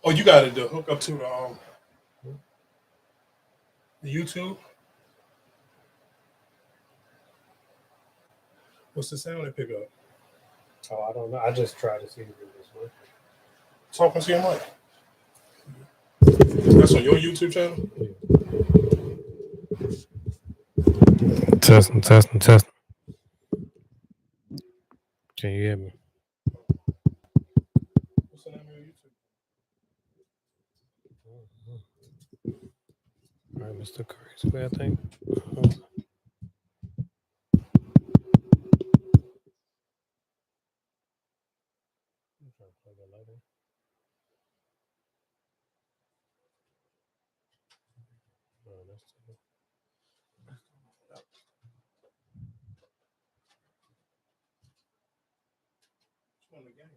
Oh, you got to hook up to the YouTube. What's the sound they pick up? Oh, I don't know. I just tried to see if it was working. Talking to your mic. That's on your YouTube channel? Testing. Can you hear me? What's the name of your YouTube? All right, Mr. Crazy, I think. On the game.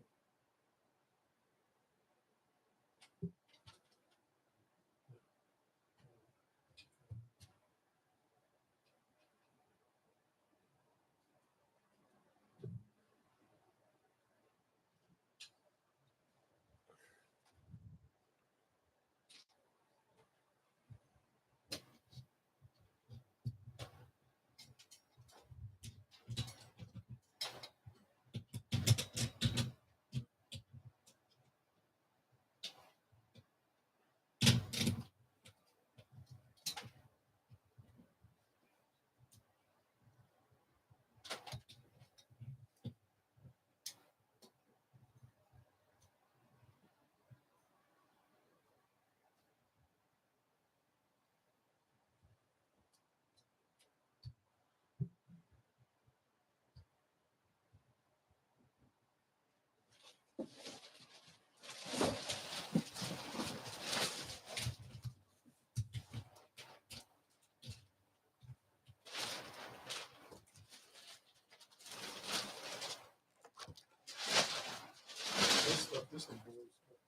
This the boy stuff.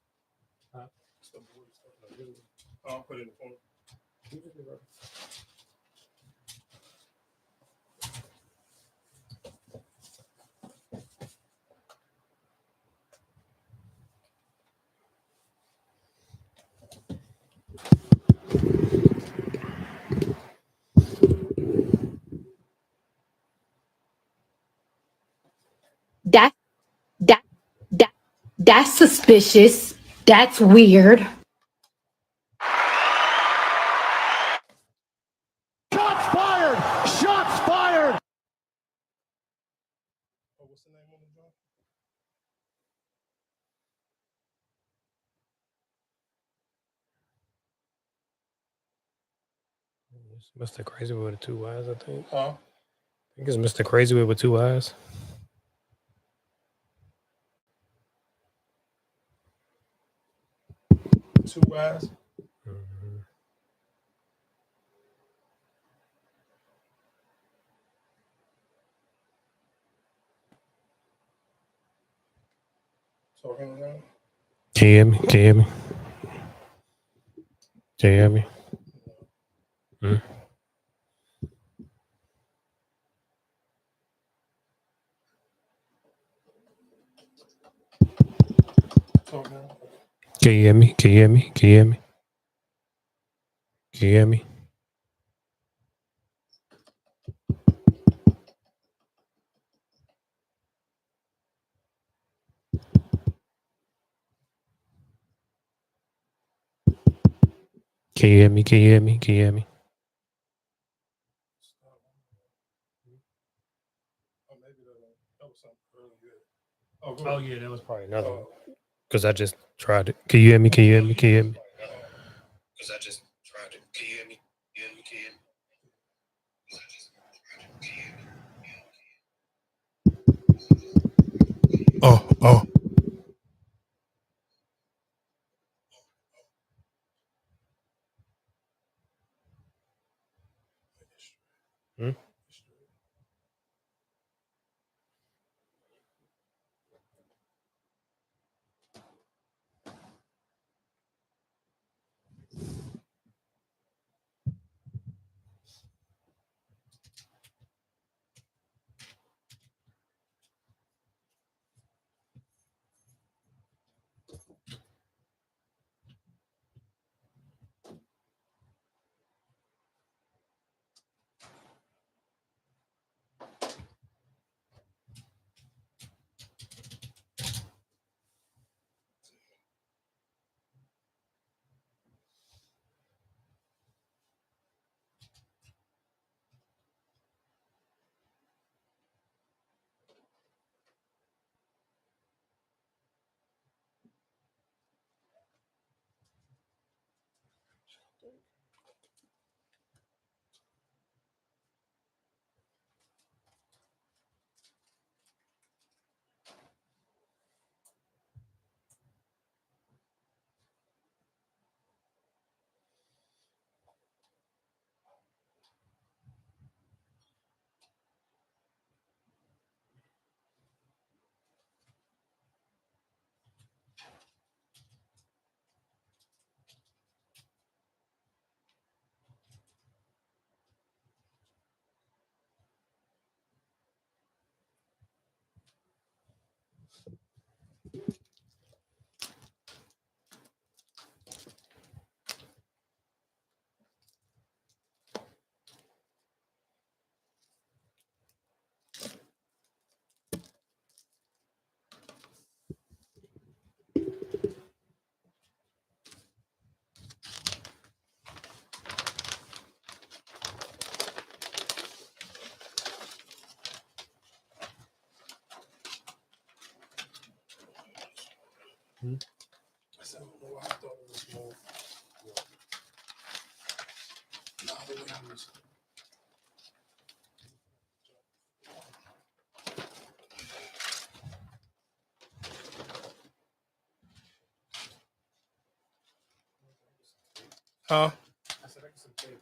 Huh? It's the boy stuff. I'll put it in the phone. That that that that's suspicious. That's weird. Shots fired! Shots fired! Oh, what's the name on the job? It's Mr. Crazy with the two eyes, I think. Huh? I think it's Mr. Crazy with two eyes. Two eyes. Mm-hmm. Talking around. Can you hear me? Can you hear me? Can you hear me? Hmm? Talking around. Can you hear me? Can you hear me? Can you hear me? Can you hear me? Can you hear me? Can you hear me? Can you hear me? Oh, maybe that was something earlier. Oh, go Oh ahead. yeah, that was probably another one. Because I just tried it. Can you hear me? Can you hear me? Can you hear me? Because I just tried it. Can you hear me? Can you hear me? Can you hear me? Oh. Hmm? I said, I don't know why I thought it was more. No, the way I was. Huh? I said I can some tape.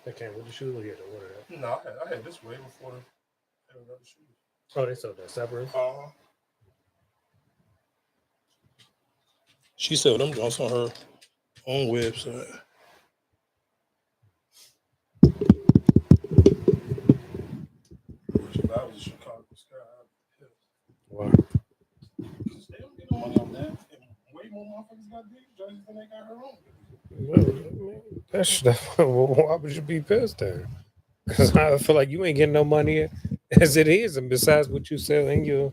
That came with the shoes. Look at it. What are that? No, I had this way before the other shoes. Oh, they sold that separate. She sold them joints on her own website. If I was a Chicago Sky, I'd be pissed. Why? Because they don't get no money on that. And way more motherfuckers got these jerseys than they got her own. Why would you be pissed there? Because I feel like you ain't getting no money as it is, and besides what you sell in your.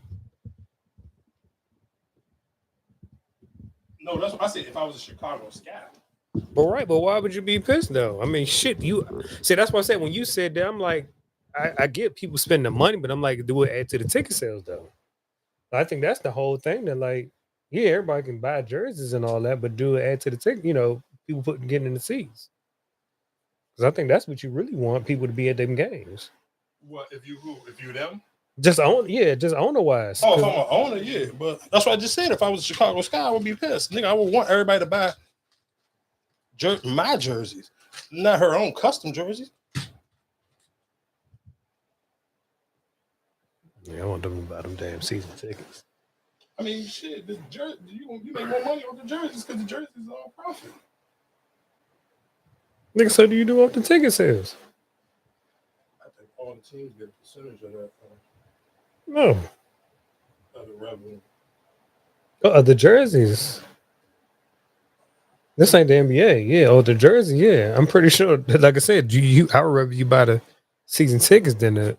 No, that's what I said. If I was a Chicago Sky. But why would you be pissed though? I mean, shit. You see, that's what I said when you said that. I'm like, I get people spending the money, but I'm like, do it add to the ticket sales though? I think that's the whole thing. That like, yeah, everybody can buy jerseys and all that, but do it add to the ticket? You know, people getting in the seats. Because I think that's what you really want people to be at them games. What if you who? If you them? Just owner wise. Oh, if I'm an owner, yeah. But that's what I just said. If I was a Chicago Sky, I would be pissed. Nigga, I would want everybody to buy my jerseys, not her own custom jerseys. Yeah, I want them to buy them damn season tickets. I mean, shit, you make more money off the jerseys because the jerseys are all profit. Nigga, so do you do off the ticket sales? I think all the teams get a percentage of that. No. Of the revenue. The jerseys. This ain't the NBA. Yeah. Oh, the jersey. Yeah. I'm pretty sure. Like I said, I would rather you buy the season tickets than the.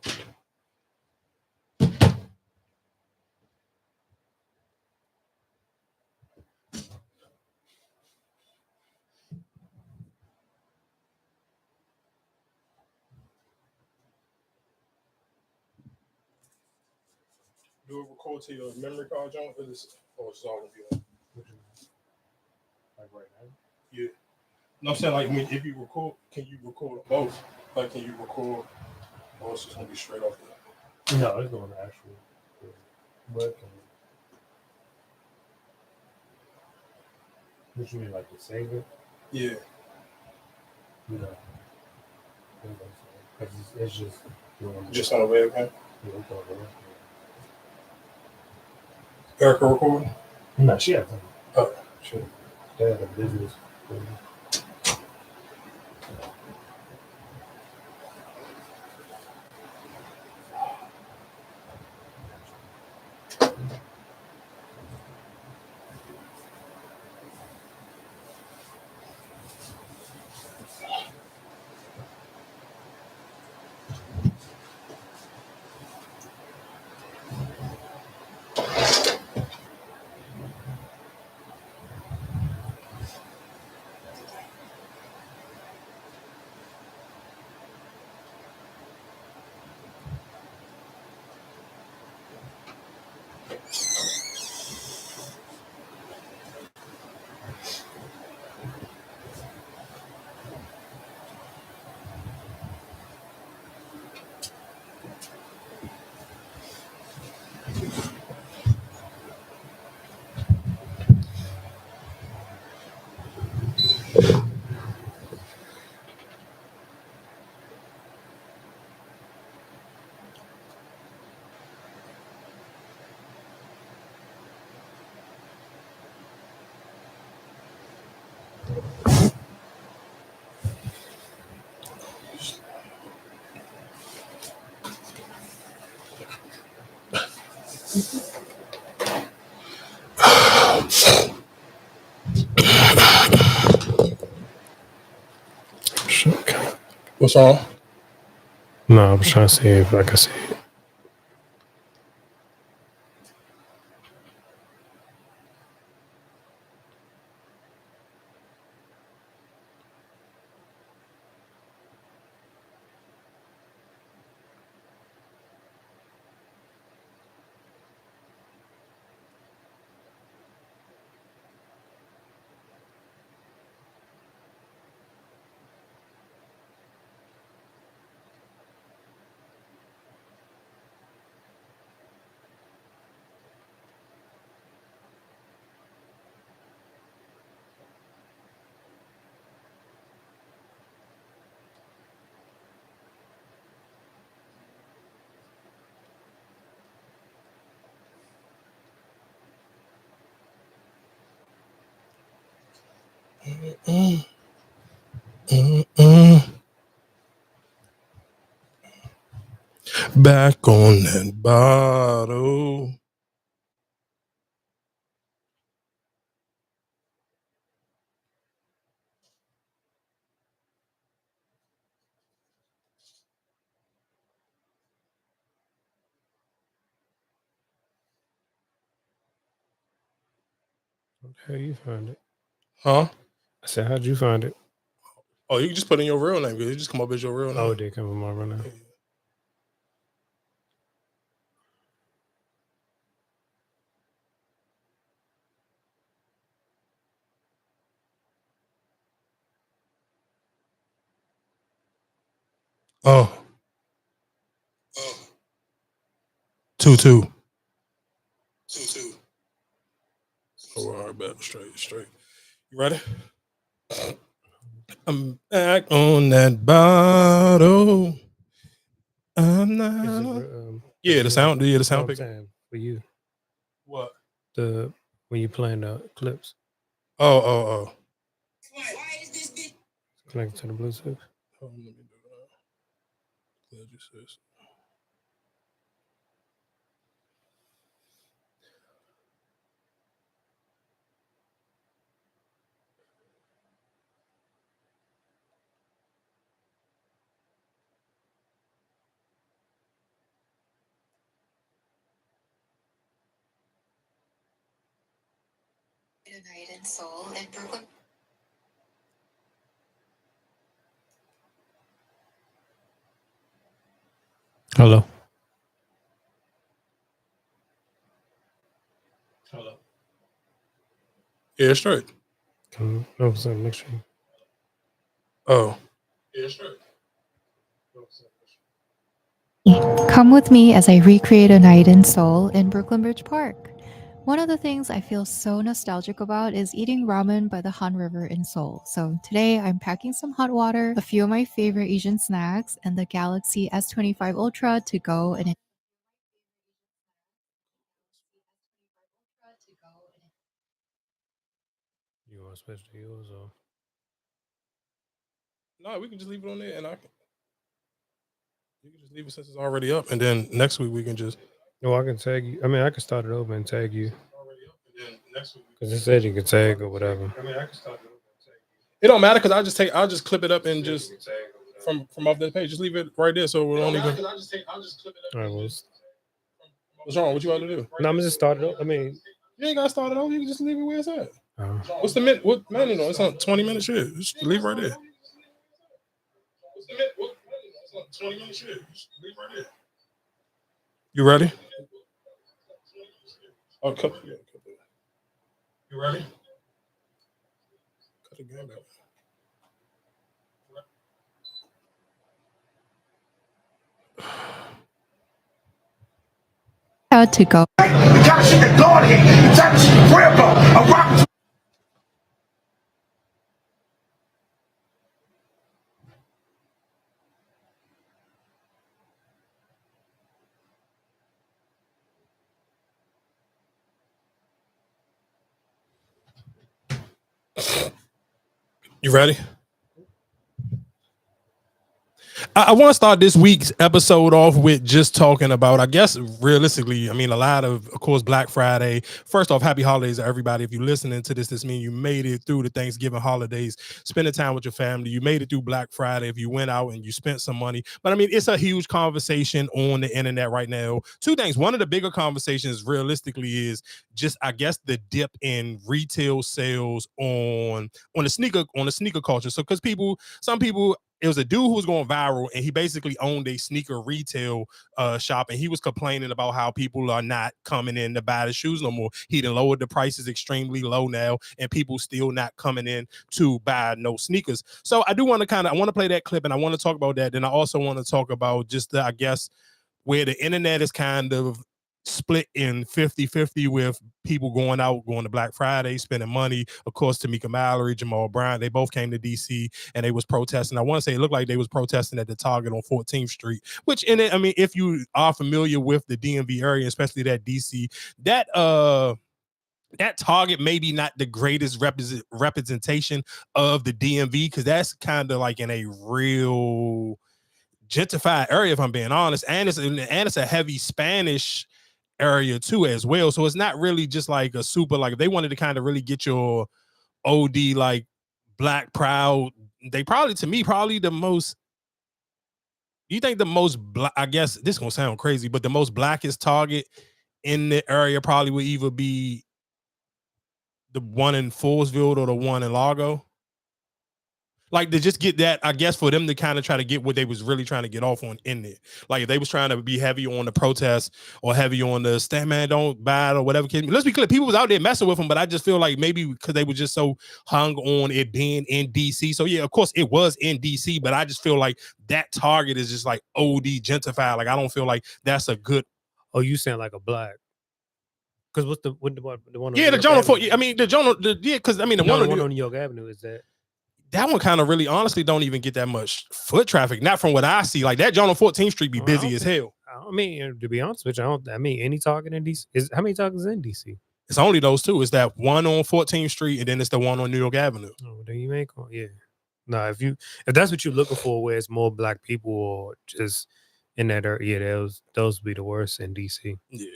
Do it record to your memory card, John? Or it's all gonna be on? Like right now? Yeah. No, I'm saying like if you record, can you record both? Like, can you record, or it's just gonna be straight off the? No, it's going to actual. What you mean, like to save it? Yeah. No. It's just. Just on the webcam. Yeah, it's on the webcam. Erica recording? No, she has. Oh, sure. They have a business. What's on? No, I was trying to see if I could see it. Back on that bottle. How you find it? Huh? I said, how'd you find it? Oh, you can just put in your real name because it just come up as your real name. Oh, it did come from my real name. Oh. 2-2. Oh, all right, bet. Straight. You ready? I'm back on that bottle. I'm not. Is it, Yeah, the sound. Yeah, the that's what sound I'm pick. saying for you. What? When you playing the clips Oh. connected to the Bluetooth. Let me do that. Glad you said so. Night in Seoul and Brooklyn. Hello. Yeah, straight. No, so make sure. Oh. Yeah, straight. Come with me as I recreate a night in Seoul in Brooklyn Bridge Park. One of the things I feel so nostalgic about is eating ramen by the Han River in Seoul. So today I'm packing some hot water, a few of my favorite Asian snacks, and the Galaxy S25 Ultra to go and You want to switch to yours or? No, we can just leave it on there, and you can just leave it since it's already up, and then next week we can just. No, I can tag you. I mean, I can start it over and tag you. Because it said you could tag or whatever. I mean, I can start it over and tag you. It don't matter because I'll just clip it up and just from off the page. Just leave it right there, so we don't even. I'll just clip it up. All right, well, what's wrong? What you want to do? No, I'm just start it. I mean, you ain't gotta start it over. You can just leave it where it's at. What's the minute? What minute? It's on 20-minute shit. Just leave it right there. What's the minute? It's on 20-minute shit. Just leave it right there. You ready? Oh, cut it. You ready? Cut the game back. to go. You ready? I want to start this week's episode off with just talking about, I guess, realistically, I mean, a lot of course, Black Friday. First off, happy holidays to everybody. If you're listening to this means you made it through the Thanksgiving holidays, spending time with your family. You made it through Black Friday if you went out and you spent some money. But I mean, it's a huge conversation on the internet right now. Two things. One of the bigger conversations realistically is just, I guess, the dip in retail sales on the sneaker culture. So because some people, it was a dude who was going viral, and he basically owned a sneaker retail shop, and he was complaining about how people are not coming in to buy the shoes no more. He done lowered the prices extremely low now, and people still not coming in to buy no sneakers. So I do want to I want to play that clip, and I want to talk about that. And I also want to talk about just I guess, where the internet is kind of split in 50-50 with people going to Black Friday, spending money. Of course, Tamika Mallory, Jamal Bryant, they both came to DC and they was protesting. I want to say it looked like they was protesting at the Target on 14th Street, which in it, I mean, if you are familiar with the DMV area, especially that DC, that that Target maybe not the greatest representation of the DMV, because that's kind of like in a real gentrified area, if I'm being honest, and it's a heavy Spanish area too as well. So it's not really just like a super, like if they wanted to kind of really get your OD like black proud, they probably, to me, probably the most, you think the most black, I guess this is gonna sound crazy, but the most blackest Target in the area probably would either be the one in Fullsville or the one in Largo. Like to just get that, I guess, for them to kind of try to get what they was really trying to get off on in there. Like if they was trying to be heavy on the protest or heavy on the stand man don't buy it or whatever. Let's be clear, people was out there messing with them, but I just feel like maybe because they were just so hung on it being in DC. So yeah, of course it was in DC, but I just feel like that Target is just like OD gentrified. Like I don't feel like that's a good. Oh, you sound like a black. Because what's the one? Yeah, the Jonah Fort. I mean, the Jonah. Yeah, because I mean, the one on New York Avenue is that. That one kind of really, honestly, don't even get that much foot traffic. Not from what I see. Like that John on 14th Street be busy as hell. I mean, to be honest with you, any Target in DC how many Targets in DC? It's only those two. It's that one on 14th Street, and then it's the one on New York Avenue. Oh, then you make one. Yeah. No, if that's what you're looking for, where it's more black people or just in that area, yeah, those would be the worst in DC. Yeah.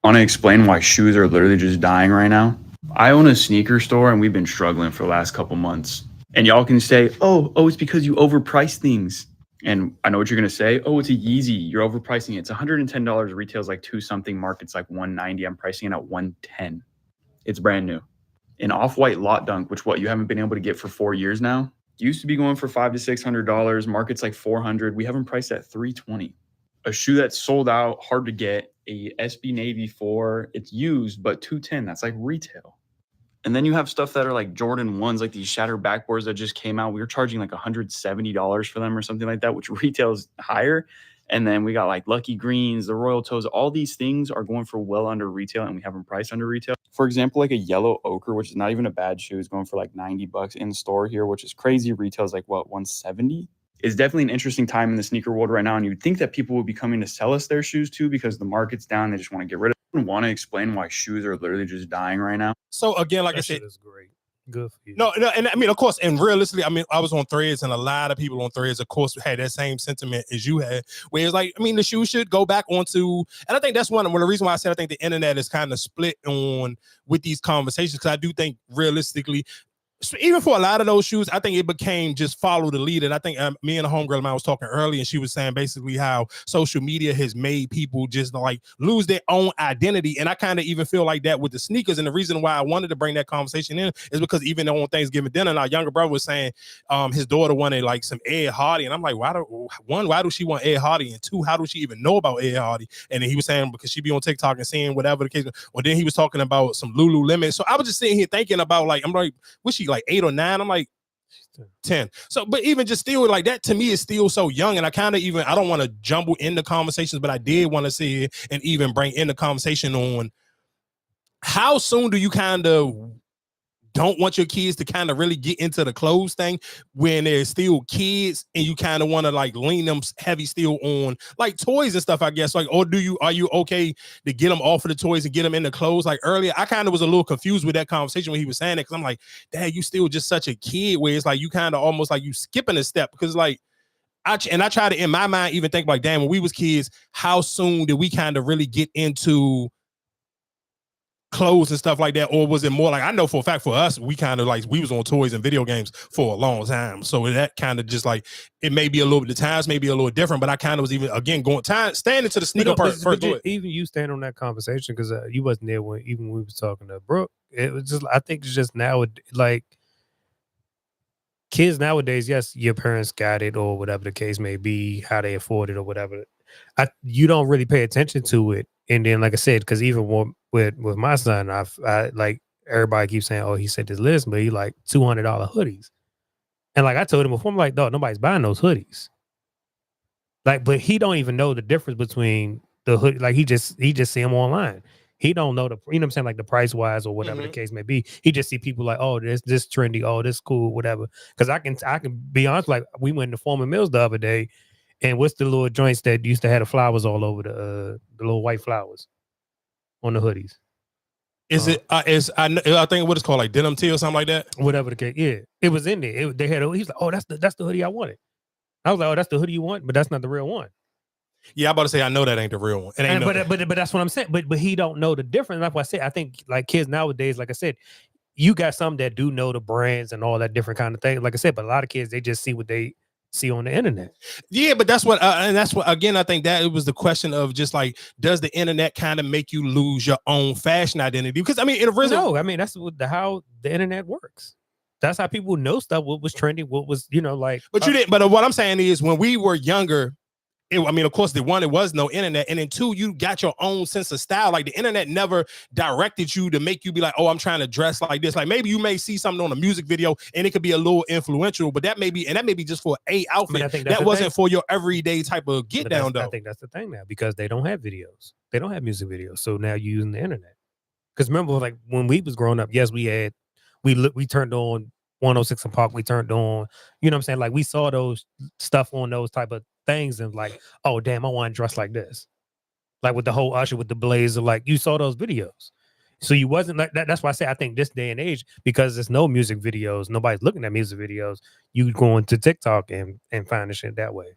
Want to explain why shoes are literally just dying right now? I own a sneaker store and we've been struggling for the last couple months. And y'all can say, oh, it's because you overprice things. And I know what you're going to say. Oh, it's a Yeezy. You're overpricing it. It's $110. Retails like $2 something. Market's like $190. I'm pricing it at $110. It's brand new. An off-white lot dunk, which you haven't been able to get for 4 years now. Used to be going for $500 to $600. Market's like $400. We have them priced at $320. A shoe that's sold out, hard to get. A SB Navy 4, it's used, but $210. That's like retail. And then you have stuff that are like Jordan 1s, like these shattered backboards that just came out. We were charging like $170 for them or something like that, which retails higher. And then we got like Lucky Greens, the Royal Toes. All these things are going for well under retail, and we have them priced under retail. For example, like a yellow ochre, which is not even a bad shoe, is going for like $90 in store here, which is crazy. Retail is like what, $170? It's definitely an interesting time in the sneaker world right now. And you'd think that people would be coming to sell us their shoes too, because the market's down. They just want to get rid of it. I want to explain why shoes are literally just dying right now. So again, like I said, is great. Good for you. No, and I mean, of course, and realistically, I mean, I was on Threads, and a lot of people on Threads, of course, had that same sentiment as you had, where it's like, I mean, the shoes should go back onto, and I think that's one of the reasons why I said I think the internet is kind of split on with these conversations, because I do think realistically, even for a lot of those shoes, I think it became just follow the lead. And I think me and a homegirl of mine was talking earlier, and she was saying basically how social media has made people just like lose their own identity. And I kind of even feel like that with the sneakers. And the reason why I wanted to bring that conversation in is because even on Thanksgiving dinner, our younger brother was saying his daughter wanted like some Ed Hardy. And I'm like, why do she want Ed Hardy? And two, how does she even know about Ed Hardy? And then he was saying because she be on TikTok and seeing whatever the case. Or then he was talking about some Lululemon. So I was just sitting here thinking about like, I'm like, was she like 8 or 9? I'm like 10. So, but even just still like that to me is still so young. And I kind of I don't want to jumble in the conversations, but I did want to sit here and even bring in the conversation on how soon do you kind of don't want your kids to kind of really get into the clothes thing when they're still kids, and you kind of want to like lean them heavy still on like toys and stuff, I guess. Like, or are you okay to get them off of the toys and get them into clothes? Like earlier, I kind of was a little confused with that conversation when he was saying it, because I'm like, Dad, you still just such a kid, where it's like you kind of almost like you skipping a step, because like I try to in my mind even think like, damn, when we was kids, how soon did we kind of really get into clothes and stuff like that? Or was it more like, I know for a fact for us, we kind of like, we was on toys and video games for a long time, so that kind of just like, it may be a little bit, the times may be a little different, but I kind of was even again standing to the sneaker part first. Even you stand on that conversation, because you wasn't there when we was talking to Brooke. It was just, I think it's just now, like kids nowadays, yes, your parents got it or whatever the case may be, how they afford it or whatever. You don't really pay attention to it. And then, like I said, because even with my son, I like, everybody keeps saying, oh, he sent this list, but he like $200 hoodies. And like I told him before, I'm like, no, nobody's buying those hoodies. Like, but he don't even know the difference between the hoodie. Like he just see them online. He don't know you know what I'm saying, like the price wise or whatever the case may be. He just see people like, oh, this trendy, oh, this cool, whatever. Because I can be honest, like we went to Foreman Mills the other day, and what's the little joints that used to have the flowers all over the little white flowers on the hoodies? Is it? I think what it's called, like denim tee or something like that. Whatever the case. Yeah, it was in there. They had. He's like, oh, that's the hoodie I wanted. I was like, oh, that's the hoodie you want, but that's not the real one. Yeah, I'm about to say I know that ain't the real one. It ain't. But that's what I'm saying. But he don't know the difference. That's why I say I think like kids nowadays, like I said, you got some that do know the brands and all that different kind of thing. Like I said, but a lot of kids they just see what they see on the internet. Yeah, but that's what again I think that it was the question of just like, does the internet kind of make you lose your own fashion identity? Because I mean, that's how the internet works. That's how people know stuff. What was trending? What was like? But you didn't. But what I'm saying is, when we were younger, of course, it was no internet, and then two, you got your own sense of style. Like the internet never directed you to make you be like, oh, I'm trying to dress like this. Like maybe you may see something on a music video, and it could be a little influential, but that may be just for a outfit. That wasn't for your everyday type of get down. Though I think that's the thing now, because they don't have videos, they don't have music videos, so now you're using the internet. Because remember, like when we was growing up, yes, we turned on 106 and Park. We turned on, you know what I'm saying? Like we saw those stuff on those type of things and like, oh damn, I want to dress like this. Like with the whole Usher with the blazer, like you saw those videos. So you wasn't like that. That's why I say I think this day and age, because there's no music videos, nobody's looking at music videos, you going to TikTok and finding shit that way.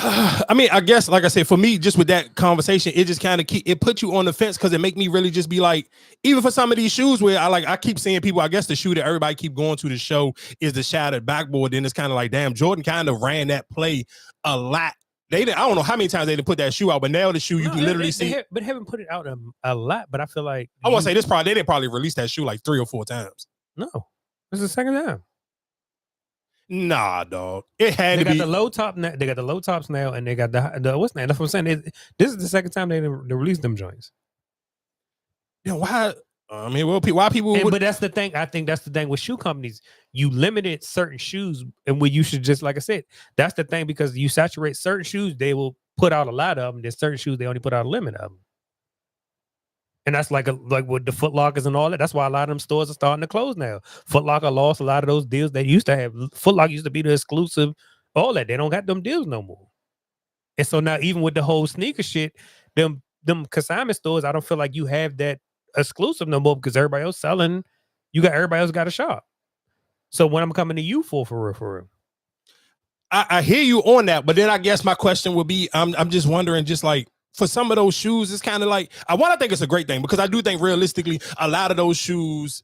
I mean, I guess, like I said, for me, just with that conversation, it just kind of it put you on the fence, because it make me really just be like, even for some of these shoes where I keep seeing people, I guess the shoe that everybody keep going to the show is the shattered backboard. Then it's kind of like, damn, Jordan kind of ran that play a lot. I don't know how many times they didn't put that shoe out, but now the shoe you can literally see. But haven't put it out a lot. But I feel like I want to say they didn't probably release that shoe like 3 or 4 times. No, this is the second time. Nah, dog. It had they to got be the low top. They got the low tops now, and they got the what's name? That's what I'm saying. This is the second time they released them joints. Yeah, why? I mean, well, why people? But that's the thing. I think that's the thing with shoe companies. You limited certain shoes, and where you should just, like I said, that's the thing, because you saturate certain shoes, they will put out a lot of them. There's certain shoes they only put out a limit of them. And that's like with the Foot Lockers and all that. That's why a lot of them stores are starting to close now. Foot Locker lost a lot of those deals they used to have. Foot Locker used to be the exclusive, all that. They don't got them deals no more. And so now, even with the whole sneaker shit, them consignment stores, I don't feel like you have that exclusive no more, because everybody else selling. Everybody else got a shop. So when I'm coming to you for real. I hear you on that, but then I guess my question would be, I'm just wondering, just like, for some of those shoes, it's kind of like, I think it's a great thing, because I do think realistically, a lot of those shoes,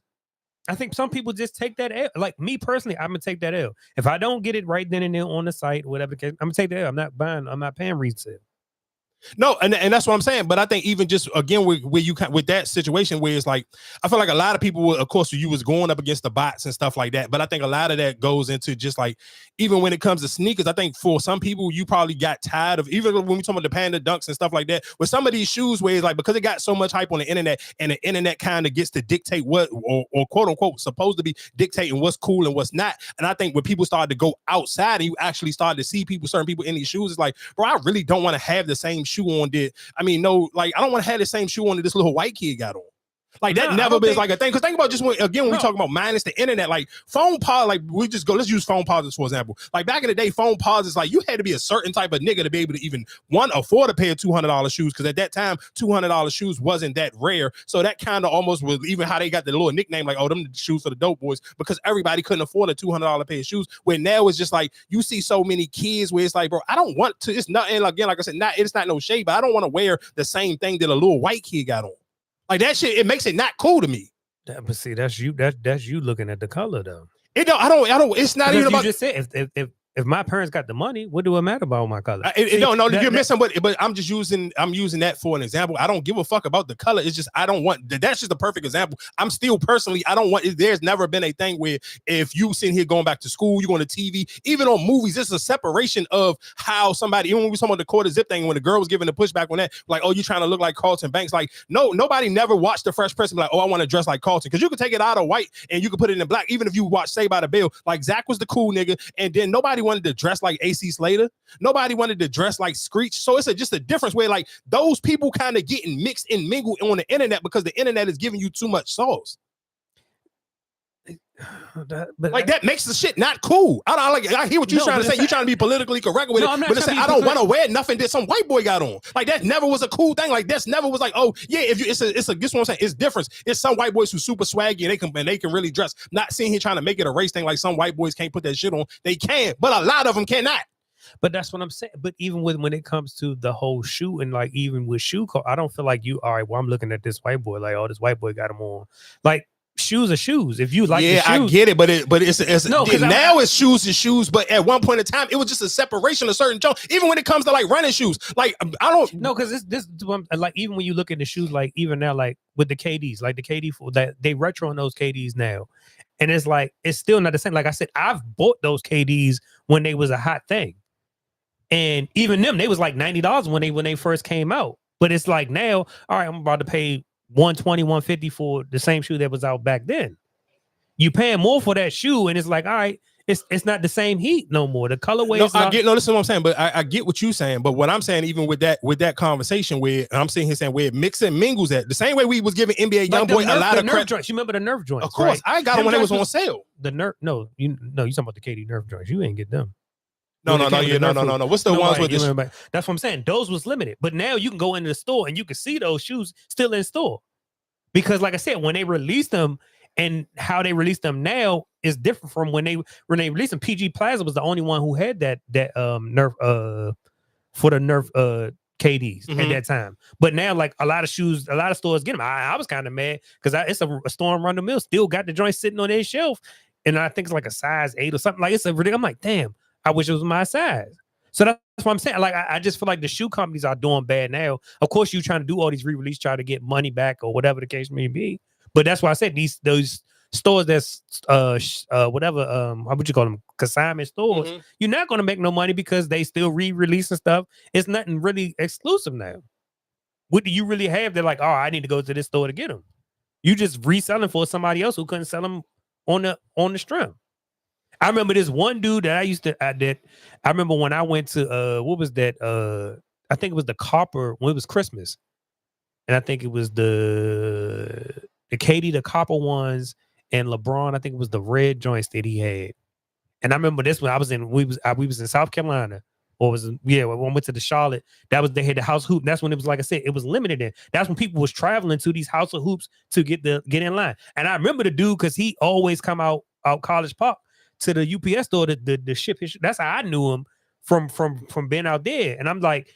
I think some people just take that L. Like me personally, I'm gonna take that L. If I don't get it right then and there on the site, whatever, I'm gonna take that L. I'm not paying resale. No, and that's what I'm saying. But I think even just again with that situation where it's like, I feel like a lot of people, of course, you was going up against the bots and stuff like that. But I think a lot of that goes into just like, even when it comes to sneakers, I think for some people, you probably got tired of, even when we talk about the Panda Dunks and stuff like that, with some of these shoes where it's like, because it got so much hype on the internet, and the internet kind of gets to dictate what, or quote unquote, supposed to be dictating what's cool and what's not. And I think when people started to go outside and you actually started to see certain people in these shoes, it's like, bro, I really don't want to have the same shoe on I don't want to have the same shoe on that this little white kid got on. Like that never been like a thing. Because think about just when we talk about minus the internet, like phone pause, like let's use phone pauses for example. Like back in the day, phone pauses, like you had to be a certain type of nigga to be able to even afford a pair of $200 shoes. Because at that time, $200 shoes wasn't that rare. So that kind of almost was even how they got the little nickname, like, oh, them shoes for the dope boys, because everybody couldn't afford a $200 pair of shoes. Where now it's just like you see so many kids where it's like, bro, I don't want to. It's nothing, again, like I said, it's not no shade, but I don't want to wear the same thing that a little white kid got on. Like that shit, it makes it not cool to me. But see, that's you. That's you looking at the color though. I don't. It's not even about. You just said if my parents got the money, what do it matter about my color? You're missing. But I'm using that for an example. I don't give a fuck about the color. It's just I don't want. That's just a perfect example. I'm still personally. I don't want. There's never been a thing where if you sitting here going back to school, you're going to TV, even on movies. It's a separation of how somebody. Even when we talking about the quarter zip thing, when the girl was giving the pushback on that, like, oh, you trying to look like Carlton Banks? Like, no, nobody never watched the Fresh Prince and be like, oh, I want to dress like Carlton, because you could take it out of white and you could put it in black. Even if you watch Saved by the Bell, like Zach was the cool nigga, and then nobody wanted to dress like AC Slater. Nobody wanted to dress like Screech. So it's just a difference where like those people kind of getting mixed and mingled on the internet because the internet is giving you too much sauce. But Like that makes the shit not cool. I hear what you're trying to say. You're trying to be politically correct with it, I'm not but it's trying like, to I be don't want to wear nothing that some white boy got on. Like that never was a cool thing. Like that's never was like, oh yeah, if you this what I'm saying. It's different. It's some white boys who super swaggy and they can really dress. Not seeing here trying to make it a race thing. Like some white boys can't put that shit on. They can, but a lot of them cannot. But that's what I'm saying. But even when it comes to the whole shoe and like even with shoe code, I don't feel like you all right. Well, I'm looking at this white boy like, oh, this white boy got them on. Like shoes are shoes. If you like, yeah, the shoes, I get it, but it's No, 'cause now it's shoes and shoes. But at one point in time, it was just a separation of certain junk. Even when it comes to like running shoes, like I don't no, because this like even when you look at the shoes, like even now, like with the KDs, like the KD for that they retro on those KDs now, and it's like it's still not the same. Like I said, I've bought those KDs when they was a hot thing. And even them, they was like $90 when they first came out. But it's like now, all right, I'm about to pay $120, $150 for the same shoe that was out back then. You paying more for that shoe, and it's like, all right, it's not the same heat no more. The colorway. This is what I'm saying, but I get what you're saying. But what I'm saying, even with that conversation, where I'm sitting here saying where it mix and mingles at the same way we was giving NBA YoungBoy a lot of Nerf joints. You remember the Nerf joints? Of course, right? I got them when it was on sale. The Nerf, no, you talking about the KD Nerf joints? You ain't get them. No. What's the ones with this? That's what I'm saying. Those was limited, but now you can go into the store and you can see those shoes still in store. Because, like I said, when they released them and how they released them now is different from when they released them. PG Plaza was the only one who had that Nerf for the Nerf KDs at that time. But now, like a lot of stores get them. I was kind of mad because it's a store in Rundle Mill still got the joint sitting on their shelf, and I think it's like a size 8 or something. Like I'm like, damn. I wish it was my size. So that's what I'm saying. Like, I just feel like the shoe companies are doing bad now. Of course, you trying to do all these re-release, try to get money back or whatever the case may be. But that's why I said those stores that's whatever how would you call them, consignment stores, you're not going to make no money because they still re-releasing stuff. It's nothing really exclusive now. What do you really have? They're like, oh, I need to go to this store to get them. You just reselling for somebody else who couldn't sell them on the string. I remember this one dude that I remember when I went to what was that? I think it was the copper when it was Christmas. And I think it was the KD, the copper ones, and LeBron, I think it was the red joints that he had. And I remember this one, we was in South Carolina. Or when we went to the Charlotte, they had the house hoop. That's when it was, like I said, it was limited in. That's when people was traveling to these house of hoops to get in line. And I remember the dude because he always come out College Park to the UPS store to ship his. That's how I knew him from being out there. And I'm like,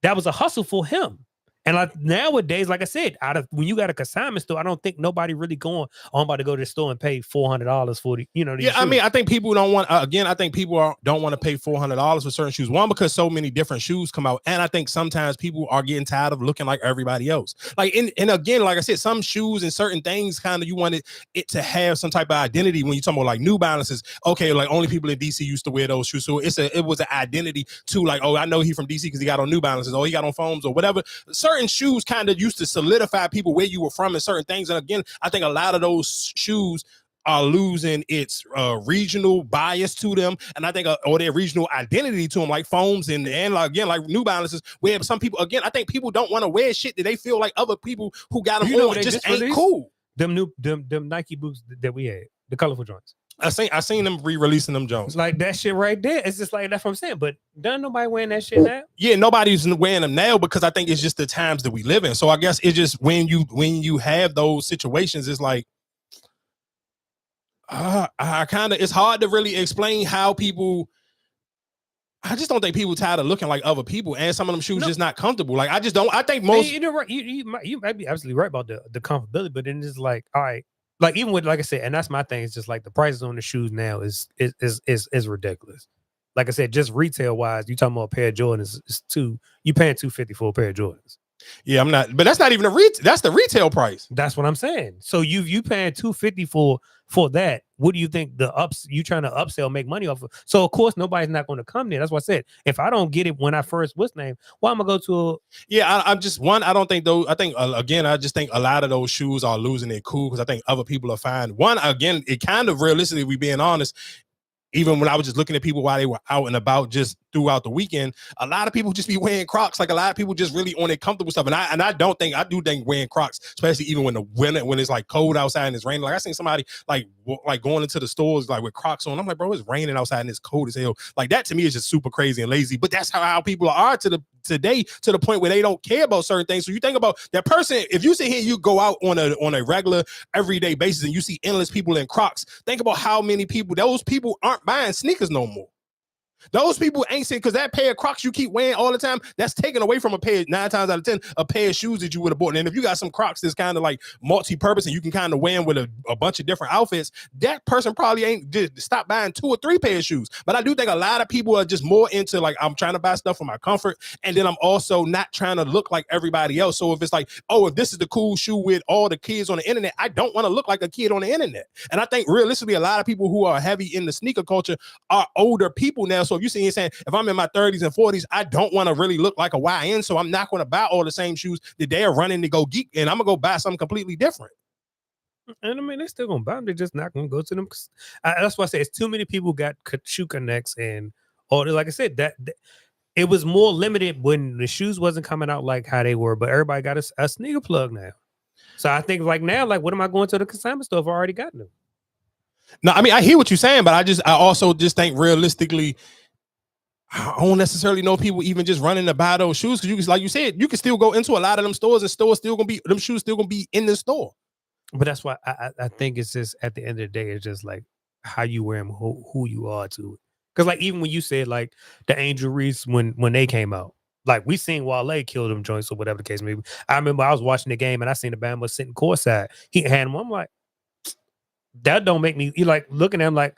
that was a hustle for him. And like nowadays, like I said, when you got a consignment store, I don't think nobody really going, I'm about to go to the store and pay $400 for the, yeah, shoes. I mean, I think people don't want, I think people don't want to pay $400 for certain shoes. One, because so many different shoes come out. And I think sometimes people are getting tired of looking like everybody else. Like, and again, like I said, some shoes and certain things kind of, you wanted it to have some type of identity. When you talk about like New Balances, okay, like only people in DC used to wear those shoes. So it was an identity to like, oh, I know he from DC because he got on New Balances, or he got on foams or whatever. Certain shoes kind of used to solidify people where you were from and certain things. And again, I think a lot of those shoes are losing its regional bias to them, and I think or their regional identity to them, like foams and like, again, like New Balances, where some people, again, I think people don't want to wear shit that they feel like other people who got them on just ain't released? Cool. Them Nike boots that we had, the colorful joints. I seen them re-releasing them Jones. Like that shit right there. It's just like that's what I'm saying. But doesn't nobody wearing that shit now? Yeah, nobody's wearing them now because I think it's just the times that we live in. So I guess it's just when you have those situations, it's like I kind of, it's hard to really explain how people. I just don't think people tired of looking like other people, and some of them shoes just not comfortable. Like I just don't. I think most. You know, right? You might be absolutely right about the comfortability, but then it's like, all right. Like even with, like I said, and that's my thing. It's just like the prices on the shoes now is ridiculous. Like I said, just retail wise, you talking about a pair of Jordans you paying $250 for a pair of Jordans. Yeah, I'm not, but that's not even that's the retail price. That's what I'm saying. So you paying $250 for that. What do you think you trying to upsell, make money off of? So of course nobody's not going to come there. That's why I said if I don't get it when I first was named, why am I go to I'm just one. I don't think those. I think again, I just think a lot of those shoes are losing their cool because I think other people are fine. One, again, it kind of realistically, we being honest, even when I was just looking at people while they were out and about, just throughout the weekend, a lot of people just be wearing Crocs. Like a lot of people just really on their comfortable stuff. And I do think wearing Crocs, especially even when it's like cold outside and it's raining. Like I seen somebody like going into the stores like with Crocs on. I'm like, bro, it's raining outside and it's cold as hell. Like that to me is just super crazy and lazy. But that's how people are today to the point where they don't care about certain things. So you think about that person, if you sit here, you go out on a regular everyday basis and you see endless people in Crocs, think about how many people, those people aren't buying sneakers no more. Those people ain't saying, because that pair of Crocs you keep wearing all the time, that's taken away from 9 times out of 10, a pair of shoes that you would have bought. And if you got some Crocs that's kind of like multi-purpose and you can kind of wear them with a bunch of different outfits, that person probably ain't just stop buying 2 or 3 pairs of shoes. But I do think a lot of people are just more into like, I'm trying to buy stuff for my comfort. And then I'm also not trying to look like everybody else. So if it's like, oh, if this is the cool shoe with all the kids on the internet, I don't want to look like a kid on the internet. And I think realistically, a lot of people who are heavy in the sneaker culture are older people now. So if you see him saying, if I'm in my 30s and 40s, I don't want to really look like a YN, so I'm not going to buy all the same shoes that they're running to go geek, and I'm going to go buy something completely different. And I mean, they're still going to buy them. They're just not going to go to them. That's why I say it's too many people got shoe connects, and like I said, that it was more limited when the shoes wasn't coming out like how they were, but everybody got a sneaker plug now. So I think like now, like what am I going to the consignment store if I already got them? No, I mean, I hear what you're saying, but I also just think realistically, I don't necessarily know people even just running to buy those shoes, because like you said, you can still go into a lot of them stores and stores still gonna be, them shoes still gonna be in the store. But that's why I think it's just at the end of the day, it's just like how you wear them, who you are to it. Because like even when you said like the Angel Reese when they came out, like we seen Wale kill them joints or whatever the case may be. I remember I was watching the game and I seen the band was sitting courtside. He had them. I'm like, that don't make me. You like looking at him like,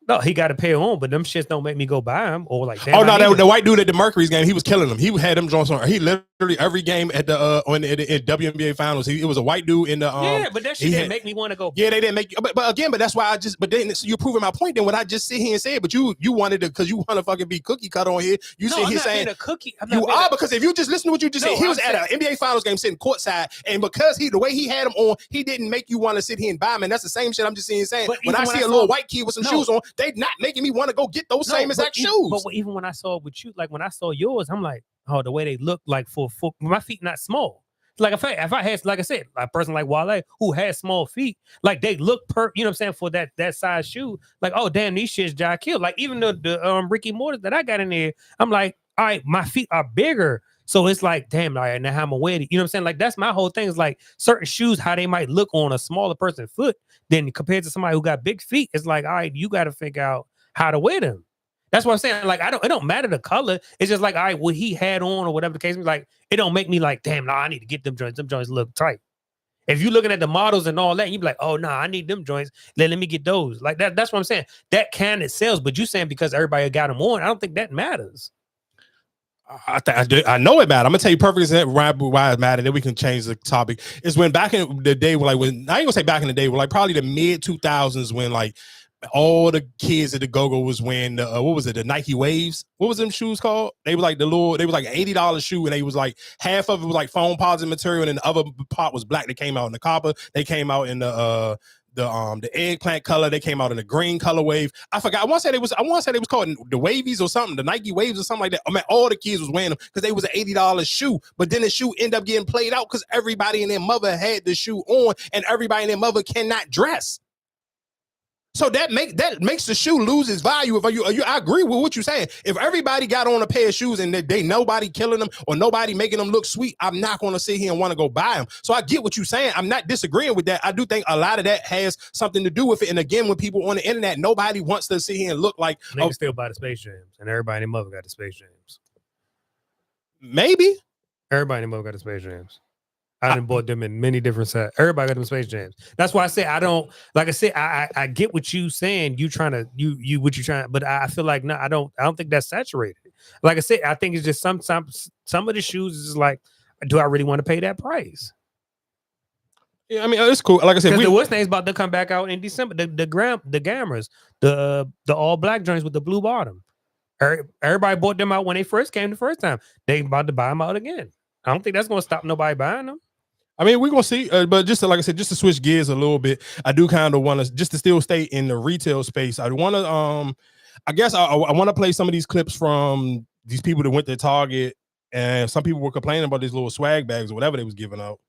no, he got to pay on, but them shits don't make me go buy him or like. Oh no, the white dude at the Mercury's game, he was killing them. He had them joints on. He literally every game at the in WNBA finals, it was a white dude in the yeah, but that shit didn't make me want to go. Yeah, they didn't make. But again, but that's why but then so you're proving my point. Then what I just sit here and say, but you wanted to, because you want to fucking be cookie cutter on here. You sit here saying a cookie. You are, because if you just listen to what you just said, he was at an NBA finals game sitting courtside, and because the way he had them on, he didn't make you want to sit here and buy them. And that's the same shit I'm just saying. When I see a little white kid with some shoes on, they not making me want to go get those same exact shoes. But even when I saw it with you, like when I saw yours, I'm like, oh, the way they look like for my feet not small. Like if I had, like I said, a person like Wale who has small feet, like they look you know what I'm saying, for that size shoe, like, oh damn, these shits Jack kill. Like even the Ricky Mortis that I got in there, I'm like, all right, my feet are bigger. So it's like, damn, all right, now how I'm gonna wear it. You know what I'm saying? Like that's my whole thing, is like certain shoes, how they might look on a smaller person's foot than compared to somebody who got big feet. It's like, all right, you got to figure out how to wear them. That's what I'm saying. Like, it don't matter the color. It's just like, all right, what he had on or whatever the case may be. Like, it don't make me like, damn, I need to get them joints. Them joints look tight. If you're looking at the models and all that, you be like, oh, I need them joints. Let me get those. Like that's what I'm saying. That can it sells, but you saying because everybody got them on, I don't think that matters. I know it matters. I'm gonna tell you perfectly why it matters. Then we can change the topic. Is when back in the day, I ain't gonna say back in the day, like probably the mid 2000s, when like all the kids at the Go-Go was wearing the what was it, the Nike Waves? What was them shoes called? They were like they was like $80 shoe, and they was like half of it was like foam positive material, and then the other part was black. They came out in the copper. They came out in the eggplant color. They came out in the green color wave. I forgot. I want to say they was called the Wavies or something, the Nike Waves or something like that. I mean, all the kids was wearing them because they was an $80 shoe. But then the shoe ended up getting played out because everybody and their mother had the shoe on, and everybody and their mother cannot dress. So that makes the shoe lose its value. I agree with what you're saying. If everybody got on a pair of shoes and they nobody killing them or nobody making them look sweet, I'm not going to sit here and want to go buy them. So I get what you're saying. I'm not disagreeing with that. I do think a lot of that has something to do with it. And again, when people on the internet, nobody wants to sit here and look like niggas still buy the Space Jams, and everybody in their mother got the Space Jams. Maybe everybody in their mother got the Space Jams. I done bought them in many different sets. Everybody got them Space Jams. That's why I say I don't, like I said, I get what you saying. You trying to what you trying, but I feel like no, I don't think that's saturated. Like I said, I think it's just sometimes some of the shoes is like, do I really want to pay that price? Yeah, I mean it's cool. Like I said, the what's name's about to come back out in December. The Gammas, the all black joints with the blue bottom. Everybody bought them out when they first came the first time. They about to buy them out again. I don't think that's going to stop nobody buying them. I mean, we're going to see, but like I said, just to switch gears a little bit, I do kind of want to, just to still stay in the retail space, I want to, I guess I want to play some of these clips from these people that went to Target, and some people were complaining about these little swag bags or whatever they was giving out.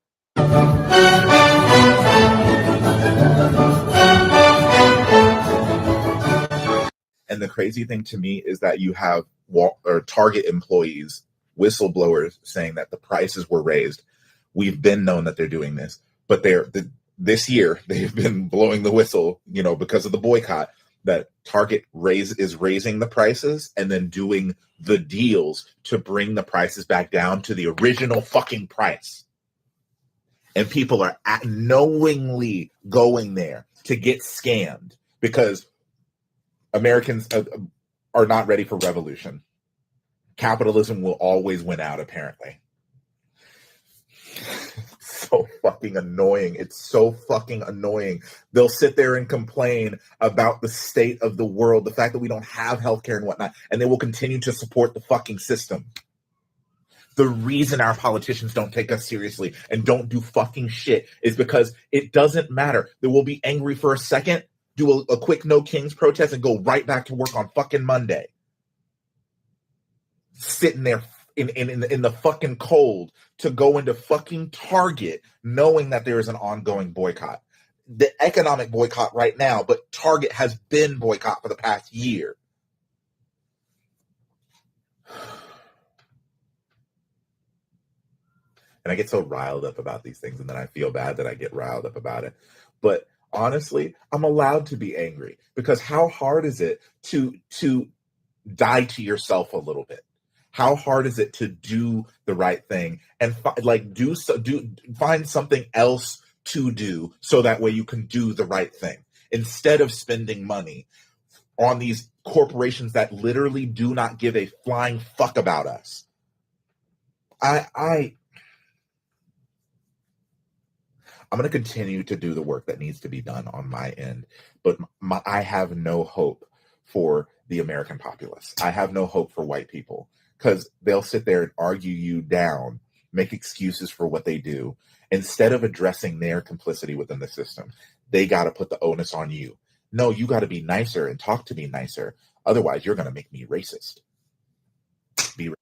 And the crazy thing to me is that you have Target employees, whistleblowers, saying that the prices were raised. We've been known that they're doing this, but this year they've been blowing the whistle, because of the boycott, that Target is raising the prices and then doing the deals to bring the prices back down to the original fucking price. And people are knowingly going there to get scammed because Americans are not ready for revolution. Capitalism will always win out, apparently. So fucking annoying. It's so fucking annoying. They'll sit there and complain about the state of the world, the fact that we don't have healthcare and whatnot, and they will continue to support the fucking system. The reason our politicians don't take us seriously and don't do fucking shit is because it doesn't matter. They will be angry for a second, do a quick No Kings protest, and go right back to work on fucking Monday. Sitting there in the fucking cold to go into fucking Target knowing that there is an ongoing boycott. The economic boycott right now, but Target has been boycott for the past year. And I get so riled up about these things, and then I feel bad that I get riled up about it. But honestly, I'm allowed to be angry, because how hard is it to die to yourself a little bit? How hard is it to do the right thing and find something else to do so that way you can do the right thing instead of spending money on these corporations that literally do not give a flying fuck about us? I'm going to continue to do the work that needs to be done on my end, but I have no hope for the American populace. I have no hope for white people, because they'll sit there and argue you down, make excuses for what they do, instead of addressing their complicity within the system. They got to put the onus on you. No, you got to be nicer and talk to me nicer. Otherwise, you're going to make me racist. It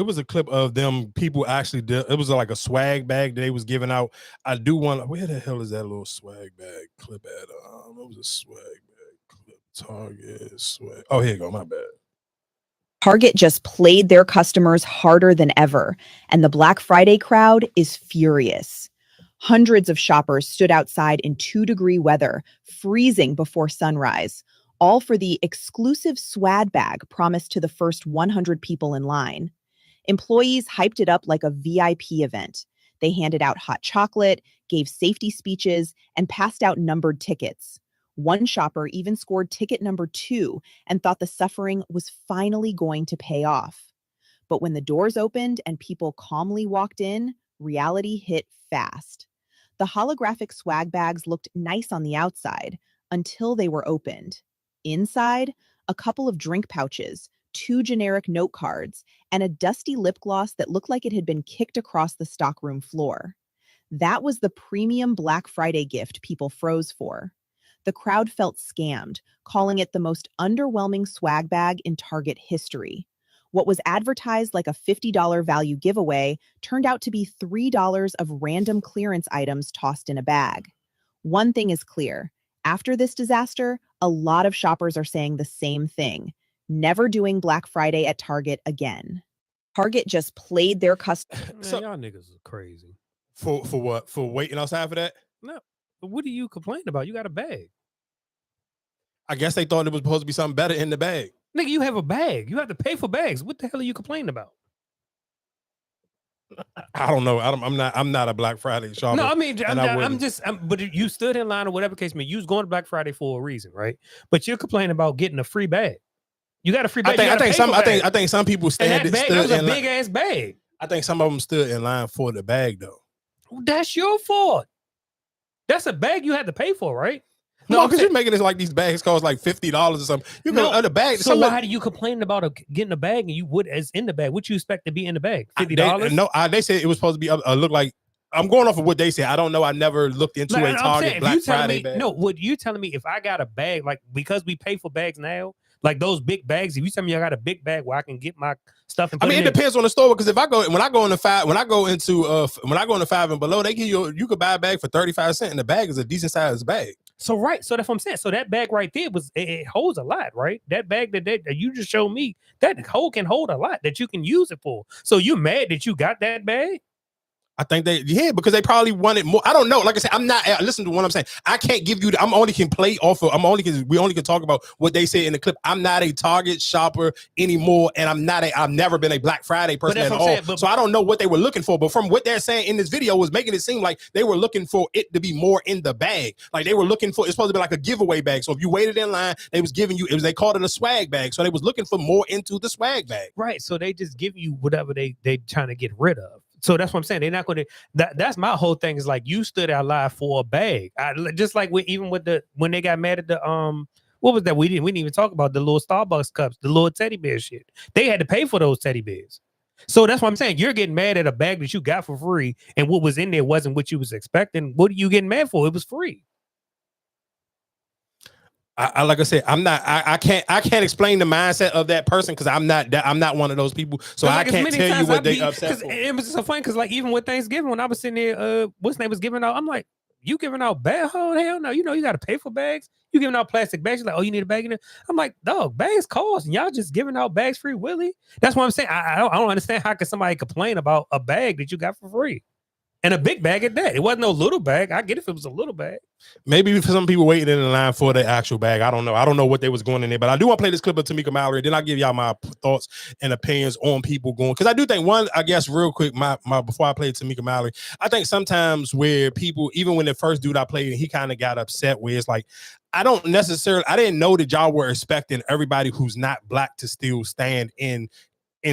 was a clip of them people actually did. It was like a swag bag they was giving out. I do want, where the hell is that little swag bag clip at? It was a swag bag clip. Target swag. Oh, here you go. My bad. Target just played their customers harder than ever, and the Black Friday crowd is furious. Hundreds of shoppers stood outside in 2-degree weather, freezing before sunrise, all for the exclusive swag bag promised to the first 100 people in line. Employees hyped it up like a VIP event. They handed out hot chocolate, gave safety speeches, and passed out numbered tickets. One shopper even scored ticket number 2 and thought the suffering was finally going to pay off. But when the doors opened and people calmly walked in, reality hit fast. The holographic swag bags looked nice on the outside until they were opened. Inside, a couple of drink pouches, 2 generic note cards, and a dusty lip gloss that looked like it had been kicked across the stockroom floor. That was the premium Black Friday gift people froze for. The crowd felt scammed, calling it the most underwhelming swag bag in Target history. What was advertised like a $50 value giveaway turned out to be $3 of random clearance items tossed in a bag. One thing is clear. After this disaster, a lot of shoppers are saying the same thing: never doing Black Friday at Target again. Target just played their customers. Man, y'all niggas are crazy. For what? For waiting outside for that? No. But what are you complaining about? You got a bag. I guess they thought it was supposed to be something better in the bag. Nigga, you have a bag. You have to pay for bags. What the hell are you complaining about? I don't know. I'm not a Black Friday shopper. No, I mean, but you stood in line or whatever case may. You was going to Black Friday for a reason, right? But you're complaining about getting a free bag. You got a free bag. I think some people stood in line. Big ass bag. I think some of them stood in line for the bag though. That's your fault. That's a bag you had to pay for, right? No, because you're making it like these bags cost like $50 or something. You can other bag. So why are you complaining about getting a bag and you would as in the bag? What you expect to be in the bag? $50? They said it was supposed to be look like I'm going off of what they say. I don't know. I never looked into a Target Black Friday bag. No, what you telling me if I got a bag, like because we pay for bags now, like those big bags, if you tell me I got a big bag where I can get my stuff and put it depends on the store because when I go into five and below, they give you could buy a bag for 35 cents and the bag is a decent sized bag. So that's what I'm saying. So that bag right there it holds a lot, right? That bag that you just showed me, that hole can hold a lot that you can use it for. So you mad that you got that bag? I think because they probably wanted more. I don't know. Like I said, I'm not listen to what I'm saying. I can't give you we only can talk about what they say in the clip. I'm not a Target shopper anymore, and I've never been a Black Friday person at all. So I don't know what they were looking for. But from what they're saying in this video was making it seem like they were looking for it to be more in the bag. Like they were looking for it's supposed to be like a giveaway bag. So if you waited in line, they was giving you they called it a swag bag. So they was looking for more into the swag bag. Right. So they just give you whatever they trying to get rid of. So that's what I'm saying. They're not going to. That's my whole thing. Is like you stood out live for a bag. Just like when they got mad at the what was that? We didn't even talk about the little Starbucks cups, the little teddy bear shit. They had to pay for those teddy bears. So that's what I'm saying. You're getting mad at a bag that you got for free, and what was in there wasn't what you was expecting. What are you getting mad for? It was free. Like I said, I can't explain the mindset of that person because I'm not one of those people. So I can't tell you what they upset for. It was so funny because like even with Thanksgiving when I was sitting there, what's name was giving out. I'm like, you giving out bag? Oh hell no! You know you got to pay for bags. You giving out plastic bags? You're like, oh, you need a bag in there. I'm like, dog, bags cost, and y'all just giving out bags free willy. That's what I'm saying. I don't understand how can somebody complain about a bag that you got for free. And a big bag at that. It wasn't no little bag. I get if it was a little bag. Maybe for some people waiting in the line for the actual bag. I don't know. I don't know what they was going in there, but I do want to play this clip of Tamika Mallory. Then I'll give y'all my thoughts and opinions on people going. Because I do think I guess real quick, my before I played Tamika Mallory, I think sometimes where people, even when the first dude I played, he kind of got upset where it's like, I didn't know that y'all were expecting everybody who's not Black to still stand in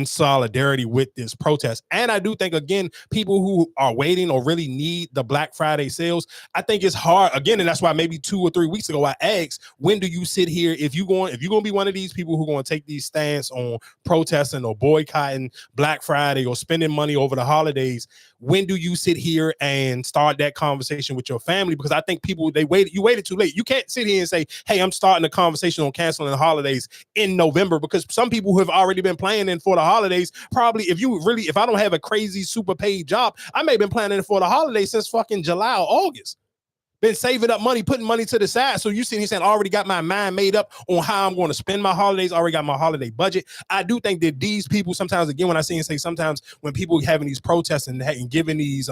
solidarity with this protest. And I do think, again, people who are waiting or really need the Black Friday sales, I think it's hard, again, and that's why maybe 2 or 3 weeks ago I asked, when do you sit here, if you're going to be one of these people who are going to take these stance on protesting or boycotting Black Friday or spending money over the holidays, when do you sit here and start that conversation with your family? Because I think people, you waited too late. You can't sit here and say, hey, I'm starting a conversation on canceling the holidays in November, because some people who have already been planning for the holidays, probably if I don't have a crazy super paid job, I may have been planning for the holidays since fucking July or August. Been saving up money, putting money to the side. So you see, he's saying, I already got my mind made up on how I'm going to spend my holidays. I already got my holiday budget. I do think that these people sometimes, again, when I see and say sometimes when people having these protests and giving these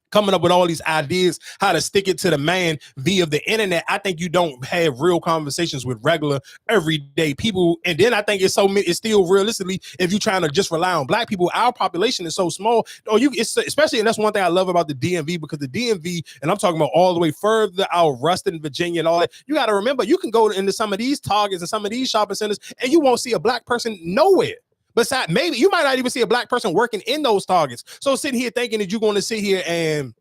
coming up with all these ideas how to stick it to the man via the internet, I think you don't have real conversations with regular everyday people. And then I think it's still realistically, if you're trying to just rely on Black people, our population is so small. Especially, and that's one thing I love about the DMV, because the DMV, and I'm talking about all the way further out, Ruston, Virginia, and all that. You got to remember, you can go into some of these Targets and some of these shopping centers, and you won't see a Black person nowhere. Besides, maybe you might not even see a Black person working in those Targets. So sitting here thinking that you're going to sit here and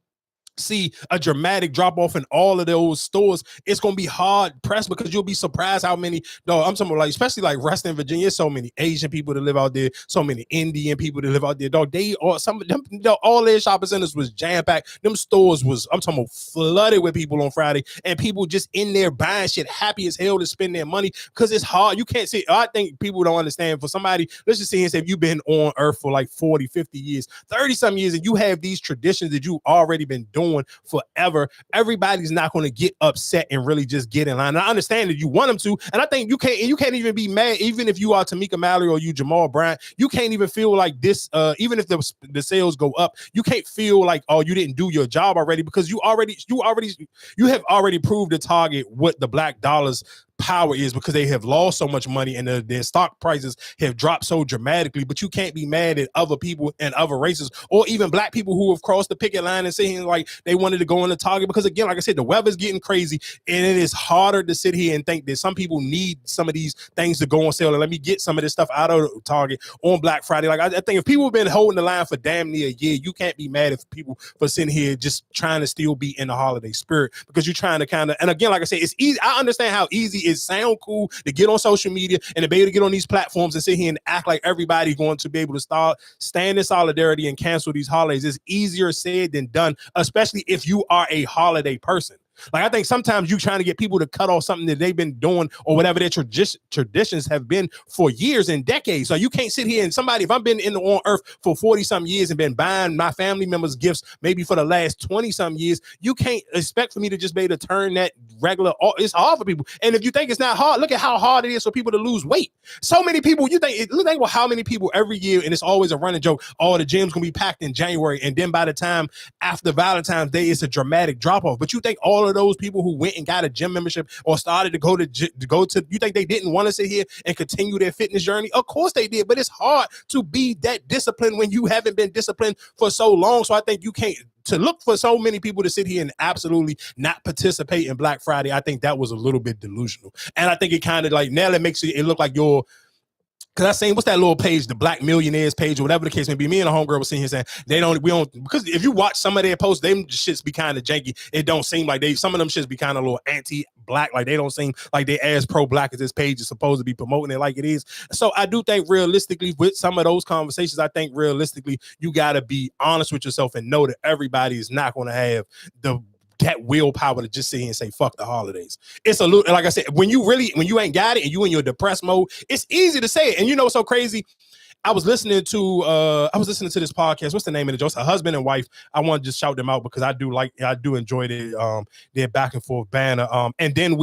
see a dramatic drop off in all of those stores, it's going to be hard pressed, because you'll be surprised how many, I'm talking about, like, especially like Ruston, Virginia, so many Asian people that live out there, so many Indian people that live out there, dog. Some of them, all their shopping centers was jam-packed. Them stores was, I'm talking about, flooded with people on Friday, and people just in there buying shit, happy as hell to spend their money, because it's hard. You can't see, I think people don't understand, for somebody, let's just see and say, if you've been on earth for like 40, 50 years, 30 some years, and you have these traditions that you've already been doing forever, everybody's not going to get upset and really just get in line. And I understand that you want them to, and I think you can't even be mad, even if you are Tamika Mallory or you Jamal Bryant. You can't even feel like this, even if the sales go up, you can't feel like, oh, you didn't do your job already, because you have already proved to Target what the Black dollar's power is, because they have lost so much money and their stock prices have dropped so dramatically. But you can't be mad at other people and other races, or even Black people who have crossed the picket line and saying like they wanted to go into Target, because again, like I said, the weather's getting crazy, and it is harder to sit here and think that some people need some of these things to go on sale, and let me get some of this stuff out of Target on Black Friday. Like I think if people have been holding the line for damn near a year, you can't be mad at people for sitting here just trying to still be in the holiday spirit, because you're trying to kind of, and again, like I said, it's easy. I understand how easy it sound cool to get on social media and to be able to get on these platforms and sit here and act like everybody's going to be able to stand in solidarity and cancel these holidays. It's easier said than done, especially if you are a holiday person. Like, I think sometimes you trying to get people to cut off something that they've been doing or whatever their traditions have been for years and decades. So you can't sit here and if I've been on earth for 40 some years and been buying my family members gifts maybe for the last 20 some years, you can't expect for me to just be able to turn that regular. It's hard for people. And if you think it's not hard, look at how hard it is for people to lose weight. So many people, you think about how many people every year, and it's always a running joke, the gym's gonna be packed in January, and then by the time after Valentine's Day, it's a dramatic drop off. But you think all of those people who went and got a gym membership or started to go to, you think they didn't want to sit here and continue their fitness journey? Of course they did, but it's hard to be that disciplined when you haven't been disciplined for so long. So I think you can't, to look for so many people to sit here and absolutely not participate in Black Friday, I think that was a little bit delusional. And I think it kind of like, now it makes it look like you're, because I seen, what's that little page, the Black Millionaires page or whatever the case may be. Me and a homegirl was sitting here saying we don't, because if you watch some of their posts, them shits be kind of janky. It don't seem like some of them shits be kind of a little anti-Black. Like, they don't seem like they as pro-Black as this page is supposed to be promoting it like it is. So I do think realistically with some of those conversations, I think realistically you got to be honest with yourself and know that everybody is not going to have that willpower to just sit here and say fuck the holidays. It's a little, like I said, when you ain't got it and you in your depressed mode, it's easy to say it. And you know what's so crazy? I was listening to this podcast. What's the name of it? Just a husband and wife. I want to just shout them out because I do enjoy their back and forth banner. And then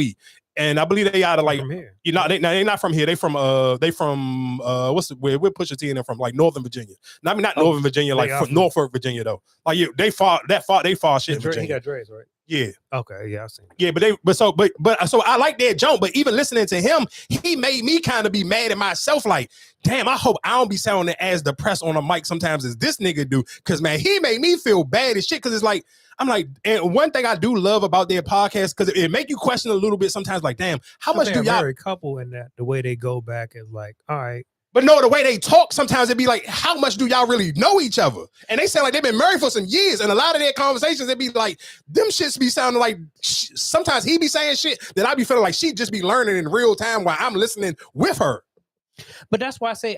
and I believe they out of like, you know, they're not from here. They from where Pusha T and them from, like Northern Virginia. No, I mean, not Northern Virginia, like from Norfolk, Virginia though. Like, yeah, they far shit in Virginia. He got dreads, right? Yeah. Okay. Yeah, I've seen it. Yeah, so I like that jump. But even listening to him, he made me kind of be mad at myself. Like, damn, I hope I don't be sounding as depressed on a mic sometimes as this nigga do. Because man, he made me feel bad as shit. Because it's like, I'm like, and one thing I do love about their podcast, because it make you question a little bit sometimes. Like, damn, how much do y'all? Married couple in that the way they go back is like, all right. But no, the way they talk, sometimes it'd be like, how much do y'all really know each other? And they sound like they've been married for some years. And a lot of their conversations, it'd be like, them shits be sounding like, sometimes he be saying shit that I be feeling like she just be learning in real time while I'm listening with her. But that's why I say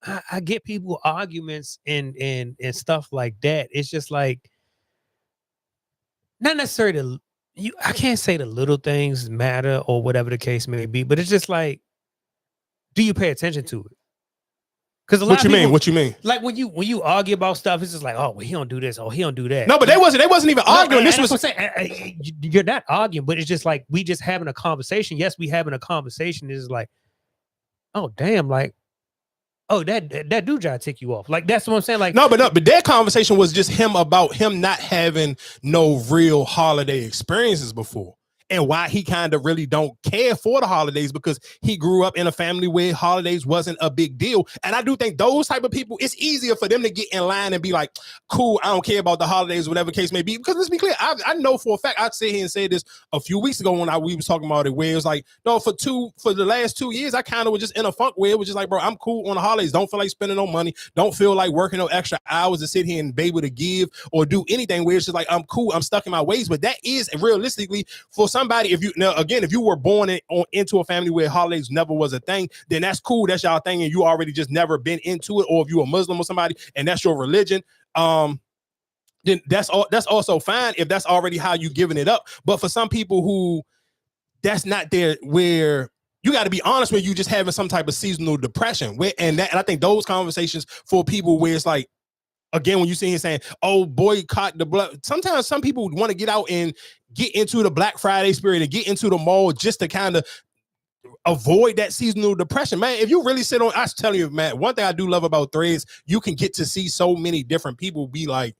I get people arguments and stuff like that. It's just like, not necessarily I can't say the little things matter or whatever the case may be, but it's just like, do you pay attention to it? Because what you mean? Like when you argue about stuff, it's just like, oh, well, he don't do this, or he don't do that. No, but they wasn't even arguing. This was what I'm saying. You're not arguing, but it's just like we just having a conversation. Yes, we having a conversation. It's like, oh damn, like, oh that dude try to tick you off. Like, that's what I'm saying. Like, but their conversation was just him about him not having no real holiday experiences before. And why he kind of really don't care for the holidays, because he grew up in a family where holidays wasn't a big deal. And I do think those type of people, it's easier for them to get in line and be like, cool, I don't care about the holidays, whatever case may be. Because let's be clear, I know for a fact, I'd sit here and say this a few weeks ago when we was talking about it, where it was like, no, for the last 2 years, I kind of was just in a funk where it was just like, bro, I'm cool on the holidays. Don't feel like spending no money. Don't feel like working no extra hours to sit here and be able to give or do anything where it's just like, I'm cool, I'm stuck in my ways. But that is realistically for somebody, if you were born into a family where holidays never was a thing, then that's cool. That's y'all thing, and you already just never been into it. Or if you're a Muslim or somebody and that's your religion, then that's also fine if that's already how you giving it up. But for some people who that's not there, where you got to be honest with you just having some type of seasonal depression. And I think those conversations for people where it's like, again, when you see him saying, oh, boycott the blood, sometimes some people want to get out and get into the Black Friday spirit and get into the mall just to kind of avoid that seasonal depression. Man, if you really sit on, I was telling you, man, one thing I do love about Threads, you can get to see so many different people be like,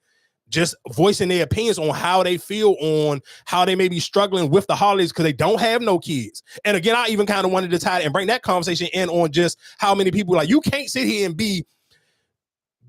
just voicing their opinions on how they feel, on how they may be struggling with the holidays because they don't have no kids. And again, I even kind of wanted to tie it and bring that conversation in on just how many people, like, you can't sit here and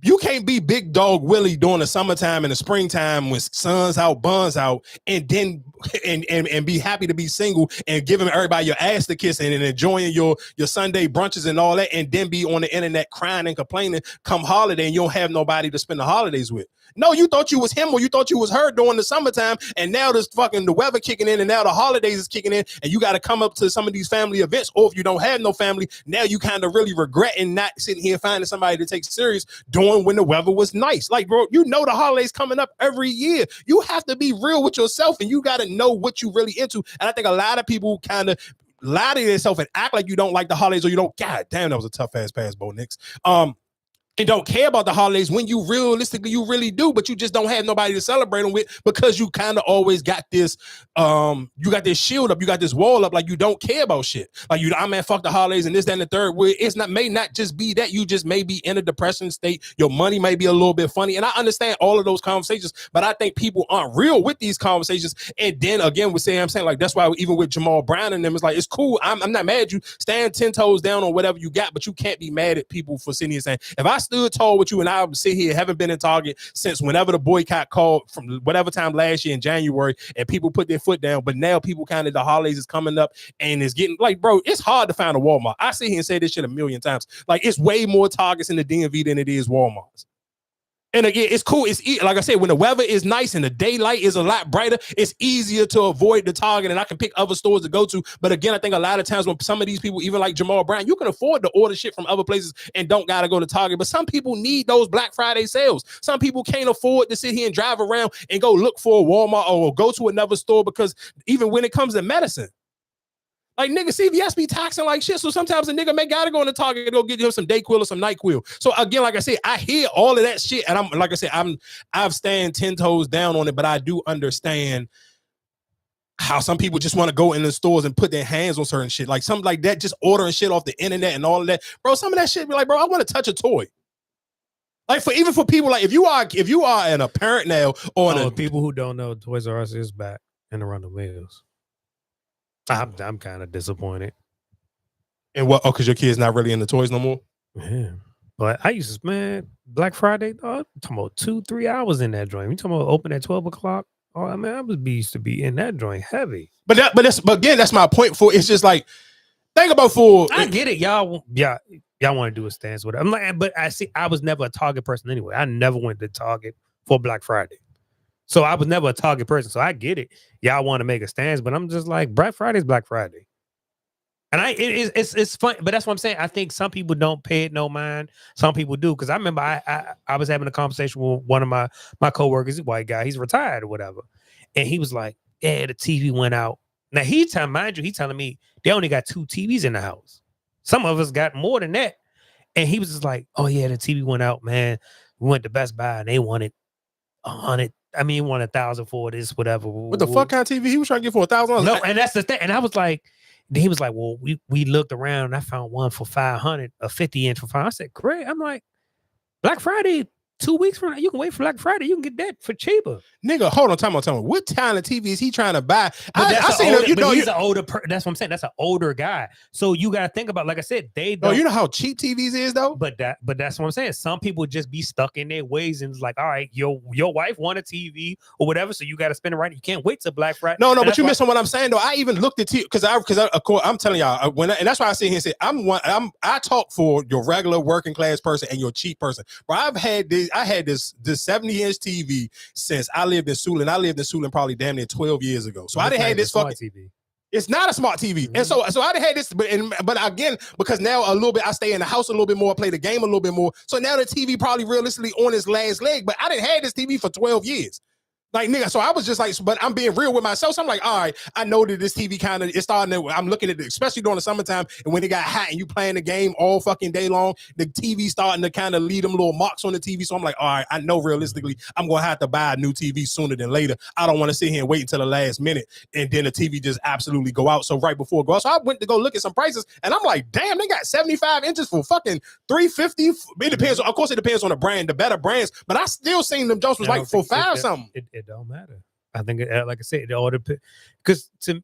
you can't be Big Dog Willie during the summertime and the springtime when sun's out, buns out, and then and be happy to be single and giving everybody your ass to kiss and enjoying your Sunday brunches and all that, and then be on the internet crying and complaining come holiday and you don't have nobody to spend the holidays with. No, you thought you was him or you thought you was her during the summertime, and now this fucking the weather kicking in, and now the holidays is kicking in, and you got to come up to some of these family events. Or if you don't have no family, now you kind of really regretting not sitting here finding somebody to take serious during when the weather was nice. Like, bro, you know the holidays coming up every year. You have to be real with yourself, and you got to know what you really into. And I think a lot of people kind of lie to yourself and act like you don't like the holidays, or you don't. God damn, that was a tough ass pass, Bo Nix. And don't care about the holidays when you realistically you really do, but you just don't have nobody to celebrate them with because you kind of always got this you got this shield up, you got this wall up, like you don't care about shit. Like I man, fuck the holidays and this, that, and the third. Where it's not may not just be that you just may be in a depression state, your money may be a little bit funny. And I understand all of those conversations, but I think people aren't real with these conversations. And then again, I'm saying like that's why even with Jamal Brown and them, it's like it's cool. I'm not mad at you. Stand 10 toes down on whatever you got, but you can't be mad at people for sitting here saying, if I stood tall with you and I would sit here, haven't been in Target since whenever the boycott called from whatever time last year in January, and people put their foot down, but now people kind of the holidays is coming up and it's getting like, bro, it's hard to find a Walmart. I sit here and say this shit a million times. Like it's way more Targets in the DMV than it is Walmarts. And again, it's cool. It's like I said, when the weather is nice and the daylight is a lot brighter, it's easier to avoid the Target, and I can pick other stores to go to. But again, I think a lot of times when some of these people, even like Jamal Brown, you can afford to order shit from other places and don't gotta go to Target. But some people need those Black Friday sales. Some people can't afford to sit here and drive around and go look for a Walmart or go to another store, because even when it comes to medicine, like nigga, CVS be taxing like shit. So sometimes a nigga may gotta go in the Target and go get him some Dayquil or some NyQuil. So again, like I said, I hear all of that shit, and I'm like I said, I've stand 10 toes down on it, but I do understand how some people just want to go in the stores and put their hands on certain shit, like something like that, just ordering shit off the internet and all of that, bro. Some of that shit be like, bro, I want to touch a toy. Like even for people, like if you are a parent now, or people who don't know, Toys R Us is back in Arundel Mills. I'm kind of disappointed. And what? Oh, because your kid's not really into toys no more? Yeah. But I used to, man, Black Friday, dog, I'm talking about 2-3 hours in that joint. You talking about open at 12 o'clock? Oh, I mean, used to be in that joint heavy. But again, that's my point for it's just like, think about I get it, y'all want to do a stance with it. I'm like, but I was never a Target person anyway. I never went to Target for Black Friday. So I was never a Target person. So I get it. Y'all want to make a stance, but I'm just like, Black Friday is Black Friday. And it's fun, but that's what I'm saying. I think some people don't pay it no mind. Some people do. Because I remember I was having a conversation with one of my coworkers, a white guy, he's retired or whatever. And he was like, yeah, the TV went out. Now he's telling me they only got 2 TVs in the house. Some of us got more than that. And he was just like, oh yeah, the TV went out, man. We went to Best Buy and they wanted 100. I mean, 1,000 for this, whatever. What the fuck kind of TV he was trying to get for 1,000? No, and that's the thing. And I was like, he was like, well, we looked around and I found one for 500, a 50-inch for 500. I said, great. I'm like, Black Friday, 2 weeks from now, you can wait for Black Friday. You can get that for cheaper. Nigga, hold on, time on. What kind of TV is he trying to buy? I seen him, he's an older that's what I'm saying. That's an older guy. So you got to think about, like I said, they don't. Oh, you know how cheap TVs is though? But that's what I'm saying. Some people just be stuck in their ways and it's like, all right, your wife want a TV or whatever, so you got to spend it right. You can't wait till Black Friday. No, but you missing what I'm saying though. I even looked at TV because of course I'm telling y'all and that's why I sit here and say I talk for your regular working class person and your cheap person. But I had this 70-inch TV since I lived in Suitland. I lived in Suitland probably damn near 12 years ago. So I done had this fucking TV. It's not a smart TV. Mm-hmm. And so I done had this, but again, because now a little bit, I stay in the house a little bit more, play the game a little bit more. So now the TV probably realistically on its last leg, but I done had this TV for 12 years. Like, nigga, so I was just like, but I'm being real with myself. So I'm like, all right, I know that this TV kind of, it's starting to, I'm looking at it, especially during the summertime, and when it got hot and you playing the game all fucking day long, the TV starting to kind of leave them little marks on the TV. So I'm like, all right, I know realistically, I'm going to have to buy a new TV sooner than later. I don't want to sit here and wait until the last minute, and then the TV just absolutely go out. So right before it goes, so I went to go look at some prices, and I'm like, damn, they got 75 inches for fucking $350. It depends, of course, it depends on the brand, the better brands, but I still seen them Jones was like for $5 something. It don't matter. I think, like I said, it all depends. Because to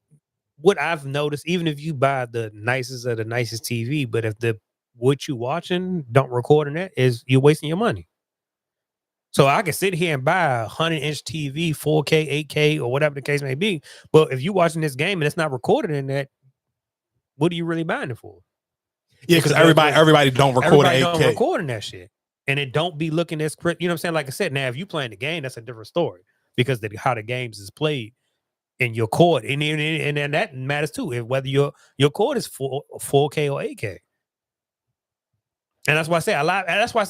what I've noticed, even if you buy the nicest of the nicest TV, but if what you watching don't record in that, is you're wasting your money. So I can sit here and buy a 100-inch TV, 4K, 8K, or whatever the case may be. But if you're watching this game and it's not recorded in that, what are you really buying it for? Yeah, because everybody don't record everybody 8K. Don't recording that shit. And it don't be looking as crisp. You know what I'm saying? Like I said, now if you playing the game, that's a different story because how the games is played in your court. And that matters too. If whether your court is 4K or 8K. And that's why I say that's why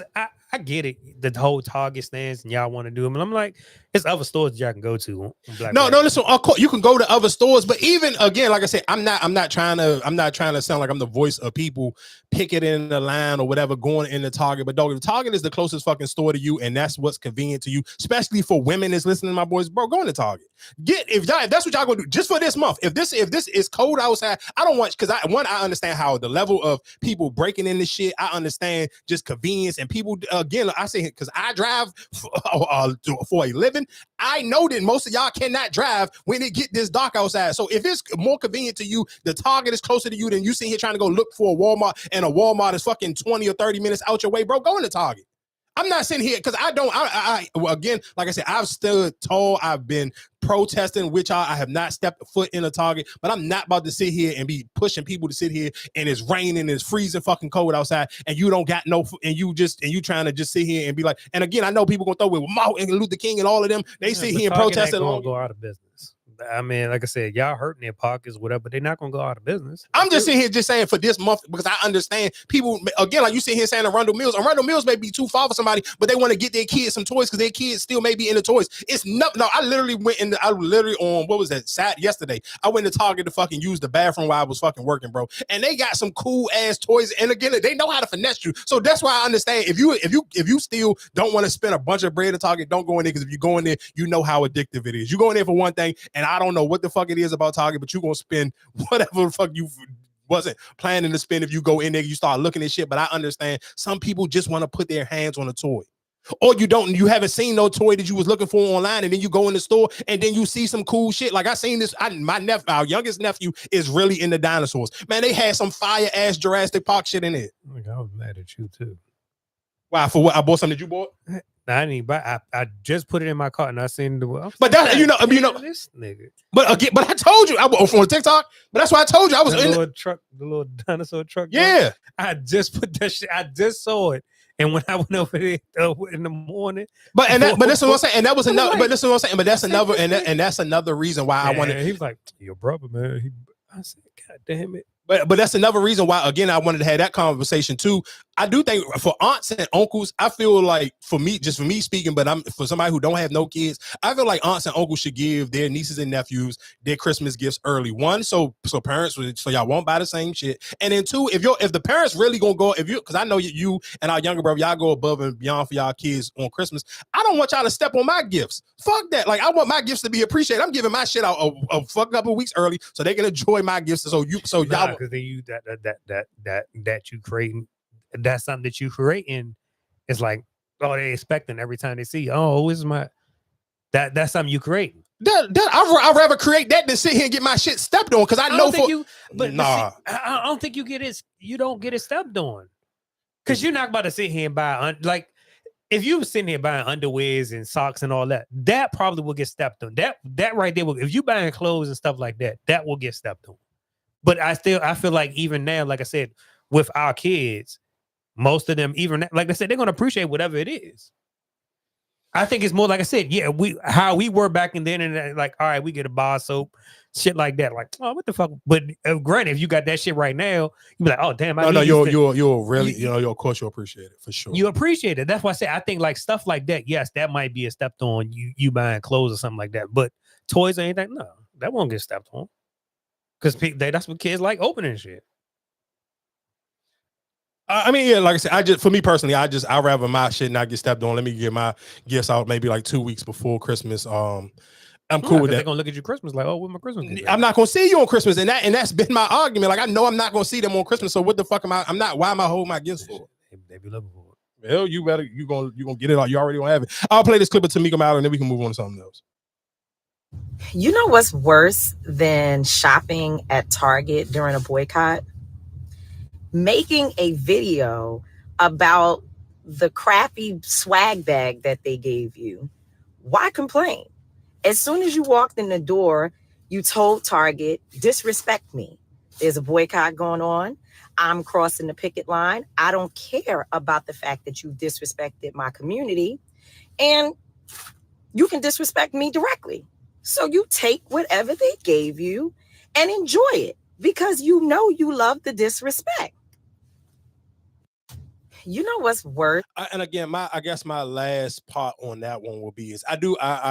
I get it. The whole Target stands and y'all want to do them. And I'm like, it's other stores that y'all can go to. On Black No, Friday. listen, of course, you can go to other stores, but even again, like I said, I'm not trying to sound like I'm the voice of people picketing the line or whatever, going into Target. But dog, if Target is the closest fucking store to you, and that's what's convenient to you, especially for women that's listening to my boys, bro, go into Target. If that's what y'all gonna do just for this month. If this is cold outside, I don't want, because I understand how the level of people breaking in this shit. I understand just convenience and people again. I say because I drive for a living. I know that most of y'all cannot drive when it get this dark outside. So if it's more convenient to you, the Target is closer to you than you sitting here trying to go look for a Walmart, and a Walmart is fucking 20 or 30 minutes out your way, bro, go into Target. I'm not sitting here because again, like I said, I've stood tall. I've been protesting, which I have not stepped a foot in a Target, but I'm not about to sit here and be pushing people to sit here and it's raining and it's freezing fucking cold outside and you don't got no, and you trying to just sit here and be like, and again, I know people gonna throw with Martin Luther King and all of them. They sit here and protest. They're gonna go out of business. I mean, like I said, y'all hurting their pockets, whatever, but they're not gonna go out of business. I'm just sitting here just saying for this month, because I understand people, again, like you sit here saying Arundel Mills may be too far for somebody, but they want to get their kids some toys because their kids still may be into toys. It's not, no, I literally on, what was that, yesterday, I went to Target to fucking use the bathroom while I was fucking working, bro. And they got some cool ass toys. And again, they know how to finesse you. So that's why I understand if you still don't want to spend a bunch of bread at Target, don't go in there, because if you go in there, you know how addictive it is. You go in there for one thing, and I don't know what the fuck it is about Target, but you're going to spend whatever the fuck you wasn't planning to spend if you go in there, you start looking at shit. But I understand some people just want to put their hands on a toy. Or you haven't seen no toy that you was looking for online, and then you go in the store and then you see some cool shit. Like I seen this, our youngest nephew is really into dinosaurs. Man, they had some fire ass Jurassic Park shit in it. I was mad at you too. Wow, for what? I bought something that you bought? I didn't buy. I just put it in my cart and I seen the. But that you know this nigga. But again, but I told you I was on TikTok. But that's why I told you I was in the little dinosaur truck. Yeah, I just put that shit. I just saw it, and when I went over there in the morning. But that's what I'm saying. And that was another. But this is what I'm saying. But that's another. And that's another reason why I wanted. He was like, "Your brother, man." I said, "God damn it." But that's another reason why, again, I wanted to have that conversation too. I do think for aunts and uncles, I feel like for me speaking, but I'm for somebody who don't have no kids, I feel like aunts and uncles should give their nieces and nephews their Christmas gifts early. One, so parents, so y'all won't buy the same shit. And then two, if the parents really gonna go, because I know you and our younger brother, y'all go above and beyond for y'all kids on Christmas. I don't want y'all to step on my gifts. Fuck that. Like I want my gifts to be appreciated. I'm giving my shit out a fuck couple weeks early so they can enjoy my gifts. So y'all, because then you that you creating. That's something that you creating. It's like, oh, they expecting every time they see you. Oh, who is my that's something you create. I'd rather create that than sit here and get my shit stepped on, because I know I don't think you get it. You don't get it stepped on, because you're not about to sit here and buy like if you were sitting here buying underwears and socks and all that, that probably will get stepped on. That right there will, if you buying clothes and stuff like that, that will get stepped on. But I feel like even now, like I said, with our kids, most of them, even like I said, they're gonna appreciate whatever it is. I think it's more like I said, yeah, how we were back in then, and like, all right, we get a bar soap, shit like that. Like, oh, what the fuck? But granted, if you got that shit right now, you be like, oh damn, you'll really, of course, you'll appreciate it for sure. You appreciate it. That's why I say I think like stuff like that. Yes, that might be a stepped on. You buying clothes or something like that, but toys or anything, no, that won't get stepped on, because that's what kids like, opening shit. I mean, yeah, like I said, for me personally, I'd rather my shit not get stepped on. Let me get my gifts out maybe like 2 weeks before Christmas. I'm cool with that. They're gonna look at you Christmas like, oh, where's my Christmas gift? I'm not gonna see you on Christmas, and that's been my argument. Like I know I'm not gonna see them on Christmas, so what the fuck why am I holding my gifts for? They be looking for it. Well, you gonna get it out. You already gonna have it. I'll play this clip of Tamika Mallory, and then we can move on to something else. You know what's worse than shopping at Target during a boycott? Making a video about the crappy swag bag that they gave you, why complain? As soon as you walked in the door, you told Target, disrespect me. There's a boycott going on. I'm crossing the picket line. I don't care about the fact that you disrespected my community. And you can disrespect me directly. So you take whatever they gave you and enjoy it because you know you love the disrespect. You know what's worse? And again, I guess my last part on that one will be is I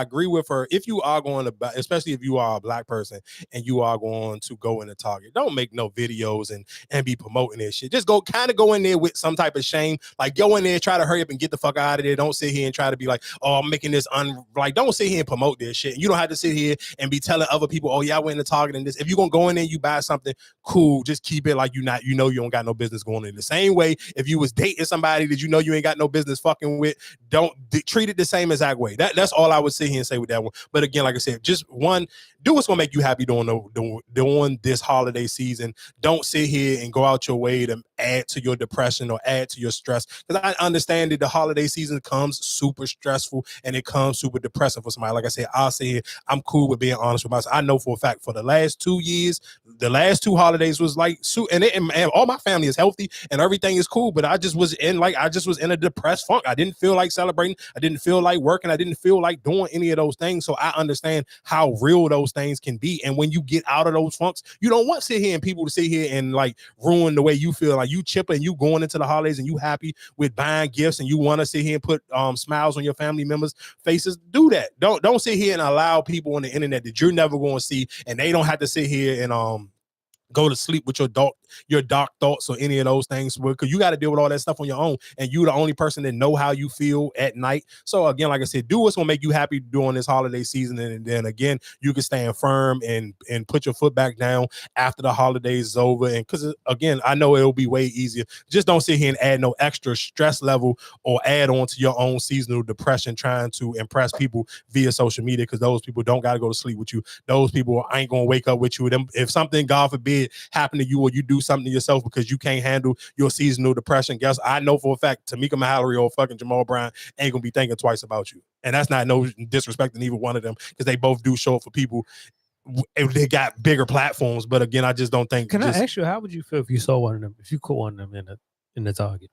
agree with her. If you are going to buy, especially if you are a black person and you are going to go into Target, don't make no videos and be promoting this shit. Just go in there with some type of shame. Like go in there, try to hurry up and get the fuck out of there. Don't sit here and try to be like, oh, I'm making this don't sit here and promote this shit. You don't have to sit here and be telling other people, oh yeah, I went into Target and this. If you're gonna go in there and you buy something, cool. Just keep it like you don't got no business going in. The same way if you was dating somebody that you know you ain't got no business fucking with, don't treat it the same exact way. That's all I would sit here and say with that one. But again, like I said, just one, do what's gonna make you happy during this holiday season. Don't sit here and go out your way to add to your depression or add to your stress. Because I understand that the holiday season comes super stressful and it comes super depressing for somebody. Like I said, I'll say it. I'm cool with being honest with myself. I know for a fact for the last 2 years, the last 2 holidays was like, and all my family is healthy and everything is cool. But I just was in a depressed funk. I didn't feel like celebrating. I didn't feel like working. I didn't feel like doing any of those things. So I understand how real those things can be. And when you get out of those funks, you don't want to sit here and people to sit here and like ruin the way you feel. Like you chipper and you going into the holidays and you happy with buying gifts and you want to sit here and put smiles on your family members' faces. Do that. Don't sit here and allow people on the internet that you're never going to see, and they don't have to sit here and go to sleep with your dark thoughts or any of those things, because you got to deal with all that stuff on your own, and you the only person that know how you feel at night. So again, like I said, do what's gonna make you happy during this holiday season, and then again, you can stand firm and put your foot back down after the holidays is over. And because again, I know it'll be way easier. Just don't sit here and add no extra stress level or add on to your own seasonal depression trying to impress people via social media, because those people don't got to go to sleep with you. Those people ain't gonna wake up with you. If something, God forbid, happen to you, or you do something to yourself because you can't handle your seasonal depression, guess I know for a fact Tamika Mallory or fucking Jamal Brown ain't gonna be thinking twice about you. And that's not no disrespect to either one of them, because they both do show up for people. They got bigger platforms, but again, I just don't think. Can I ask you, how would you feel if you saw one of them? If you caught one of them in the Target?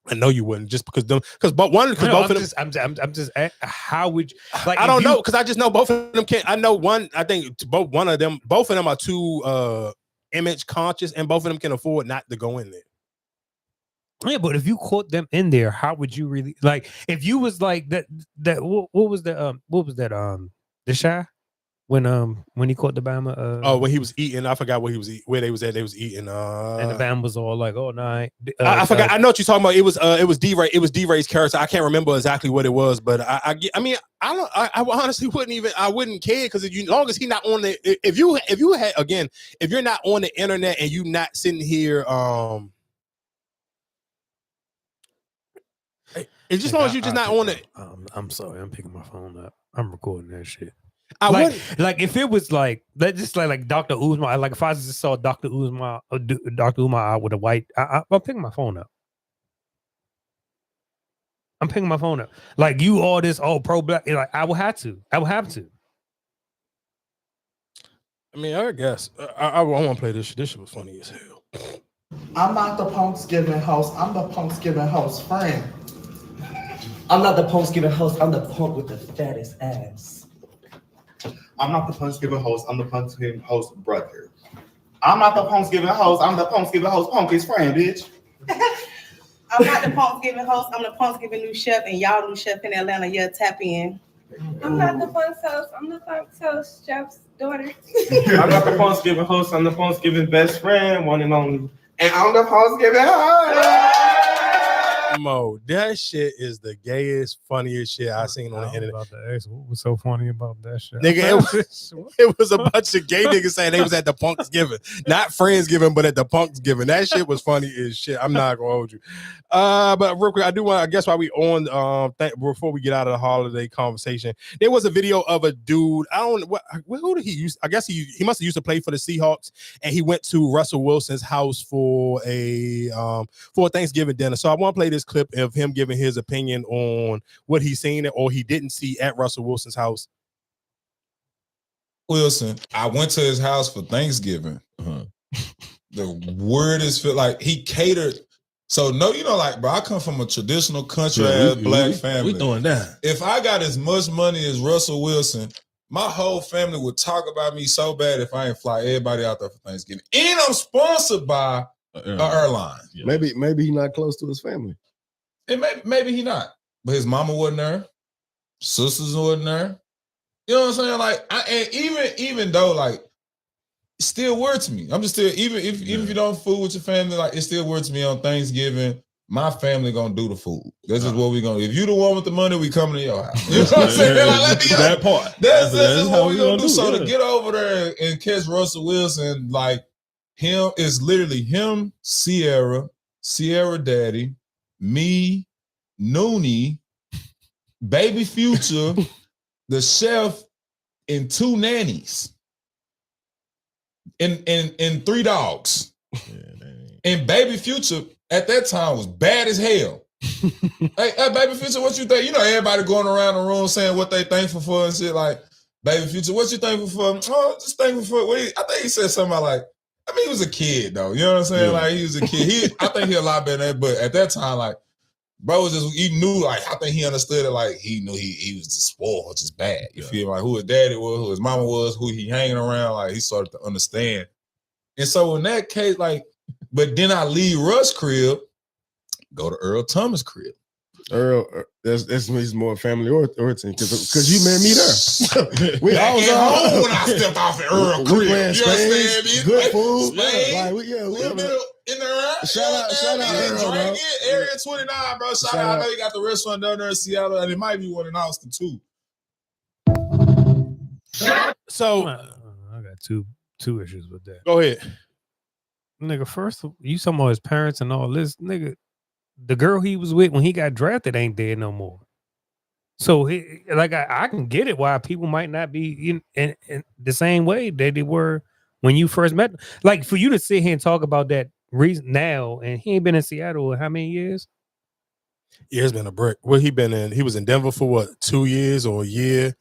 I know you wouldn't, just because both of them. I'm just. How would you? Like, I don't know, because I just know both of them can't. I know one. I think both of them are too image conscious, and both of them can afford not to go in there. Yeah, but if you caught them in there, how would you really like? If you was like that what was that the Shy when he caught the Bama when he was eating, I forgot what he was eating, where they was at. They was eating and the Bama was all like, oh no, I forgot. I know what you're talking about. It was D-Ray. It was D-Ray's character. I can't remember exactly what it was, but I honestly wouldn't care, because as long as he not on the, if you're not on the internet and you not sitting here it's just as long as you're just not on it. I'm sorry, I'm picking my phone up. I'm recording that shit. Like if it was like that, just like Dr. Uzma, like if I just saw Dr. Uzma out with a white, I'm picking my phone up. I'm picking my phone up. Like you all this pro black, like I would have to. I mean, I guess I want to play this shit. This shit was funny as hell. I'm not the Punksgiving host. I'm the Punksgiving host friend. I'm not the Punksgiving host. I'm the punk with the fattest ass. I'm not the Punksgiving host. I'm the Punksgiving host brother. I'm not the Punksgiving host. I'm the Punksgiving host Punky's friend, bitch. I'm not the Punksgiving host. I'm the Punksgiving new chef, and y'all new chef in Atlanta. Yeah, tap in. I'm not the Punks host. I'm the Punks host chef's daughter. I'm not the Punksgiving host. I'm the Punksgiving best friend, one and only. And I'm the Punksgiving host. Mo, that shit is the gayest, funniest shit I seen on the internet. What was so funny about that shit? Nigga, it was a bunch of gay niggas saying they was at the Punksgiving. Not Friendsgiving, but at the Punksgiving. That shit was funny as shit. I'm not gonna hold you. But real quick, I guess while we on before we get out of the holiday conversation, there was a video of a dude. I don't know who did he use? I guess he must have used to play for the Seahawks, and he went to Russell Wilson's house for a Thanksgiving dinner. So I want to play this this clip of him giving his opinion on what he's seen or he didn't see at Russell Wilson's house. Wilson, I went to his house for Thanksgiving. The weirdest feel like he catered. So no, like, bro, I come from a traditional country black family. We throwing down. If I got as much money as Russell Wilson, my whole family would talk about me so bad if I ain't fly everybody out there for Thanksgiving. And I'm sponsored by an airline. Yeah. Maybe he's not close to his family. And maybe he not. But his mama wasn't there. Sisters wasn't there. You know what I'm saying? Like, and even though, like, it's still weird to me. I'm just still, even if you don't food with your family, like, it's still weird to me on Thanksgiving. My family gonna do the food. That's just what we gonna. If you the one with the money, we coming to your house. You know what I'm saying? Like, let me that part. That's what we gonna do. So to get over there and catch Russell Wilson, like, him is literally him, Sierra Daddy, me, Noonie, Baby Future, the chef, and 2 nannies, and 3 dogs. And Baby Future at that time was bad as hell. hey, Baby Future, what you think? You know, everybody going around the room saying what they thankful for and shit. Like, Baby Future, what you thankful for? Oh, just thankful for. I think he said something about, like, I mean, he was a kid though. You know what I'm saying? Yeah. Like, he was a kid. I think he a lot better than that. But at that time, like, bro was just, he knew, like, I think he understood it. Like, he knew he was just spoiled, just bad. You feel like who his daddy was, who his mama was, who he hanging around. Like, he started to understand. And so in that case, like, but then I leave Russ' crib, go to Earl Thomas' crib. Earl, that's more family origin because you met me there. We back all was at home when I stepped off at Earl crib. You understand me? Good food. Like, we in there. Shout out Earl, Area 29, bro. Shout out. I know you got the restaurant down there in Seattle, and it might be one in Austin too. So I got two issues with that. Go ahead. Nigga, first, you talking about his parents and all this, nigga. The girl he was with when he got drafted ain't dead no more. So, I can get it why people might not be in the same way that they were when you first met. Like, for you to sit here and talk about that reason now, and he ain't been in Seattle in how many years? Yeah, it's been a break. Well, he was in Denver for what, 2 years or a year?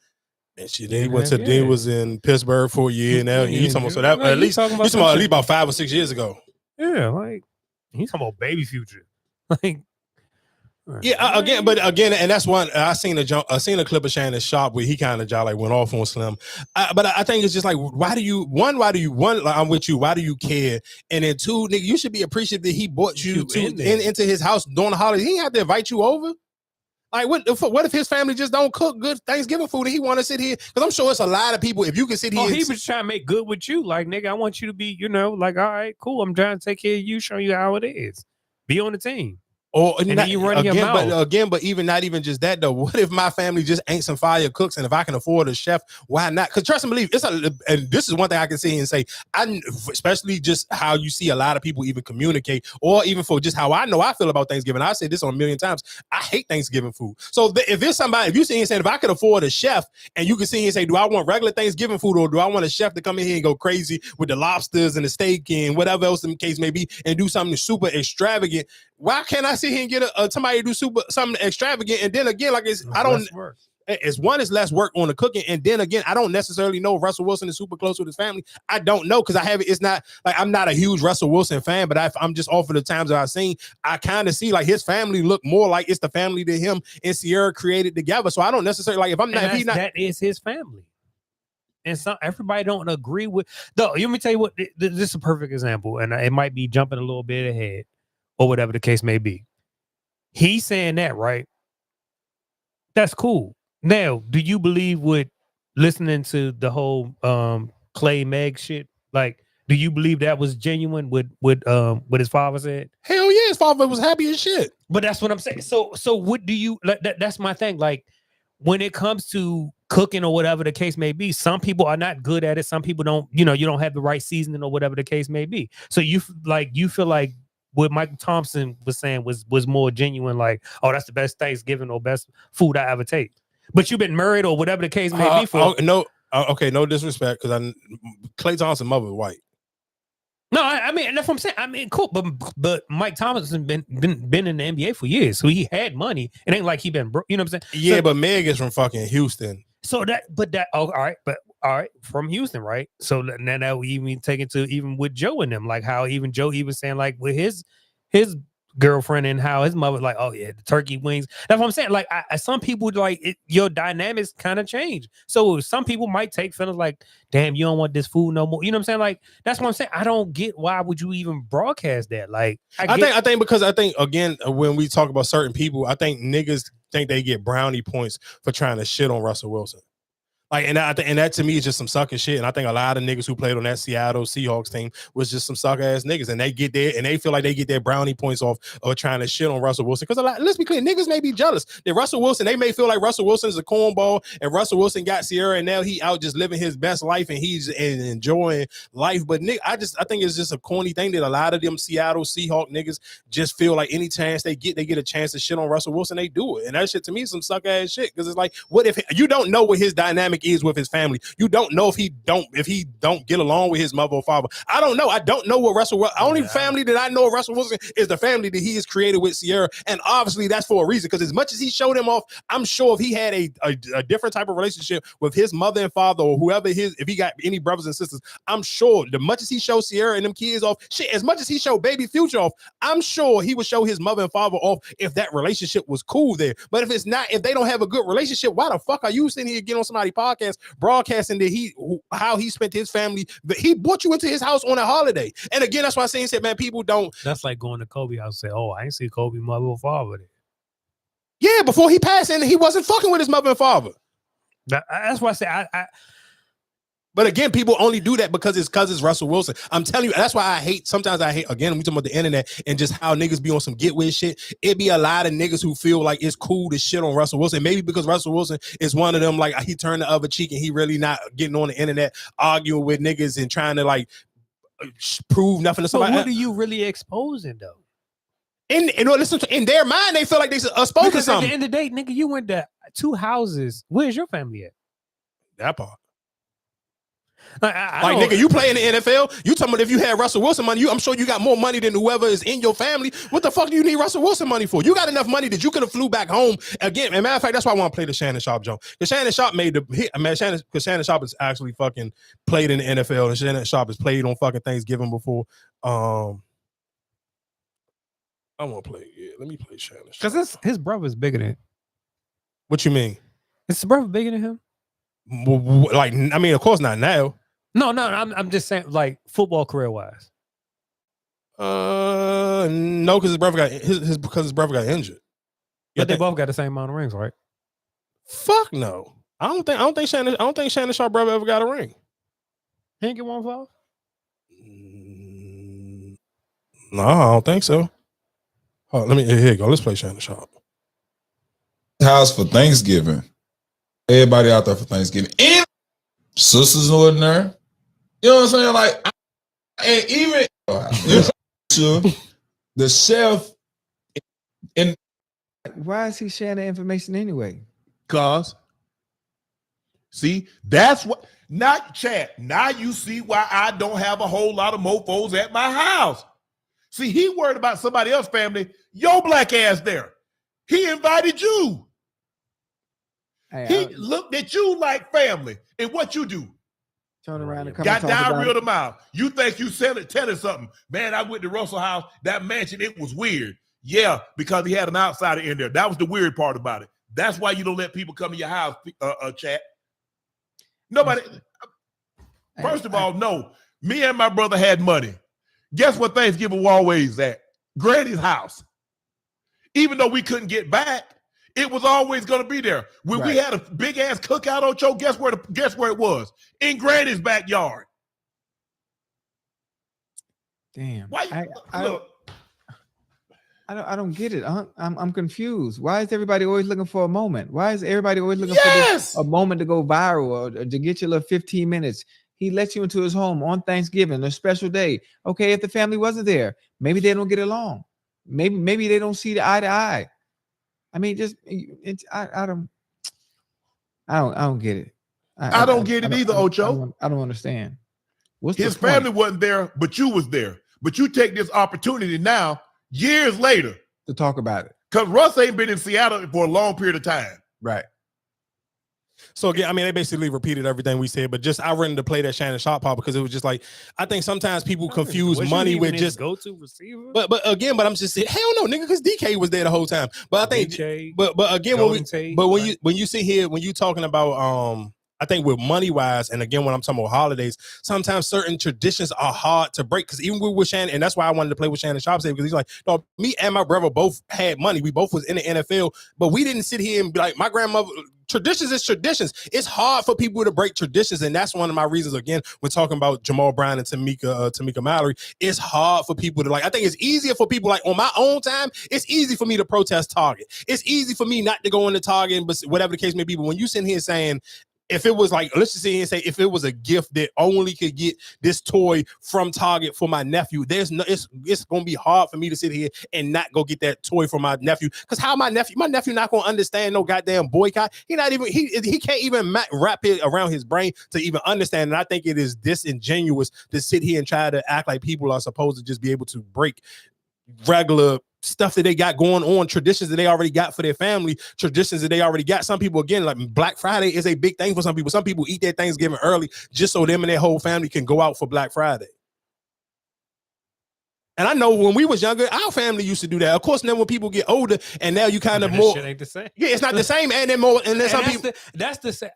And then he went to he was in Pittsburgh for a year now. You talking about, so that at least about 5 or 6 years ago. Yeah, like he's talking about Baby Future. Like, yeah, again, and that's one I seen a clip of Shannon Sharp where he kind of like went off on Slim. But I think it's just like, why do you like, I'm with you. Why do you care? And then 2, nigga, you should be appreciative that he brought you into his house during the holidays. He didn't have to invite you over. Like, what if his family just don't cook good Thanksgiving food and he want to sit here? Because I'm sure it's a lot of people. If you can sit here, he was trying to make good with you. Like, nigga, I want you to be, like, all right, cool. I'm trying to take care of you, show you how it is. Be on the team. Or and then you run your mouth. But even not even just that though. What if my family just ain't some fire cooks, and if I can afford a chef, why not? Because trust and believe, and this is one thing I can see and say, especially just how you see a lot of people even communicate, or even for just how I know I feel about Thanksgiving. I said this on a million times. I hate Thanksgiving food. So if it's somebody, if you see and say, if I could afford a chef, and you can see and say, do I want regular Thanksgiving food, or do I want a chef to come in here and go crazy with the lobsters and the steak and whatever else the case may be, and do something super extravagant? Why can't I sit here and get somebody to do something extravagant? And then again, like it's less work on the cooking. And then again, I don't necessarily know if Russell Wilson is super close with his family. I don't know because it's not like I'm not a huge Russell Wilson fan, but I'm just off of the times that I've seen. I kind of see like his family look more like it's the family that him and Sierra created together. So I don't necessarily like that is his family. And everybody don't agree with. Though, let me tell you what. This is a perfect example, and it might be jumping a little bit ahead, or whatever the case may be. He's saying that, right? That's cool. Now, do you believe with listening to the whole Clay Meg shit? Like, do you believe that was genuine with what his father said? Hell yeah, his father was happy as shit. But that's what I'm saying. So what do you like? That's my thing. Like, when it comes to cooking or whatever the case may be, some people are not good at it. Some people don't. You don't have the right seasoning or whatever the case may be. So you feel like what Michael Thompson was saying was more genuine, like, oh, that's the best Thanksgiving or best food I ever take. But you've been married or whatever the case may be for. No disrespect, because Klay Thompson's mother was white. No, I mean that's what I'm saying. I mean, cool, but Mike Thomas has been in the NBA for years, so he had money. It ain't like he been broke. You know what I'm saying? Yeah, so, but Meg is from fucking Houston. So all right, from Houston, right? So now that we even take it to even with Joe and them, like how even Joe even saying like with his girlfriend and how his mother like, oh yeah, the turkey wings. That's what I'm saying. Like some people like your dynamics kind of change. So some people might take feelings like, damn, you don't want this food no more. You know what I'm saying? Like that's what I'm saying. I don't get why would you even broadcast that? Like I think because I think again when we talk about certain people, I think niggas think they get brownie points for trying to shit on Russell Wilson. Like and that to me is just some sucker shit. And I think a lot of niggas who played on that Seattle Seahawks team was just some sucker ass niggas, and they get there and they feel like they get their brownie points off of trying to shit on Russell Wilson. Because let's be clear, niggas may be jealous that Russell Wilson. They may feel like Russell Wilson is a cornball, and Russell Wilson got Sierra, and now he out just living his best life and he's enjoying life. But I think it's just a corny thing that a lot of them Seattle Seahawks niggas just feel like any chance they get a chance to shit on Russell Wilson, they do it. And that shit to me is some sucker ass shit. Because it's like, what if you don't know what his dynamic is with his family? You don't know if he don't get along with his mother or father. I don't know. I don't know what Russell Wilson. Only family that I know of Russell Wilson is the family that he has created with Sierra, and obviously that's for a reason. Because as much as he showed him off, I'm sure if he had a different type of relationship with his mother and father or whoever if he got any brothers and sisters, I'm sure the much as he showed Sierra and them kids off, shit, as much as he showed Baby Future off, I'm sure he would show his mother and father off if that relationship was cool there. But if it's not, if they don't have a good relationship, why the fuck are you sitting here getting on somebody's podcast broadcasting that how he spent his family? He brought you into his house on a holiday. And again, that's why I said, man, people don't. That's like going to Kobe house and say, oh, I ain't see Kobe mother or father there. Yeah, before he passed, and he wasn't fucking with his mother and father. That's why I say But again, people only do that because it's Russell Wilson. I'm telling you, that's why I hate, again, we talking about the internet and just how niggas be on some get with shit. It be a lot of niggas who feel like it's cool to shit on Russell Wilson. Maybe because Russell Wilson is one of them, like he turned the other cheek and he really not getting on the internet arguing with niggas and trying to like prove nothing to somebody. But what are you really exposing though? In their mind, they feel like they exposing because something. At the end of the day, nigga, you went to 2 houses. Where's your family at? That part. Like nigga, you play in the NFL. You talking about if you had Russell Wilson money, I'm sure you got more money than whoever is in your family. What the fuck do you need Russell Wilson money for? You got enough money that you could have flew back home again. And matter of fact, that's why I want to play the Shannon Sharp joke. Because Shannon Sharp made the hit. Because Shannon Sharp has actually fucking played in the NFL, and Shannon Sharp has played on fucking Thanksgiving before. I want to play. Yeah, let me play Shannon Sharp. Because his brother's bigger than him. What you mean? Is his brother bigger than him? Like, I mean, of course not now. No, I'm just saying, like football career wise. No, because his brother got injured. But they both got the same amount of rings, right? Fuck no. I don't think Shannon Sharp brother ever got a ring. He didn't get one for? No, I don't think so. Oh, here you go. Let's play Shannon Sharp. House for Thanksgiving. Everybody out there for Thanksgiving. And sisters in there. You know what I'm saying? Like, and even the chef. And why is he sharing the information anyway? Cause, see, that's what. Not chat. Now you see why I don't have a whole lot of mofos at my house. See, he worried about somebody else's family. Your black ass there. He invited you. Hey, he looked at you like family. And what you do? Turn around and come got and talk down about real it. to mouth. You think you telling something. Man, I went to Russell House, that mansion, it was weird. Yeah, because he had an outsider in there. That was the weird part about it. That's why you don't let people come to your house, chat. Nobody. First of all, no. Me and my brother had money. Guess what Thanksgiving was always at? Granny's house. Even though we couldn't get back, it was always going to be there. When we had a big ass cookout, Ocho, guess where it was? In Granny's backyard. Damn. Why? I don't get it. I'm confused. Why is everybody always looking for a moment? Why is everybody always looking for a moment to go viral or to get your little 15 minutes? He lets you into his home on Thanksgiving, a special day. Okay, if the family wasn't there, maybe they don't get along. Maybe they don't see the eye to eye. I mean, I don't get it. I don't get it either, Ocho. I don't understand. His family wasn't there, but you was there. But you take this opportunity now, years later, to talk about it. Because Russ ain't been in Seattle for a long period of time. Right. So again, I mean, they basically repeated everything we said, but just I wanted to play that Shannon Sharp part because it was just like I think sometimes people confuse money with just go-to receiver. But I'm just saying, hell no, nigga, because DK was there the whole time. But I think, DK, but again, when you sit here, when you talking about I think with money wise, and again when I'm talking about holidays, sometimes certain traditions are hard to break. Because even with Shannon, and that's why I wanted to play with Shannon Sharp, because he's like, no, me and my brother both had money. We both was in the NFL, but we didn't sit here and be like, my grandmother. Traditions is traditions. It's hard for people to break traditions, and that's one of my reasons. Again, we're talking about Jamal Brown and Tamika Mallory. It's hard for people to like. I think it's easier for people like on my own time. It's easy for me to protest Target. It's easy for me not to go into Target, but whatever the case may be. But when you sit here saying, if it was like, let's just sit here and say, if it was a gift that only could get this toy from Target for my nephew, it's gonna be hard for me to sit here and not go get that toy for my nephew. Because how my nephew not gonna understand no goddamn boycott. He can't even wrap it around his brain to even understand. And I think it is disingenuous to sit here and try to act like people are supposed to just be able to break regular stuff that they got going on, traditions that they already got for their family, traditions that they already got. Some people, again, like Black Friday is a big thing for some people. Some people eat their Thanksgiving early just so them and their whole family can go out for Black Friday. And I know when we was younger, our family used to do that. Of course, then when people get older, and now you kind of more. Shit ain't the same. Yeah, it's not the same. And then more. And then some people.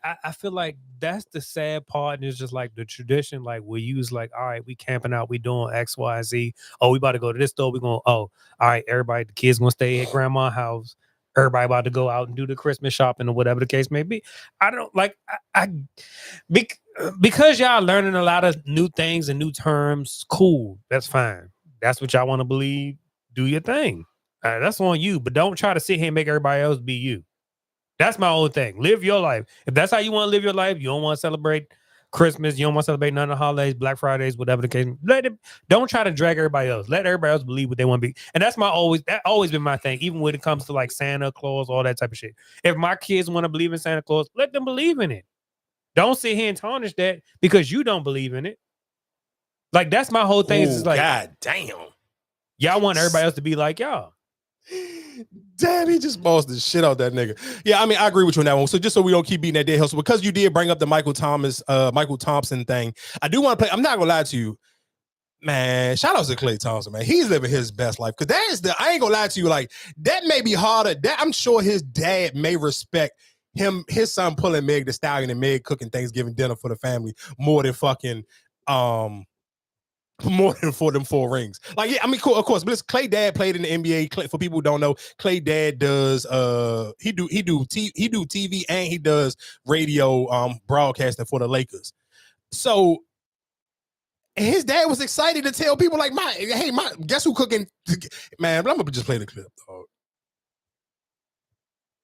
I feel like that's the sad part. And it's just like the tradition. Like we use like, all right, we camping out, we doing X, Y, Z. Oh, we about to go to this store. We going. Oh, all right, everybody, the kids gonna stay at grandma's house. Everybody about to go out and do the Christmas shopping or whatever the case may be. I don't like. Because y'all learning a lot of new things and new terms. Cool, that's fine. That's what y'all want to believe. Do your thing. That's on you. But don't try to sit here and make everybody else be you. That's my whole thing. Live your life. If that's how you want to live your life, you don't want to celebrate Christmas, you don't want to celebrate none of the holidays, Black Fridays, whatever the case. Don't try to drag everybody else. Let everybody else believe what they want to be. And that's always been my thing, even when it comes to like Santa Claus, all that type of shit. If my kids want to believe in Santa Claus, let them believe in it. Don't sit here and tarnish that because you don't believe in it. Like, that's my whole thing. Is like, God damn. Y'all want everybody else to be like y'all. Damn, he just bossed the shit out that nigga. Yeah, I mean, I agree with you on that one. So just so we don't keep beating that dead horse, because you did bring up the Michael Thompson thing, I do want to play. I'm not gonna lie to you, man. Shout out to Klay Thompson, man. He's living his best life. Because that is I ain't gonna lie to you, like, that may be harder. That I'm sure his dad may respect his son pulling Meg Thee Stallion and Meg cooking Thanksgiving dinner for the family more than fucking more than for them 4 rings. Like, yeah, I mean, cool, of course. But Klay dad played in the NBA. For people who don't know, Klay dad does he do TV and he does radio broadcasting for the Lakers. So his dad was excited to tell people like, guess who cooking? Man, I'm gonna just play the clip, dog.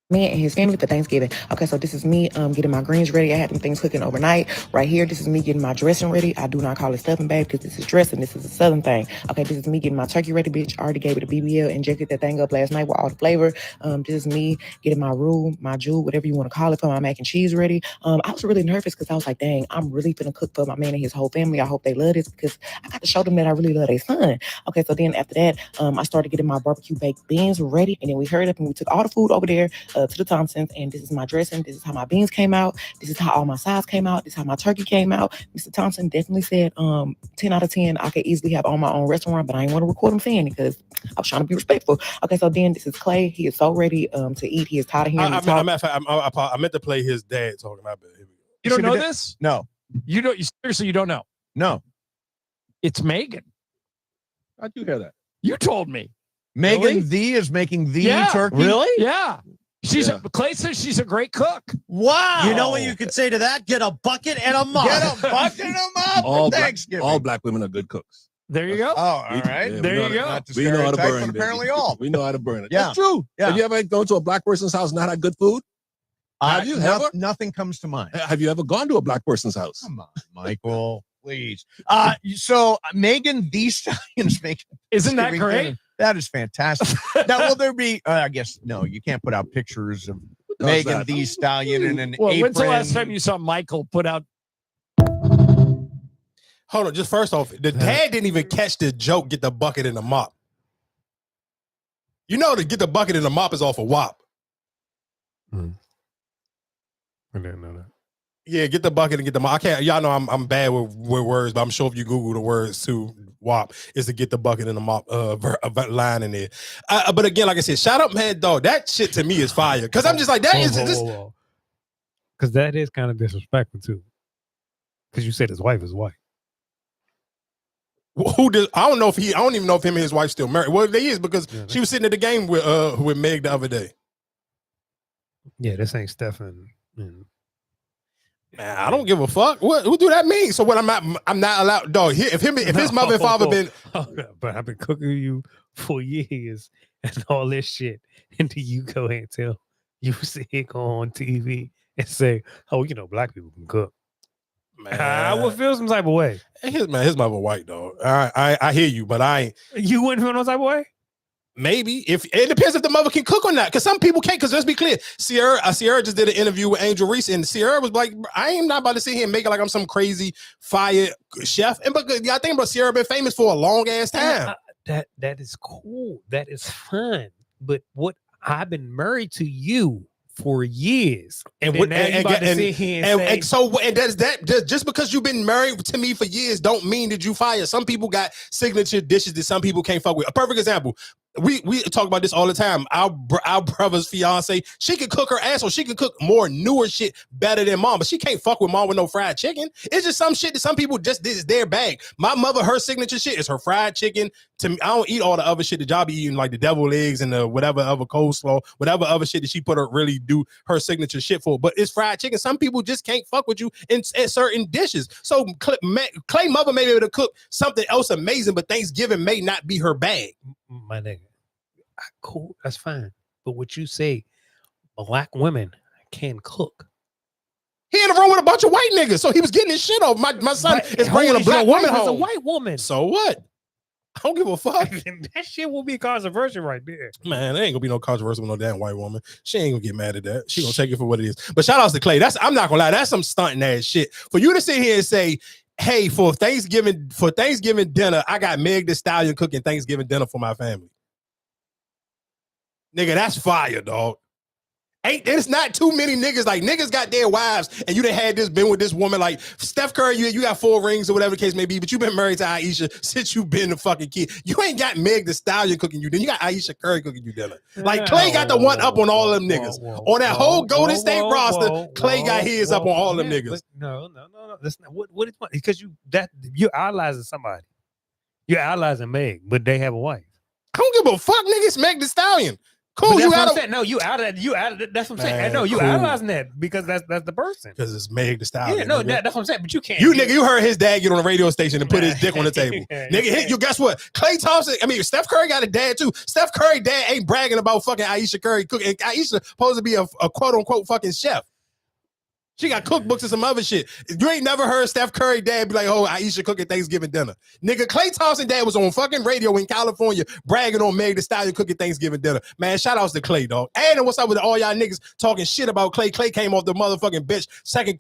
Me and his family for Thanksgiving. Okay, so this is me getting my greens ready. I had them things cooking overnight. Right here, this is me getting my dressing ready. I do not call it stuffing, babe, because this is dressing. This is a southern thing. Okay, this is me getting my turkey ready, bitch. I already gave it a BBL, injected that thing up last night with all the flavor. This is me getting my roux, my jus, whatever you want to call it, for my mac and cheese ready. I was really nervous because I was like, dang, I'm really finna cook for my man and his whole family. I hope they love this because I got to show them that I really love their son. Okay, so then after that, I started getting my barbecue baked beans ready, and then we hurried up and we took all the food over there to the Thompsons, and this is my dressing. This is how my beans came out. This is how all my sides came out. This is how my turkey came out. Mr. Thompson definitely said 10 out of 10. I could easily have on my own restaurant, but I didn't want to record him saying it because I was trying to be respectful. Okay, so then this is Klay. He is so ready to eat. He is tired of hearing me talk. I meant to play his dad talking about it. You don't know this? No. You seriously, you don't know? No. It's Megan. How'd you hear that? You told me. Megan Really? Thee is making the Yeah. turkey? Really? Yeah. Klay says she's a great cook. Wow. You know what you could say to that? Get a bucket and a mop. Get a bucket and a mop for Thanksgiving. All black women are good cooks. There you go. Oh, all right. Yeah, There you go. Not to We know how to stereotype, burn but it. apparently baby. all. We know how to burn it. Yeah. That's true. Yeah. Have you ever gone to a black person's house and not had good food? Have you ever? Nothing comes to mind. Have you ever gone to a black person's house? Come on, Michael, please. So Megan Thee Stallion's making. Isn't that Thanksgiving great? dinner. That is fantastic. Now, will there be? I guess no. You can't put out pictures of Megan that? Thee Stallion in an Well, apron. when's the last time you saw Michael put out? Hold on, just first off, the dad didn't even catch the joke. Get the bucket and the mop. You know, to get the bucket and the mop is off a WAP. I didn't know that. Yeah, get the bucket and get the mop. I can't. Y'all know I'm bad with words, but I'm sure if you Google the words to WAP is to get the bucket and the mop line in there. But again, like I said, shout out Mad Dog. That shit to me is fire because I'm just like that is this. Because that is kind of disrespectful too. Because you said his wife is white. Who does? I don't even know if him and his wife still married. Well, they is because she was sitting at the game with Meg the other day. Yeah, this ain't Stefan. Man, I don't give a fuck. What do that mean? So what? I'm not allowed. Dog. If his mother and father been. But I've been cooking you for years and all this shit, and then you go ahead and tell you see it go on TV and say, "Oh, you know, black people can cook." Man, I would feel some type of way. His mother white, dog. I hear you, but I ain't. You wouldn't feel no type of way? Maybe. If it depends if the mother can cook or not. Because some people can't. Because let's be clear. Sierra just did an interview with Angel Reese, and Sierra was like, I am not about to sit here and make it like I'm some crazy fire chef. And but I think about Sierra been famous for a long ass time. That is cool. That is fun. But what I've been married to you for years, and just because you've been married to me for years don't mean that you fire. Some people got signature dishes that some people can't fuck with. A perfect example. We talk about this all the time. Our brother's fiance, she could cook her ass off. She could cook more newer shit better than mom, but she can't fuck with mom with no fried chicken. It's just some shit that some people just this is their bag. My mother, her signature shit is her fried chicken. To me, I don't eat all the other shit that y'all be eating, like the devil eggs and the whatever other coleslaw, whatever other shit that she put her really do her signature shit for. But it's fried chicken. Some people just can't fuck with you in certain dishes. So Clay mother may be able to cook something else amazing, but Thanksgiving may not be her bag. My nigga, cool, that's fine. But what you say, black women can cook. He in the room with a bunch of white niggas, so he was getting his shit off. My son is bringing a black woman home. A white woman. So what? I don't give a fuck. That shit will be controversial right there. Man, there ain't gonna be no controversy with no damn white woman. She ain't gonna get mad at that. She gonna take it for what it is. But shout outs to Clay. I'm not gonna lie, that's some stunting ass shit. For you to sit here and say, hey, for Thanksgiving dinner, I got Meg Thee Stallion cooking Thanksgiving dinner for my family. Nigga, that's fire, dog. There's not too many niggas. Like, niggas got their wives, and you done been with this woman. Like Steph Curry, you got 4 rings or whatever the case may be, but you've been married to Aisha since you've been a fucking kid. You ain't got Meg Thee Stallion cooking you dinner. You got Aisha Curry cooking you dinner. Like, Clay got the one up on all them niggas. On that whole Golden State roster, Clay got his up on all them niggas. No. That's not what is funny. Because you're idolizing somebody. You're idolizing Meg, but they have a wife. I don't give a fuck, nigga. It's Meg Thee Stallion. Cool, that's what I'm saying. No, you out of that. That's what I'm saying. I know you idolizing that because that's the person. Because it's Meg Thee Stallion. Yeah, no, that's what I'm saying. But you can't. You heard his dad get on the radio station and put his dick on the table. Nigga, you guess what? Klay Thompson. I mean, Steph Curry got a dad too. Steph Curry dad ain't bragging about fucking Aisha Curry cooking. And Aisha supposed to be a quote unquote fucking chef. She got cookbooks and some other shit. You ain't never heard Steph Curry dad be like, oh, Aisha cooking Thanksgiving dinner. Nigga, Klay Thompson dad was on fucking radio in California bragging on Meg Thee Stallion cooking Thanksgiving dinner. Man, shout outs to Klay, dog. And what's up with all y'all niggas talking shit about Klay? Klay came off the motherfucking bench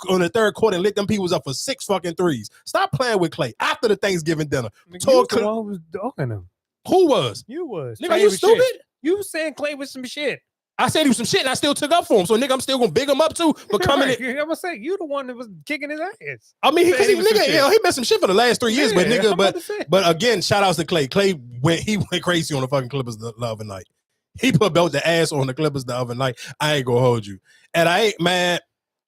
on the third quarter and lit them peoples up for 6 fucking threes. Stop playing with Klay after the Thanksgiving dinner. Was dogging him. Who was? You was. Nigga, are you stupid? Shit. You was saying Klay was some shit. I said he was some shit and I still took up for him. So, nigga, I'm still gonna big him up too for coming in. I'm gonna say you the one that was kicking his ass. I mean, he been some shit for the last 3 years, but nigga, but again, shout outs to Klay. Klay went crazy on the fucking Clippers the other night. He put belt the ass on the Clippers the other night. I ain't gonna hold you. And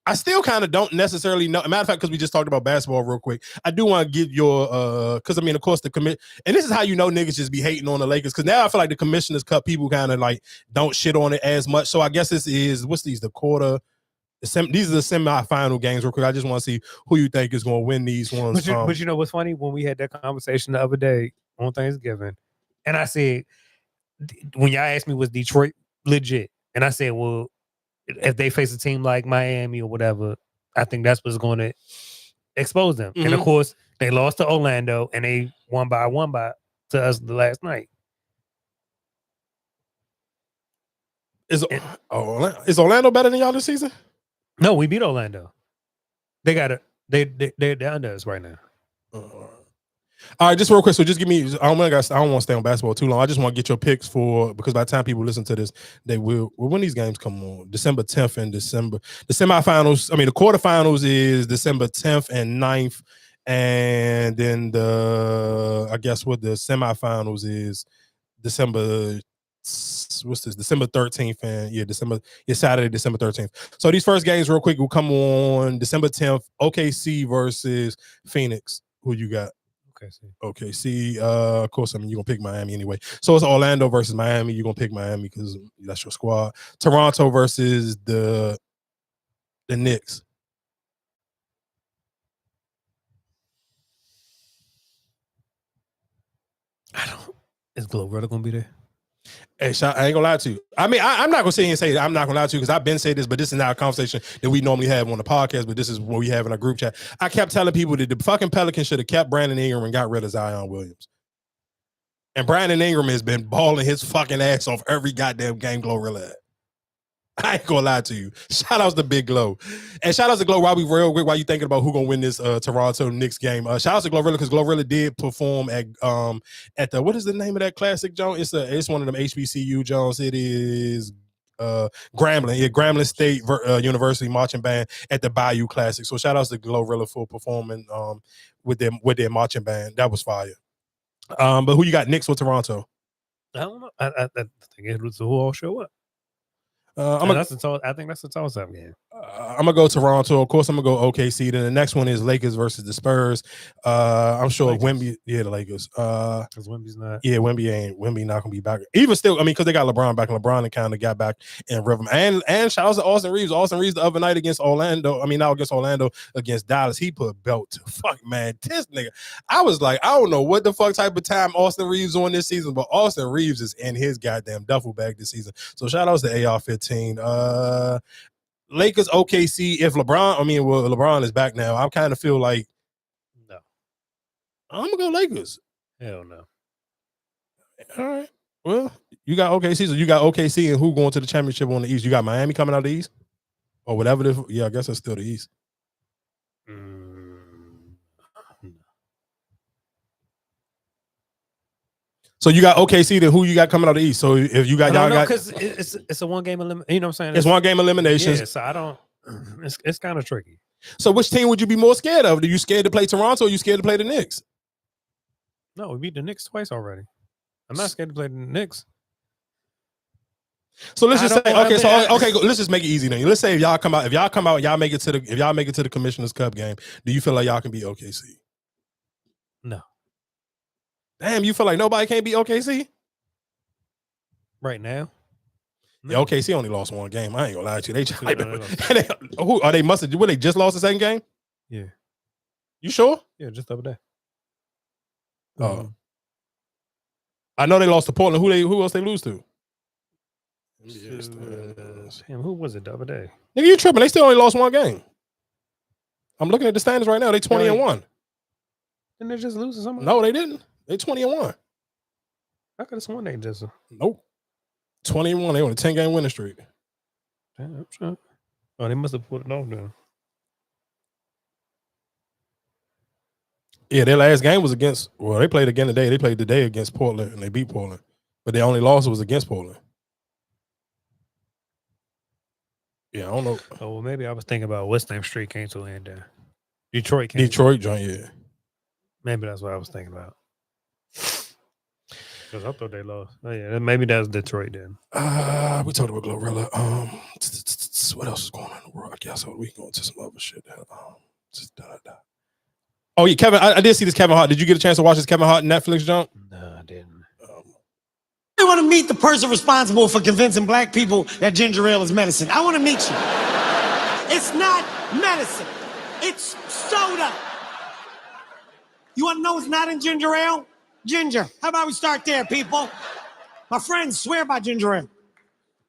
I still kind of don't necessarily know. Matter of fact, because we just talked about basketball real quick, I do want to get your because I mean, of course, the commit, and this is how you know niggas just be hating on the Lakers. Because now I feel like the Commissioner's Cup people kind of like don't shit on it as much. So I guess this is these are the semifinal games real quick. I just want to see who you think is going to win these ones. But you know what's funny? When we had that conversation the other day on Thanksgiving, and I said, when y'all asked me was Detroit legit, and I said, well, if they face a team like Miami or whatever, I think that's what's going to expose them. Mm-hmm. And of course, they lost to Orlando and they won by to us the last night. Is Orlando better than y'all this season? No, we beat Orlando. They're under us right now. All right, just real quick. So just give me. I don't want to stay on basketball too long. I just want to get your picks for because by the time people listen to this, they will. When these games come on, December 10th and December. The semifinals. I mean, the quarterfinals is December 10th and 9th, and then I guess what the semifinals is December. What's this? December 13th and Saturday, December 13th. So these first games, real quick, will come on December 10th. OKC versus Phoenix. Who you got? OKC. Of course, I mean, you're going to pick Miami anyway. So it's Orlando versus Miami. You're going to pick Miami because that's your squad. Toronto versus the Knicks. Is Glorilla going to be there? Hey, I ain't gonna lie to you. I mean, I'm not gonna sit here and say that I'm not gonna lie to you because I've been saying this, but this is not a conversation that we normally have on the podcast, but this is what we have in our group chat. I kept telling people that the fucking Pelicans should have kept Brandon Ingram and got rid of Zion Williams. And Brandon Ingram has been balling his fucking ass off every goddamn game Glorilla had. I ain't gonna lie to you. Shout outs to Big Glow. And shout outs to Glow while we real quick while you thinking about who gonna win this Toronto Knicks game. Shout outs to Glorilla because Glorilla did perform at the what is the name of that classic, Joan? It's one of them HBCU Jones. It is Grambling, Grambling State University marching band at the Bayou Classic. So shout outs to Glorilla for performing with their marching band. That was fire. But who you got, Knicks or Toronto? I don't know. I think it's who all show up. I think that's the toss-up game. I'm gonna go Toronto. Of course, I'm gonna go OKC. Then the next one is Lakers versus the Spurs. I'm sure Wemby, the Lakers. Because Wemby's not. Yeah, Wemby not gonna be back. Even still, I mean, because they got LeBron back, and LeBron kind of got back in rhythm. And shout out to Austin Reeves. Austin Reeves the other night against Orlando. I mean, not against Orlando, against Dallas. He put belt to fuck, man. This nigga. I was like, I don't know what the fuck type of time Austin Reeves on this season, but Austin Reeves is in his goddamn duffel bag this season. So shout outs to AR-15. Lakers, OKC. If LeBron is back now, I kind of feel like no. I'm gonna go Lakers. Hell no. All right. Well, you got OKC, so you got OKC, and who going to the championship on the East? You got Miami coming out of the East, or whatever. I guess it's still the East. So you got OKC, then who you got coming out of the East? So if you got y'all got because it's a one game elimination. You know what I'm saying? It's one game elimination. Yeah, so I don't. It's kind of tricky. So which team would you be more scared of? Are you scared to play Toronto or you scared to play the Knicks? No, we beat the Knicks twice already. I'm not scared to play the Knicks. So let's just say, let's just make it easy then. Let's say if y'all come out, y'all make it to the Commissioner's Cup game. Do you feel like y'all can beat OKC? No. Damn, you feel like nobody can't beat OKC? Right now? Yeah, OKC only lost one game. I ain't gonna lie to you. They just lost the second game? Yeah. You sure? Yeah, just the other day. I know they lost to Portland. Who else they lose to? Damn, who was it the other day? Nigga, you tripping. They still only lost one game. I'm looking at the standings right now. They 20-1. Didn't they just lose to somebody? No, they didn't. They 20-1. I could have sworn they just. Nope. 20-1. They on a 10-game winning streak. Damn, I'm sure. Oh, they must have put it off then. Yeah, their last game was against. Well, they played again today. They played today against Portland and they beat Portland, but their only loss was against Portland. Yeah, I don't know. Oh, well, maybe I was thinking about what's name streak came to an end there. Detroit joint, yeah. Maybe that's what I was thinking about. Because I thought they lost. Oh yeah, maybe that was Detroit then. We talked about Glorilla. What else is going on in the world? I guess we can go into some other shit. Oh yeah, Kevin. I did see this Kevin Hart. Did you get a chance to watch this Kevin Hart Netflix jump? No, I didn't. I want to meet the person responsible for convincing black people that ginger ale is medicine. I want to meet you. It's not medicine. It's soda. You want to know what's not in ginger ale? Ginger. How about we start there, people? My friends swear by ginger ale.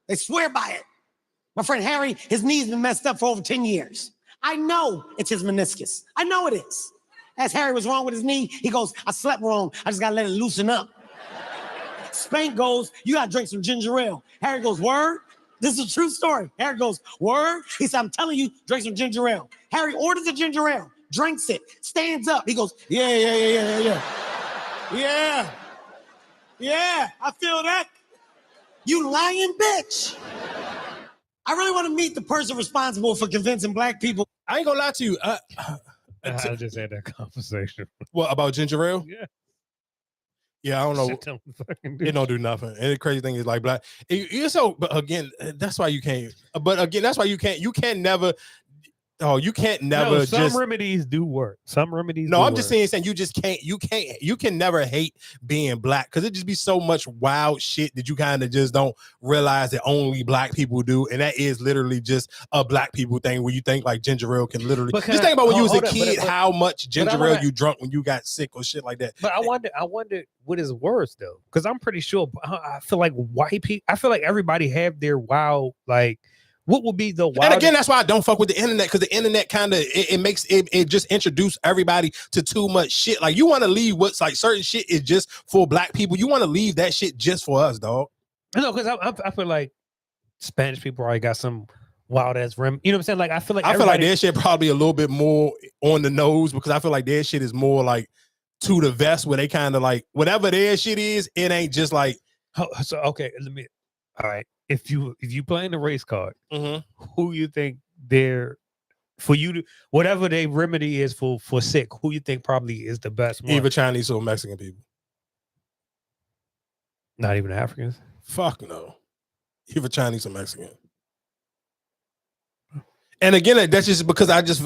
They swear by it. My friend Harry, his knee's been messed up for over 10 years. I know it's his meniscus. I know it is. As Harry was wrong with his knee, he goes, I slept wrong. I just got to let it loosen up. Spank goes, you got to drink some ginger ale. Harry goes, word? This is a true story. Harry goes, word? He said, I'm telling you, drink some ginger ale. Harry orders the ginger ale, drinks it, stands up. He goes, yeah. Yeah, I feel that. You lying bitch. I really want to meet the person responsible for convincing black people. I ain't gonna lie to you. I just had that conversation. What about ginger ale? Yeah. Yeah, I don't know. Shit don't fucking do It don't do nothing. And the crazy thing is like black. But again, that's why you can't. But again, that's why you can't. You can never. Oh, you can't never. No, some remedies do work. Some remedies. No, do I'm just work. saying you just can't. You can never hate being black because it just be so much wild shit that you kind of just don't realize that only black people do, and that is literally just a black people thing where you think like ginger ale can literally. Just think about when you was a kid, how much ginger ale you drunk when you got sick or shit like that. But I wonder what is worse though, because I'm pretty sure. I feel like white people. I feel like everybody have their wild like. What would be the wild? And again, that's why I don't fuck with the internet because the internet kind of it makes it just introduce everybody to too much shit. Like you want to leave what's like certain shit is just for black people. You want to leave that shit just for us, dog. No, because I feel like Spanish people already got some wild ass rim. You know what I'm saying? Like I feel like their shit probably a little bit more on the nose because I feel like their shit is more like to the vest where they kind of like whatever their shit is. It ain't just like so. Okay, all right. If you playing the race card, who you think they're for you to whatever their remedy is for sick, who you think probably is the best one? Either Chinese or Mexican people. Not even Africans. Fuck no. Either Chinese or Mexican. And again, that's just because I just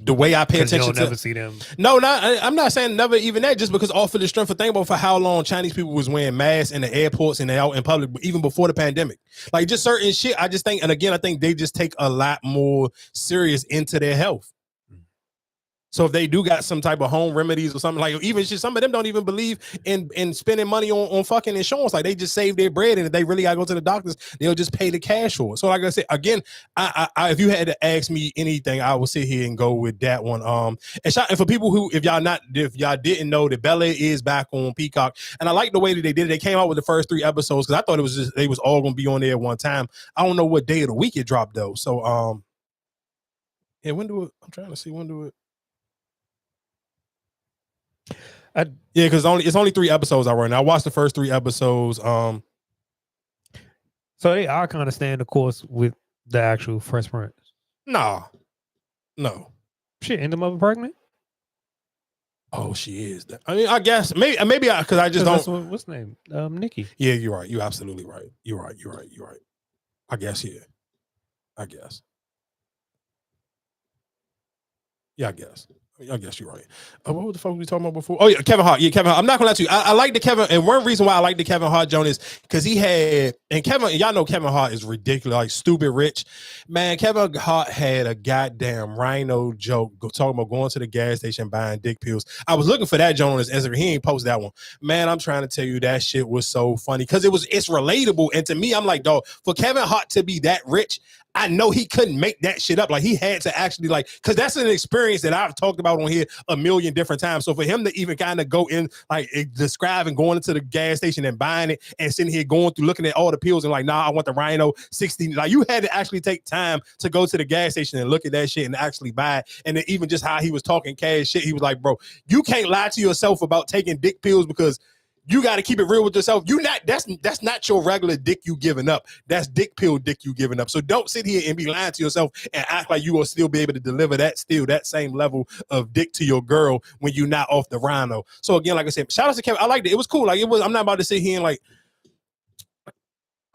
the way I pay attention to never see them. No, I'm not saying never even that, just because off of the strength of think about for how long Chinese people was wearing masks in the airports and they out in public, even before the pandemic. Like just certain shit. I just think, and again, I think they just take a lot more serious into their health. So if they do got some type of home remedies or something, like even shit, some of them don't even believe in spending money on fucking insurance. Like they just save their bread, and if they really gotta go to the doctors, they'll just pay the cash for it. So like I said, again, I if you had to ask me anything, I would sit here and go with that one. And for people who, if y'all didn't know, that Bel Air is back on Peacock, and I like the way that they did it. They came out with the first 3 episodes because I thought it was just they was all gonna be on there at one time. I don't know what day of the week it dropped though. So yeah, I'm trying to see when do it. Yeah, because it's only 3 episodes I run. I watched the first 3 episodes. So they are kind of staying the course with the actual Fresh Prince. No. Shit, and the mother pregnant? Oh, she is. I mean, I guess maybe because I just don't. What's the name? Nikki. Yeah, you're right. You're absolutely right. You're right. I guess yeah. I guess. Yeah, I guess you're right. What the fuck were we talking about before? Oh yeah, Kevin Hart. Yeah, Kevin Hart. I'm not gonna lie to you. I like the Kevin, and one reason why I like the Kevin Hart joint is because he had, and y'all know Kevin Hart is ridiculous, like stupid rich. Man, Kevin Hart had a goddamn rhino joke talking about going to the gas station buying dick pills. I was looking for that joint on his Instagram. He ain't posted that one. Man, I'm trying to tell you that shit was so funny because it's relatable. And to me, I'm like, dog, for Kevin Hart to be that rich, I know he couldn't make that shit up. Like he had to actually because that's an experience that I've talked about on here a million different times. So for him to even kind of go in, describing going into the gas station and buying it and sitting here going through looking at all the pills and like, nah, I want the Rhino 60. Like you had to actually take time to go to the gas station and look at that shit and actually buy it. And then even just how he was talking cash shit, he was like, bro, you can't lie to yourself about taking dick pills because you got to keep it real with yourself. That's not your regular dick you giving up. That's dick pill dick you giving up. So don't sit here and be lying to yourself and act like you will still be able to deliver that same level of dick to your girl when you're not off the Rhino. So again, like I said, shout out to Kevin. I liked it. It was cool. I'm not about to sit here and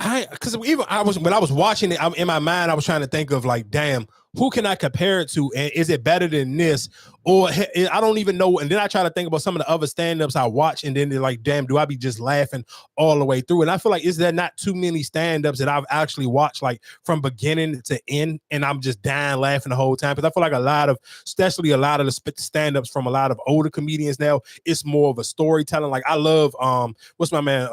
when I was watching it, in my mind, I was trying to think of like, damn, who can I compare it to? And is it better than this? Or I don't even know. And then I try to think about some of the other stand-ups I watch. And then they're like, damn, do I be just laughing all the way through? And I feel like, is there not too many stand-ups that I've actually watched like from beginning to end? And I'm just dying laughing the whole time. Because I feel like especially a lot of the stand-ups from a lot of older comedians now, it's more of a storytelling. Like I love, what's my man?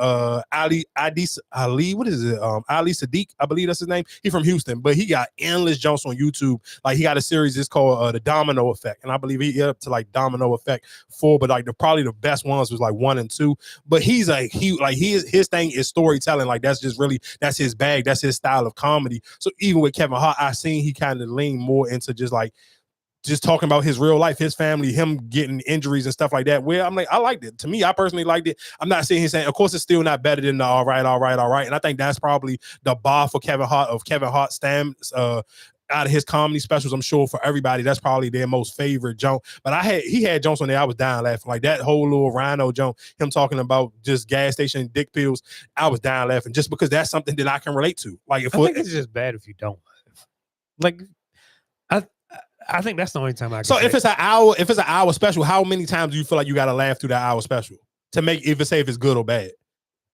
Ali, what is it? Ali Sadiq, I believe that's his name. He's from Houston, but he got endless jokes on YouTube. Like he got a series, it's called The Domino Effect. And I believe he up to like Domino Effect 4, but like probably the best ones was like 1 and 2. But his thing is storytelling. Like that's his bag. That's his style of comedy. So even with Kevin Hart, I seen he kind of lean more into just like just talking about his real life, his family, him getting injuries and stuff like that. Where I'm like, I liked it. To me, I personally liked it. I'm not sitting here saying, of course, it's still not better than the all right. And I think that's probably the bar for Kevin Hart stands out of his comedy specials. I'm sure for everybody, that's probably their most favorite joke. But he had jokes on there. I was dying laughing. Like that whole little Rhino joke, him talking about just gas station dick pills. I was dying laughing just because that's something that I can relate to. Like, I think it's just bad if you don't laugh. Like, I think that's the only time I can So say. if it's an hour special, how many times do you feel like you got to laugh through that hour special to make if it's good or bad?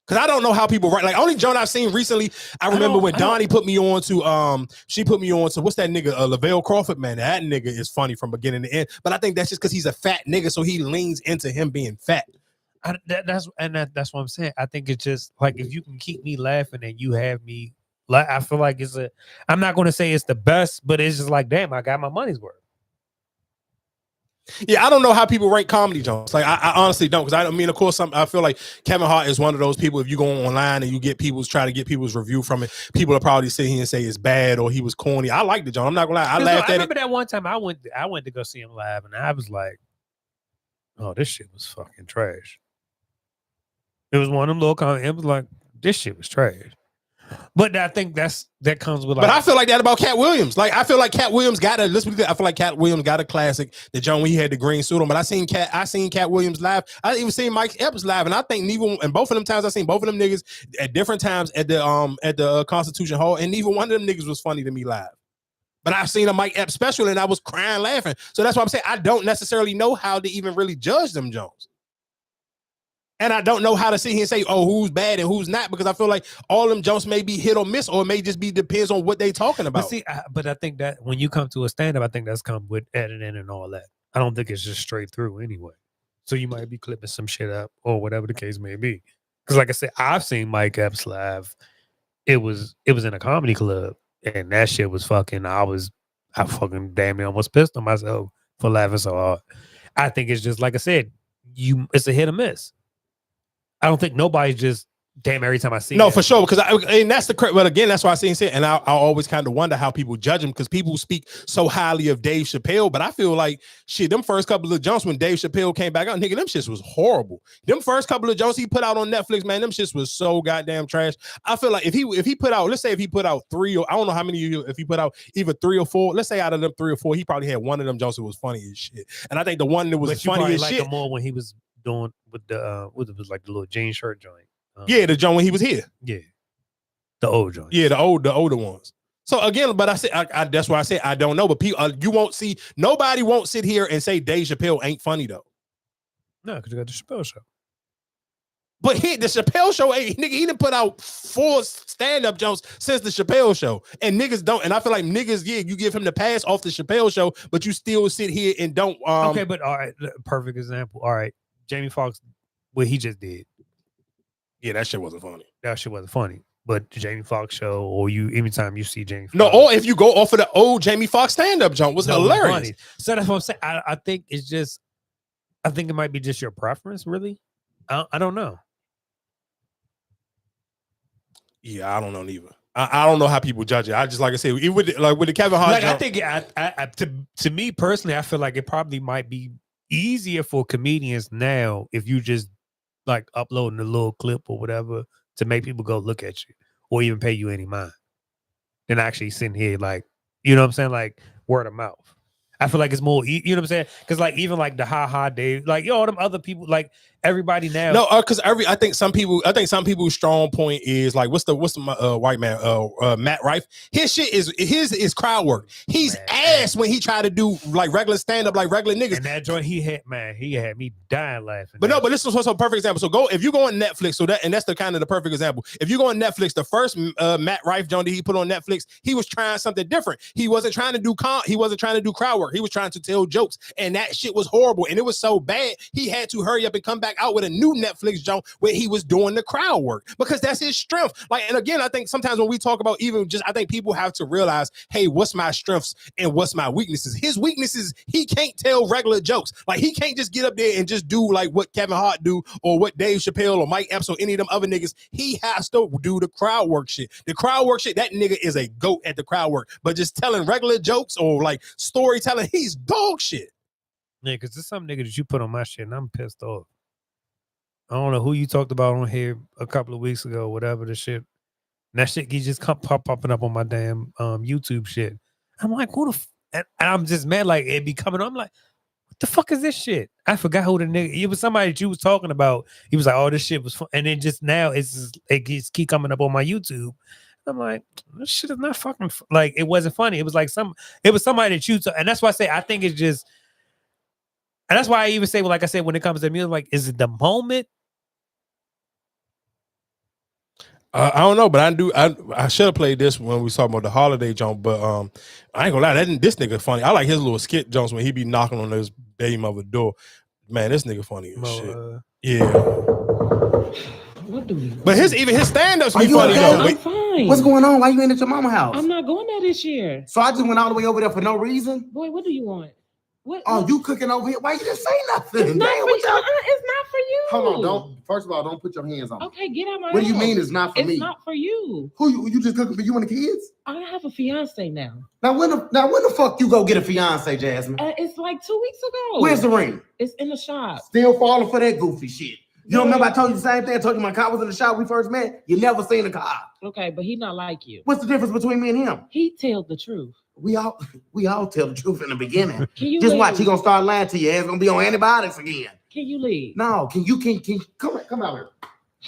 Because I don't know how people write. Like, only joke I've seen recently, I remember when Donnie put me on to she put me on to what's that nigga, Lavelle Crawford, man. That nigga is funny from beginning to end. But I think that's just because he's a fat nigga, so he leans into him being fat. That's what I'm saying. I think it's just like if you can keep me laughing and you have me. Like, I feel like I'm not going to say it's the best, but it's just like, damn, I got my money's worth. Yeah, I don't know how people rank comedy jokes. Like, I honestly don't, because I mean, of course, I feel like Kevin Hart is one of those people. If you go online and you try to get people's review from it, people will probably sit here and say it's bad or he was corny. I like the joke. I'm not gonna lie. I laughed at it. I remember that one time I went to go see him live, and I was like, "Oh, this shit was fucking trash." It was one of them little comments. It was like, "This shit was trash." But I think that comes with. Like, but I feel like that about Cat Williams. Like, I feel like Cat Williams got I feel like Cat Williams got a classic. The John when he had the green suit on. But I seen Cat Williams live. I even seen Mike Epps live, and I think both of them times I seen both of them niggas at different times at the Constitution Hall, and neither one of them niggas was funny to me live. But I've seen a Mike Epps special, and I was crying laughing. So that's why I'm saying I don't necessarily know how to even really judge them Jones. And I don't know how to sit here and say, oh, who's bad and who's not, because I feel like all them jokes may be hit or miss, or it may just be depends on what they talking about. But see, I think that when you come to a stand-up, I think that's come with editing and all that. I don't think it's just straight through anyway. So you might be clipping some shit up or whatever the case may be. Because like I said, I've seen Mike Epps live. It was in a comedy club, and that shit was fucking. I fucking damn near almost pissed on myself for laughing so hard. I think it's just like I said, it's a hit or miss. I don't think nobody's just damn every time I see. No, for sure, because that's the but again, that's why I see it, and I always kind of wonder how people judge him, because people speak so highly of Dave Chappelle, but I feel like shit. Them first couple of jokes when Dave Chappelle came back out, nigga, them shits was horrible. Them first couple of jokes he put out on Netflix, man, them shits was so goddamn trash. I feel like if he put out, let's say if he put out 3 or I don't know how many, if he put out either 3 or 4, let's say out of them 3 or 4, he probably had one of them jokes that was funny as shit. And I think the one that was funny as shit more when he was doing with the what it was like the little jean shirt joint. Yeah, the joint when he was here. Yeah, the old joint. Yeah, the older ones. So again, but I said that's why I say I don't know. But people, nobody won't sit here and say Dave Chappelle ain't funny though. No, because you got the Chappelle show. But the Chappelle show, nigga, he done put out 4 stand-up jokes since the Chappelle show, and niggas don't. And I feel like niggas, yeah, you give him the pass off the Chappelle show, but you still sit here and don't. Okay, but all right, perfect example. All right, Jamie Foxx, what he just did. Yeah, that shit wasn't funny. That shit wasn't funny. But the Jamie Foxx show, or anytime you see Jamie Foxx. No, or if you go off of the old Jamie Foxx stand-up joke, was hilarious. Funny. So that's what I'm saying. I think it's just, I think it might be just your preference, really. I don't know. Yeah, I don't know neither. I don't know how people judge it. I just, like I said, with the Kevin Hart. Like, I think to me personally, I feel like it probably might be easier for comedians now if you just like uploading a little clip or whatever to make people go look at you or even pay you any mind than actually sitting here like, you know what I'm saying, like word of mouth. I feel like it's more, you know what I'm saying? Because like even like the Dave, like all them other people, like everybody now. No, because I think some people's strong point is like what's the white man Matt Rife. His shit is crowd work. He's ass when he tried to do like regular stand up like regular niggas. And that joint he had me dying laughing. But but this was a perfect example. So if you go on Netflix, that's the kind of the perfect example. If you go on Netflix, the first Matt Rife joint that he put on Netflix, he was trying something different. He wasn't trying to do crowd work. He was trying to tell jokes, and that shit was horrible. And it was so bad, he had to hurry up and come back out with a new Netflix joint where he was doing the crowd work, because that's his strength. Like, and again, I think sometimes when we talk about I think people have to realize, hey, what's my strengths and what's my weaknesses? His weaknesses, he can't tell regular jokes. Like, he can't just get up there and just do like what Kevin Hart do or what Dave Chappelle or Mike Epps or any of them other niggas. He has to do the crowd work shit. The crowd work shit, that nigga is a goat at the crowd work. But just telling regular jokes or like storytelling, and he's dog shit. Yeah, because there's some nigga that you put on my shit, and I'm pissed off. I don't know who you talked about on here a couple of weeks ago, whatever the shit. And that shit keeps just popping up on my damn YouTube shit. I'm like, who the and I'm just mad, like it be coming on. I'm like, what the fuck is this shit? I forgot who the nigga. It was somebody that you was talking about. He was like, oh, this shit was fun. And then just now it just keep coming up on my YouTube. I'm like, this shit is not fucking like it wasn't funny. It was like it was somebody that you and that's why I say I think it's just, and that's why I even say, well, like I said, when it comes to music, like, is it the moment? I don't know, but I should have played this when we was talking about the holiday jump, but I ain't gonna lie, this nigga funny. I like his little skit jumps when he be knocking on his baby mother door. Man, this nigga funny as shit. Yeah. What do you? But his stand-ups be you funny okay? though. I'm fine. What's going on? Why you ain't at your mama's house? I'm not going there this year. So I just went all the way over there for no reason? Boy, what do you want? What? Oh, you cooking over here? Why you didn't say nothing? It's not Damn, for what you. y'all- It's not for you. Hold on, first of all, don't put your hands on me. Okay, get out my What do you house. mean it's not for me? It's not for you. Who you just cooking for you and the kids? I have a fiance now. Now when the fuck you go get a fiance, Jasmine? It's like 2 weeks ago. Where's the ring? It's in the shop. Still falling for that goofy shit. You don't remember I told you the same thing? I told you my car was in the shop when we first met. You never seen the car. Okay, but he not like you. What's the difference between me and him? He tell the truth. We all tell the truth in the beginning. Can you Just leave? watch, he gonna start lying to you. Ass gonna be on antibiotics again. Can you leave? No, can you come out here.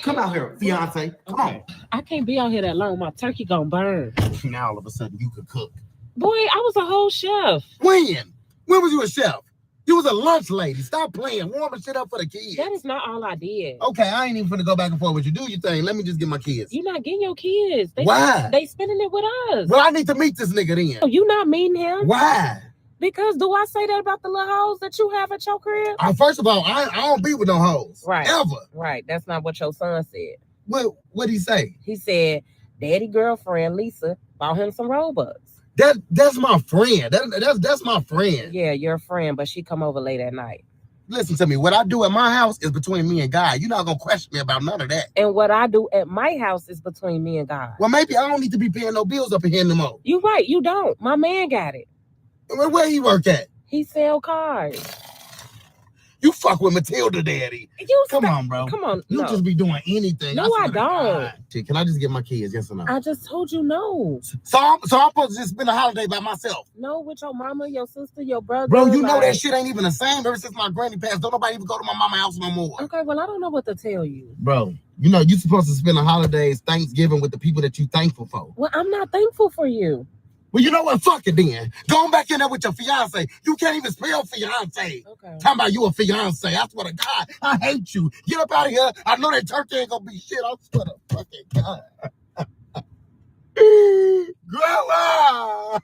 Come out here, fiance. Come on. I can't be out here that long. My turkey gonna burn. Now all of a sudden you could cook. Boy, I was a whole chef. When was you a chef? You was a lunch lady. Stop playing. Warming shit up for the kids. That is not all I did. Okay, I ain't even finna go back and forth with you. Do your thing. Let me just get my kids. You're not getting your kids. Why? They spending it with us. Well, I need to meet this nigga then. Oh, you not meeting him? Why? Because do I say that about the little hoes that you have at your crib? First of all, I don't be with no hoes. Right. Ever. Right. That's not what your son said. What'd he say? He said, daddy girlfriend Lisa bought him some Robux. That's my friend. That's my friend. Yeah, your friend, but she come over late at night. Listen to me. What I do at my house is between me and God. You're not gonna question me about none of that. And what I do at my house is between me and God. Well, maybe I don't need to be paying no bills up in here no more. You right, you don't. My man got it. Where he work at? He sell cars. You fuck with Matilda, daddy. Come on, bro. Come on. You no. just be doing anything. No, I don't. Shit, can I just get my kids? Yes or no? I just told you no. So I'm supposed to just spend a holiday by myself. No, with your mama, your sister, your brother. Bro, you know like- that shit ain't even the same ever since my granny passed. Don't nobody even go to my mama's house no more. Okay, well, I don't know what to tell you. Bro, you know you supposed to spend the holidays, Thanksgiving with the people that you thankful for. Well, I'm not thankful for you. Well, you know what? Fuck it then. Going back in there with your fiance. You can't even spell fiance. Okay. Talking about you a fiance. I swear to God, I hate you. Get up out of here. I know that turkey ain't gonna be shit. I swear to fucking God. Grandma!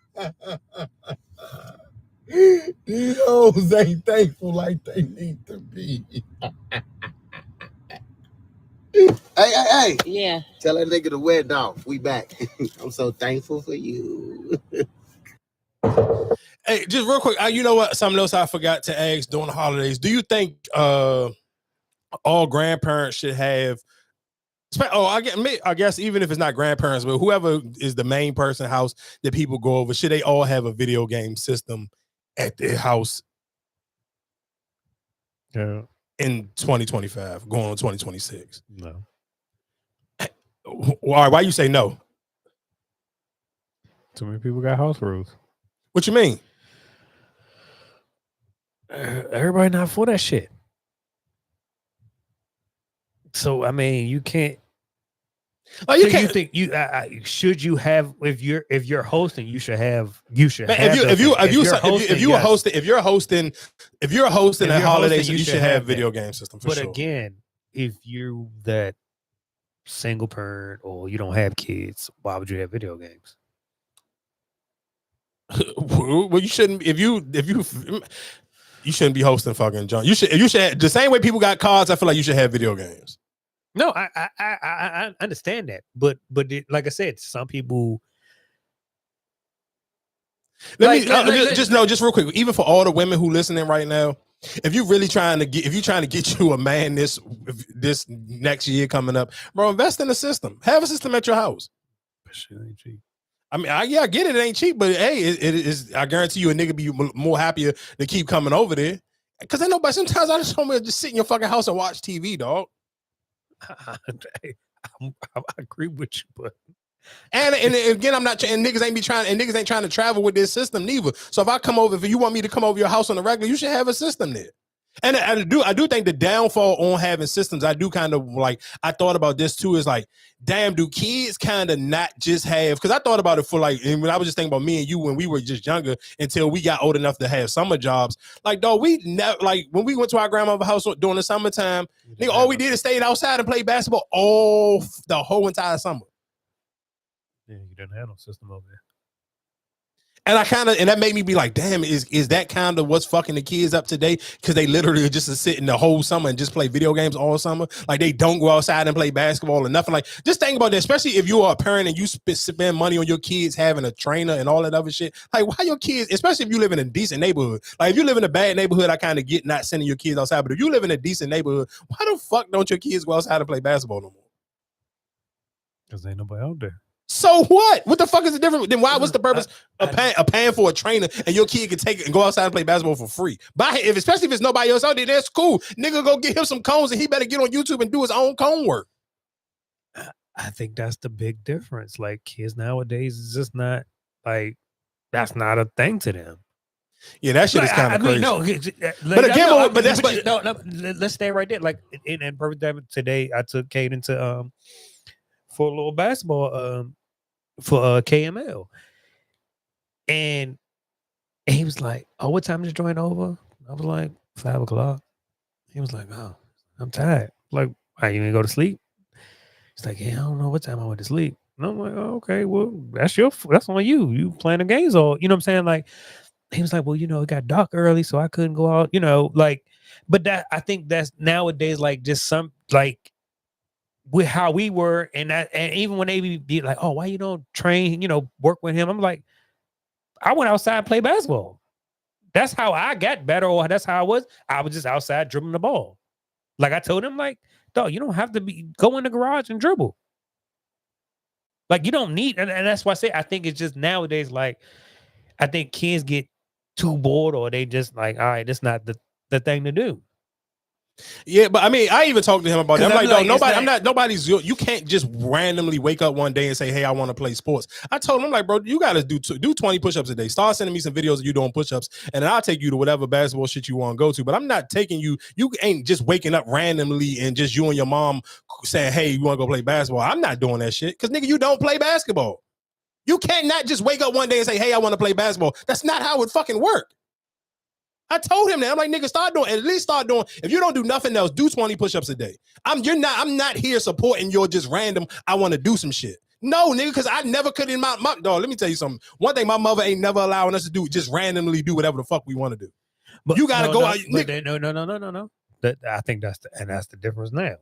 These hoes ain't thankful like they need to be. Hey. Yeah. Tell that nigga to wear off. We back. I'm so thankful for you. Hey, just real quick, you know what? Something else I forgot to ask during the holidays. Do you think all grandparents should have? I guess even if it's not grandparents, but whoever is the main person in the house that people go over, should they all have a video game system at their house? Yeah. In 2025, going on 2026. No. Why you say no? Too many people got house rules. What you mean? Everybody not for that shit. So I mean, you can't. Oh, you can't. You think you should you have if you're hosting, you should have. Man, if you're hosting at holidays, you should have video game system. But sure. Again, if you're that single parent or you don't have kids, why would you have video games? Well, you shouldn't. If you shouldn't be hosting fucking junk. You should have, the same way people got cards. I feel like you should have video games. No, I understand that, but like I said, some people. Just real quick. Even for all the women who listening right now, if you're really trying to get you a man this next year coming up, bro, invest in the system. Have a system at your house. I mean, I get it. It ain't cheap, but hey, it is. I guarantee you, a nigga be more happier to keep coming over there. Because I know, but sometimes I just want to just sit in your fucking house and watch TV, dog. I agree with you, but and again, I'm not. And niggas ain't trying to travel with this system neither. So if I come over, if you want me to come over your house on the regular, you should have a system there. And I do think the downfall on having systems, I do kind of like, I thought about this too, is like, damn, do kids kind of not just have, because I thought about it for like, and when I was just thinking about me and you when we were just younger until we got old enough to have summer jobs. Like, dog, we never, like when we went to our grandmother's house during the summertime, nigga, all we did is stayed outside and play basketball all the whole entire summer. Yeah, you didn't have no system over there. And that made me be like, damn, is that kind of what's fucking the kids up today? Because they literally just sit in the whole summer and just play video games all summer. Like they don't go outside and play basketball or nothing. Like, just think about that, especially if you are a parent and you spend money on your kids having a trainer and all that other shit. Like, why your kids, especially if you live in a decent neighborhood. Like, if you live in a bad neighborhood, I kind of get not sending your kids outside. But if you live in a decent neighborhood, why the fuck don't your kids go outside and play basketball no more? Because ain't nobody out there. So what? What the fuck is the difference? Then what's the purpose of paying for a trainer and your kid can take it and go outside and play basketball for free? Especially if it's nobody else out there, that's cool. Nigga, go get him some cones and he better get on YouTube and do his own cone work. I think that's the big difference. Like, kids nowadays is just not like, that's not a thing to them. Yeah, that shit is kind of crazy. Let's stay right there. Like in perfect time today, I took Caden to for a little basketball for KML, and he was like, "Oh, what time did you join over?" I was like, 5 o'clock. He was like, "Oh, I'm tired." Like, why you didn't go to sleep? He's like, "Yeah, I don't know what time I went to sleep." And I'm like, "Oh, okay, well, that's on you. You playing the games all, you know what I'm saying?" Like, he was like, "Well, it got dark early, so I couldn't go out." Like, but that, I think that's nowadays, like, just some like with how we were, and even when they be like, "Oh, why you don't train, work with him?" I'm like, I went outside and played basketball. That's how I got better, or that's how I was. I was just outside dribbling the ball. Like, I told him, like, dog, you don't have to go in the garage and dribble. Like, you don't need, and that's why I say I think it's just nowadays, like, I think kids get too bored, or they just like, all right, that's not the thing to do. Yeah, but I mean, I even talked to him about that. I'm like, nobody's, you can't just randomly wake up one day and say, "Hey, I want to play sports." I told him, I'm like, bro, you got to do 20 push-ups a day. Start sending me some videos of you doing push-ups, and then I'll take you to whatever basketball shit you want to go to. But I'm not taking you. You ain't just waking up randomly and just you and your mom saying, "Hey, you want to go play basketball?" I'm not doing that shit because, nigga, you don't play basketball. You can't not just wake up one day and say, "Hey, I want to play basketball." That's not how it fucking work. I told him that. I'm like, nigga, at least start doing, if you don't do nothing else, do 20 push-ups a day. I'm not here supporting your just random, I want to do some shit. No, nigga, because I never could in my dog, let me tell you something. One thing my mother ain't never allowing us to do, just randomly do whatever the fuck we want to do. But you gotta go out. No. I think that's the difference now.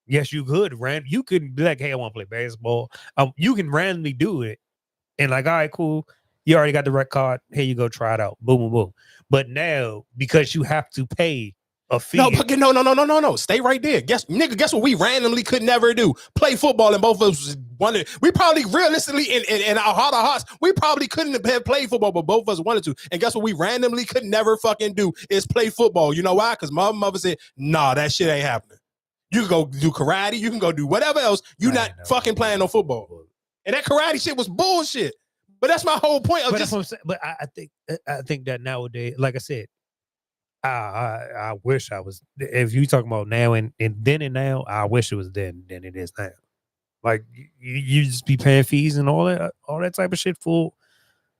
Yes, you could you could be like, "Hey, I want to play basketball." You can randomly do it, and like, all right, cool. You already got the rec card. Here you go, try it out. Boom, boom, boom. But now, because you have to pay a fee. No. Stay right there. Guess what we randomly could never do? Play football, and both of us wanted. We probably realistically in our heart of hearts, we probably couldn't have played football, but both of us wanted to. And guess what we randomly could never fucking do is play football. You know why? Because my mother said, "Nah, that shit ain't happening. You can go do karate, you can go do whatever else. You not fucking playing no football." And that karate shit was bullshit. But that's my whole point. But that's what I'm saying. But I think that nowadays, like I said, I wish I was. If you talking about now and then and now, I wish it was then than it is now. Like, you just be paying fees and all that type of shit for,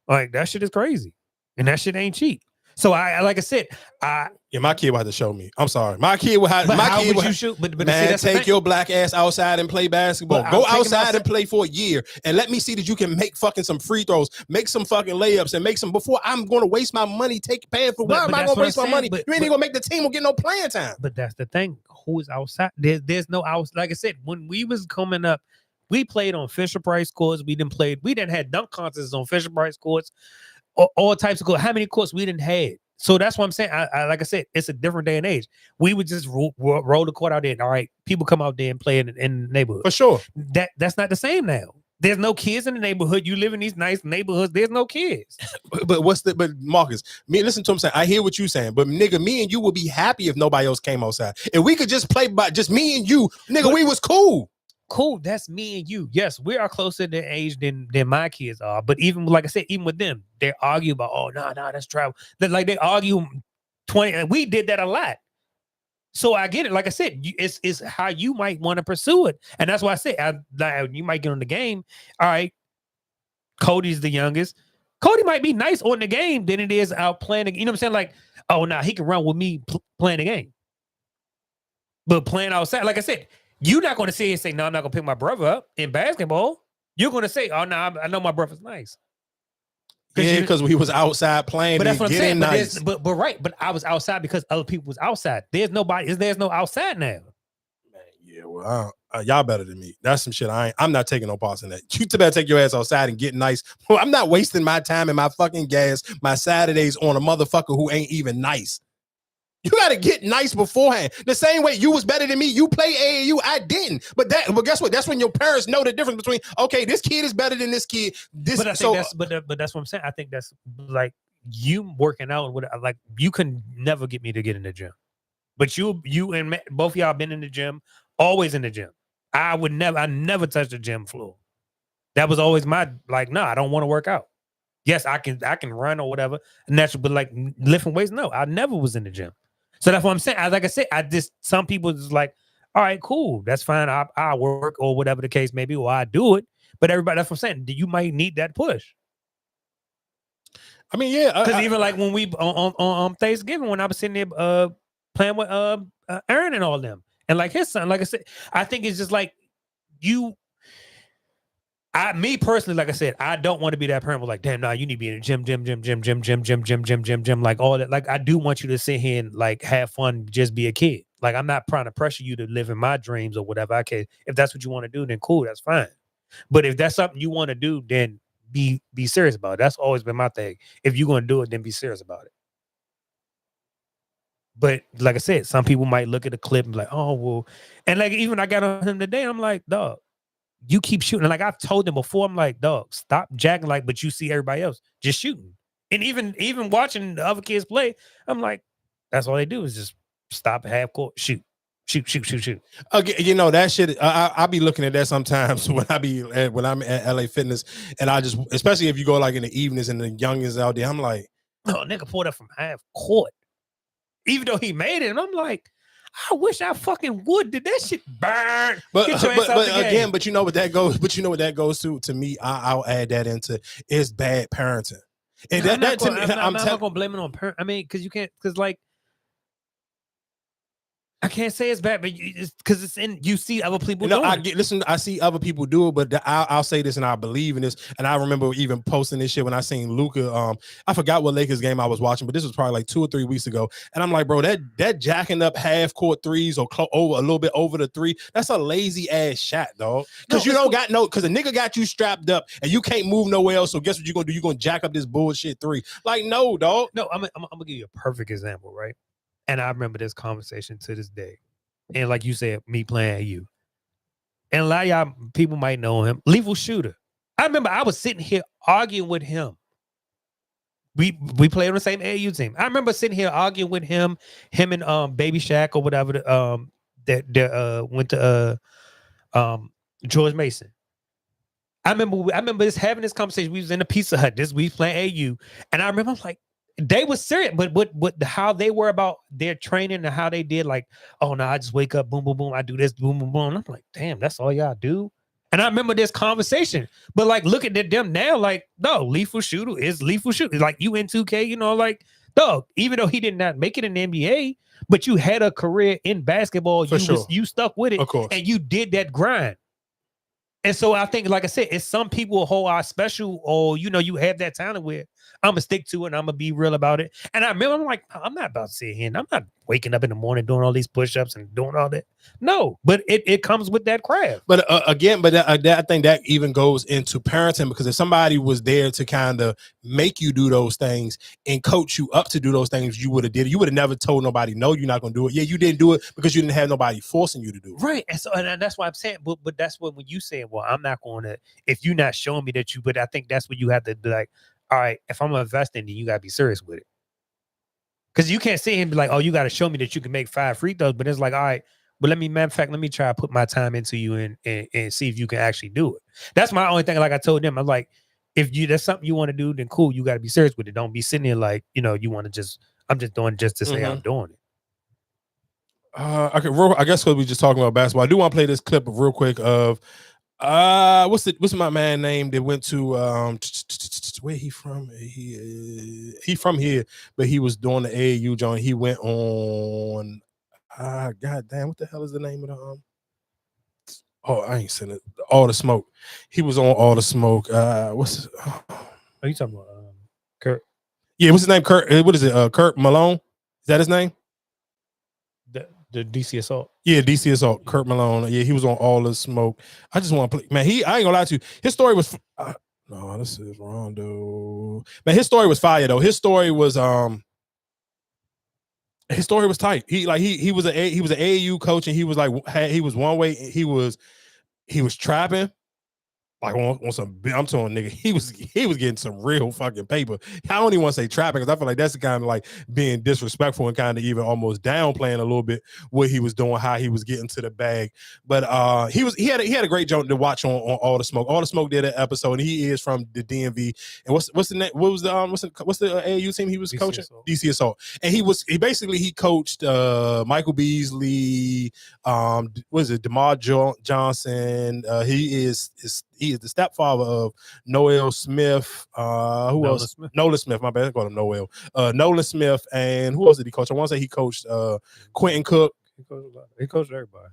like, that shit is crazy, and that shit ain't cheap. So like I said, my kid will have to show me. I'm sorry, my kid will have. Man, take your black ass outside and play basketball. Go outside and play for a year, and let me see that you can make fucking some free throws, make some fucking layups, and make some. Before I'm going to waste my money paying for. Why am I going to waste my money? You ain't even gonna make the team or get no playing time. But that's the thing. Who is outside? There's no out. Like I said, when we was coming up, we played on Fisher Price courts. We didn't had dunk contests on Fisher Price courts. All types of courts. How many courts we didn't have? So that's what I'm saying. I like I said, it's a different day and age. We would just roll the court out there. And, all right, people come out there and play in the neighborhood. For sure. That's not the same now. There's no kids in the neighborhood. You live in these nice neighborhoods. There's no kids. But Marcus, me listen to him saying, I hear what you saying, but nigga, me and you would be happy if nobody else came outside. If we could just play by just me and you, nigga, we was cool. Cool, that's me and you. Yes, we are closer in age than my kids are. But even like I said, even with them, they argue about, oh no, that's travel. Like they argue 20, and we did that a lot. So I get it. Like I said, it's how you might want to pursue it. And that's why I said you might get on the game. All right, Cody's the youngest. Cody might be nice on the game than it is out playing. You know what I'm saying? Like, oh, nah, he can run with me playing the game. But playing outside, like I said, you're not going to sit and say, no, I'm not going to pick my brother up in basketball. You're going to say, oh, no, I know my brother's nice. Yeah, because we was outside playing. But that's what I'm saying. Nice. But right. But I was outside because other people was outside. There's no outside now. Yeah, well, y'all better than me. That's some shit. I'm not taking no parts in that. You better take your ass outside and get nice. Well, I'm not wasting my time and my fucking gas, my Saturdays on a motherfucker who ain't even nice. You gotta get nice beforehand. The same way you was better than me. You play AAU, I didn't. But guess what? That's when your parents know the difference between, okay, this kid is better than this kid. But I think that's what I'm saying. I think that's like you working out with, like, you can never get me to get in the gym. But you and both of y'all been in the gym, always in the gym. I never touched the gym floor. That was always my, like, no, I don't want to work out. Yes, I can run or whatever, natural, but like lifting weights, no, I never was in the gym. So that's what I'm saying. Like I said, some people is like, all right, cool, that's fine. I work or whatever the case may be, or I do it. But everybody, that's what I'm saying. You might need that push. I mean, yeah, because even like when we on Thanksgiving, when I was sitting there playing with Aaron and all them, and like his son, like I said, I think it's just like me personally, like I said, I don't want to be that parent who's like, damn, nah, you need to be in the gym, like all that. Like, I do want you to sit here and like have fun, just be a kid. Like, I'm not trying to pressure you to live in my dreams or whatever. Okay, if that's what you want to do, then cool, that's fine. But if that's something you want to do, then be serious about it. That's always been my thing. If you're going to do it, then be serious about it. But like I said, some people might look at the clip and be like, oh, well, and like even I got on him today, I'm like, dog, you keep shooting. Like I've told them before, I'm like, dog, stop jacking. Like, but you see everybody else just shooting. And even watching the other kids play, I'm like, that's all they do is just stop at half court, shoot. Okay, you know that shit. I be looking at that sometimes when I'm at LA Fitness, and I just, especially if you go like in the evenings and the youngins out there, I'm like, oh, nigga pulled up from half court, even though he made it, and I'm like, I wish I fucking would. Did that shit burn? But again, but you know what that goes. But you know what that goes to me. I'll add that into is bad parenting. And I'm not gonna blame it on parent. I mean, because you can't, because like, I can't say it's bad, but it's because it's in. You see other people. No, I see other people do it, but I'll say this, and I believe in this. And I remember even posting this shit when I seen Luka. I forgot what Lakers game I was watching, but this was probably like 2 or 3 weeks ago. And I'm like, bro, that jacking up half court threes or over a little bit over the three, that's a lazy ass shot, dog. Because because a nigga got you strapped up and you can't move nowhere else. So guess what you're gonna do? You're gonna jack up this bullshit three. Like, no, dog. No, I'm gonna give you a perfect example, right? And I remember this conversation to this day. And like you said, me playing you. And a lot of y'all people might know him. Lethal Shooter. I remember I was sitting here arguing with him. We played on the same AAU team. I remember sitting here arguing with him and Baby Shaq or whatever that went to George Mason. I remember having this conversation. We was in a Pizza Hut. We playing AAU. And I remember I'm like, they were serious, but how they were about their training and how they did, like, oh no, I just wake up, boom, boom, boom, I do this, boom, boom, boom. And I'm like, damn, that's all y'all do. And I remember this conversation, but like looking at them now, like, no, Lethal Shooter is Lethal Shooter. Like you in 2K, you know, like, dog, even though he did not make it in the NBA, but you had a career in basketball, you stuck with it, of course, and you did that grind. And so I think, like I said, it's some people who are special, or you know, you have that talent where I'm gonna stick to it and I'm gonna be real about it. And I remember I'm like, I'm not about to sit here and I'm not waking up in the morning doing all these push-ups and doing all that. No, but it comes with that craft. But again, I think that even goes into parenting, because if somebody was there to kind of make you do those things and coach you up to do those things, you would have did it. You would have never told nobody, no, you're not gonna do it. Yeah, you didn't do it because you didn't have nobody forcing you to do it. Right. And so and that's why I'm saying, but that's when you say, well, well, I'm not going to, if you're not showing me that you, but I think that's what you have to be like, all right, if I'm investing, then you got to be serious with it. Because you can't sit here and be like, oh, you got to show me that you can make 5 free throws. But it's like, all right, but let me try to put my time into you and see if you can actually do it. That's my only thing. Like I told them, I was like, if that's something you want to do, then cool, you got to be serious with it. Don't be sitting there like, you want to I'm just doing it just to say I'm doing it. Okay, I guess because we just talking about basketball, I do want to play this clip real quick of what's my man name that went to where he from? He from here, but he was doing the AAU joint. He went on god damn, what the hell is the name of the oh, I ain't seen it. All the Smoke. He was on All the Smoke. What's his, Are you talking about Kurt? Yeah, what's his name? Kurt. What is it? Kurt Malone? Is that his name? The DC Assault. Yeah, DC Assault. Kurt Malone. Yeah, he was on All the Smoke. I just want to play. Man, I ain't gonna lie to you. His story was no, this is Rondo. Man, his story was fire though. His story was tight. He was an AAU coach, and he was like he was one way. He was trapping. Like on some, I'm telling nigga, he was getting some real fucking paper. I don't even want to say trapping because I feel like that's the kind of like being disrespectful and kind of even almost downplaying a little bit what he was doing, how he was getting to the bag. But he had a great joke to watch on All the Smoke. All the Smoke did an episode, and he is from the DMV. And what's the name? What's the AAU team he was coaching? DC Assault. And he coached Michael Beasley. What is it? DeMar Johnson. He is the stepfather of Noel Smith. Who else? Nolan Smith. My bad. I call him Noel. Nolan Smith. And who else did he coach? I want to say he coached Quentin Cook. He coached everybody.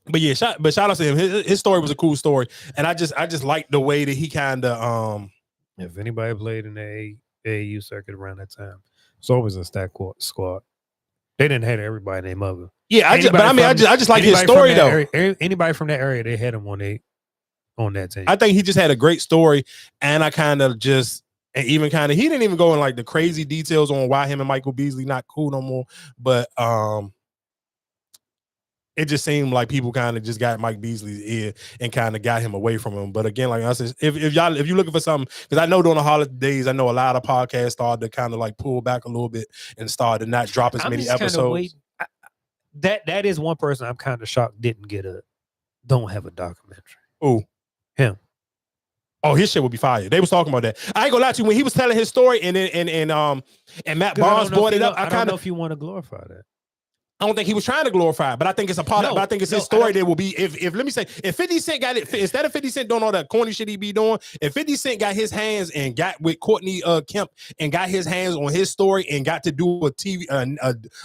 But yeah, shout out to him. His story was a cool story, and I just liked the way that he kind of If anybody played in the AAU circuit around that time, it's always a stack squad. They didn't have everybody named Mother. Yeah, I just like his story though. Anybody from that area, they had him on that team. I think he just had a great story, and I kind of just he didn't even go in like the crazy details on why him and Michael Beasley not cool no more, but it just seemed like people kind of just got Mike Beasley's ear and kind of got him away from him. But again, like I said, if you're looking for something, because I know during the holidays, I know a lot of podcasts started to kind of like pull back a little bit and started to not drop as many episodes. That is one person I'm kind of shocked don't have a documentary. Oh, him. Oh, his shit would be fire. They was talking about that. I ain't gonna lie to you, when he was telling his story and Matt Barnes brought it up. I don't know if you want to glorify that. I don't think he was trying to glorify it, but I think it's a part of it. But I think it's his story that will be, if let me say, if 50 Cent got it, instead of 50 Cent doing all that corny shit he be doing, if 50 Cent got his hands and got with Courtney Kemp and got his hands on his story and got to do a TV,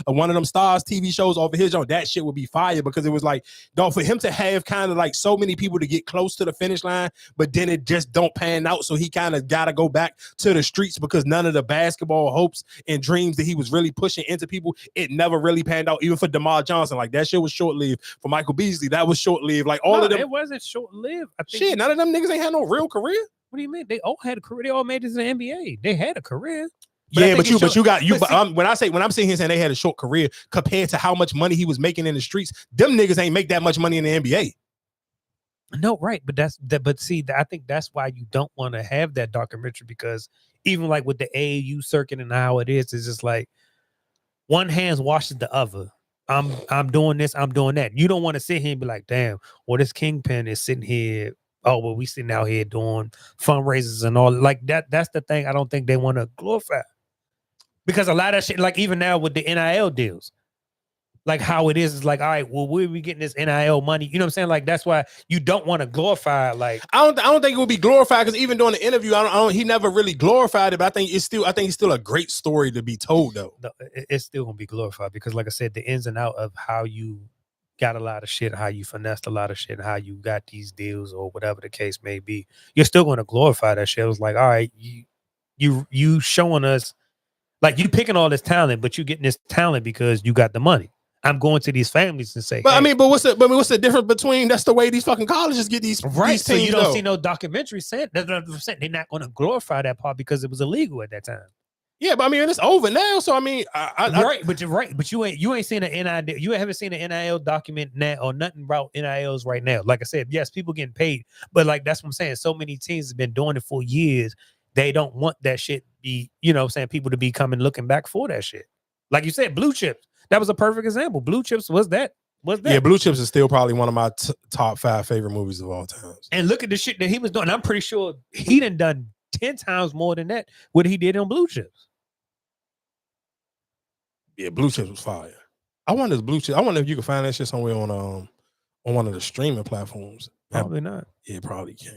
one of them Stars TV shows off of his own, that shit would be fire, because it was like, dog, for him to have kind of like so many people to get close to the finish line, but then it just don't pan out. So he kind of got to go back to the streets because none of the basketball hopes and dreams that he was really pushing into people, it never really panned out. Even for DeMar Johnson, like that shit was short-lived. For Michael Beasley, that was short-lived. Like all of them, it wasn't short-lived. Shit, none of them niggas ain't had no real career. What do you mean? They all had a career. They all made it in the NBA. They had a career. But when I'm sitting here saying they had a short career compared to how much money he was making in the streets, them niggas ain't make that much money in the NBA. No, right, but see, I think that's why you don't want to have that documentary, because even like with the AAU circuit and how it is, it's just like one hand washes the other. I'm doing this, I'm doing that. You don't want to sit here and be like, damn, well, this Kingpin is sitting here. Oh, well, we sitting out here doing fundraisers and all like that. That's the thing I don't think they want to glorify, because a lot of shit, like even now with the NIL deals, like how it is like, all right, well, where are we getting this NIL money? You know what I'm saying? Like that's why you don't want to glorify. Like I don't think it will be glorified, because even during the interview, he never really glorified it. But I think it's still a great story to be told though. No, it's still gonna be glorified, because like I said, the ins and out of how you got a lot of shit, how you finessed a lot of shit, how you got these deals or whatever the case may be, you're still gonna glorify that shit. It was like, all right, you showing us, like you picking all this talent, but you getting this talent because you got the money. I'm going to these families and say, but hey, what's the difference between that's the way these fucking colleges get these right? These So teams, you don't though. see no documentary saying that. They're not going to glorify that part because it was illegal at that time. Yeah, but I mean it's over now. So I mean, right, but you're right. But you ain't seen an NIL. You haven't seen an NIL document now or nothing about NILs right now. Like I said, yes, people getting paid, but like that's what I'm saying. So many teams have been doing it for years. They don't want that shit be, people to be coming looking back for that shit. Like you said, blue chips. That was a perfect example. Blue chips was that. Yeah, Blue Chips is still probably one of my top 5 favorite movies of all time. And look at the shit that he was doing. I'm pretty sure he done 10 times more than that what he did on Blue Chips. Yeah, Blue Chips was fire. I wonder if you can find that shit somewhere on one of the streaming platforms. Probably not. Yeah, probably can't.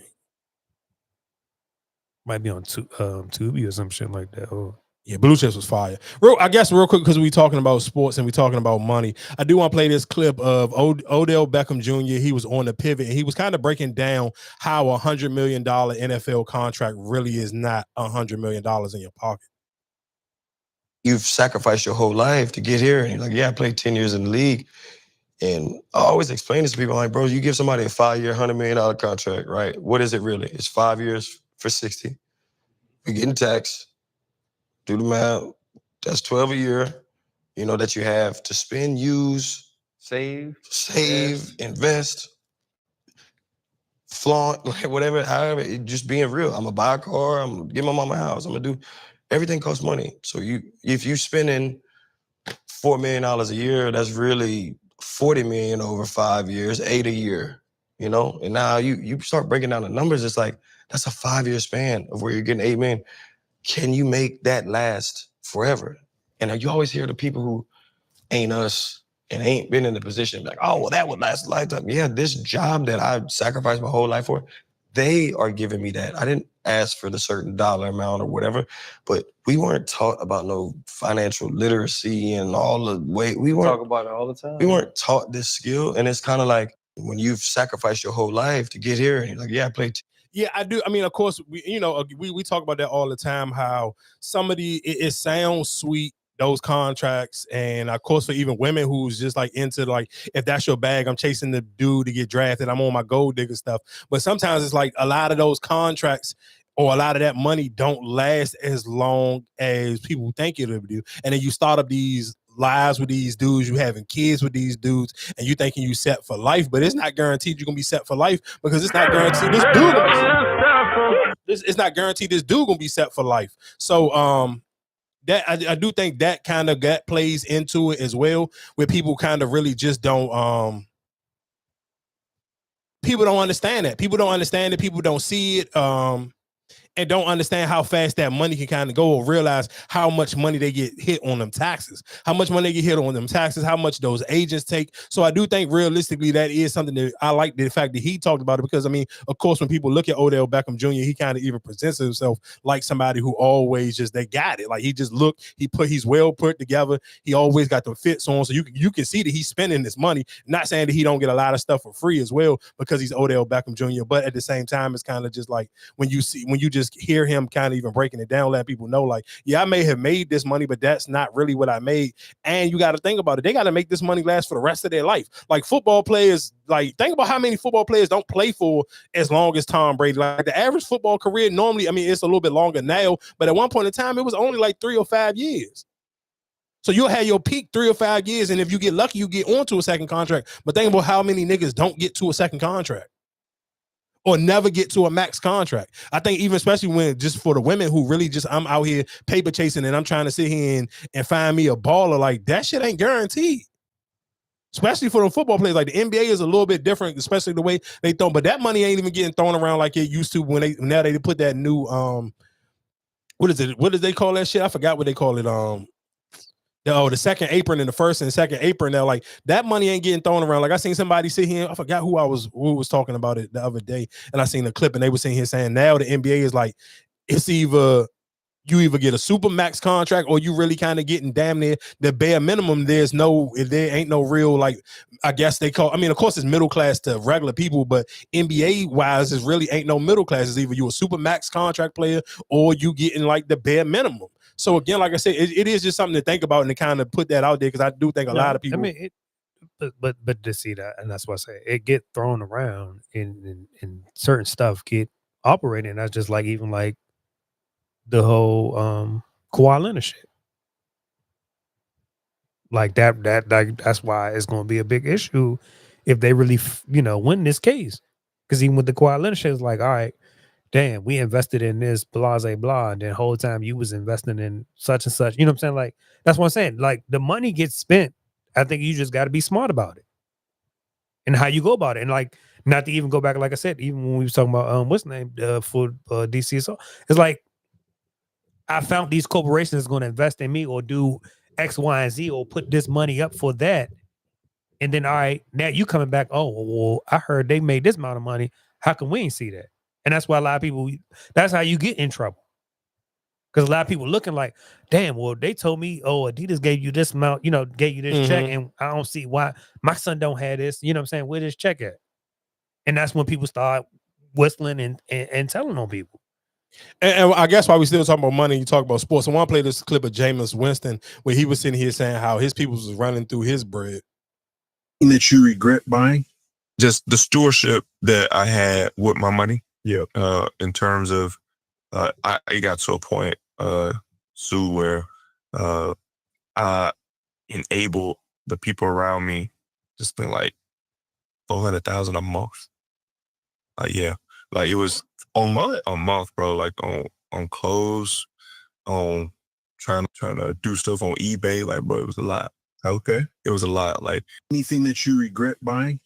Might be on Tubi or some shit like that. Yeah, Blue Chips was fire. Real quick, because we talking about sports and we talking about money. I do want to play this clip of Odell Beckham Jr. He was on the pivot and he was kind of breaking down how $100 million NFL contract really is not $100 million in your pocket. You've sacrificed your whole life to get here. And you're like, yeah, I played 10 years in the league. And I always explain this to people, like, bro, you give somebody a 5-year, $100 million contract, right? What is it really? It's 5 years for 60. You're getting taxed. Do the math. That's 12 a year, that you have to spend, use, save, invest, flaunt, like whatever, however, just being real. I'm gonna buy a car, I'm gonna get my mama a house, I'm gonna do, everything costs money. So if you spending $4 million a year, that's really 40 million over 5 years, 8 a year, And now you start breaking down the numbers, it's like, that's a 5-year span of where you're getting 8 million. Can you make that last forever? And you always hear the people who ain't us and ain't been in the position like, oh, well, that would last a lifetime. Yeah, this job that I sacrificed my whole life for, they are giving me that. I didn't ask for the certain dollar amount or whatever, but we weren't taught about no financial literacy and all the way. We weren't talk about it all the time. We weren't taught this skill. And it's kind of like when you've sacrificed your whole life to get here and you're like, yeah, I played. Yeah, I do. I mean, of course, we talk about that all the time, how it sounds sweet, those contracts. And of course, for even women who's just like into like, if that's your bag, I'm chasing the dude to get drafted, I'm on my gold digger stuff. But sometimes it's like a lot of those contracts or a lot of that money don't last as long as people think it'll do. And then you start up these lives with these dudes, you having kids with these dudes, and you thinking you set for life, but it's not guaranteed you're gonna be set for life because it's not guaranteed it's not guaranteed this dude gonna be set for life. So that I do think that kind of plays into it as well, where people kind of really just don't people don't understand that. People don't understand it, people don't see it. And don't understand how fast that money can kind of go, or realize how much money they get hit on them taxes, how much money they get hit on them taxes, how much those agents take. So I do think realistically that is something that I like the fact that he talked about it, because I mean, of course, when people look at Odell Beckham Jr., he kind of even presents himself like somebody who always just, they got it. Like he's well put together. He always got the fits on. So you can see that he's spending this money, not saying that he don't get a lot of stuff for free as well, because he's Odell Beckham Jr. But at the same time, it's kind of just like when you just hear him kind of even breaking it down, letting people know like, yeah, I may have made this money, but that's not really what I made. And you got to think about it. They got to make this money last for the rest of their life. Like football players, like think about how many football players don't play for as long as Tom Brady. Like the average football career normally, I mean, it's a little bit longer now, but at one point in time, it was only like 3 or 5 years. So you'll have your peak 3 or 5 years. And if you get lucky, you get onto a second contract. But think about how many niggas don't get to a second contract or never get to a max contract. I think even especially when just for the women who really just, I'm out here paper chasing and I'm trying to sit here and find me a baller, like that shit ain't guaranteed. Especially for the football players. Like the NBA is a little bit different, especially the way they throw, but that money ain't even getting thrown around like it used to now they put that new, what is it? What did they call that shit? I forgot what they call it. The second apron and the first and second apron. Now, like that money ain't getting thrown around. Like I seen somebody sit here. I forgot who was talking about it the other day, and I seen the clip, and they were sitting here saying now the NBA is like, it's you either get a super max contract or you really kind of getting damn near the bare minimum. There ain't no real, like, I guess they call, I mean, of course it's middle class to regular people, but NBA wise, it really ain't no middle class. It's either you a super max contract player or you getting like the bare minimum. So again, like I said, it is just something to think about and to kind of put that out there, because I do think a lot of people. I mean, but to see that, and that's what I say, it get thrown around and certain stuff get operating. That's just like even like the whole Kawhi Leonard shit. Like that's why it's going to be a big issue if they really, win this case. Because even with the Kawhi Leonard shit, it's like, all right, damn, we invested in this, blah, blah, and then the whole time you was investing in such and such. You know what I'm saying? Like, that's what I'm saying. Like, the money gets spent. I think you just got to be smart about it and how you go about it. And like, not to even go back, like I said, even when we was talking about what's the name for DCSO, it's like I found these corporations going to invest in me or do X, Y, and Z or put this money up for that. And then, all right, now you coming back. Oh, well, I heard they made this amount of money. How come we ain't see that? And that's why a lot of people, that's how you get in trouble. Because a lot of people looking like, damn, well, they told me, oh, Adidas gave you this amount, gave you this check. And I don't see why my son don't have this. You know what I'm saying? Where this check at? And that's when people start whistling and telling on people. And I guess while we still talking about money, you talk about sports. I want to play this clip of Jameis Winston where he was sitting here saying how his people was running through his bread. That you regret buying? Just the stewardship that I had with my money. Yeah. In terms of, I got to a point, Sue, where I enabled the people around me to spend like $400,000 a month. Yeah, like it was on month, bro. Like on clothes, on trying to do stuff on eBay. Like, bro, it was a lot. Okay, it was a lot. Like anything that you regret buying?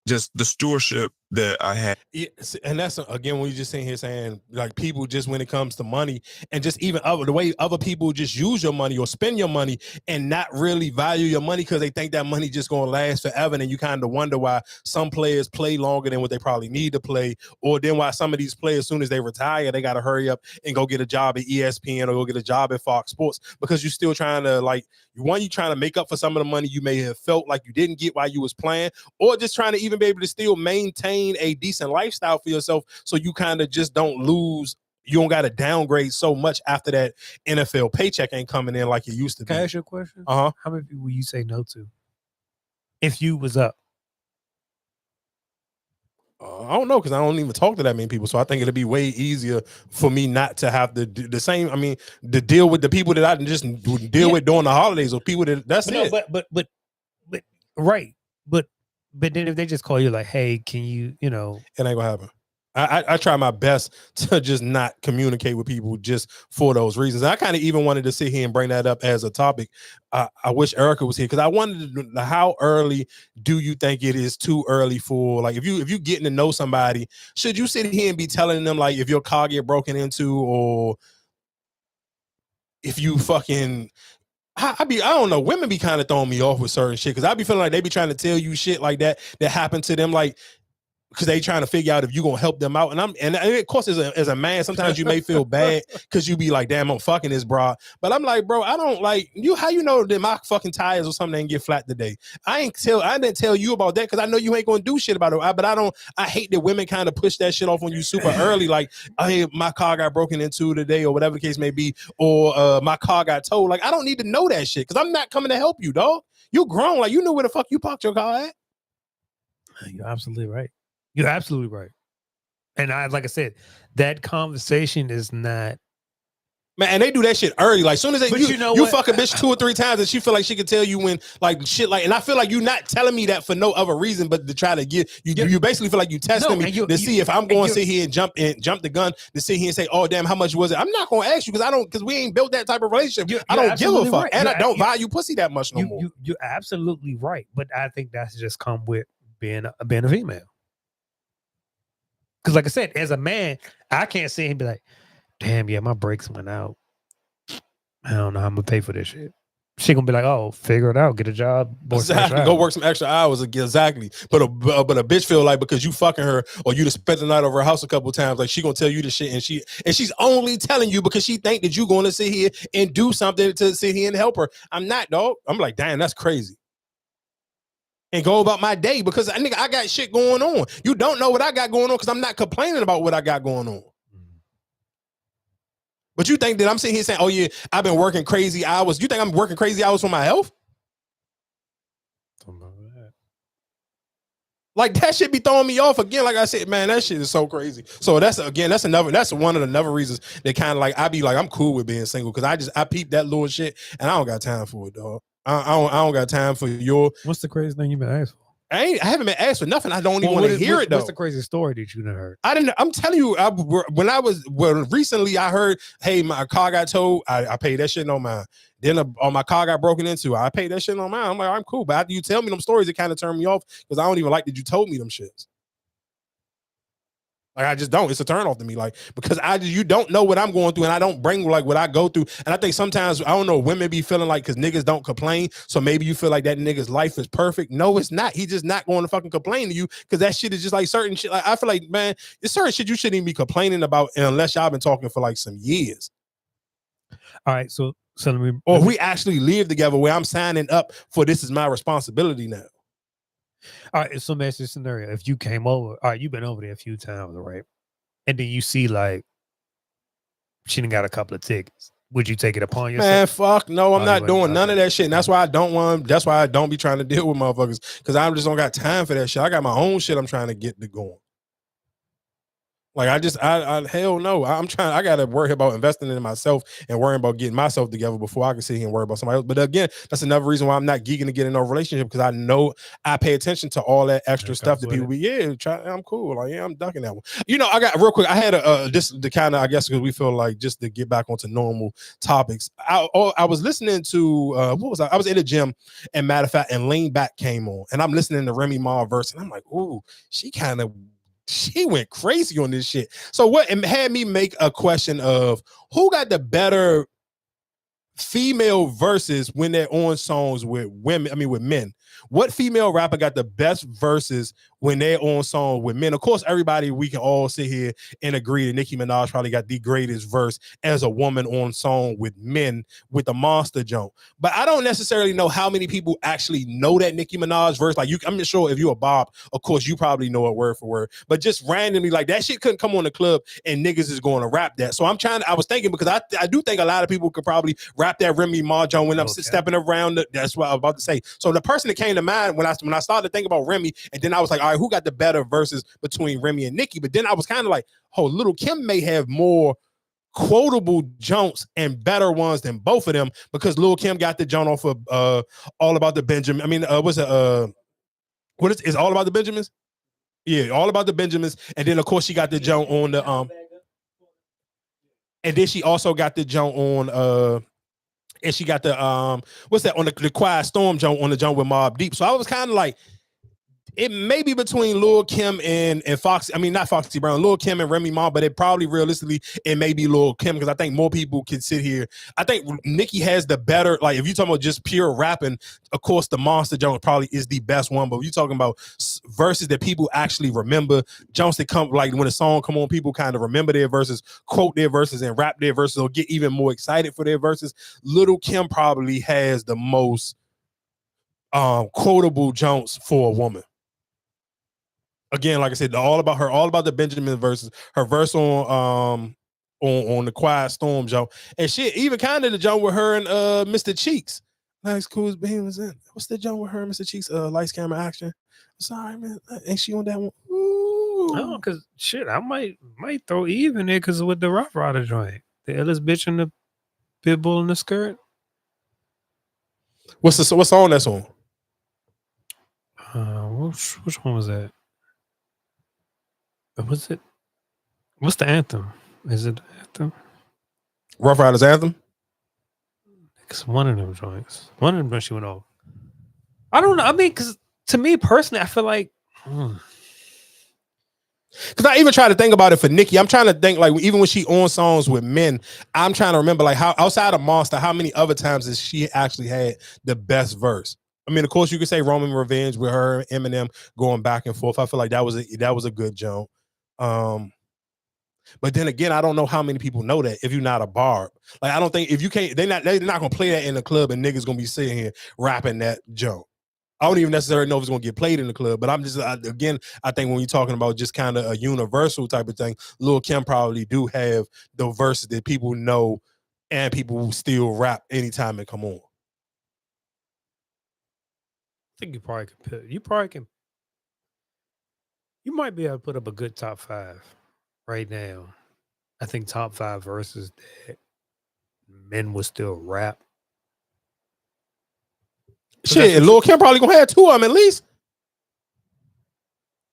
Just the stewardship that I had. Yeah, and that's again when you just sitting here saying like people just when it comes to money and just even the way other people just use your money or spend your money and not really value your money because they think that money just gonna last forever, and you kind of wonder why some players play longer than what they probably need to play, or then why some of these players as soon as they retire they got to hurry up and go get a job at ESPN or go get a job at Fox Sports because you're still trying to you trying to make up for some of the money you may have felt like you didn't get while you was playing, or just trying to even be able to still maintain a decent lifestyle for yourself so you kind of just don't lose. You don't got to downgrade so much after that NFL paycheck ain't coming in like it used to be. Can I ask you a question? Uh-huh. How many people would you say no to if you was up? I don't know because I don't even talk to that many people, so I think it'll be way easier for me not to have the same. I mean, to deal with the people that I just deal with during the holidays or people that that's it. No, but right, but then if they just call you like, hey, can you, it ain't gonna happen. I try my best to just not communicate with people just for those reasons. I kind of even wanted to sit here and bring that up as a topic. I wish Erica was here because I wanted to know how early do you think it is too early for if you getting to know somebody, should you sit here and be telling them like if your car get broken into or if you fucking I don't know. Women be kind of throwing me off with certain shit because I be feeling like they be trying to tell you shit like that happened to them, like because they trying to figure out if you gonna help them out. And of course, as a man, sometimes you may feel bad because you be like, damn, I'm fucking this bra. But I'm like, bro, I don't like you. How you know that my fucking tires or something didn't get flat today? I didn't tell you about that because I know you ain't gonna do shit about it. But I hate that women kind of push that shit off on you super early. Like, hey, my car got broken into today, or whatever the case may be, or my car got towed. Like, I don't need to know that shit because I'm not coming to help you, dog. You grown, like you know where the fuck you parked your car at. You're absolutely right. You're absolutely right. And like I said, that conversation is not. Man, and they do that shit early. Like, soon as you what? fuck a bitch 2 or 3 times and she feel like she can tell you when, like, shit, like, and I feel like you're not telling me that for no other reason but to try to get you basically feel like you testing me to see if I'm going to sit here and jump the gun to sit here and say, oh, damn, how much was it? I'm not going to ask you because we ain't built that type of relationship. I don't give a fuck. Right. And I don't value pussy that much no more. You're absolutely right. But I think that's just come with being a female. Because like I said, as a man, I can't sit here and be like, damn, yeah, my brakes went out. I don't know how I'm going to pay for this shit. She going to be like, oh, figure it out. Get a job. Exactly. Go work some extra hours. Exactly. But a bitch feel like because you fucking her or you just spent the night over her house a couple of times, like she going to tell you the shit and she's only telling you because she think that you going to sit here and do something to sit here and help her. I'm not, dog. I'm like, damn, that's crazy. And go about my day because I got shit going on. You don't know what I got going on because I'm not complaining about what I got going on. But you think that I'm sitting here saying, oh yeah, I've been working crazy hours. You think I'm working crazy hours for my health? Like that shit be throwing me off again. Like I said, man, that shit is so crazy. So that's one of the another reasons that kind of like I be like I'm cool with being single because I peep that little shit and I don't got time for it, dog. I don't got time for your. What's the craziest thing you been asked for? I haven't been asked for nothing. I don't even want to hear it though. What's the craziest story that you done heard? I'm telling you, recently I heard, hey, my car got towed. I paid that shit on mine. Then my car got broken into. I paid that shit on mine. I'm like, I'm cool. But after you tell me them stories, it kind of turned me off because I don't even like that you told me them shits. Like I just don't. It's a turn off to me. Like because you don't know what I'm going through, and I don't bring like what I go through. And I think sometimes I don't know women be feeling like because niggas don't complain, so maybe you feel like that nigga's life is perfect. No, it's not. He's just not going to fucking complain to you because that shit is just like certain shit. Like I feel like man, it's certain shit you shouldn't even be complaining about unless y'all been talking for like some years. All right, so or we actually live together where I'm signing up for this is my responsibility now. All right, so match this scenario. If you came over, all right, you've been over there a few times, right? And then you see like she done got a couple of tickets. Would you take it upon yourself? Man, fuck no, I'm not doing none of that shit. And that's why I don't be trying to deal with motherfuckers because I just don't got time for that shit. I got my own shit I'm trying to get to going. Like I hell no. I gotta worry about investing in myself and worrying about getting myself together before I can sit here and worry about somebody else. But again, that's another reason why I'm not geeking to get in a relationship because I know I pay attention to all that extra stuff that people be I'm cool. Like I'm ducking that one. You know, I got real quick. I had this the kind of I guess because we feel like just to get back onto normal topics. I was listening to what was I was in the gym and matter of fact and Lean Back came on and I'm listening to Remy Ma verse and I'm like, ooh, she went crazy on this shit. So what it had me make a question of who got the better female verses when they're on songs with women, with men. What female rapper got the best verses when they're on song with men? Of course, everybody, we can all sit here and agree that Nicki Minaj probably got the greatest verse as a woman on song with men with the Monster Joint. But I don't necessarily know how many people actually know that Nicki Minaj verse. Like I'm not sure if you're a Bob, of course, you probably know it word for word. But just randomly, like that shit couldn't come on the club and niggas is going to rap that. So I was thinking because I do think a lot of people could probably rap that Remy Ma Joint when I'm stepping around. That's what I was about to say. So the person that came to mind when I started to think about Remy, and then I was like, all right, who got the better verses between Remy and Nicki? But then I was kind of like, oh, Little Kim may have more quotable jonts and better ones than both of them because Lil Kim got the joint off of All About the Benjamin. I mean, what's it? What is All About the Benjamins? Yeah, All About the Benjamins. And then of course she got the joint on the and then she also got the joint on and she got the what's that on the Quiet Storm joint on the joint with Mobb Deep. So I was kind of like, it may be between Lil Kim and Foxy. I mean, not Foxy Brown, Lil Kim and Remy Ma, but it probably realistically it may be Lil Kim because I think more people can sit here. I think Nicki has the better, like if you're talking about just pure rapping, of course the Monster Jones probably is the best one. But if you're talking about verses that people actually remember, Jones that come like when a song come on, people kind of remember their verses, quote their verses, and rap their verses, or get even more excited for their verses. Lil Kim probably has the most quotable Jones for a woman. Again, like I said, all about the Benjamin verses, her verse on the Quiet Storm joke, and shit, even kind of the joke with her and Mr. Cheeks. Nice, cool being was in. What's the joke with her and Mr. Cheeks? Lights, camera, action. I'm sorry, man. Ain't she on that one? Ooh. No, because shit, I might throw Eve in there because with the Rough Rider joint, the illest bitch in the pit bull in the skirt. What song that's on? Which one was that? Was it? What's the anthem? Is it the anthem? Rough Riders anthem? It's one of them joints. One of them she went off. I don't know. I mean, because to me personally, I feel like because I even try to think about it for Nicki. I'm trying to think like even when she on songs with men, I'm trying to remember like how outside of Monster, how many other times has she actually had the best verse? I mean, of course, you could say Roman Revenge with her, Eminem going back and forth. I feel like that was a good joke. But then again, I don't know how many people know that if you're not a barb. Like, I don't think if you can't, they're not gonna play that in the club and niggas gonna be sitting here rapping that joke. I don't even necessarily know if it's gonna get played in the club, but I'm just I think when you're talking about just kind of a universal type of thing, Lil Kim probably do have the verses that people know and people will still rap anytime it come on. I think you probably can. You might be able to put up a good top 5 right now. I think top 5 verses that men would still rap. Shit, Lil Kim probably gonna have 2 of them at least.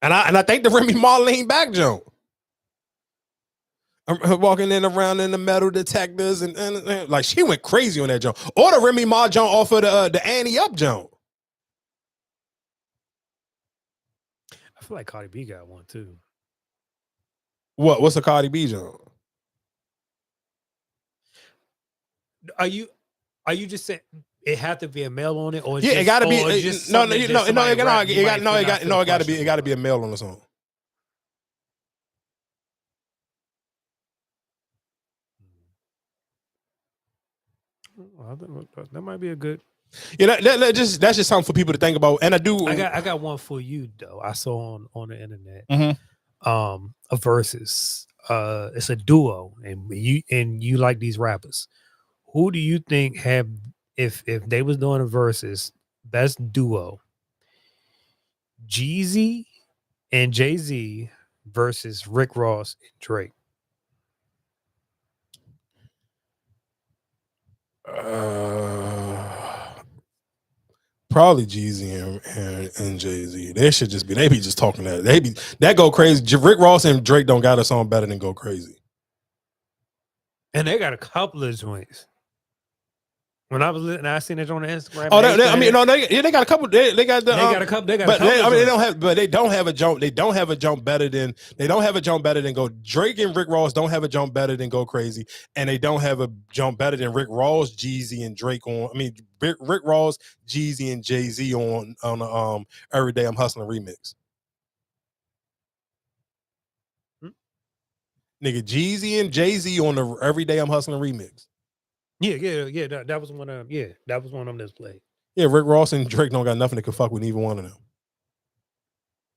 And I think the Remy Ma lean back joke. Her walking in around in the metal detectors and like she went crazy on that joke. Or the Remy Ma joke off of the Annie Up joke. I feel like Cardi B got one too. What's the Cardi B joke? Are you just saying it had to be a male on it, or Yeah, just, it gotta be or just it got to be a male on the song. I think that might be a good. Yeah, that's just something for people to think about. And I got one for you though. I saw on the internet. Mhm. A versus. It's a duo, and you like these rappers. Who do you think have if they was doing a versus best duo? Jeezy and Jay-Z versus Rick Ross and Drake. Probably Jeezy and Jay-Z. They should just be. They be just talking that. That go crazy. Rick Ross and Drake don't got a song better than Go Crazy. And they got a couple of joints. When I was listening, I seen it on the Instagram. Oh, they got a couple. They got the. They got a couple. They got. But a couple they don't have. But they don't have a jump. They don't have a jump better than. They don't have a jump better than Go. Drake and Rick Ross don't have a jump better than Go Crazy, and they don't have a jump better than Rick Ross, Jeezy, and Drake on. I mean, Rick Ross, Jeezy, and Jay-Z on the Every Day I'm Hustling remix. Nigga, Jeezy and Jay-Z on the Every Day I'm Hustling remix. Yeah. That was one of them. Yeah, that was one of them that's played. Yeah, Rick Ross and Drake don't got nothing that could fuck with either one of them.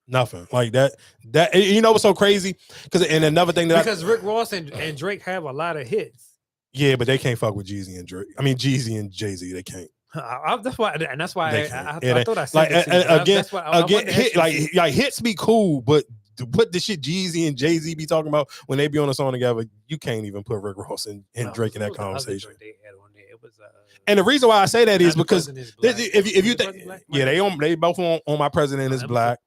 Nothing like that. That you know what's so crazy? And another thing because Rick Ross and Drake have a lot of hits. Yeah, but they can't fuck with Jeezy and Drake. I mean, Jeezy and Jay-Z, they can't. That's why I thought I said like it again, hits be cool, but what the shit Jeezy and Jay-Z be talking about when they be on a song together, you can't even put Rick Ross and Drake in that conversation. And the reason why I say that is because if you think, they both on My President is Black.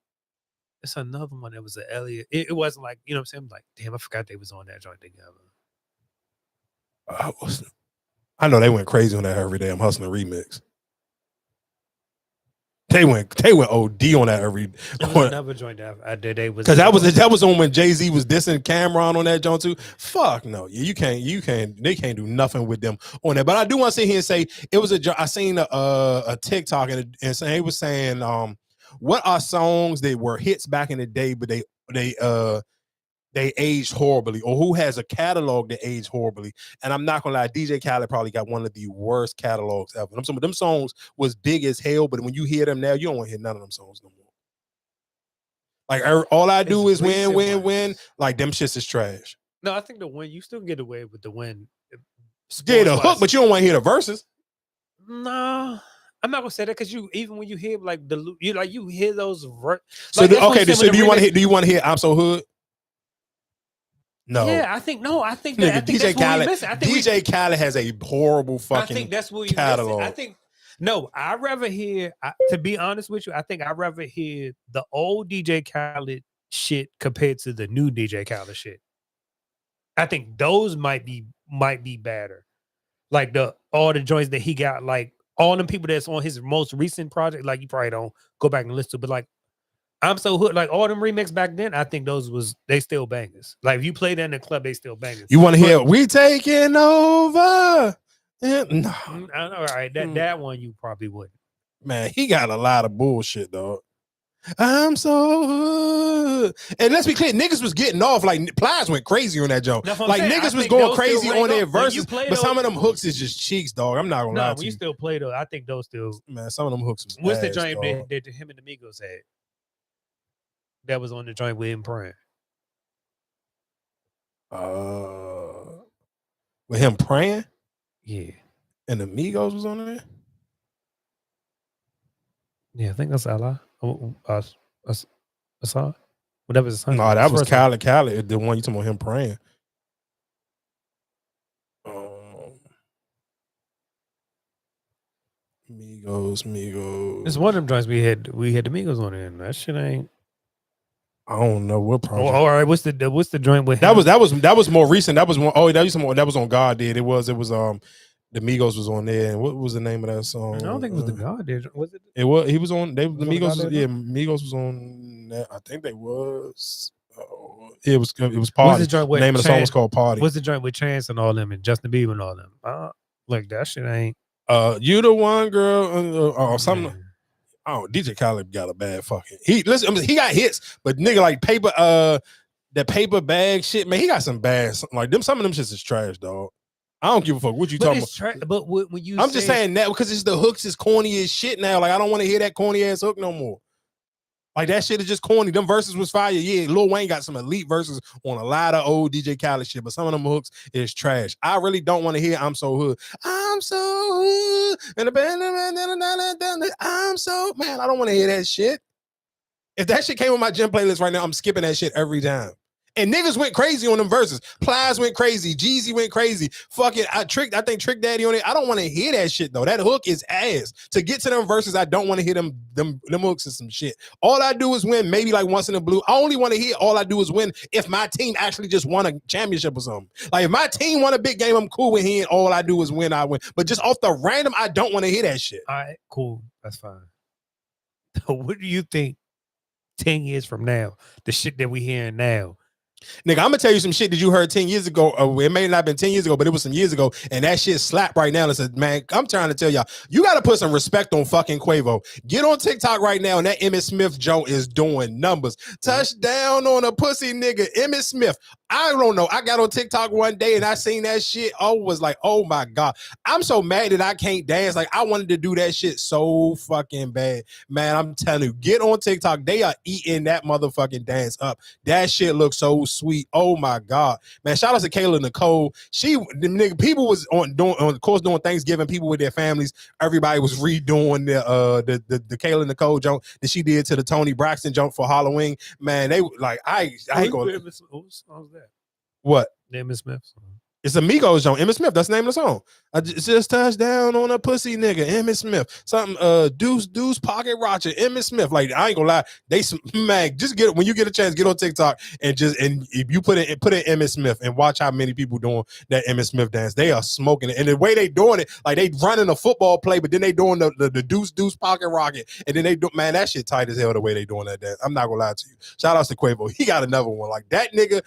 It's another one that was an Elliot. It wasn't like, you know what I'm saying? I'm like, damn, I forgot they was on that joint together. I know they went crazy on that Every Day I'm Hustling remix. They went OD on that Another joint that they was because that was on when Jay-Z was dissing Cameron on that joint too. Fuck no, you can't they can't do nothing with them on that. But I do want to sit here and say it was I seen a TikTok and he was saying what are songs that were hits back in the day, but they aged horribly, or who has a catalog that aged horribly. And I'm not gonna lie, DJ Khaled probably got one of the worst catalogs ever. Some of them songs was big as hell, but when you hear them now, you don't want to hear none of them songs no more. Like all I do is win. Like them shits is trash. No, I think the win, you still get away with the win. Yeah, the hook, but you don't want to hear the verses. No. I'm not gonna say that because even when you hear like you hear those so do you want to hear I'm So Hood? No. Yeah, I think that DJ Khaled. DJ Khaled has a horrible fucking. I think that's what catalog. I think I'd rather hear. To be honest with you, I think I'd rather hear the old DJ Khaled shit compared to the new DJ Khaled shit. I think those might be better. Like all the joints that he got, like all them people that's on his most recent project. Like you probably don't go back and listen to, but like. I'm So Hood, like all them remixes back then, I think they still bangers. Like if you play that in the club, they still bangers. You want to hear We Taking Over? No. I know, right. That one you probably wouldn't. Man, he got a lot of bullshit, dog. I'm so hood. And let's be clear, niggas was getting off. Like Plies went crazy on that joke. Like niggas was going crazy on their verses, but some of them hooks is just cheeks, dog. I'm not gonna lie to you. You still play those. I think those still. Man, some of them hooks was what's ass, the joint dog. that him and the Migos had? That was on the joint with him praying. With him praying? Yeah. And the Migos was on there? Yeah, I think that's Allah. I saw it. Well, that was his son. No, that His was first one. Khaled, the one you talking about him praying. Migos. It's one of them joints we had the Migos on there. And that shit ain't. I don't know what Oh, project. all right. What's the joint with That him? was more recent. That was one. Oh, that was on God Did. It was the Migos was on there. And what was the name of that song? I don't think it was the God did. Was it? It was. He was on. The on the Migos. God Did, Yeah, Migos was on. That. I think they was. It was What's Party. the joint with The name of the song was called Party. What's the joint with Chance and all them and Justin Bieber and all them? Like that shit ain't. You the one girl or something. Oh, DJ Khaled got a bad fucking. He got hits, but nigga like paper that paper bag shit, man, he got some bad like them. Some of them shits is trash, dog. I don't give a fuck what you talking about. But when you, I'm just saying that because it's the hooks is corny as shit now. Like I don't want to hear that corny ass hook no more. Like that shit is just corny. Them verses was fire. Yeah, Lil Wayne got some elite verses on a lot of old DJ Khaled shit, but some of them hooks is trash. I really don't want to hear I'm So Hood. I'm so hood. And I'm so man, I don't want to hear that shit. If that shit came on my gym playlist right now, I'm skipping that shit every time. And niggas went crazy on them verses. Plies went crazy. Jeezy went crazy. Fucking I think Trick Daddy on it. I don't want to hear that shit though. That hook is ass. To get to them verses, I don't want to hear them hooks and some shit. All I do is win, maybe like once in a blue. I only want to hear all I do is win if my team actually just won a championship or something. Like if my team won a big game, I'm cool with hearing all I do is win, I win. But just off the random, I don't want to hear that shit. All right, cool. That's fine. What do you think 10 years from now, the shit that we hearing now? Nigga, I'm gonna tell you some shit that you heard 10 years ago. It may not have been 10 years ago, but it was some years ago, and that shit slapped right now. Listen, man, I'm trying to tell y'all, you gotta put some respect on fucking Quavo. Get on TikTok right now, and that Emmett Smith joke is doing numbers. Touchdown on a pussy nigga, Emmett Smith. I don't know. I got on TikTok one day and I seen that shit. I was like, oh my God. I'm so mad that I can't dance. Like, I wanted to do that shit so fucking bad. Man, I'm telling you, get on TikTok. They are eating that motherfucking dance up. That shit looks so sweet. Oh my God. Man, shout out to Kayla Nicole. People was on course doing Thanksgiving, people with their families. Everybody was redoing the Kayla Nicole joke that she did to the Tony Braxton joke for Halloween. Man, they like I ain't gonna. What? Emmett Smith. It's a Migos joint. Emmett Smith. That's the name of the song. I just touched down on a pussy nigga. Emmett Smith. Something. Deuce pocket roger. Emmett Smith. Like I ain't gonna lie. Man, just get it when you get a chance. Get on TikTok and if you put in Emmett Smith and watch how many people doing that Emmett Smith dance. They are smoking it, and the way they doing it, like they running a football play, but then they doing the deuce pocket rocket, and then they do man that shit tight as hell the way they doing that dance. I'm not gonna lie to you. Shout out to Quavo. He got another one like that nigga.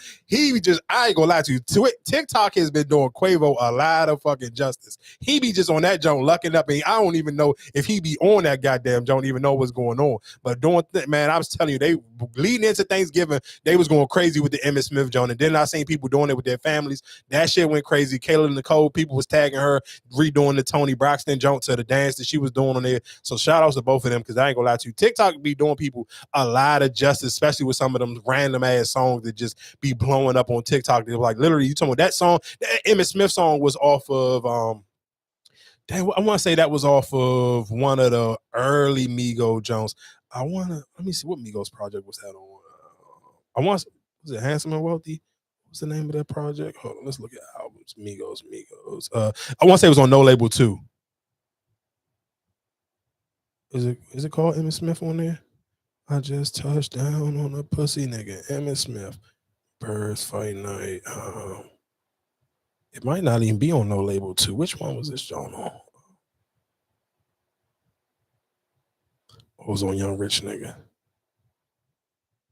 I ain't gonna lie to you. TikTok has been doing Quavo a lot of fucking justice. He be just on that joint lucking up, and I don't even know if he be on that goddamn joint, even know what's going on. But man, I was telling you, they leading into Thanksgiving, they was going crazy with the Emmett Smith joint, and then I seen people doing it with their families. That shit went crazy. Kayla Nicole, people was tagging her, redoing the Tony Braxton joint to the dance that she was doing on there. So shout outs to both of them, because I ain't gonna lie to you, TikTok be doing people a lot of justice, especially with some of them random ass songs that just be blowing up on TikTok. They're like literally, you talking about that song? That Emmett Smith song was off of I want to say that was off of one of the early Migos Jones. Let me see what Migos project was that on. Was it Handsome and Wealthy? What's the name of that project? Hold on, let's look at albums. Migos. I want to say it was on No Label 2. Is it called Emmett Smith on there? I just touched down on a pussy nigga. Emmett Smith. Birds Fight Night. It might not even be on No Label 2. Which one was this John on? It was on Young Rich Nigga.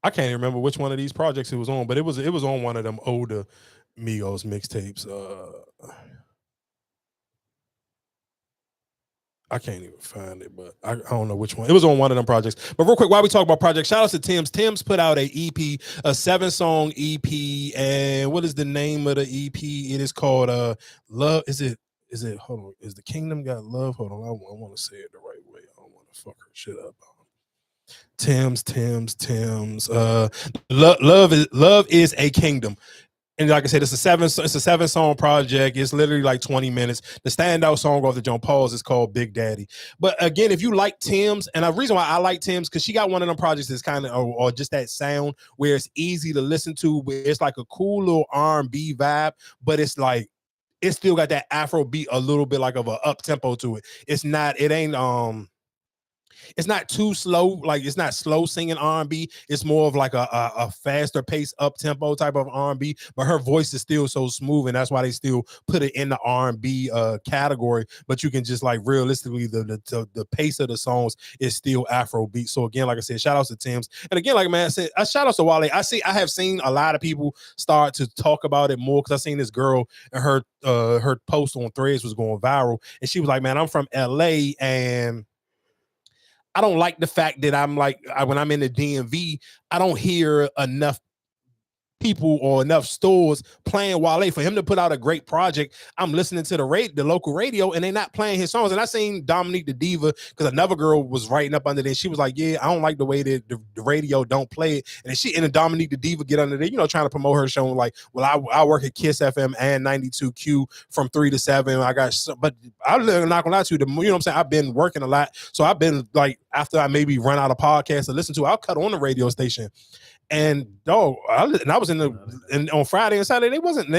I can't even remember which one of these projects it was on, but it was on one of them older Migos mixtapes. I can't even find it, but I don't know which one. It was on one of them projects. But real quick, while we talk about projects, shout out to Tim's. Tim's put out a EP, a 7-song EP, and what is the name of the EP? It is called Love. Is it? Hold on. Is the Kingdom Got Love? Hold on. I want to say it the right way. I don't want to fuck her shit up. Tim's. Love is a Kingdom. And like I said, it's a 7-song project. It's literally like 20 minutes. The standout song off the John Paul's is called Big Daddy. But again, if you like Tim's, and the reason why I like Tim's, because she got one of them projects that's kind of, or just that sound where it's easy to listen to, where it's like a cool little R&B vibe, but it's like, it's still got that Afro beat, a little bit like of a up tempo to it. It's not too slow, like it's not slow singing R&B. It's more of like a faster pace up tempo type of R&B, but her voice is still so smooth, and that's why they still put it in the R&B category. But you can just like realistically, the pace of the songs is still Afro beat. So again, like I said, shout outs to Tim's, and again, like man, I said, shout outs to Wale. I have seen a lot of people start to talk about it more, because I seen this girl and her post on Threads was going viral, and she was like, man, I'm from LA, and I don't like the fact that I'm like, when I'm in the DMV, I don't hear enough people or enough stores playing Wale. For him to put out a great project, I'm listening to the local radio, and they're not playing his songs. And I seen Dominique the Diva, because another girl was writing up under there. She was like, yeah, I don't like the way that the radio don't play it. And Dominique the Diva get under there, trying to promote her show, like, well, I work at Kiss FM and 92Q from 3 to 7. But I'm not gonna lie to you, you know what I'm saying? I've been working a lot. So I've been like, after I maybe run out of podcasts to listen to, I'll cut on the radio station. And dog, I was on Friday and Saturday.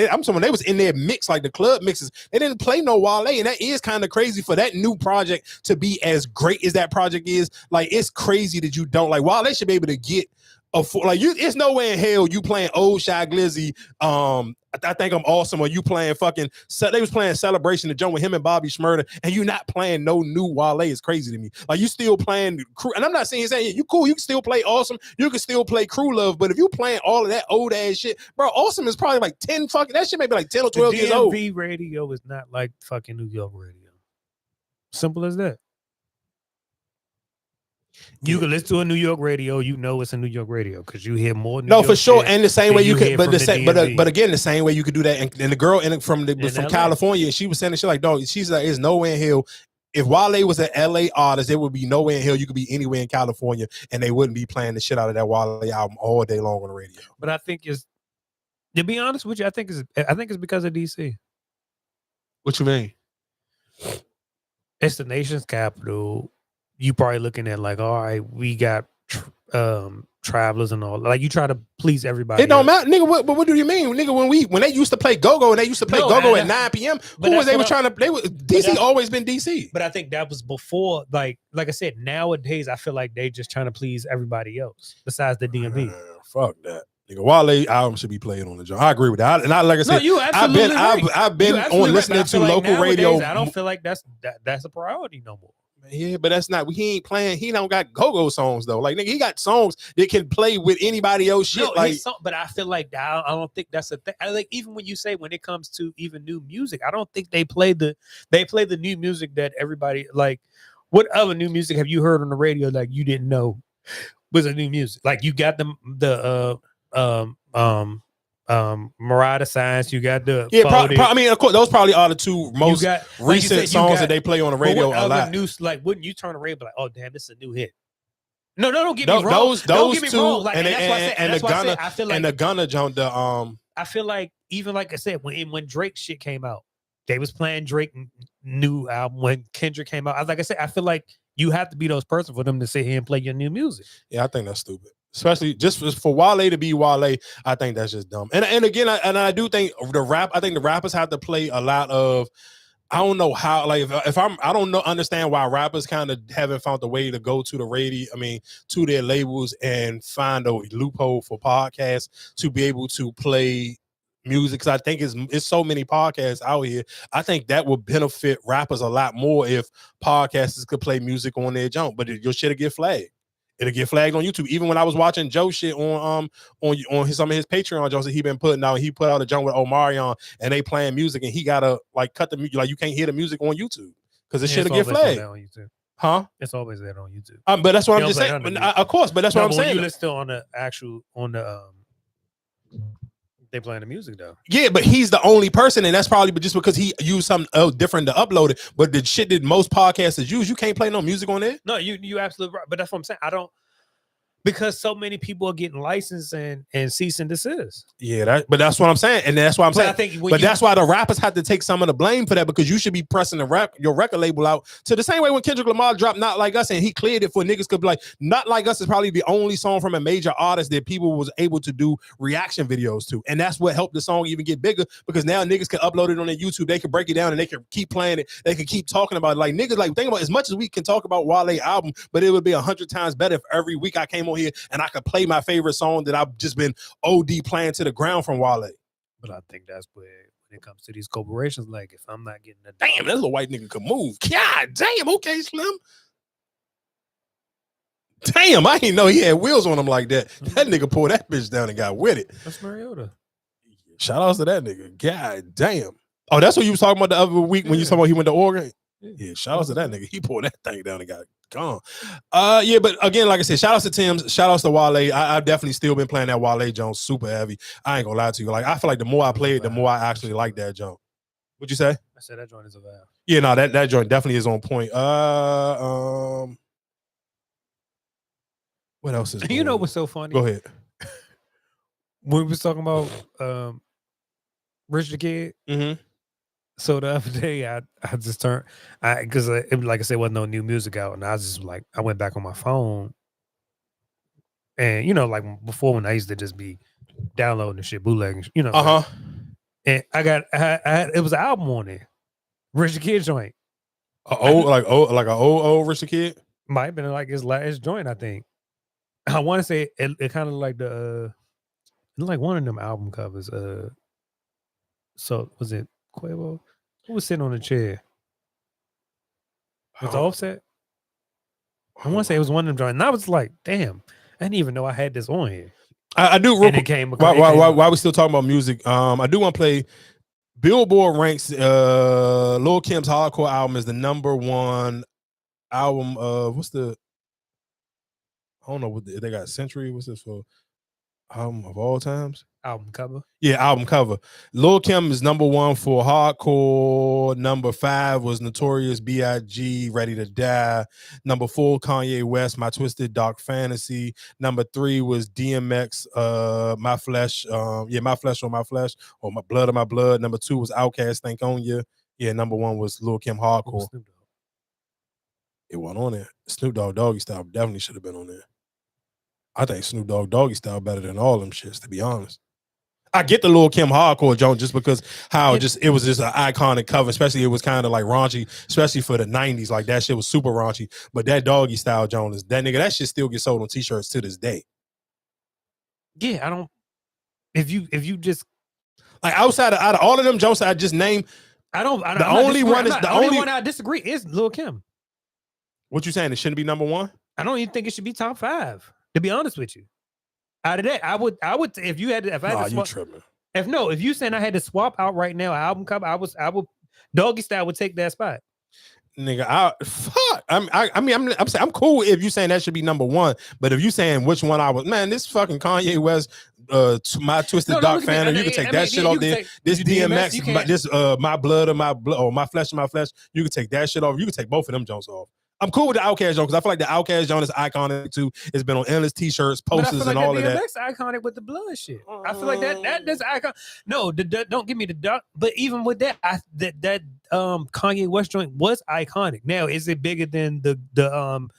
I'm someone they was in their mix, like the club mixes. They didn't play no Wale, and that is kind of crazy for that new project to be as great as that project is. Like, it's crazy that you don't like Wale. They should be able to get it's no way in hell you playing Old Shy Glizzy. I think I'm awesome. Or you playing fucking? They was playing Celebration, the joint with him and Bobby Shmurda, and you not playing no new Wale is crazy to me. Like, you still playing Crew, and I'm not saying you cool. You can still play Awesome. You can still play Crew Love, but if you playing all of that old ass shit, bro, Awesome is probably like 10 fucking. That shit maybe like 10 or 12 years old. DMV radio is not like fucking New York radio. Simple as that. You can listen to a New York radio, it's a New York radio because you hear more. No, for sure, and the same way you could, but again, the same way you could do that. And the girl from California, she was saying that shit like, dog, she's like, there's nowhere in hell. If Wale was an LA artist, there would be nowhere in hell you could be anywhere in California, and they wouldn't be playing the shit out of that Wale album all day long on the radio. But I think to be honest with you, I think it's because of DC. What you mean? It's the nation's capital. You probably looking at like, all right, we got travelers and all. Like, you try to please everybody. It don't matter, nigga. What do you mean, nigga? When they used to play go-go and they used to play go-go at 9 p.m. DC always been DC. But I think that was before, like I said, nowadays I feel like they just trying to please everybody else besides the DMV. Fuck that. Nigga, Wale album should be played on the joint. I agree with that. And like I said, I've been on listening to local radio. I don't feel like that's a priority no more. Yeah, but that's not. He ain't playing. He don't got go-go songs though. Like, nigga, he got songs that can play with anybody else. Shit, but I feel like I don't think that's a thing. Like, even when you say when it comes to even new music, I don't think they play the new music that everybody like. What other new music have you heard on the radio like you didn't know was a new music? Like, you got Murata Science, you got the I mean, of course, those probably are the two most recent songs that they play on the radio a lot. Wouldn't you turn the radio like, oh damn, this is a new hit? No, don't get me wrong. Those get me two, wrong. Like, and the Gunna joint. I feel like, even like I said, when Drake shit came out, they was playing Drake new album. When Kendrick came out, like I said, I feel like you have to be those person for them to sit here and play your new music. Yeah, I think that's stupid. Especially just for Wale to be Wale, I think that's just dumb. And again, I do think I think the rappers have to play a lot of. I don't know how. Like, I don't know, understand why rappers kind of haven't found a way to go to the radio. I mean, to their labels and find a loophole for podcasts to be able to play music. Because I think it's so many podcasts out here. I think that would benefit rappers a lot more if podcasters could play music on their jump. But your shit'll get flagged. It'll get flagged on YouTube. Even when I was watching Joe shit on some of his Patreon jokes that he been putting out, he put out a joint with Omarion and they playing music and he gotta like cut the music. Like, you can't hear the music on YouTube because it shit'll get flagged. Huh? It's always there on YouTube. But that's what I'm just saying. Of course, but that's what I'm saying. You listen on the they playing the music though. Yeah, but he's the only person, and that's probably just because he used something different to upload it. But the shit that most podcasters use, you can't play no music on there. No, you absolutely right. But that's what I'm saying. Because so many people are getting licensed and cease and desist. Yeah, but that's what I'm saying, and that's why I'm saying. I think that's why the rappers have to take some of the blame for that, because you should be pressing your record label out to the same way when Kendrick Lamar dropped "Not Like Us" and he cleared it for niggas could be like, "Not Like Us" is probably the only song from a major artist that people was able to do reaction videos to, and that's what helped the song even get bigger, because now niggas can upload it on their YouTube, they can break it down and they can keep playing it, they can keep talking about it. Like niggas, like think about as much as we can talk about Wale album, but it would be 100 times better if every week I came on here and I could play my favorite song that I've just been OD playing to the ground from Wale. But I think that's where when it comes to these corporations, like if I'm not getting damn, that little white nigga could move. God damn, okay, Slim. Damn, I didn't know he had wheels on him like that. That nigga pulled that bitch down and got with it. That's Mariota. Shout outs to that nigga. God damn. Oh, that's what you was talking about the other week when you talking about he went to Oregon? Yeah, shout outs to that nigga. He pulled that thing down and got gone. Yeah, but again, like I said, shout outs to Tim's, shout outs to Wale. I've definitely still been playing that Wale Jones super heavy. I ain't gonna lie to you. Like I feel like the more I play it, the more I actually like that joint. What'd you say? I said that joint is a vibe. Yeah, no, that joint definitely is on point. What else is You know what's so funny? Go ahead. When we was talking about Rich the Kid, so the other day I just turned because like I said, wasn't no new music out, and I was just like I went back on my phone, and like before when I used to just be downloading the shit, bootlegging, and I had it was an album on there, Rich the Kid joint, like an old Rich the Kid, might have been like his last joint, I think. I want to say it kind of like like one of them album covers. So was it Quavo? Who was sitting on the chair? Was it Offset? I want to say it was one of them joints. And I was like, damn, I didn't even know I had this on here. I do. Real quick, came while we still talking about music, I do want to play. Billboard ranks Lil Kim's Hardcore album as the #1 album of I don't know what they got. Century. What's this for? Album of all times. Album cover. Yeah, album cover. Lil Kim is #1 for hardcore. #5 was Notorious B.I.G. Ready to Die. #4 Kanye West, My Twisted Dark Fantasy. #3 was DMX, My Flesh. My Flesh on My Flesh, or My Blood on My Blood. #2 was Outkast, Think on Ya. Yeah, #1 was Lil Kim Hardcore. It wasn't on there. Snoop Dogg Doggy Style definitely should have been on there. I think Snoop Dogg Doggy Style better than all them shits, to be honest. I get the Lil Kim Hardcore joint just because it was just an iconic cover, especially it was kind of like raunchy, especially for the 90s. Like that shit was super raunchy. But that Doggy Style joint is that nigga, that shit still gets sold on t-shirts to this day. Yeah, I don't if you just like out of all of them joints I just named, the only one I disagree is Lil Kim. What you saying? It shouldn't be #1? I don't even think it should be top 5. To be honest with you, out of that, I would if you had to, if I had to swap, you tripping. If you saying I had to swap out right now an album cover, I would Doggy Style would take that spot. Nigga, I'm cool if you saying that should be #1, but if you saying which one this fucking Kanye West, My Twisted Dark Fantasy, you can take that shit off there. This DMX, this My Blood or My Blood, or My Flesh or My Flesh, you can take that shit off. You can take both of them joints off. I'm cool with the Outkast joint because I feel like the Outkast joint is iconic too. It's been on endless t-shirts, posters, and all of that. DMX iconic with the blood shit. I feel like that's iconic. No, don't give me the dark. But even with that, that Kanye West joint was iconic. Now, is it bigger than the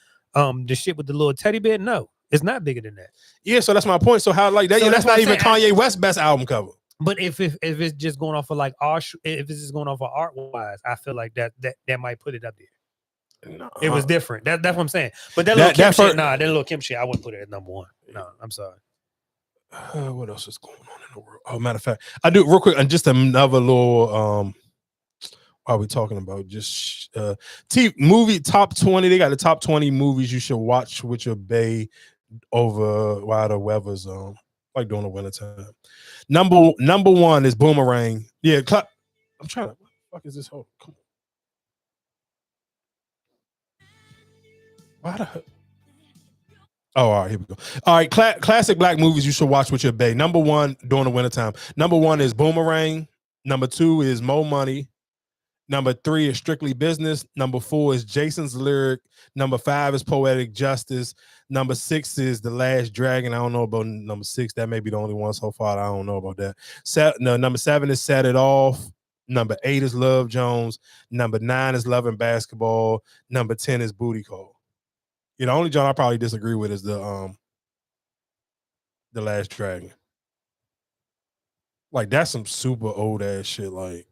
shit with the little teddy bear? No, it's not bigger than that. Yeah, so that's my point. So how like that? So that's not even Kanye West's best album cover. But if it's just going off of like art, if it's just going off of art wise, I feel like that might put it up there. No, it was different. That's what I'm saying. But that Lil Kim shit, that Lil Kim shit, I wouldn't put it at #1. No, I'm sorry. What else is going on in the world? Oh, matter of fact, I do real quick and just another little. While we talking about just movie top 20, they got the top 20 movies you should watch with your bae over while the weather's like during the wintertime. Number 1 is Boomerang. Yeah, I'm trying to. What the fuck is this? Come on. All right, here we go. All right, classic black movies you should watch with your bae. Number 1 during the wintertime. Number 1 is Boomerang. Number 2 is Mo Money. Number 3 is Strictly Business. Number 4 is Jason's Lyric. Number 5 is Poetic Justice. Number 6 is The Last Dragon. I don't know about number 6. That may be the only one so far. I don't know about that. Number 7 is Set It Off. Number 8 is Love Jones. Number 9 is Love and Basketball. Number 10 is Booty Call. The only John I probably disagree with is the Last Dragon. Like, that's some super old ass shit. Like,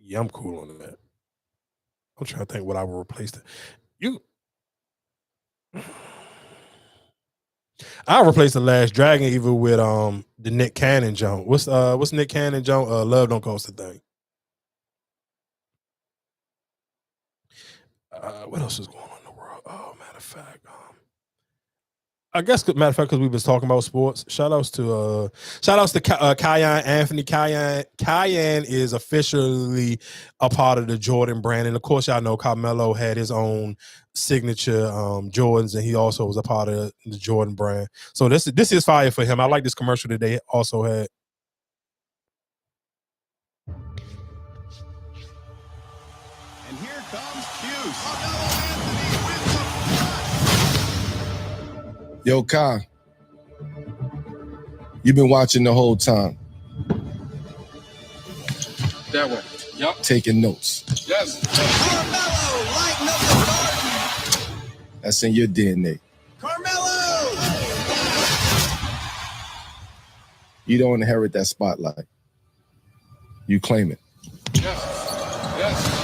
yeah, I'm cool on that. I'm trying to think what I would replace it. I'll replace The Last Dragon even with the Nick Cannon joint. What's Nick Cannon joint? Love Don't Cost a Thing. What else is going on in the world? Oh, matter of fact, I guess because we've been talking about sports. Shout outs to Kyan Anthony. Kyan is officially a part of the Jordan brand, and of course, y'all know Carmelo had his own signature Jordans, and he also was a part of the Jordan brand. So this is fire for him. I like this commercial that they also had. And here comes Hughes. Yo, Kai, you've been watching the whole time. That way. Yep. Taking notes. Yes. That's in your DNA. Carmelo! You don't inherit that spotlight. You claim it. Yes. Yes.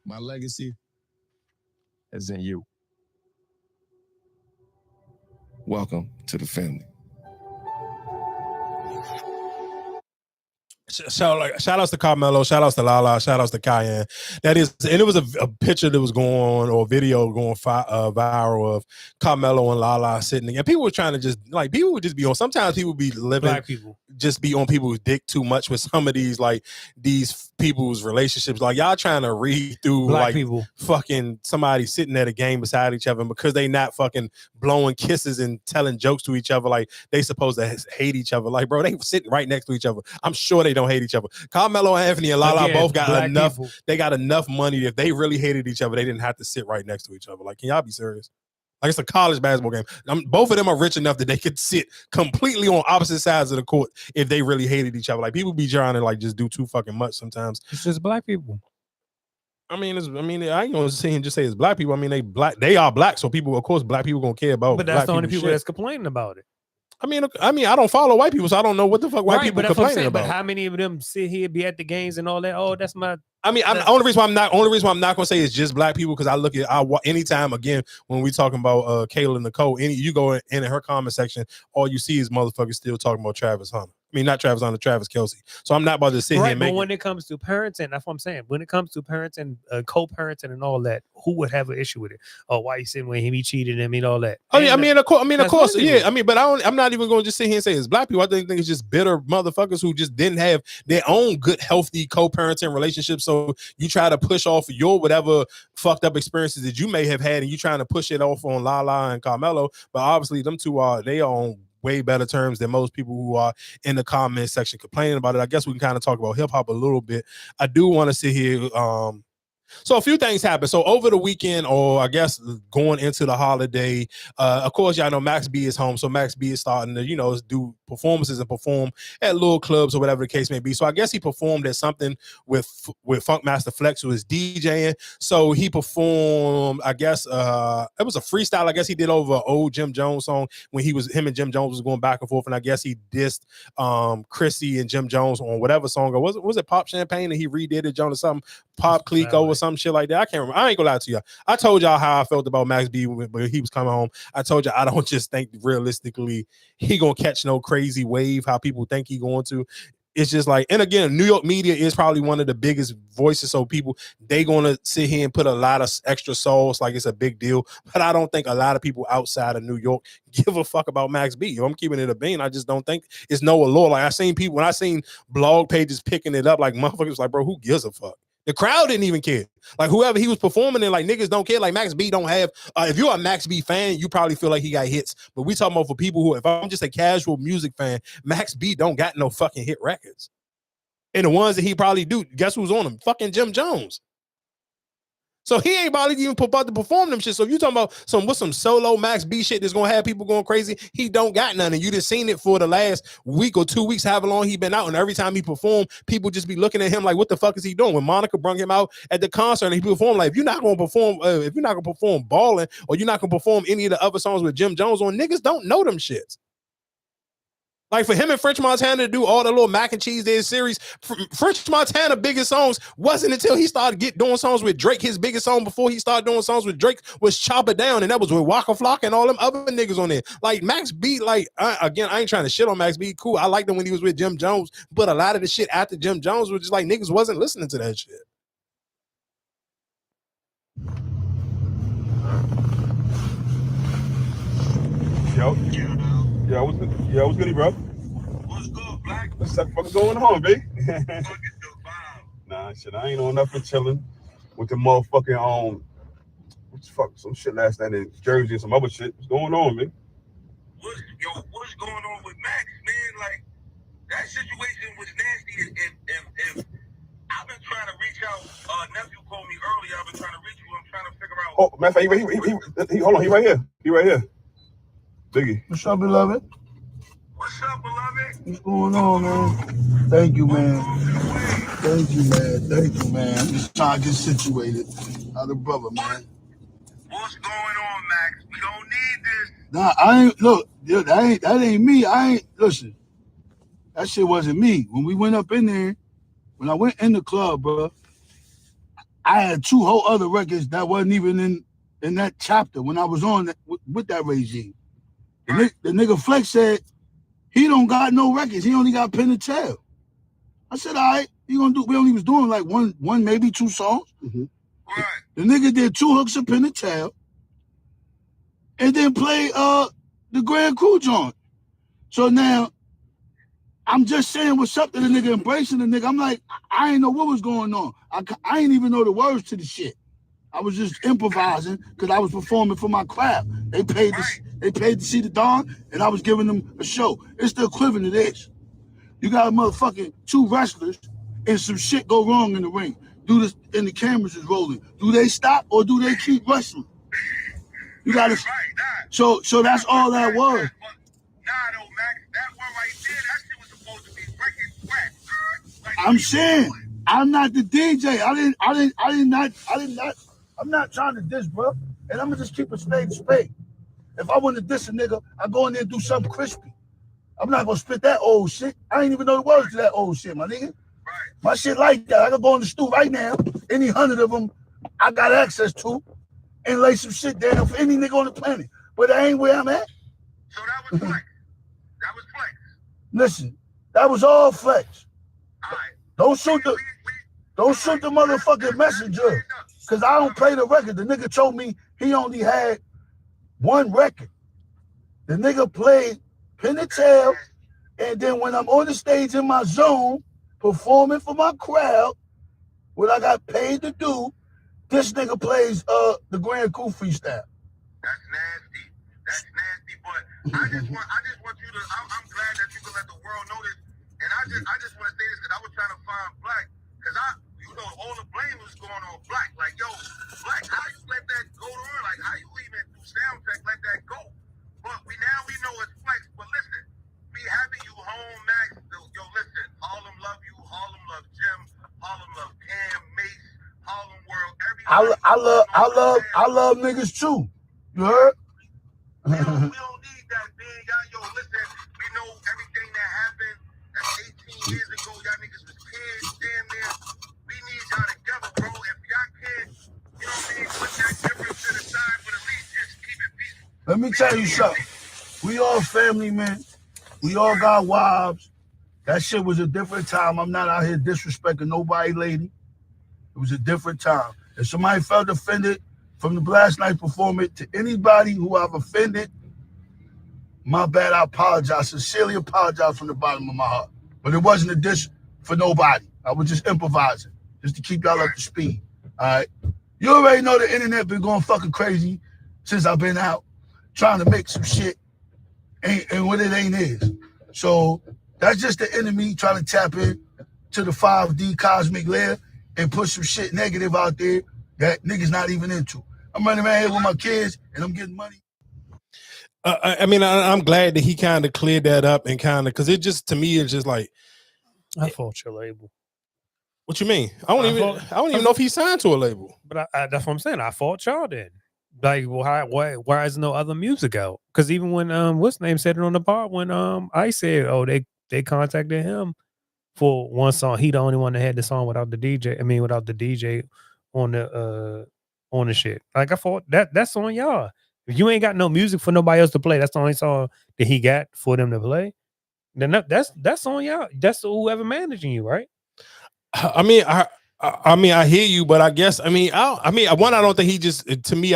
My legacy is in you. Welcome to the family. Shout outs to Carmelo, shout outs to Lala, shout outs to Cayenne. That is, and it was a picture that was going on, or video going viral of Carmelo and Lala sitting there. And people were trying to just, like, people would just be on, sometimes people would be living, Black people just be on people's dick too much with some of these, like, these people's relationships. Like, y'all trying to read through, Black like, people fucking somebody sitting at a game beside each other, and because they not fucking blowing kisses and telling jokes to each other, like, they supposed to hate each other. Like, bro, they sitting right next to each other. I'm sure they don't hate each other. Carmelo Anthony and Lala both got enough. People. They got enough money. If they really hated each other, they didn't have to sit right next to each other. Like, can y'all be serious? Like, it's a college basketball game. Both of them are rich enough that they could sit completely on opposite sides of the court if they really hated each other. Like, people be trying to, like, just do too fucking much sometimes. It's just black people. I mean, I ain't gonna sit here and just say it's black people. I mean, they are black, so people, of course, black people gonna care about. But that's black the only people shit. that's complaining about it. I mean, I don't follow white people, so I don't know what the fuck white people complaining about. But how many of them sit here, be at the games and all that? Oh, that's my. I mean, only reason why I'm not gonna say it's just black people, because I look at anytime again when we talking about Kayla Nicole, you go in her comment section, all you see is motherfuckers still talking about Travis Hunter. I mean, not Travis Hunter, Travis Kelsey. So I'm not about to sit here and make. But when it comes to parenting, that's what I'm saying. When it comes to parents and co-parenting and all that, who would have an issue with it? Oh, why you sitting with him? He cheated him and all that. I mean, of course, yeah. I mean, but I'm not even going to just sit here and say it's black people. I think it's just bitter motherfuckers who just didn't have their own good, healthy co-parenting relationships. So you try to push off your whatever fucked up experiences that you may have had, and you trying to push it off on Lala and Carmelo. But obviously, them two are on way better terms than most people who are in the comment section complaining about it. I guess we can kind of talk about hip hop a little bit. I do want to sit here. So a few things happened. So over the weekend, or I guess going into the holiday, of course, y'all know Max B is home. So Max B is starting to, do performances and perform at little clubs or whatever the case may be. So I guess he performed at something with Funkmaster Flex, who is DJing. So he performed, I guess, it was a freestyle. I guess he did over an old Jim Jones song when him and Jim Jones was going back and forth. And I guess he dissed Chrissy and Jim Jones on whatever song. Or was it Pop Champagne and he redid it, Jones, or something? Pop Clico or some shit like that. I can't remember. I ain't gonna lie to you. I told y'all how I felt about Max B when he was coming home. I told you I don't just think realistically he gonna catch no crazy wave how people think he going to. It's just like, and again, New York media is probably one of the biggest voices, so people, they gonna sit here and put a lot of extra sauce like it's a big deal. But I don't think a lot of people outside of New York give a fuck about Max B. I'm keeping it a bean. I just don't think it's no allure. Like, I seen people, when I seen blog pages picking it up, like motherfuckers like, bro, who gives a fuck? The crowd didn't even care. Like whoever he was performing in, like niggas don't care. Like Max B don't have. If you're a Max B fan, you probably feel like he got hits. But we talking about for people who, if I'm just a casual music fan, Max B don't got no fucking hit records. And the ones that he probably do, guess who's on them? Fucking Jim Jones. So he ain't probably even about to perform them shit. So if you talking about some solo Max B shit that's gonna have people going crazy, he don't got none. And you just seen it for the last week or 2 weeks, however long he been out. And every time he performed, people just be looking at him like, what the fuck is he doing? When Monica brung him out at the concert and he performed, like, if you're not gonna perform Ballin', or you're not gonna perform any of the other songs with Jim Jones on, niggas don't know them shits. Like for him and French Montana to do all the little mac and cheese day series, French Montana biggest songs wasn't until he started doing songs with Drake. His biggest song before he started doing songs with Drake was Chop It Down, and that was with Waka Flocka and all them other niggas on there. Like Max B, like again, I ain't trying to shit on Max B. Cool, I liked him when he was with Jim Jones, but a lot of the shit after Jim Jones was just like niggas wasn't listening to that shit. Yo, what's good, bro? What's good, Black? What's the fuck going on, B? Nah, shit, I ain't on nothing, chilling with the motherfucking what the fuck, some shit last night in Jersey and some other shit. What's going on, man? What's going on with Max, man? Like that situation was nasty. If I've been trying to reach out. Nephew called me earlier. I've been trying to reach you. I'm trying to figure out. Oh, matter of fact, hold on, he right here. He right here. Biggie. What's up, beloved? What's up, beloved? What's going on, man? Thank you, man. Thank you, man. Thank you, man. I'm just trying to get situated. How the brother, man? What's going on, Max? We don't need this. Nah, I ain't, look, that ain't me. Listen, that shit wasn't me. When we went up in there, when I went in the club, bro, I had 2 whole other records that wasn't even in that chapter when I was on with that regime. The nigga Flex said he don't got no records. He only got Pen and Tail. I said, all right, we only was doing like one, maybe 2 songs. Mm-hmm. Right. The nigga did 2 hooks of Pen and Tail and then play the Grand Crew joint. So now I'm just saying what's up to the nigga, embracing the nigga. I'm like, I ain't know what was going on. I ain't even know the words to the shit. I was just improvising because I was performing for my crowd. They paid to see the Dawn, and I was giving them a show. It's the equivalent of this. You got a motherfucking 2 wrestlers, and some shit go wrong in the ring. Do this, and the cameras is rolling. Do they stop or do they keep wrestling? You got to. So that's all that was. I'm saying I'm not the DJ. I'm not trying to diss, bro. And I'm gonna just keep a spade to spade. If I want to diss a nigga, I go in there and do something crispy. I'm not gonna spit that old shit. I ain't even know the words to that old shit, my nigga. My shit like that. I can go in the stew right now. Any 100 of them I got access to and lay some shit down for any nigga on the planet. But that ain't where I'm at. So that was Flex. That was Flex. Listen, that was all Flex. Don't shoot the motherfucking messenger. Cause I don't play the record. The nigga told me he only had 1 record. The nigga played Pen and Tail, and then when I'm on the stage in my zone, performing for my crowd, what I got paid to do, this nigga plays the Grand Coup freestyle. That's nasty. But I just want you to. I'm glad that you can let the world know this. And I just want to say this because I was trying to find Black because all the blame was going on Black. Like, yo, Black, how you let that go to her? Like, how you even do sound check let that go? But we know it's Flex. But listen, be happy you home, Max. Yo, listen, Harlem love you. Harlem love Jim. Harlem love Cam, Mace, Harlem World. Everybody. I love niggas too. You heard? We don't need that, man. Yo, listen, we know everything that happened. That's 18 years ago. Y'all niggas was kids, damn near. We need y'all together, bro. If y'all can't, you know what I mean, put that difference to the side, but at least just keep it peaceful. Let me tell you something. We all family, man. We all got wives. That shit was a different time. I'm not out here disrespecting nobody, lady. It was a different time. If somebody felt offended from the last night performance, to anybody who I've offended, my bad, I apologize. Sincerely apologize from the bottom of my heart. But it wasn't a diss for nobody. I was just improvising. just to keep y'all up to speed. All right. You already know the internet been going fucking crazy since I've been out trying to make some shit and what it ain't is. So that's just the enemy trying to tap in to the 5D cosmic layer and put some shit negative out there that niggas not even into. I'm running around here with my kids and I'm getting money. I mean, I'm glad that he kind of cleared that up and kind of, because it just, to me, it's just like, I fault your label. What you mean? I don't even know if he signed to a label. But that's what I'm saying. I fault y'all then. Like, well, why is no other music out? Because even when what's name said it on the bar when I said, oh, they contacted him for one song. He the only one that had the song without the DJ. I mean, without the DJ on the shit. Like, I thought that's on y'all. If you ain't got no music for nobody else to play, that's the only song that he got for them to play. Then that's on y'all. That's whoever managing you, right? I mean, I hear you, but I guess I don't think he just, to me,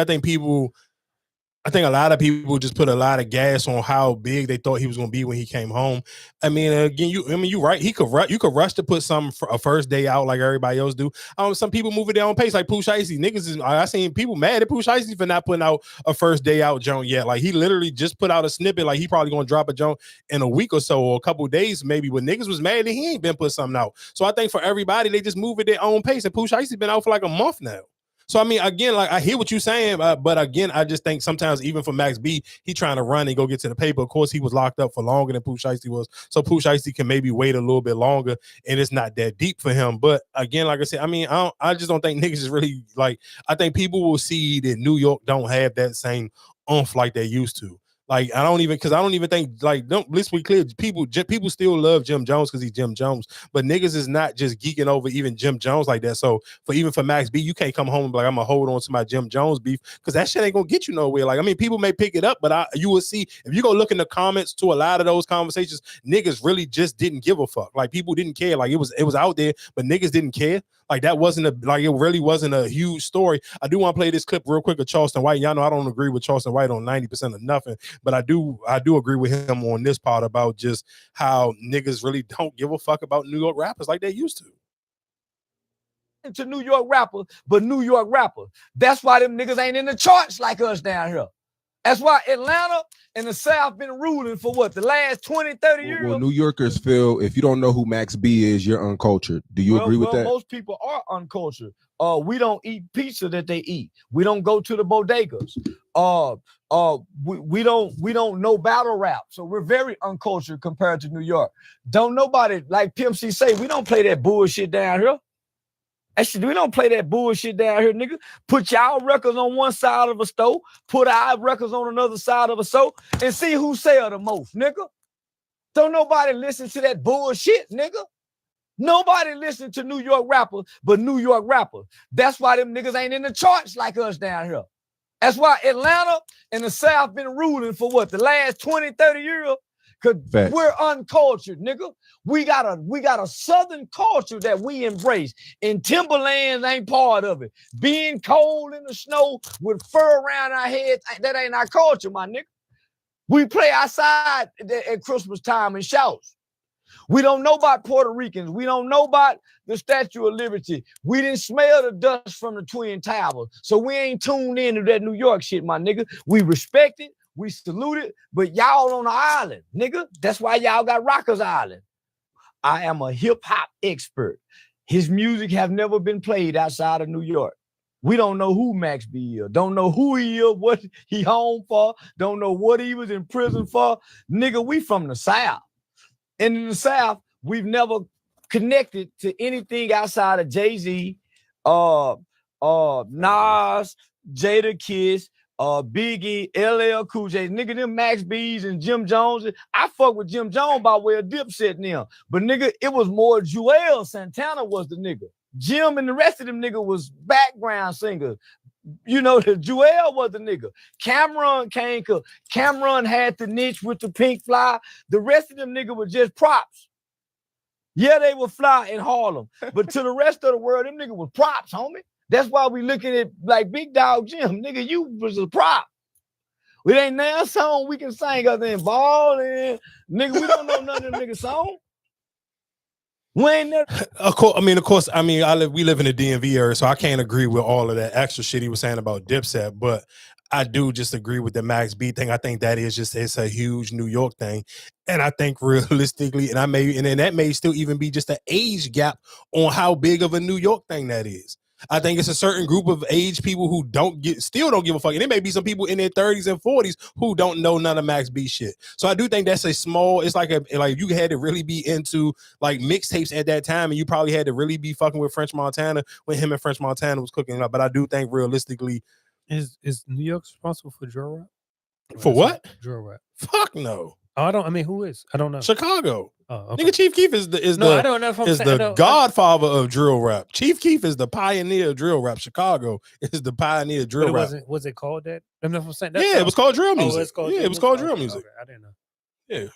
I think a lot of people just put a lot of gas on how big they thought he was going to be when he came home. I mean, again, you're right. You could rush to put some for a first day out like everybody else do. Some people move at their own pace, like Pooh Shiesty. I seen people mad at Pooh Shiesty for not putting out a first day out joint yet. Like, he literally just put out a snippet. Like, he probably going to drop a joint in a week or so, or a couple of days maybe. But niggas was mad that he ain't been put something out. So I think for everybody, they just move at their own pace. And Pooh Shiesty's been out for like a month now. So, I mean, again, like, I hear what you're saying, but again, I just think sometimes even for Max B, he trying to run and go get to the paper. Of course, he was locked up for longer than Pooh Shiesty was. So Pooh Shiesty can maybe wait a little bit longer, and it's not that deep for him. But again, like I said, I mean, I just don't think niggas is really, like, I think people will see that New York don't have that same oomph like they used to. Like, I don't even think, like, let's be clear, people still love Jim Jones because he's Jim Jones, but niggas is not just geeking over even Jim Jones like that. So for Max B, you can't come home and be like, I'm gonna hold on to my Jim Jones beef, because that shit ain't gonna get you nowhere. Like, I mean, people may pick it up, but you will see if you go look in the comments to a lot of those conversations, niggas really just didn't give a fuck. Like, people didn't care. Like, it was out there, but niggas didn't care. Like, it really wasn't a huge story. I do want to play this clip real quick of Charleston White. Y'all know I don't agree with Charleston White on 90% of nothing, but I do agree with him on this part about just how niggas really don't give a fuck about New York rappers like they used to. To New York rappers, but New York rappers. That's why them niggas ain't in the charts like us down here. That's why Atlanta and the South been ruling for what, the last 20, 30 years? Well, New Yorkers feel if you don't know who Max B is, you're uncultured. Do you agree with that? Most people are uncultured. We don't eat pizza that they eat. We don't go to the bodegas. We don't know battle rap. So we're very uncultured compared to New York. Don't nobody, like Pimp C say, we don't play that bullshit down here. Actually, we don't play that bullshit down here, nigga. Put y'all records on one side of a store, put our records on another side of a store, and see who sell the most, nigga. Don't nobody listen to that bullshit, nigga. Nobody listen to New York rappers, but New York rappers. That's why them niggas ain't in the charts like us down here. That's why Atlanta and the South been ruling for what, the last 20, 30 years? Because we're uncultured, nigga. We got a Southern culture that we embrace, and Timberlands ain't part of it. Being cold in the snow with fur around our heads, that ain't our culture, my nigga. We play outside at Christmas time and shouts. We don't know about Puerto Ricans. We don't know about the Statue of Liberty. We didn't smell the dust from the Twin Towers. So we ain't tuned into that New York shit, my nigga. We respect it. We salute it, but y'all on the island, nigga. That's why y'all got Rockers Island. I am a hip-hop expert. His music have never been played outside of New York. We don't know who Max B is. Don't know who he is, what he home for. Don't know what he was in prison for. Nigga, we from the South. And in the South, we've never connected to anything outside of Jay-Z, Nas, Jada Kiss, Biggie, LL Cool J, nigga, them Max B's and Jim Jones. I fuck with Jim Jones by way of Dipset now. But nigga, it was more Joel Santana was the nigga. Jim and the rest of them nigga was background singers. You know, the Joel was the nigga. Cameron came because Cameron had the niche with the pink fly. The rest of them nigga was just props. Yeah, they would fly in Harlem. But to the rest of the world, them nigga was props, homie. That's why we looking at like Big Dog Jim. Nigga, you was a prop. It ain't now a song we can sing other than ball and nigga, we don't know none of them niggas' song. When of course, we live in the DMV area, so I can't agree with all of that extra shit he was saying about Dipset, but I do just agree with the Max B thing. I think that it's a huge New York thing. And I think realistically, and that may still even be just an age gap on how big of a New York thing that is. I think it's a certain group of age people who still don't give a fuck. And there may be some people in their 30s and 40s who don't know none of Max B shit. So I do think that's it's like you had to really be into like mixtapes at that time, and you probably had to really be fucking with French Montana when him and French Montana was cooking it up. But I do think realistically, is New York responsible for drill rap? For what? Drill rap. Fuck no. Who is? I don't know. Chicago. Oh, okay. Nigga, Chief Keef is I don't know if I'm saying, the godfather of drill rap. Chief Keef is the pioneer of drill rap. Chicago is the pioneer of drill rap. Was it called that? I don't know if I'm saying Yeah, it was called drill music. It was called drill music. Okay, I didn't know. Yeah.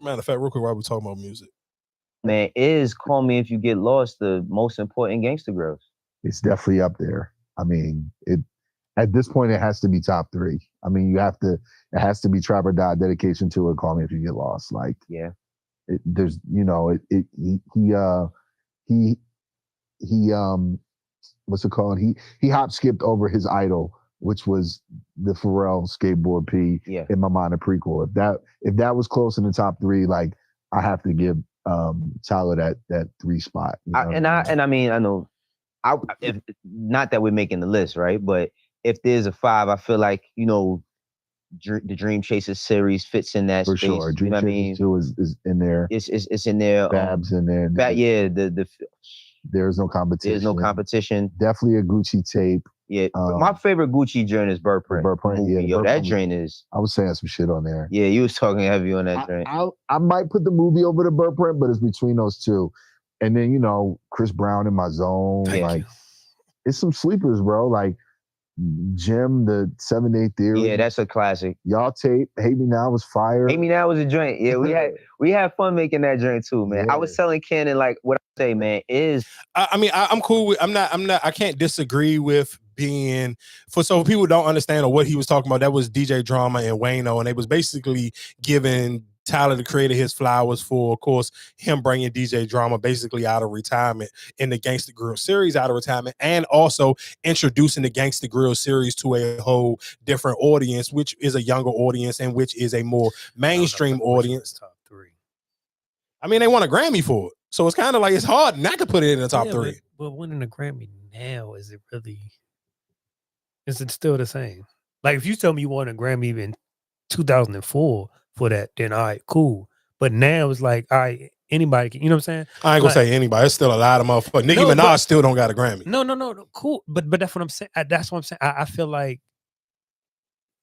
Matter of fact, real quick, while we talking about music, man, is Call Me If You Get Lost the most important Gangsta Grills? It's definitely up there. I mean, at this point it has to be top 3. I mean, it has to be Trap or Die, Dedication to It, Call Me If You Get Lost. Like, yeah, what's it called? He hop skipped over his idol, which was the Pharrell Skateboard P. Yeah. In my mind, a prequel. If that was close in the top 3, like I have to give Tyler that 3 spot. I know. If not that we're making the list, right? But if there's a 5, I feel like the Dream Chasers series fits in that for space. sure. Dream Chasers 2 is in there. It's in there. Babs in there. There's no competition. There's no competition. Definitely a Gucci tape. Yeah, my favorite Gucci joint is Bird Print. That joint is. I was saying some shit on there. Yeah, you was talking heavy on that joint. I might put the movie over the Bird Print, but it's between those two. And then Chris Brown in My Zone. It's some sleepers, bro. Like Jim, the 7 Day Theory. Yeah, that's a classic. Y'all tape. Hate Me Now was fire. Hate Me Now was a joint. Yeah, we had fun making that joint too, man. Yeah. I was telling Ken, like what I say, man, is I'm cool with I can't disagree with being so people don't understand or what he was talking about. That was DJ Drama and Wayno, and they was basically giving Tyler, the creator, his flowers for, of course, him bringing DJ Drama basically out of retirement in the Gangsta Grill series out of retirement, and also introducing the Gangsta Grill series to a whole different audience, which is a younger audience and which is a more mainstream audience. Top 3. I mean, they won a Grammy for it, so it's kind of like it's hard not to put it in the top 3. But winning a Grammy now, is it still the same? Like if you tell me you won a Grammy in 2004 for that, then all right, cool. But now it's like, all right, anybody can, you know what I'm saying? I ain't gonna say anybody. It's still a lot of motherfuckers. Nicki Minaj still don't got a Grammy. No, cool. But that's what I'm saying. That's what I'm saying. I feel like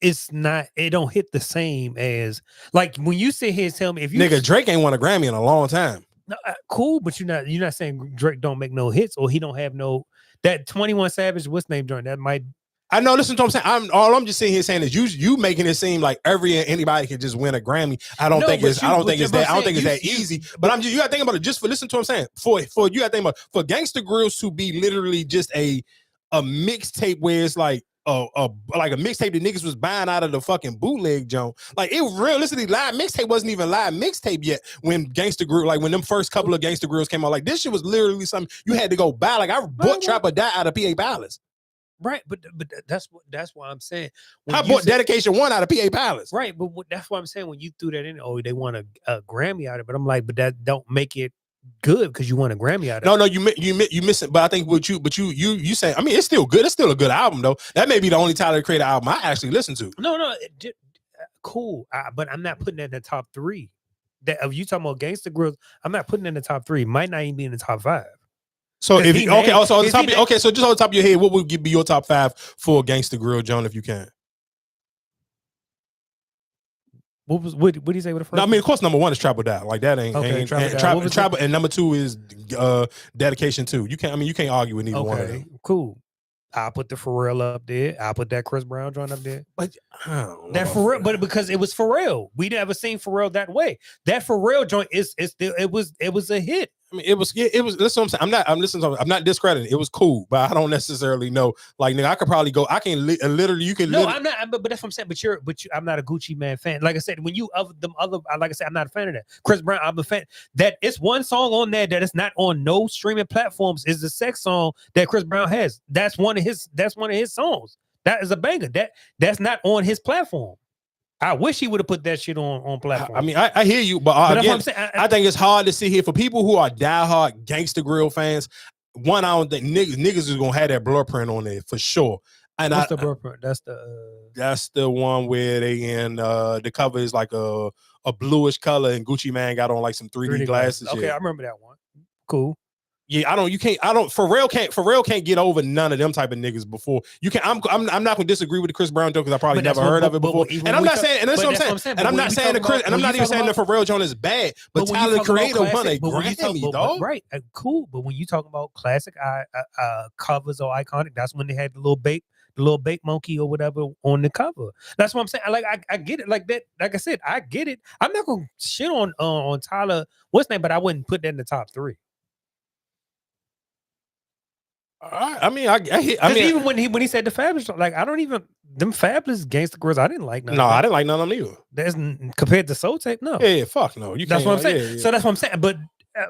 it don't hit the same as like when you sit here and tell me if you Drake ain't won a Grammy in a long time. No, cool, but you're not saying Drake don't make no hits or he don't have that 21 Savage what's name joint that might. I know. Listen to what I'm saying. I'm just sitting here saying is you making it seem like anybody can just win a Grammy. I don't think it's that easy. But you gotta think about it. Just for listen to what I'm saying. For you gotta think about for Gangsta Grills to be literally just a mixtape where it's like a mixtape that niggas was buying out of the fucking bootleg joint. Like it realistically, live mixtape wasn't even live mixtape yet when Gangsta Grill, like when them first couple of Gangsta Grills came out. Like this shit was literally something you had to go buy. Like I bought Trap or Die out of PA Palace. Right, but that's why I'm saying I bought Dedication 1 out of PA Palace. Right, but that's why I'm saying when you threw that in, they want a Grammy out of it. But I'm like, but that don't make it good because you want a Grammy out of it. No, you miss it. But I think you say, I mean, it's still good. It's still a good album though. That may be the only Tyler Creator album I actually listen to. No, cool. But I'm not putting that in the top 3. That if you talking about Gangsta Grills, I'm not putting it in the top 3. Might not even be in the top 5. So so just on the top of your head, what would be your top 5 for Gangsta Grill, John, if you can? What do you say with the first? No, I mean, of course, number 1 is Trap or Die. Like that ain't Trap, and number 2 is Dedication 2. You can't argue with neither one of them. Cool. I'll put the Pharrell up there. I'll put that Chris Brown joint up there. But that Pharrell, but because it was Pharrell, we never seen Pharrell that way. That Pharrell joint it was a hit. I mean, it was. Listen, what I'm saying. I'm not discrediting. It was cool, but I don't necessarily know. Like, nigga, I could probably go. I can literally. You can. No, I'm not. But that's what I'm saying. But I'm not a Gucci Man fan. Like I said, when you of them other, like I said, I'm not a fan of that. Chris Brown, I'm a fan. That it's one song on there that is not on no streaming platforms. Is the sex song that Chris Brown has. That's one of his songs. That is a banger. That's not on his platform. I wish he would have put that shit on platform. I mean, I hear you, but again, I think it's hard to see here for people who are diehard Gangsta Grill fans. One, I don't think niggas is gonna have that blur print on there for sure. And what's the blur print? That's the one where they in the cover is like a bluish color, and Gucci Man got on like some 3D glasses. Okay, yeah. I remember that one. Cool. Yeah, Pharrell can't get over none of them type of niggas before. You can I'm not gonna disagree with the Chris Brown joke because I probably never heard of it before. And I'm not saying, and that's what I'm saying. And I'm not saying the Chris, and I'm not even saying the Pharrell joint is bad, but Tyler the Creator won a Grammy, dog. Right, cool. But when you talk about classic covers or iconic, that's when they had the little bait monkey or whatever on the cover. That's what I'm saying. Like I get it. Like that. Like I said, I get it. I'm not gonna shit on Tyler. What's name? But I wouldn't put that in the top 3. I mean, even when he said the Fabulous, like I don't even them Fabulous Gangsta Girls, I didn't like none. No, I didn't like none of them either. That's compared to Soul Tape, no. Yeah, fuck no. That's what I'm saying. Yeah. So that's what I'm saying. But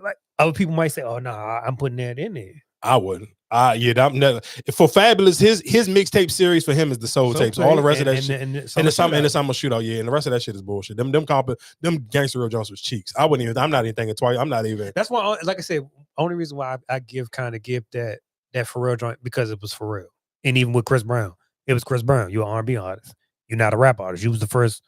like other people might say, "Oh no, I'm putting that in there." I wouldn't. I'm never for Fabulous. His mixtape series for him is the Soul Tapes. All the rest of that shit and the summer shootout. Yeah, and the rest of that shit is bullshit. Them Gangsta Real Jones was cheeks. I'm not even thinking twice. I'm not even. That's why, like I said, only reason why I give that Pharrell joint because it was Pharrell. And even with Chris Brown, it was Chris Brown. You're an R&B artist. You're not a rap artist. You was the first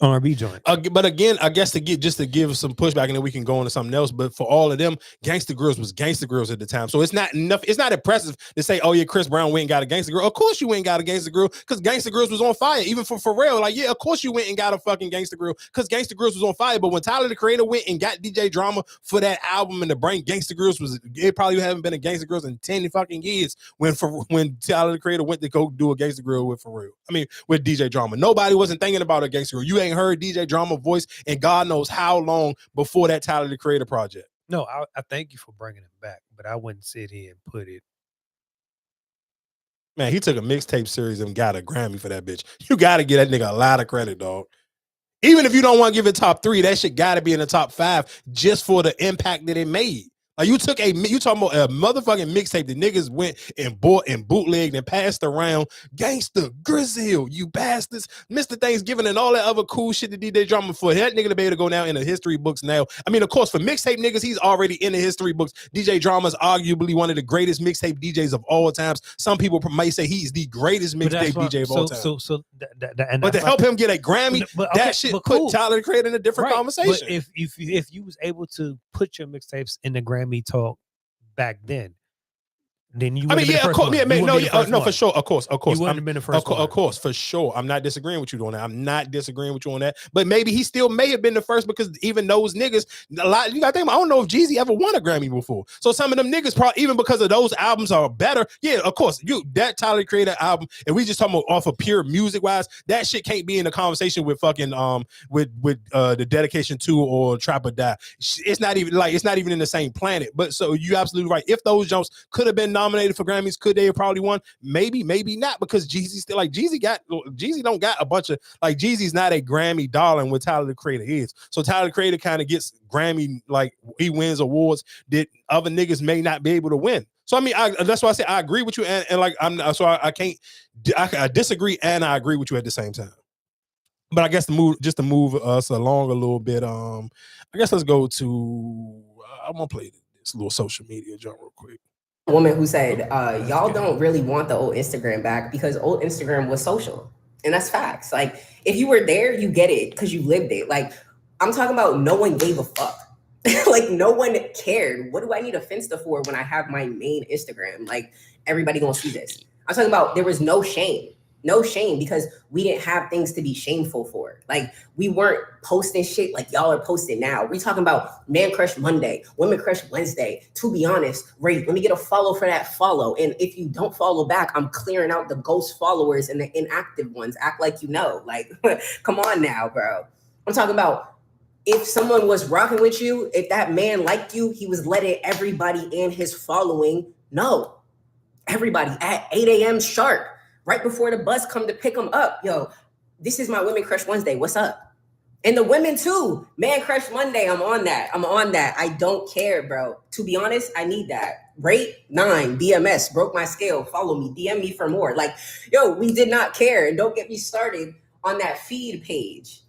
R&B joint. But again, I guess to give some pushback, and then we can go into something else. But for all of them, Gangsta Girls was Gangsta Girls at the time. So it's not enough. It's not impressive to say, "Oh yeah, Chris Brown went and got a Gangsta Girl." Of course you went and got a Gangsta Girl because Gangsta Girls was on fire. Even for Pharrell, like yeah, of course you went and got a fucking Gangsta Girl because Gangsta Girls was on fire. But when Tyler the Creator went and got DJ Drama for that album and the brain, Gangsta Girls it probably haven't been a Gangsta Girls in 10 fucking years. When Tyler the Creator went to go do a Gangsta Girl with Pharrell, I mean with DJ Drama, nobody wasn't thinking about a Gangsta Girl. You ain't heard DJ Drama voice and God knows how long before that Tyler the Creator project. No, I thank you for bringing it back, but I wouldn't sit here and put it. Man, he took a mixtape series and got a Grammy for that bitch. You got to give that nigga a lot of credit, dog. Even if you don't want to give it top 3, that shit got to be in the top 5 just for the impact that it made. Like you talking about a motherfucking mixtape that niggas went and bought and bootlegged and passed around. Gangsta, Grizzle, you bastards, Mr. Thanksgiving and all that other cool shit that DJ Drama for. That nigga to be able to go down in the history books now. I mean, of course, for mixtape niggas, he's already in the history books. DJ Drama's arguably one of the greatest mixtape DJs of all times. Some people might say he's the greatest mixtape DJ of all time. But to help him get a Grammy, that shit put Tyler the Creator in a different conversation. But if you was able to put your mixtapes in the Grammy talk back then you. I mean, yeah, of course, no, for sure, of course, You wouldn't have been the first one. Of course, for sure. I'm not disagreeing with you on that. I'm not disagreeing with you on that. But maybe he still may have been the first because even those niggas, a lot. You got to think. I don't know if Jeezy ever won a Grammy before. So some of them niggas probably even because of those albums are better. Yeah, of course. That Tyler the Creator album, and we just talking about off of pure music wise, that shit can't be in the conversation with fucking with the Dedication 2 or Trap or Die. It's not even in the same planet. But so you absolutely right. If those jumps could have been nominated for Grammys, could they have probably won? Maybe not, because Jeezy still Jeezy don't got a bunch of Jeezy's not a Grammy darling what Tyler the Creator is. So Tyler the Creator kind of gets Grammy, he wins awards that other niggas may not be able to win. So I mean, that's why I say I agree with you, and I disagree and I agree with you at the same time. But I guess to move us along a little bit, I guess let's go to I'm gonna play this little social media jump real quick. Woman who said, y'all don't really want the old Instagram back because old Instagram was social. And that's facts. Like, if you were there, you get it because you lived it. Like, I'm talking about no one gave a fuck. Like, no one cared. What do I need a Finsta for when I have my main Instagram? Like, everybody gonna see this. I'm talking about there was no shame. No shame because we didn't have things to be shameful for. Like, we weren't posting shit like y'all are posting now. We talking about Man Crush Monday, Women Crush Wednesday. To be honest, Ray, let me get a follow for that follow. And if you don't follow back, I'm clearing out the ghost followers and the inactive ones. Act like you know. Like, come on now, bro. I'm talking about if someone was rocking with you, if that man liked you, he was letting everybody in his following know. Everybody at 8 a.m. sharp, right before the bus come to pick them up. Yo, this is my Women Crush Wednesday. What's up? And the women too. Man Crush Monday. I'm on that. I don't care, bro. To be honest, I need that. Rate 9, BMS, broke my scale. Follow me, DM me for more. Like, yo, we did not care. And don't get me started on that feed page.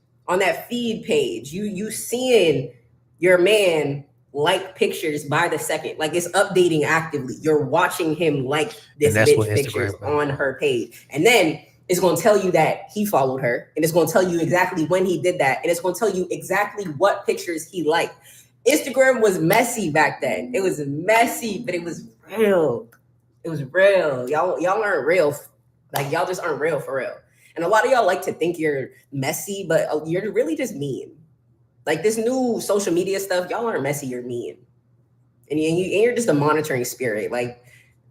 You seeing your man like pictures by the second. Like, it's updating actively. You're watching him like this bitch pictures on her page. And then it's going to tell you that he followed her, and it's going to tell you exactly when he did that, and it's going to tell you exactly what pictures he liked. Instagram was messy back then. It was messy, but it was real. It was real. Y'all aren't real. Like, y'all just aren't real for real. And a lot of y'all like to think you're messy, but you're really just mean. Like, this new social media stuff, y'all aren't messy, you're mean. And you're just a monitoring spirit. Like,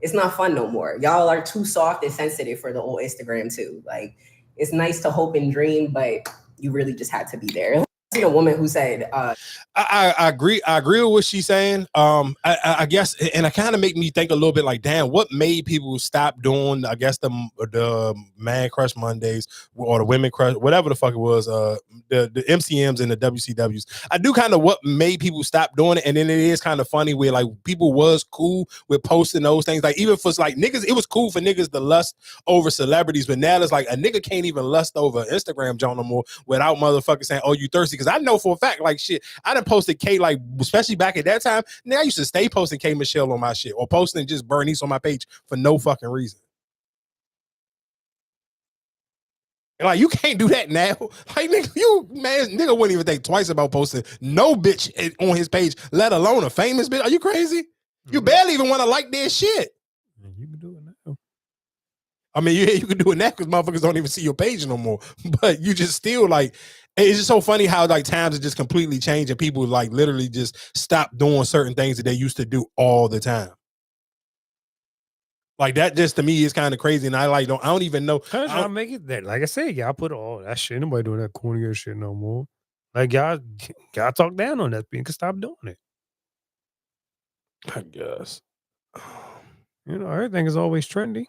it's not fun no more. Y'all are too soft and sensitive for the old Instagram too. Like, it's nice to hope and dream, but you really just had to be there. I seen a woman who said, I agree with what she's saying. I guess, and it kind of make me think a little bit like, damn, what made people stop doing, I guess, the Man Crush Mondays or the Women Crush, whatever the fuck it was, the MCMs and the WCWs. I do kind of what made people stop doing it, and then it is kind of funny where like people was cool with posting those things. Like, even for like niggas, it was cool for niggas to lust over celebrities, but now it's like a nigga can't even lust over Instagram John no more without motherfuckers saying, "Oh, you thirsty?" Because I know for a fact, like, shit, I done posted K, like, especially back at that time. Now I used to stay posting K Michelle on my shit or posting just Bernice on my page for no fucking reason. And like, you can't do that now. Like, nigga wouldn't even think twice about posting no bitch on his page, let alone a famous bitch. Are you crazy? You barely even want to like their shit. You can do it now. I mean, you can do it now because motherfuckers don't even see your page no more. But you just still like, it's just so funny how like times are just completely changed and people like literally just stop doing certain things that they used to do all the time. Like, that just to me is kind of crazy, and I don't even know. I'll make it that. Like I said, y'all put all that shit. Nobody doing that corny ass shit no more. Like, y'all talk down on that. You can stop doing it. I guess. You know, everything is always trendy.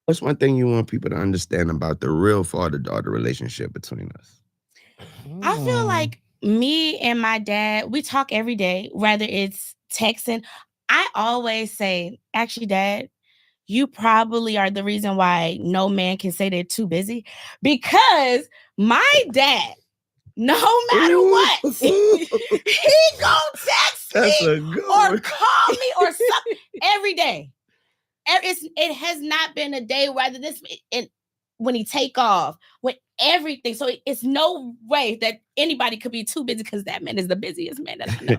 What's one thing you want people to understand about the real father-daughter relationship between us? I feel like me and my dad, we talk every day, whether it's texting. I always say, actually, Dad, you probably are the reason why no man can say they're too busy, because my dad, no matter what, he gonna text me or call me or something every day. It has not been a day whether this when he take off with everything. So it's no way that anybody could be too busy, because that man is the busiest man that I know.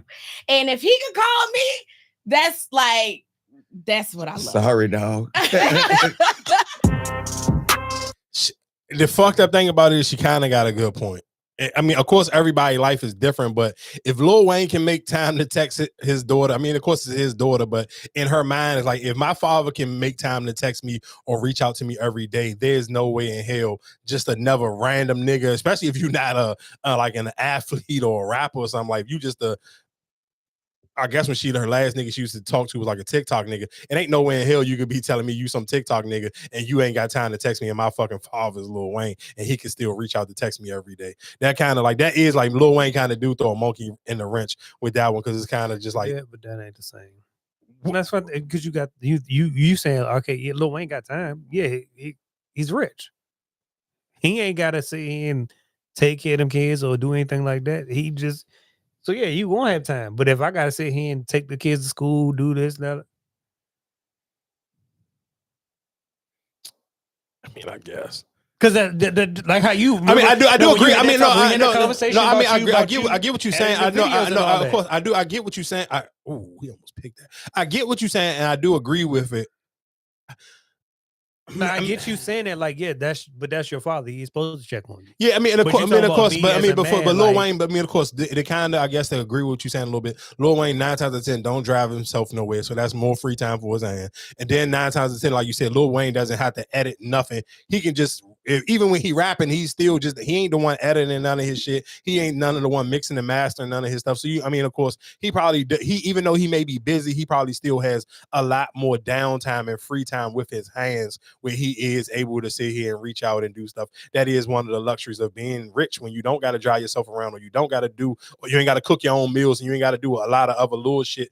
And if he could call me, that's what I love. Sorry, dog. The fucked up thing about it is she kind of got a good point. I mean, of course, everybody's life is different, but if Lil Wayne can make time to text his daughter, I mean, of course, it's his daughter, but in her mind, it's like, if my father can make time to text me or reach out to me every day, there's no way in hell just another random nigga, especially if you're not like an athlete or a rapper or something, like you just I guess when her last nigga she used to talk to was like a TikTok nigga. It ain't no way in hell you could be telling me you some TikTok nigga and you ain't got time to text me, and my fucking father's Lil Wayne and he can still reach out to text me every day. That kind of like, that is like Lil Wayne kind of do throw a monkey in the wrench with that one, because it's kind of just like, yeah, but that ain't the same. And that's what, because you got you saying, okay, yeah, Lil Wayne got time. Yeah, he's rich. He ain't gotta sit here and take care of them kids or do anything like that. He just, so yeah, you won't have time. But if I gotta sit here and take the kids to school, do this, that, I mean, I guess. Because that like how you, I mean, I do agree. I mean, no, I get what you're saying. I know, of course, I do. I get what you're saying. We almost picked that. I get what you're saying, and I do agree with it. I get you saying that, like, yeah, that's your father. He's supposed to check on you. Yeah, I mean, of course, but Lil Wayne, but I mean, of course, they kind of, I guess, they agree with what you're saying a little bit. Lil Wayne 9 times out of 10 don't drive himself nowhere, so that's more free time for his hand. And then 9 times out of 10, like you said, Lil Wayne doesn't have to edit nothing. He can just even when he rapping, he's still just he ain't the one editing none of his shit. He ain't none of the one mixing and mastering none of his stuff. So of course, he probably even though he may be busy, he probably still has a lot more downtime and free time with his hands where he is able to sit here and reach out and do stuff. That is one of the luxuries of being rich when you don't got to drive yourself around, or you don't got to do, or you ain't got to cook your own meals, and you ain't got to do a lot of other little shit.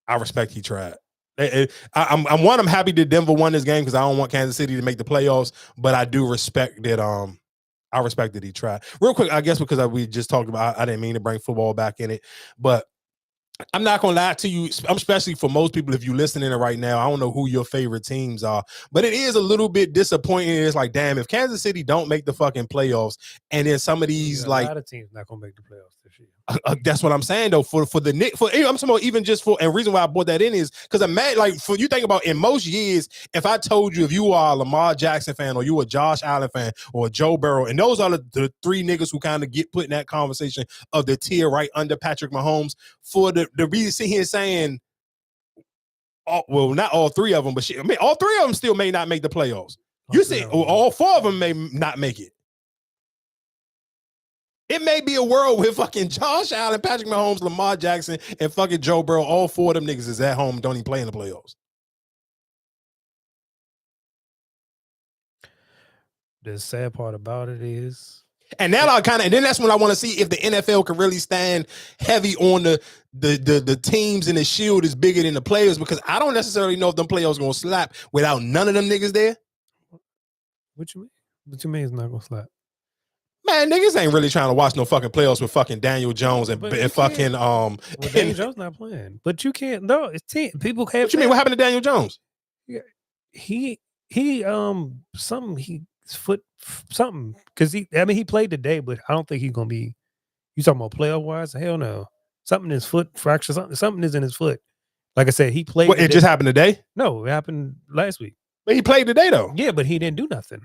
I respect he tried. I'm happy that Denver won this game because I don't want Kansas City to make the playoffs, but I do respect that. I respect that he tried. Real quick, I guess because we just talked about, I didn't mean to bring football back in it, but I'm not gonna lie to you, especially for most people, if you're listening right now, I don't know who your favorite teams are, but it is a little bit disappointing. It's like, damn, if Kansas City don't make the fucking playoffs, and then some of these a lot of teams not gonna make the playoffs this year. That's what I'm saying though. For the Knicks, I'm talking about even just for, and reason why I brought that in is because for you think about in most years, if I told you if you are a Lamar Jackson fan or you a Josh Allen fan or a Joe Burrow, and those are the three niggas who kind of get put in that conversation of the tier right under Patrick Mahomes, for the reason sit here saying, not all three of them, but all three of them still may not make the playoffs. You see, all four of them may not make it. It may be a world with fucking Josh Allen, Patrick Mahomes, Lamar Jackson, and fucking Joe Burrow. All four of them niggas is at home, don't even play in the playoffs. The sad part about it is, and now and then that's when I want to see if the NFL can really stand heavy on the teams, and the shield is bigger than the players, because I don't necessarily know if them players gonna slap without none of them niggas there. What you mean? What you mean it's not gonna slap? Man, niggas ain't really trying to watch no fucking playoffs with fucking Daniel Jones and fucking Daniel Jones not playing, but you can't. No, it's team. People have. What you mean? What happened to Daniel Jones? Yeah, he foot something, because he played today, but I don't think he's gonna be. You talking about playoff wise? Hell no. Something in his foot fracture. Something is in his foot. Like I said, he played. What, it just happened today? No, it happened last week. But he played today though. Yeah, but he didn't do nothing.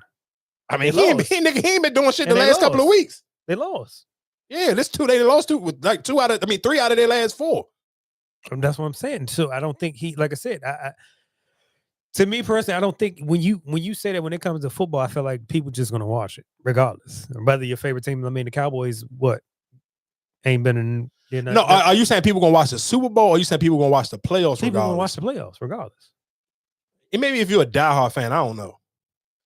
I mean, he ain't been doing shit the last couple of weeks. They lost. Yeah, they lost with like 3 out of their last 4. And that's what I'm saying. So I don't think like I said, to me personally, I don't think when you say that when it comes to football, I feel like people just gonna watch it regardless. Whether your favorite team, the Cowboys, ain't been in. No, are you saying people gonna watch the Super Bowl, or are you saying people gonna watch the playoffs? People regardless? gonna watch the playoffs regardless. And maybe if you're a diehard fan, I don't know.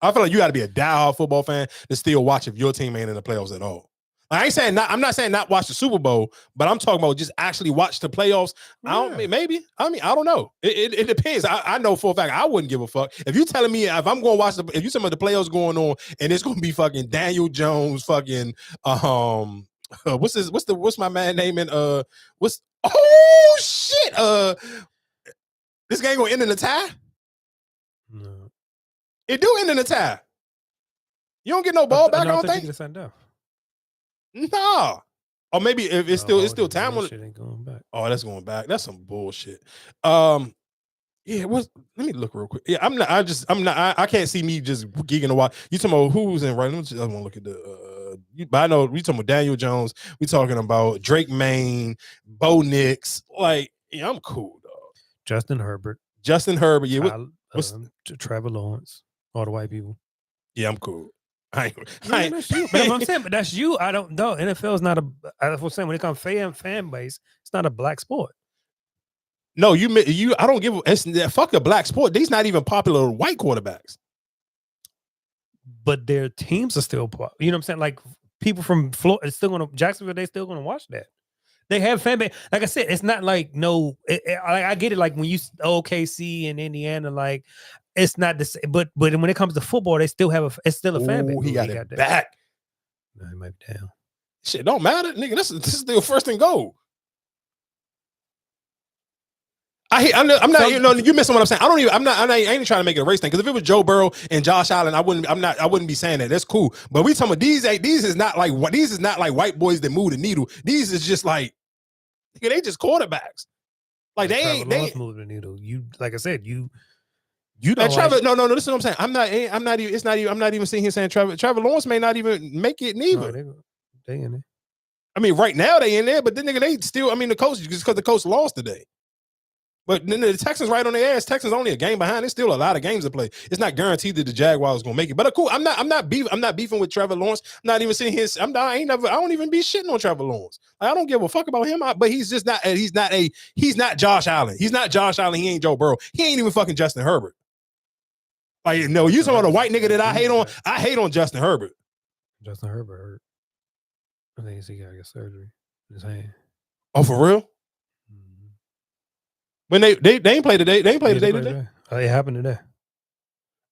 I feel like you got to be a diehard football fan to still watch if your team ain't in the playoffs at all. I ain't saying I'm not saying not watch the Super Bowl, but I'm talking about just actually watch the playoffs. Maybe. I don't know. It depends. I know for a fact I wouldn't give a fuck. If you telling me if I'm going to watch if you telling me the playoffs going on and it's going to be fucking Daniel Jones, fucking what's my man name in oh shit this game going to end in a tie? No. It do end in a tie. You don't get no ball back. I don't think. No. Or maybe if it's still time on it. Ain't going back. Oh, that's going back. That's some bullshit. Yeah. Let me look real quick. Yeah, I'm not. I can't see me just geeking a while. You talking about who's in right? I want to look at the. But I know we talking about Daniel Jones. We talking about Drake Maine, Bo Nix. Like, yeah, I'm cool, dog. Justin Herbert. Yeah. Trevor Lawrence. All the white people. Yeah, I'm cool. That's you. But I'm saying, but that's you. I don't know. NFL is not a. I was saying when it comes to fan base, it's not a black sport. No, you. I don't give. Fuck a black sport. These not even popular white quarterbacks. But their teams are still. You know what I'm saying? Like people from Florida, still going to Jacksonville. They still going to watch that. They have fan base. Like I said, it's not like no. I get it. Like when you OKC and Indiana, like it's not the same. But when it comes to football, they still have it's still a fan base. He got it back. No, he might be down. Shit don't matter, nigga. This is still first and goal. I'm not. You missing what I'm saying. I ain't trying to make it a race thing. Because if it was Joe Burrow and Josh Allen, I wouldn't be saying that. That's cool. But we talking about these is not like white boys that move the needle. These is just like they just quarterbacks. Like they ain't moving the needle. You like I said, you don't. Trevor, no. This is what I'm saying. I'm not even sitting here saying Trevor Lawrence may not even make it neither. No, they in there. I mean, right now they in there, but then nigga, they still. I mean, the coach just because the coach lost today. But then the Texans right on their ass. Texans only a game behind. There's still a lot of games to play. It's not guaranteed that the Jaguars gonna make it. But cool. I'm not beefing with Trevor Lawrence. I'm not even sitting here. I don't even be shitting on Trevor Lawrence. Like, I don't give a fuck about him. But he's just not. He's not Josh Allen. He's not Josh Allen. He ain't Joe Burrow. He ain't even fucking Justin Herbert. Like, no, you talking about the white nigga that I hate on. I hate on Justin Herbert. Justin Herbert hurt. I think he got to get surgery in his hand. Oh, for real? When they ain't played today. They ain't played today, did they? Oh, it happened today.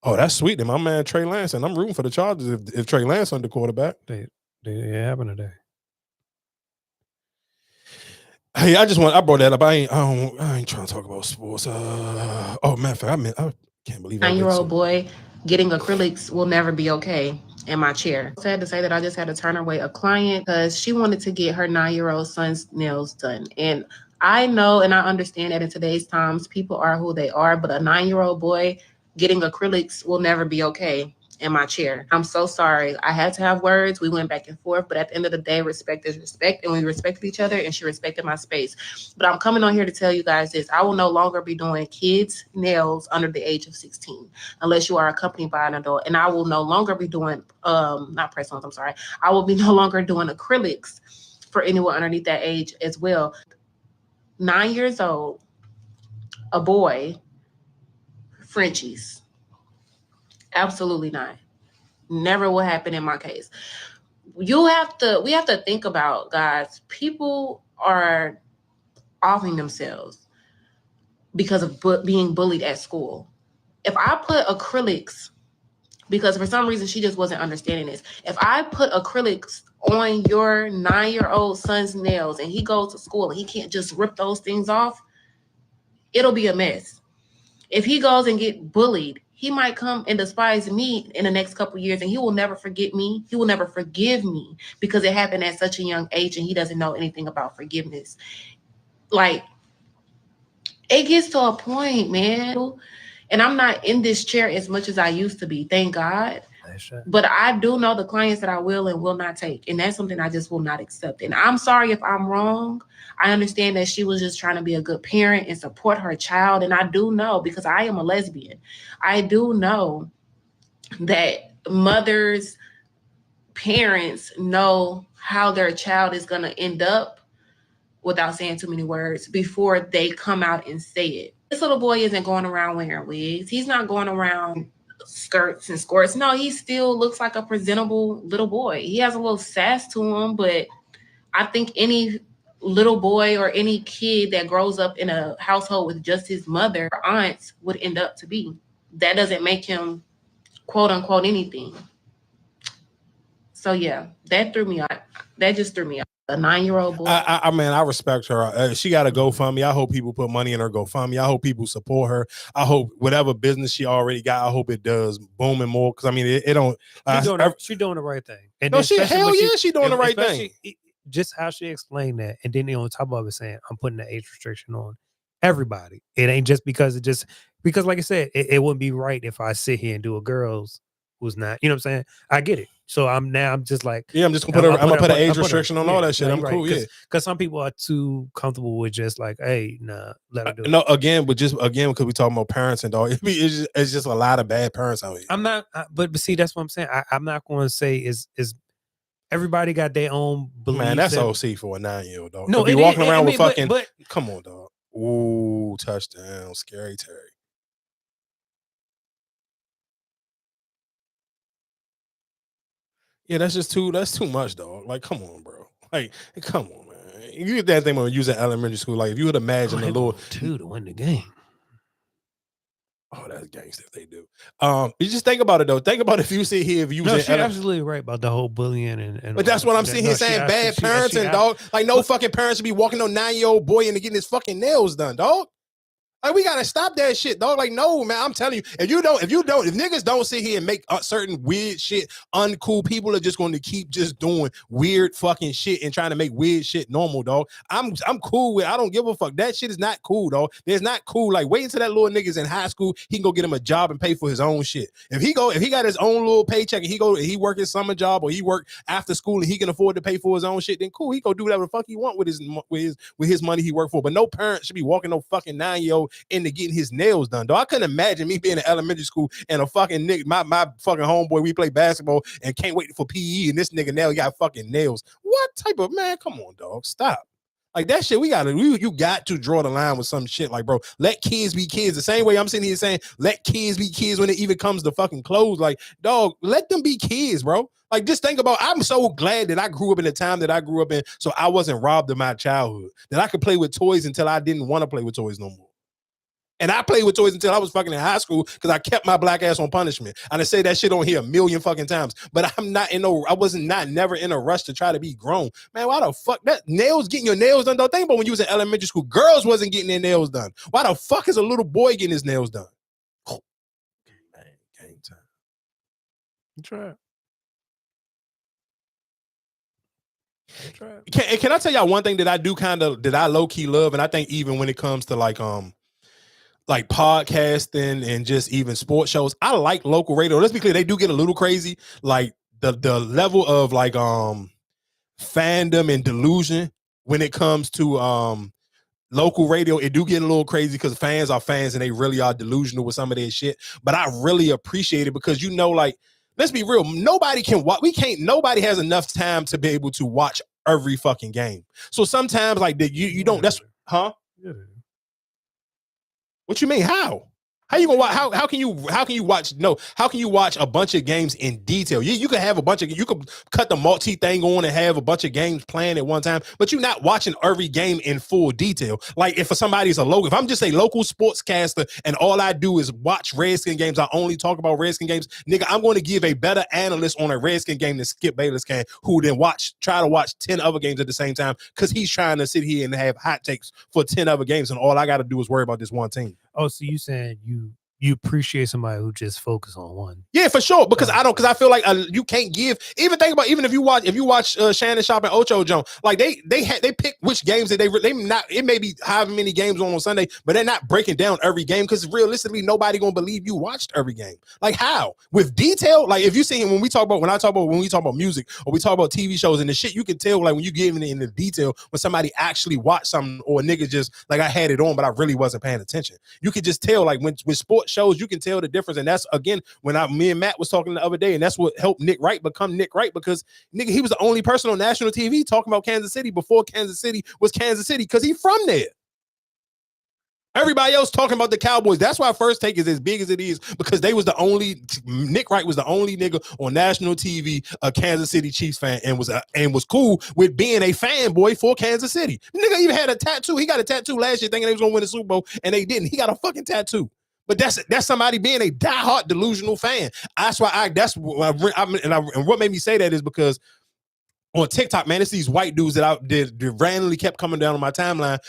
Oh, that's sweet. Then my man Trey Lance, and I'm rooting for the Chargers if Trey Lance under quarterback. It happened today. Hey, I brought that up. I ain't trying to talk about sports. Oh, matter of fact, I can't believe 9-year-old boy getting acrylics will never be okay in my chair. Sad to say that I just had to turn away a client because she wanted to get her 9-year-old son's nails done. And I know and I understand that in today's times, people are who they are, but a 9-year-old boy getting acrylics will never be okay in my chair. I'm so sorry. I had to have words. We went back and forth, but at the end of the day, respect is respect, and we respected each other, and she respected my space. But I'm coming on here to tell you guys this. I will no longer be doing kids' nails under the age of 16, unless you are accompanied by an adult. And I will no longer be doing, not press-ons, I'm sorry. I will be no longer doing acrylics for anyone underneath that age as well. 9 years old, a boy, Frenchies. Absolutely not. Never will happen in my case. We have to think about, guys, people are offing themselves because of being bullied at school. If I put acrylics, because for some reason she just wasn't understanding this, if I put acrylics on your 9-year-old son's nails and he goes to school and he can't just rip those things off, it'll be a mess. If he goes and get bullied, he might come and despise me in the next couple of years, and he will never forget me. He will never forgive me because it happened at such a young age and he doesn't know anything about forgiveness. Like, it gets to a point, man. And I'm not in this chair as much as I used to be, thank God. But I do know the clients that I will and will not take. And that's something I just will not accept. And I'm sorry if I'm wrong. I understand that she was just trying to be a good parent and support her child. And I do know, because I am a lesbian, I do know that mothers, parents know how their child is going to end up, without saying too many words, before they come out and say it. This little boy isn't going around wearing wigs. He's not going around skirts and skirts. No, he still looks like a presentable little boy. He has a little sass to him, but I think any little boy or any kid that grows up in a household with just his mother or aunts would end up to be. That doesn't make him quote unquote anything. So yeah, that threw me out. That just threw me out. A 9-year-old boy. I mean, I respect her. She got a GoFundMe. I hope people put money in her GoFundMe. I hope people support her. I hope whatever business she already got, I hope it does boom and more. Because I mean, it don't. She's doing the right thing. And no, she doing the right thing. Just how she explained that, and then on top of it saying, "I'm putting the age restriction on everybody." It ain't just because because, like I said, it wouldn't be right if I sit here and do a girl's who's not. You know what I'm saying? I get it. So I'm just like, yeah, I'm just gonna put an age restriction on all that shit. I'm cool, yeah. Because some people are too comfortable with just like, hey, nah, let her do it. No, again, because we talking about parents and dog. It's just a lot of bad parents out here. I'm not, but see, that's what I'm saying. I'm not going to say is everybody got their own beliefs. Man, that's OC for a 9-year-old dog. No, be walking around with fucking. Come on, dog. Ooh, touchdown, scary Terry. Yeah, that's too much, dog. Like, come on, bro. Like, come on, man. You get that thing when you was in elementary school. Like, if you would imagine the Lord 2 to win the game. Oh, that's gangster if they do. You just think about it though. Think about if you sit here, if you was she's absolutely right about the whole bullying and but that's what I'm sitting here saying. Bad parenting, dog. Like no fucking parent should be walking no 9-year-old boy into getting his fucking nails done, dog. Like, we gotta stop that shit, dog. Like, no, man, I'm telling you, if niggas don't sit here and make certain weird shit uncool, people are just going to keep just doing weird fucking shit and trying to make weird shit normal, dog. I'm cool with. I don't give a fuck. That shit is not cool, dog. There's not cool. Like, wait until that little nigga's in high school, he can go get him a job and pay for his own shit. If he got his own little paycheck and he work his summer job or he work after school and he can afford to pay for his own shit, then cool. He go do whatever the fuck he want with his money he work for. But no parent should be walking no fucking 9-year-old into getting his nails done, though. I couldn't imagine me being in elementary school and a fucking nigga, my fucking homeboy, we play basketball and can't wait for PE, and this nigga now got fucking nails. What type of man? Come on, dog. Stop. Like that shit, you got to draw the line with some shit. Like, bro, let kids be kids. The same way I'm sitting here saying, let kids be kids when it even comes to fucking clothes. Like, dog, let them be kids, bro. Like, just think about, I'm so glad that I grew up in the time that I grew up in, so I wasn't robbed of my childhood. That I could play with toys until I didn't want to play with toys no more. And I played with toys until I was fucking in high school because I kept my black ass on punishment. And I say that shit on here a million fucking times. But I wasn't never in a rush to try to be grown. Man, why the fuck getting your nails done? Don't think about when you was in elementary school. Girls wasn't getting their nails done. Why the fuck is a little boy getting his nails done? Oh, man, game time. Try it. Can I tell y'all one thing that I do that I low key love, and I think even when it comes to like podcasting and just even sports shows, I like local radio. Let's be clear, they do get a little crazy. Like the level of like fandom and delusion when it comes to local radio, it do get a little crazy because fans are fans and they really are delusional with some of their shit. But I really appreciate it because like, let's be real, nobody has enough time to be able to watch every fucking game. So sometimes like you don't. That's huh? Yeah. What you mean? How you gonna watch? How can you watch a bunch of games in detail? You can have you could cut the multi thing on and have a bunch of games playing at one time, but you're not watching every game in full detail. Like if if I'm just a local sportscaster and all I do is watch Redskin games, I only talk about Redskin games, nigga, I'm going to give a better analyst on a Redskin game than Skip Bayless can, who then try to watch 10 other games at the same time because he's trying to sit here and have hot takes for 10 other games, and all I got to do is worry about this one team. Oh, so you saying you appreciate somebody who just focus on one? Yeah, for sure. Because I feel like you can't give. Even if you watch Shannon Sharp and Ocho Jones, like they pick which games that they not. It may be however many games on Sunday, but they're not breaking down every game because realistically nobody gonna believe you watched every game. Like how with detail? Like if you see him when we talk about music or we talk about TV shows and the shit, you can tell like when you give it in the detail when somebody actually watched something or a nigga just like I had it on but I really wasn't paying attention. You could just tell like when sports shows, you can tell the difference. And that's again when me and Matt was talking the other day, and that's what helped Nick Wright become Nick Wright, because nigga, he was the only person on national TV talking about Kansas City before Kansas City was Kansas City because he's from there. Everybody else talking about the Cowboys. That's why First Take is as big as it is, because Nick Wright was the only nigga on national TV, a Kansas City Chiefs fan, and was cool with being a fanboy for Kansas City. Nigga even had a tattoo. He got a tattoo last year thinking they was gonna win the Super Bowl, and they didn't. He got a fucking tattoo. But that's somebody being a diehard delusional fan. And what made me say that is because on TikTok, man, it's these white dudes that randomly kept coming down on my timeline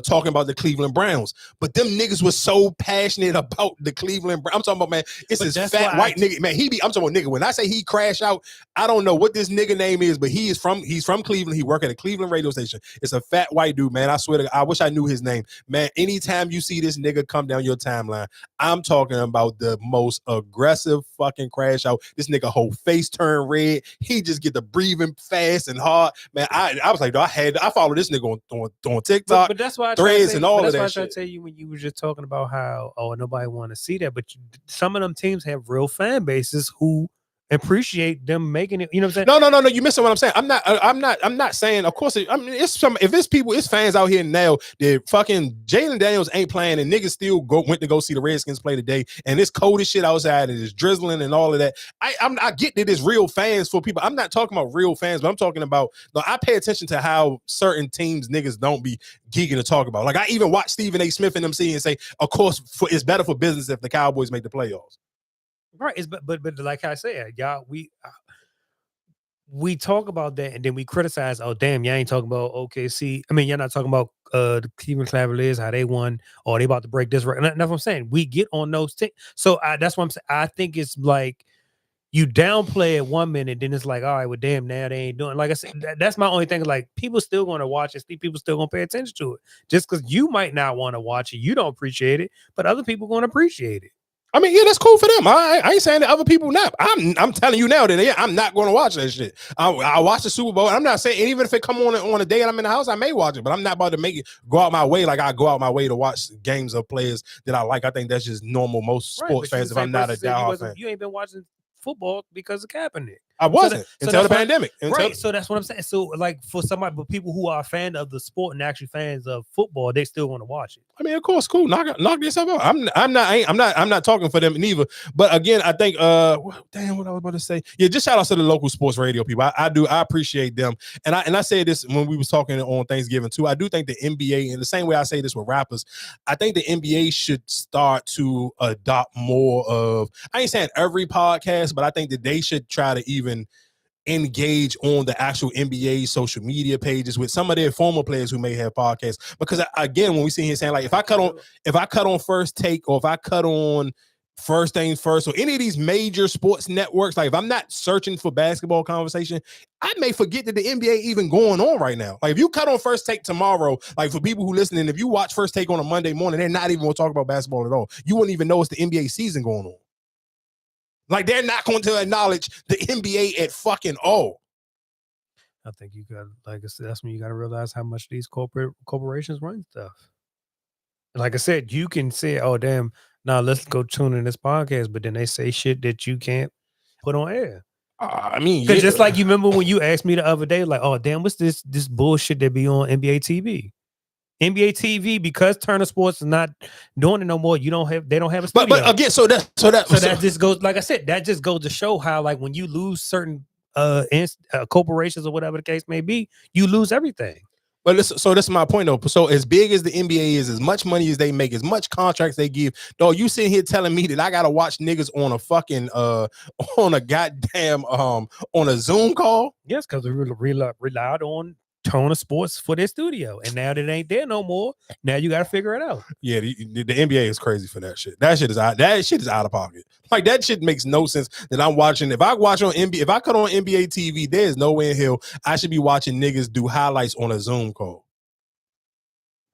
talking about the Cleveland Browns. But them niggas was so passionate about the Cleveland Browns. I'm talking about, man, it's this fat white nigga. Man, I'm talking about nigga. When I say he crash out, I don't know what this nigga name is, but he's from Cleveland. He work at a Cleveland radio station. It's a fat white dude, man. I swear to God, I wish I knew his name. Man, anytime you see this nigga come down your timeline, I'm talking about the most aggressive fucking crash out. This nigga whole face turn red. He just get the breathing fast and hard. Man, I was like, I follow this nigga on TikTok. But that's why threads and all of that. That's why I tell you when you were just talking about how nobody want to see that, but some of them teams have real fan bases who appreciate them making it. You know what I'm saying? No. You missing what I'm saying. I'm not saying. Of course, it's fans out here now that fucking Jalen Daniels ain't playing and niggas still went to go see the Redskins play today, and it's cold as shit outside and it's drizzling and all of that. I get that it's real fans for people. I'm not talking about real fans, but I'm talking about. I pay attention to how certain teams niggas don't be geeking to talk about. Like I even watch Stephen A. Smith and them see and say, of course, it's better for business if the Cowboys make the playoffs. Right, but like I said, y'all, we talk about that and then we criticize, oh damn, y'all ain't talking about OKC. I mean, you're not talking about the Cleveland Cavaliers, how they won, or they about to break this record. That's what I'm saying. We get on those things. So that's what I'm saying. I think it's like you downplay it 1 minute, then it's like, all right, well, damn, now they ain't doing. Like I said, that's my only thing. Like, people still going to watch it. People still going to pay attention to it. Just because you might not want to watch it, you don't appreciate it, but other people going to appreciate it. I mean, yeah, that's cool for them. I ain't saying that other people not. I'm telling you now that I'm not going to watch that shit. I watch the Super Bowl. And I'm not saying, and even if it come on a day and I'm in the house, I may watch it, but I'm not about to make it go out my way like I go out my way to watch games of players that I like. I think that's just normal. Most sports fans, if I'm not a diehard fan. You ain't been watching football because of Kaepernick. I wasn't until the pandemic. Right. So that's what I'm saying. So like for somebody, but people who are a fan of the sport and actually fans of football, they still want to watch it. I mean, of course, cool. Knock yourself out. I'm not talking for them neither. But again, I think damn, what I was about to say. Yeah, just shout out to the local sports radio people. I appreciate them. And I said this when we was talking on Thanksgiving too. I do think the NBA, in the same way I say this with rappers, I think the NBA should start to adopt more of, I ain't saying every podcast, but I think that they should try to even engage on the actual NBA social media pages with some of their former players who may have podcasts. Because again, when we see here saying like, if I cut on First Take, or if I cut on First Things First, or any of these major sports networks, like if I'm not searching for basketball conversation, I may forget that the NBA even going on right now. Like if you cut on First Take tomorrow, like for people who listening, if you watch First Take on a Monday morning, they're not even going to talk about basketball at all. You wouldn't even know it's the NBA season going on. Like they're not going to acknowledge the NBA at fucking all. I think you got, like I said, that's when you got to realize how much these corporations run stuff. And like I said, you can say, oh damn, now let's go tune in this podcast, but then they say shit that you can't put on air. I mean, because just like you remember when you asked me the other day, like, oh damn, what's this bullshit that be on NBA TV? NBA TV, because Turner Sports is not doing it no more. They don't have a studio. But again, so that just goes, like I said, that just goes to show how, like, when you lose certain corporations or whatever the case may be, you lose everything. But listen, so that's my point though. So as big as the NBA is, as much money as they make, as much contracts they give, dog, you sitting here telling me that I gotta watch niggas on a fucking on a goddamn on a Zoom call? Yes, because we relied on Turner Sports for their studio, and now that ain't there no more. Now you got to figure it out. Yeah, the NBA is crazy for that shit. That shit is out of pocket. Like that shit makes no sense. That I'm watching. If I watch on NBA, if I cut on NBA TV, there's no way in hell I should be watching niggas do highlights on a Zoom call.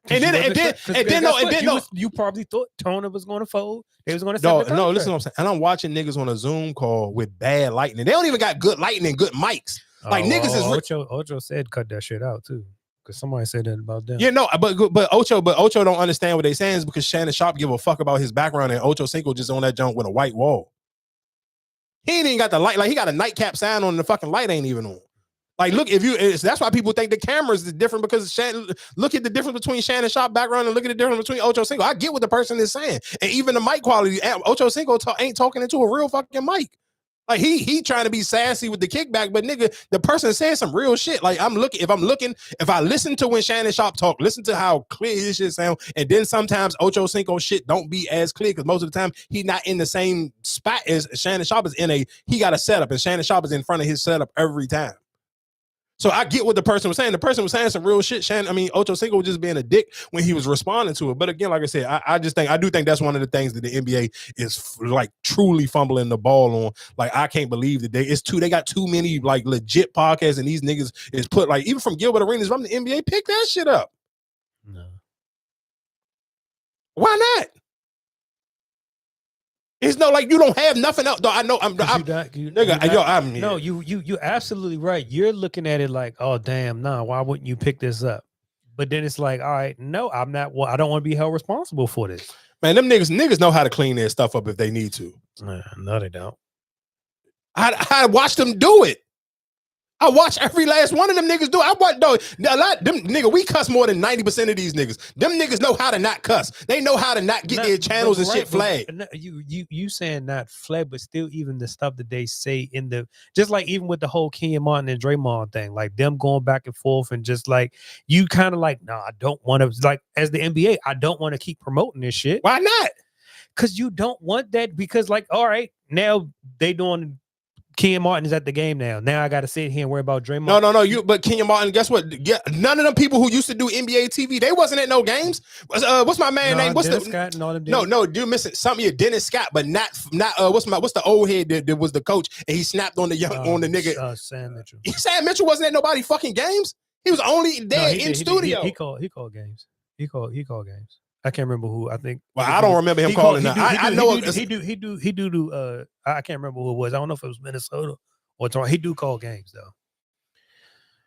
And then you probably thought Turner was going to fold. They was going to no. Listen, what I'm saying, and I'm watching niggas on a Zoom call with bad lighting. They don't even got good lighting and good mics. Like niggas is Ocho said cut that shit out too, because somebody said that about them. Yeah, no, but Ocho don't understand what they saying is because Shannon Sharp give a fuck about his background and Ocho Cinco just on that junk with a white wall. He ain't even got the light. Like he got a nightcap sign on and the fucking light ain't even on. Like look, that's why people think the cameras is different, because look at the difference between Shannon Sharp background and look at the difference between Ocho Cinco. I get what the person is saying, and even the mic quality. Ocho Cinco ain't talking into a real fucking mic. Like he trying to be sassy with the kickback, but nigga, the person said some real shit. Like if I listen to when Shannon Sharp talk, listen to how clear his shit sound, and then sometimes Ocho Cinco shit don't be as clear because most of the time he not in the same spot as Shannon Sharp is in. He got a setup, and Shannon Sharp is in front of his setup every time. So I get what the person was saying. The person was saying some real shit. Ocho Cinco was just being a dick when he was responding to it. But again, like I said, I do think that's one of the things that the NBA is like truly fumbling the ball on. Like I can't believe that they got too many like legit podcasts, and these niggas is put like even from Gilbert Arenas from the NBA, pick that shit up. No. Why not? It's no like you don't have nothing else. Though I know you're absolutely right. You're looking at it like, oh damn, nah, why wouldn't you pick this up? But then it's like, all right, no, I'm not. Well, I don't want to be held responsible for this. Man, them niggas know how to clean their stuff up if they need to. No, they don't. I watch them do it. I watch every last one of them niggas do. We cuss more than 90% of these niggas. Them niggas know how to not cuss. They know how to not get their channels and shit flagged. You saying not flagged, but still even the stuff that they say just like even with the whole Kenyon Martin and Draymond thing, like them going back and forth and just like you kind of like, I don't want to, like as the NBA, I don't want to keep promoting this shit. Why not? Because you don't want that, because like, all right, now they doing Kenyon Martin is at the game now. Now I got to sit here and worry about Draymond. No. But Kenyon Martin, guess what? Yeah, none of them people who used to do NBA TV, they wasn't at no games. What's my man name? What's Dennis the Scott and all them No, you're missing something here. Dennis Scott, but not what's the old head that was the coach and he snapped on the nigga. Sam Mitchell. Sam Mitchell wasn't at nobody fucking games. He was only there in studio. He called games. He called games. I can't remember who. I think. Well, I don't remember him calling that. I know he do. I can't remember who it was. I don't know if it was Minnesota or Toronto. He do call games though.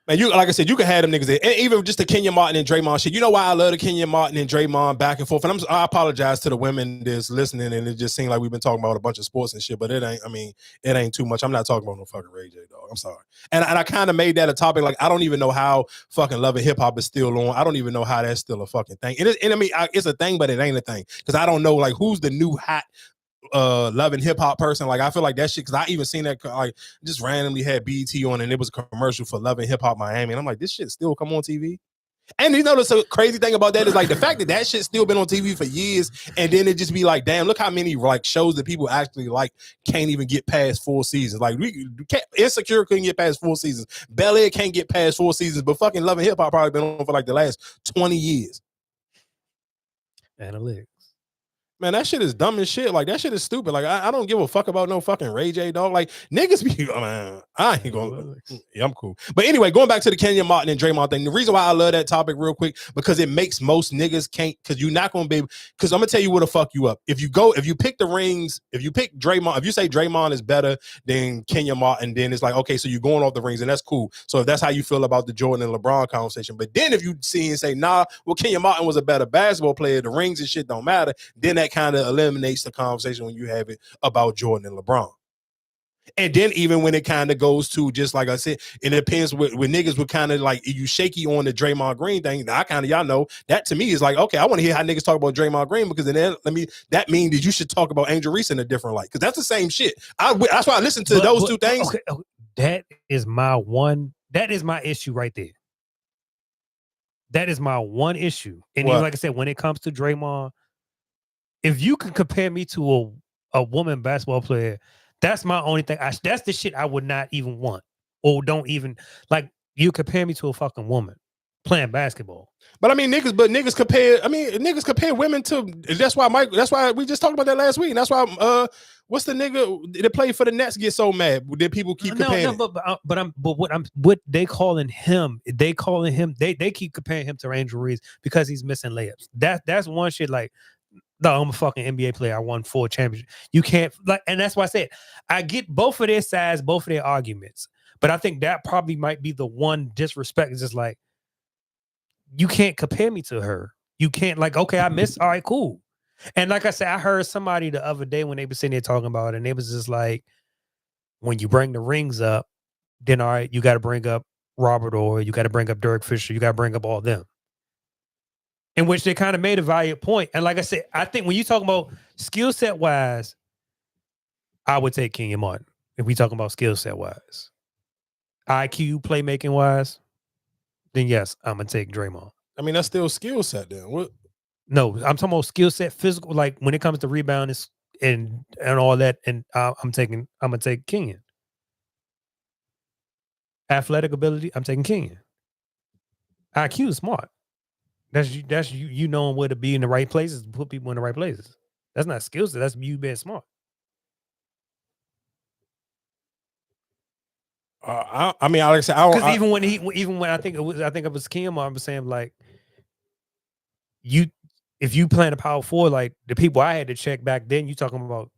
Man, like I said, you can have them niggas there. And even just the Kenyon Martin and Draymond shit. You know why I love the Kenyon Martin and Draymond back and forth. And I apologize to the women that's listening, and it just seemed like we've been talking about a bunch of sports and shit, but it ain't. I mean, it ain't too much. I'm not talking about no fucking Ray J, dog. I'm sorry. And I kind of made that a topic. Like, I don't even know how fucking Love and Hip Hop is still on. I don't even know how that's still a fucking thing. And I mean, it's a thing, but it ain't a thing because I don't know like who's the new hot Love and Hip Hop person. Like I feel like that shit because I even seen that like just randomly had BET on and it was a commercial for Love and Hip Hop Miami and I'm like this shit still come on TV. And you know the crazy thing about that is like the fact that shit still been on TV for years and then it just be like damn look how many like shows that people actually like can't even get past 4 seasons. Like Insecure couldn't get past 4 seasons. Bel Air can't get past 4 seasons, but fucking Love and Hip Hop probably been on for like the last 20 years. Analytics. Man, that shit is dumb as shit. Like, that shit is stupid. Like, I don't give a fuck about no fucking Ray J, dog. Like, niggas be, man, I ain't gonna, yeah, I'm cool. But anyway, going back to the Kenyon Martin and Draymond thing, the reason why I love that topic real quick, because it makes most niggas can't, because you're not gonna be able, because I'm gonna tell you what'll fuck you up. If you pick the rings, if you pick Draymond, if you say Draymond is better than Kenyon Martin, then it's like, okay, so you're going off the rings, and that's cool. So if that's how you feel about the Jordan and LeBron conversation, but then if you see and say, nah, well, Kenyon Martin was a better basketball player, the rings and shit don't matter, then that kind of eliminates the conversation when you have it about Jordan and LeBron. And then even when it kind of goes to just like I said, it depends with niggas would kind of like you shaky on the Draymond Green thing. I kind of y'all know that to me is like okay, I want to hear how niggas talk about Draymond Green because then that means that you should talk about Angel Reese in a different light because that's the same shit. That's why I listen to those two things. Okay, that is my issue right there. That is my one issue. And even like I said, when it comes to Draymond. If you can compare me to a woman basketball player, that's my only thing. That's the shit I would not even want or don't even like. You compare me to a fucking woman playing basketball. But I mean, niggas compare women to. That's why we just talked about that last week. And that's why what's the nigga that played for the Nets get so mad that people keep comparing? What they calling him? They keep comparing him to Angel Reese because he's missing layups. That's one shit like. No, I'm a fucking NBA player. I won 4 championships. You can't like, and that's why I said I get both of their sides, both of their arguments. But I think that probably might be the one disrespect. It's just like you can't compare me to her. You can't like, okay, I missed. All right, cool. And like I said, I heard somebody the other day when they were sitting there talking about it, and it was just like, when you bring the rings up, then all right, you got to bring up Robert Orr, you got to bring up Derek Fisher, you got to bring up all them. In which they kind of made a valid point. And like I said, I think when you talk about skill set wise, I would take Kenyon Martin. If we talking about skill set wise. IQ, playmaking wise, then yes, I'm going to take Draymond. I mean, that's still skill set then. What? No, I'm talking about skill set, physical, like when it comes to rebounding and all that. And I'm going to take Kenyon. Athletic ability, I'm taking Kenyon. IQ is smart. That's you knowing where to be in the right places, to put people in the right places. That's not skill set. That's you being smart. I mean, like I said, because even when I think it was Kim, I was saying like, if you playing a power forward, like the people I had to check back then, you talking about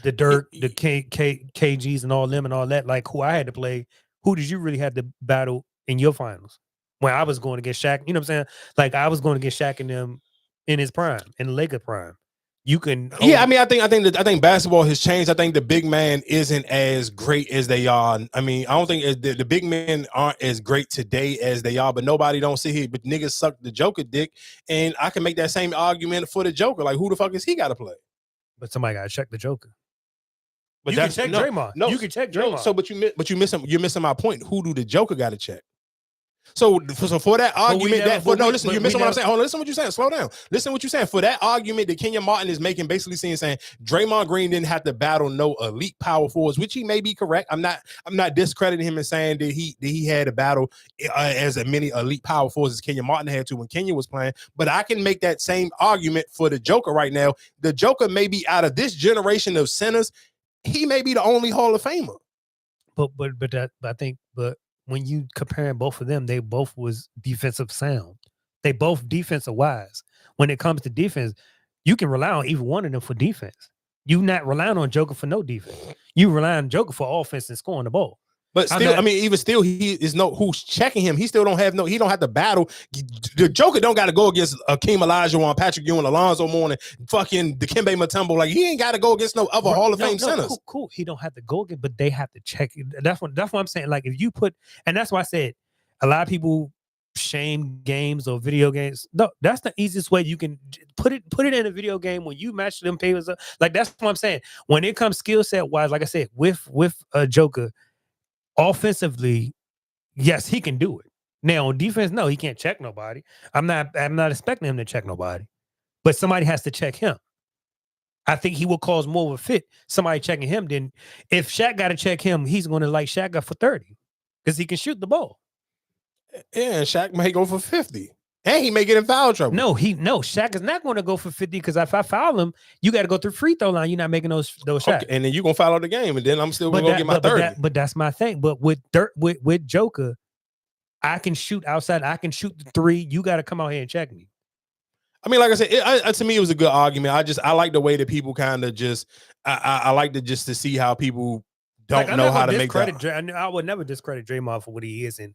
the Dirk, the KGs and all them and all that, like who I had to play. Who did you really have to battle in your finals? When I was going to get Shaq, you know what I'm saying? Like I was going to get Shaq in them in his prime, in the Laker prime. You can, yeah. I mean, I think basketball has changed. I think the big man isn't as great as they are. I mean, I don't think the big men aren't as great today as they are. But nobody don't sit here. But niggas suck the Joker dick, and I can make that same argument for the Joker. Like, who the fuck is he got to play? But somebody got to check the Joker. But you can check Draymond. You can check Draymond. So, but you're missing my point. Who do the Joker got to check? So for that argument, listen, you're missing what I'm never- saying. Hold on, listen what you're saying. Slow down. Listen what you're saying. For that argument that Kenya Martin is making, basically saying Draymond Green didn't have to battle no elite power forwards, which he may be correct. I'm not discrediting him and saying that he had to battle as many elite power forwards as Kenya Martin had to when Kenya was playing. But I can make that same argument for the Joker right now. The Joker may be out of this generation of centers, he may be the only Hall of Famer. But I think when you comparing both of them, they both was defensive sound. They both defensive wise. When it comes to defense, you can rely on either one of them for defense. You not relying on Joker for no defense. You rely on Joker for offense and scoring the ball. But still, even still, he is who's checking him. He still don't have he don't have to battle. The Joker don't got to go against Akeem Olajuwon, Patrick Ewing, Alonzo Mourning, fucking Dikembe Mutombo. Like he ain't got to go against no other Hall of Fame centers. Cool. He don't have to go against, but they have to check. That's what I'm saying. Like if you put, and that's why I said a lot of people shame games or video games. No, that's the easiest way you can put it in a video game when you match them papers up. Like that's what I'm saying. When it comes skill set wise, like I said, with a Joker. Offensively, yes, he can do it. Now on defense, no, he can't check nobody. I'm not expecting him to check nobody, but somebody has to check him. I think he will cause more of a fit. Somebody checking him, then if Shaq got to check him, he's going to like Shaq got for 30 because he can shoot the ball. Yeah, Shaq may go for 50. And he may get in foul trouble. No, Shaq is not going to go for 50 because if I foul him, you got to go through free throw line. You're not making those shots. Okay, and then you're going to foul out the game, and then I'm still going to get my 30. But that's my thing. But with Joker, I can shoot outside. I can shoot the three. You got to come out here and check me. I mean, like I said, to me, it was a good argument. I like the way that people kind of just, I like to see how people don't know how to make that. I would never discredit Draymond for what he is and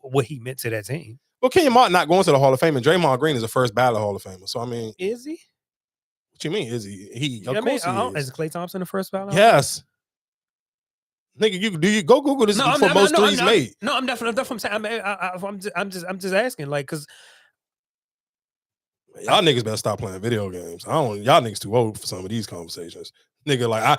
what he meant to that team. Well, Kenya Martin not going to the Hall of Fame, and Draymond Green is a first ballot Hall of Famer. So I mean, is he? What you mean? Is he? Of course he is. Is Klay Thompson the first ballot? Yes. Nigga, you go Google this before most threes made. No, I'm definitely. I'm saying. I'm just asking, like, because y'all niggas better stop playing video games. Y'all niggas too old for some of these conversations. Nigga, like I'm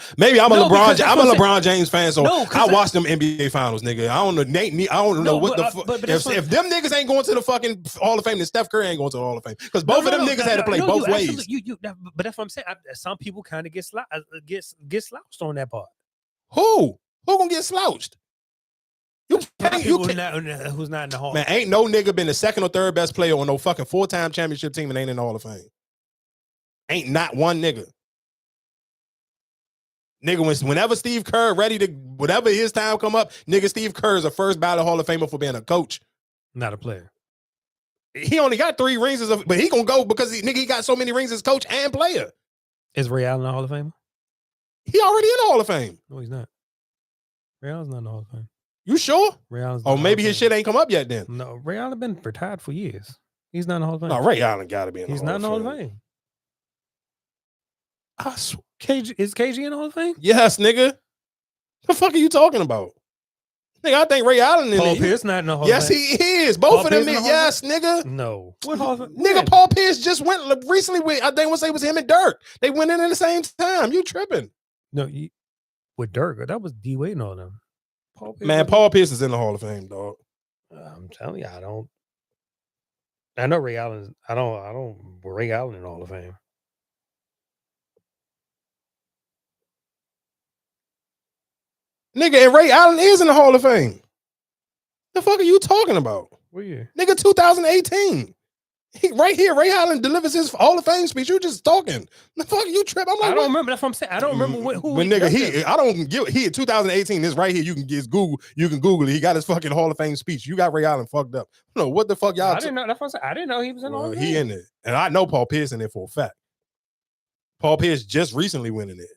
a LeBron James fan, so I watch them NBA finals, nigga. I don't know what the fuck. If them niggas ain't going to the fucking Hall of Fame, then Steph Curry ain't going to the Hall of Fame. Because both of them niggas had to play both ways. But that's what I'm saying. Some people kind of get slouched on that part. Who gonna get slouched? Who's not in the Hall? Man, ain't no nigga been the second or third best player on no fucking 4-time championship team and ain't in the Hall of Fame. Ain't not one nigga. Nigga, whenever Steve Kerr whatever his time come up, nigga, Steve Kerr is a first ballot Hall of Famer for being a coach. Not a player. He only got 3 rings, but he gonna go because he got so many rings as coach and player. Is Ray Allen a Hall of Famer? He already in the Hall of Fame. No, he's not. Ray Allen's not in the Hall of Fame. You sure? Ray Allen's maybe his shit ain't come up yet then. No, Ray Allen been retired for years. He's not in the Hall of Fame. No, Ray Allen gotta be in the He's Hall not of in the Hall Fame. of Fame. I swear. Is KG in the Hall of Fame? Yes, nigga. The fuck are you talking about? Nigga, I think Ray Allen in Paul it. Pierce not in the Hall of Fame. Yes, he is. Both of them. Yes, nigga. No. What Hall of Fame? Nigga, Paul Pierce just went recently with, I think it was him and Dirk. They went in at the same time. You tripping. No, with Dirk. That was D Wade and all them. Paul Pierce is in the Hall of Fame, dog. I'm telling you, I know Ray Allen. I don't Ray Allen in the Hall of Fame. Nigga, and Ray Allen is in the Hall of Fame. The fuck are you talking about? What year? Nigga, 2018. Right here, Ray Allen delivers his Hall of Fame speech. You just talking. The fuck are you tripping? I'm like, I don't remember. That's what I'm saying. I don't remember who. But nigga, he in 2018. This right here. You can get Google. You can Google it. He got his fucking Hall of Fame speech. You got Ray Allen fucked up. No, what the fuck y'all? I didn't know. That's what I'm saying. I didn't know he was in the Hall of Fame. He in it, and I know Paul Pierce in it for a fact. Paul Pierce just recently went in it.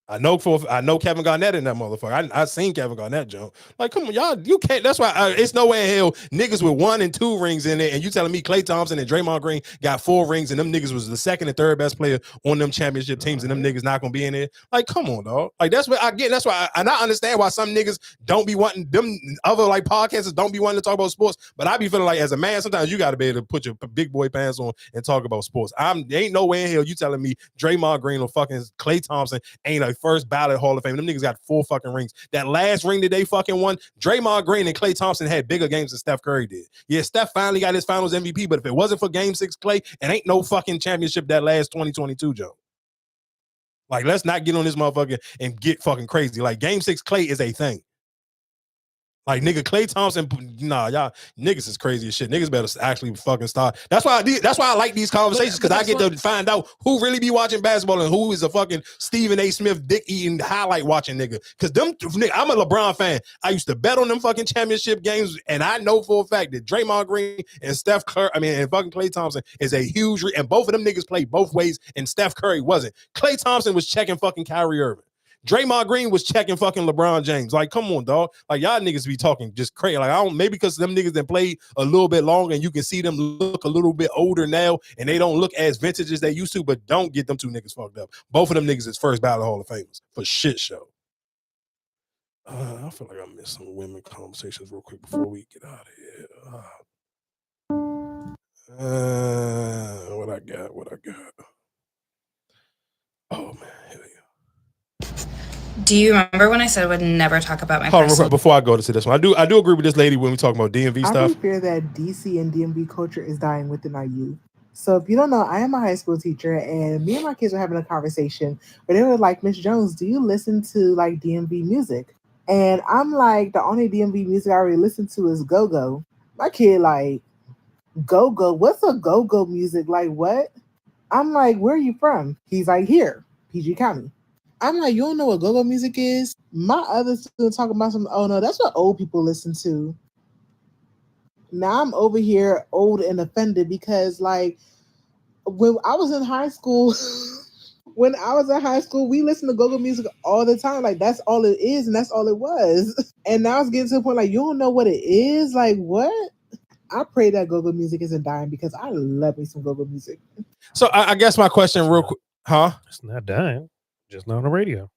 I know Kevin Garnett in that motherfucker. I seen Kevin Garnett jump. Like, come on, y'all, you can't. That's why it's no way in hell niggas with 1 and 2 rings in there, and you telling me Klay Thompson and Draymond Green got 4 rings, and them niggas was the second and third best player on them championship teams, and them niggas not gonna be in there. Like, come on, dog. Like, that's what I get. That's why I understand why some niggas don't be wanting them other like podcasters don't be wanting to talk about sports. But I be feeling like as a man, sometimes you got to be able to put your big boy pants on and talk about sports. There ain't no way in hell you telling me Draymond Green or fucking Klay Thompson ain't a first ballot Hall of Fame. Them niggas got 4 fucking rings. That last ring that they fucking won, Draymond Green and Klay Thompson had bigger games than Steph Curry did. Yeah, Steph finally got his finals MVP, but if it wasn't for Game 6 Klay, it ain't no fucking championship that last 2022, Joe. Like, let's not get on this motherfucker and get fucking crazy. Like, Game 6 Klay is a thing. Like, nigga, Klay Thompson, nah, y'all niggas is crazy as shit. Niggas better actually fucking start. That's why I like these conversations, because I get to find out who really be watching basketball and who is a fucking Stephen A. Smith dick eating highlight watching nigga. Because them nigga, I'm a LeBron fan. I used to bet on them fucking championship games, and I know for a fact that Draymond Green and and fucking Klay Thompson is a huge and both of them niggas play both ways, and Steph Curry wasn't. Klay Thompson was checking fucking Kyrie Irving. Draymond Green was checking fucking LeBron James. Like, come on, dog. Like, y'all niggas be talking just crazy. Like, I don't, maybe because them niggas that played a little bit longer and you can see them look a little bit older now and they don't look as vintage as they used to, but don't get them 2 niggas fucked up. Both of them niggas is first ballot Hall of Famers for shit show. I feel like I missed some women conversations real quick before we get out of here. What I got? Oh, man. Here we go. Do you remember when I said I would never talk about my Hold on, personal? before I go to this one, I do agree with this lady when we talk about DMV I stuff. really fear that DC and DMV culture is dying within our youth. So if you don't know, I am a high school teacher, and me and my kids were having a conversation where they were like, Miss Jones, do you listen to like DMV music? And I'm like, the only DMV music I already listen to is go-go. My kid like, go-go? What's a go-go music? Like what? I'm like, where are you from? He's like, here, PG County. I'm like, you don't know what go-go music is? My other student talking about some, oh no, that's what old people listen to. Now I'm over here old and offended because like when I was in high school, we listened to go-go music all the time. Like that's all it is and that's all it was. And now it's getting to the point like, you don't know what it is? Like what? I pray that go-go music isn't dying because I love me some go-go music. So I guess my question real quick, huh? It's not dying. Just not on the radio.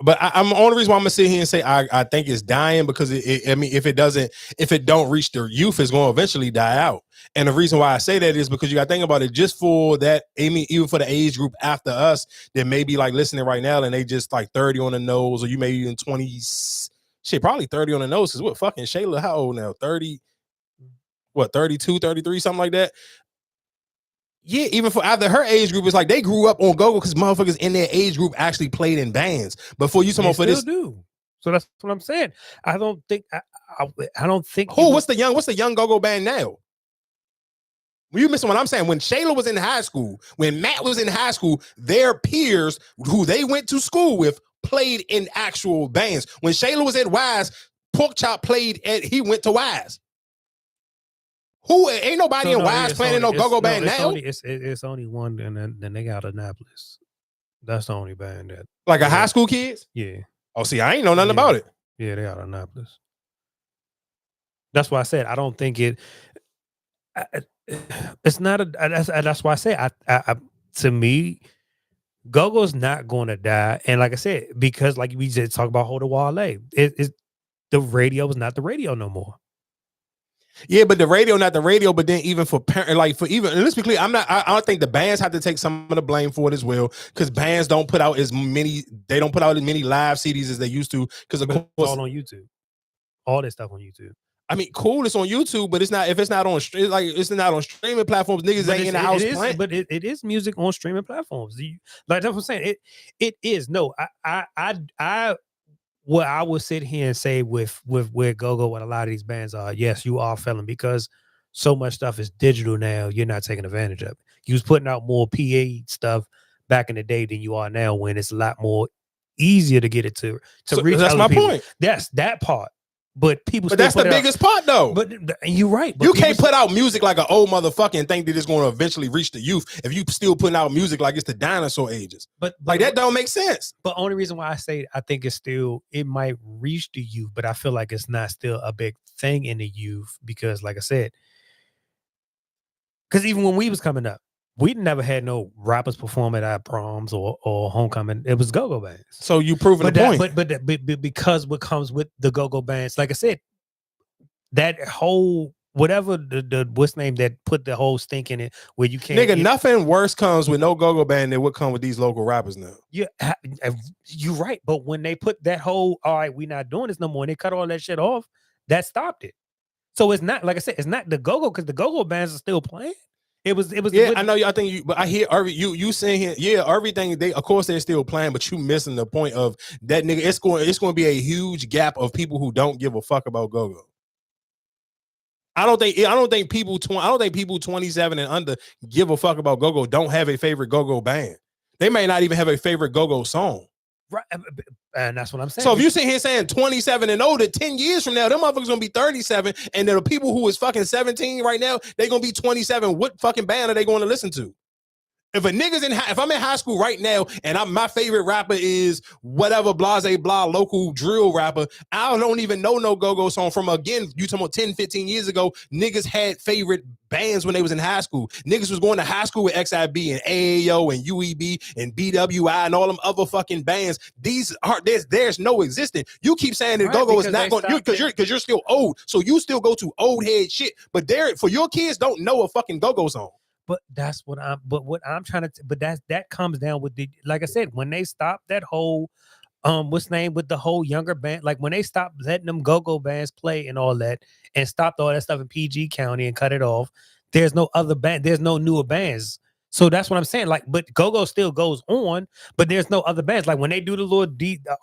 But I'm the only reason why I'm gonna sit here and say I think it's dying because I mean if it don't reach the youth, it's gonna eventually die out. And the reason why I say that is because you gotta think about it, just for that, I mean, even for the age group after us that may be like listening right now and they just like 30 on the nose, or you may be in 20s, shit, probably 30 on the nose. Because what fucking Shayla, how old now? 30, what, 32, 33, something like that. Yeah, even for either her age group, it's like they grew up on go-go because motherfuckers in their age group actually played in bands. Before you talking about for this, do. So that's what I'm saying. I don't think. I don't think. What's the young go-go band now? Well, you missing what I'm saying. When Shayla was in high school, when Matt was in high school, their peers who they went to school with played in actual bands. When Shayla was at Wise, Porkchop he went to Wise. Who ain't nobody in Wise playing in no go-go band now? It's only one, and then they got Annapolis. That's the only band that like a high school kids. Yeah. Oh, see, I ain't know nothing about it. Yeah, they got Annapolis. That's why I said I don't think it. It's not a. That's why I say I to me, go-go's not going to die, and like I said, because like we just talk about Hold the Wale, the radio is not the radio no more. Yeah, but the radio, not the radio. But then even for parent, like for even, and let's be clear, I don't think the bands have to take some of the blame for it as well, because bands don't put out as many live CDs as they used to. Because of course, it's all on YouTube. All this stuff on YouTube. I mean, cool, it's on YouTube, but it's not if it's not on it's not on streaming platforms. Niggas ain't in the house playing. But it is music on streaming platforms. Like that's what I'm saying. It is no. I what I would sit here and say with where go-go, what a lot of these bands are, yes, you are failing because so much stuff is digital now. You're not taking advantage of it. You was putting out more PA stuff back in the day than you are now, when it's a lot more easier to get it to reach. That's my point. That's that part. But people, but that's the biggest part, though. But you're right. But you can't put out music like an old motherfucker and think that it's going to eventually reach the youth if you still putting out music like it's the dinosaur ages. But like that don't make sense. But only reason why I say I think it might reach the youth, but I feel like it's not still a big thing in the youth because, like I said, because even when we was coming up, we never had no rappers perform at our proms or homecoming. It was go-go bands. So you proving the point. But because what comes with the go-go bands, like I said, that whole whatever the what's name that put the whole stink in it where you can't. Nigga, nothing worse comes with no go-go band than what come with these local rappers now. Yeah, you're right. But when they put that whole, all right, we're not doing this no more, and they cut all that shit off, that stopped it. So it's not, like I said, it's not the go-go, because the go-go bands are still playing. It was. Yeah, I know. I think you, but I hear you saying here, yeah, everything. Of course, they're still playing, but you missing the point of that, nigga. It's going to be a huge gap of people who don't give a fuck about go-go. I don't think people 27 and under give a fuck about go-go. Don't have a favorite go-go band. They may not even have a favorite go-go song. Right, and that's what I'm saying. So if you sit here saying 27 and older, 10 years from now, them motherfuckers gonna be 37, and the people who is fucking 17 right now, they gonna be 27. What fucking band are they going to listen to? If I'm in high school right now, and my favorite rapper is whatever blase blah local drill rapper, I don't even know no go-go song from, again, you talking about 10, 15 years ago, niggas had favorite bands when they was in high school. Niggas was going to high school with XIB and AAO and UEB and BWI and all them other fucking bands. There's no existence. You keep saying that go-go is not going, because you're still old, so you still go to old head shit. But for your kids don't know a fucking go-go song. But what I'm trying to, but that comes down with the, like I said, when they stop that whole, what's name with the whole younger band, like when they stopped letting them go-go bands play and all that, and stopped all that stuff in PG County and cut it off, there's no other band, there's no newer bands. So that's what I'm saying. Like, but go-go still goes on, but there's no other bands. Like when they do the little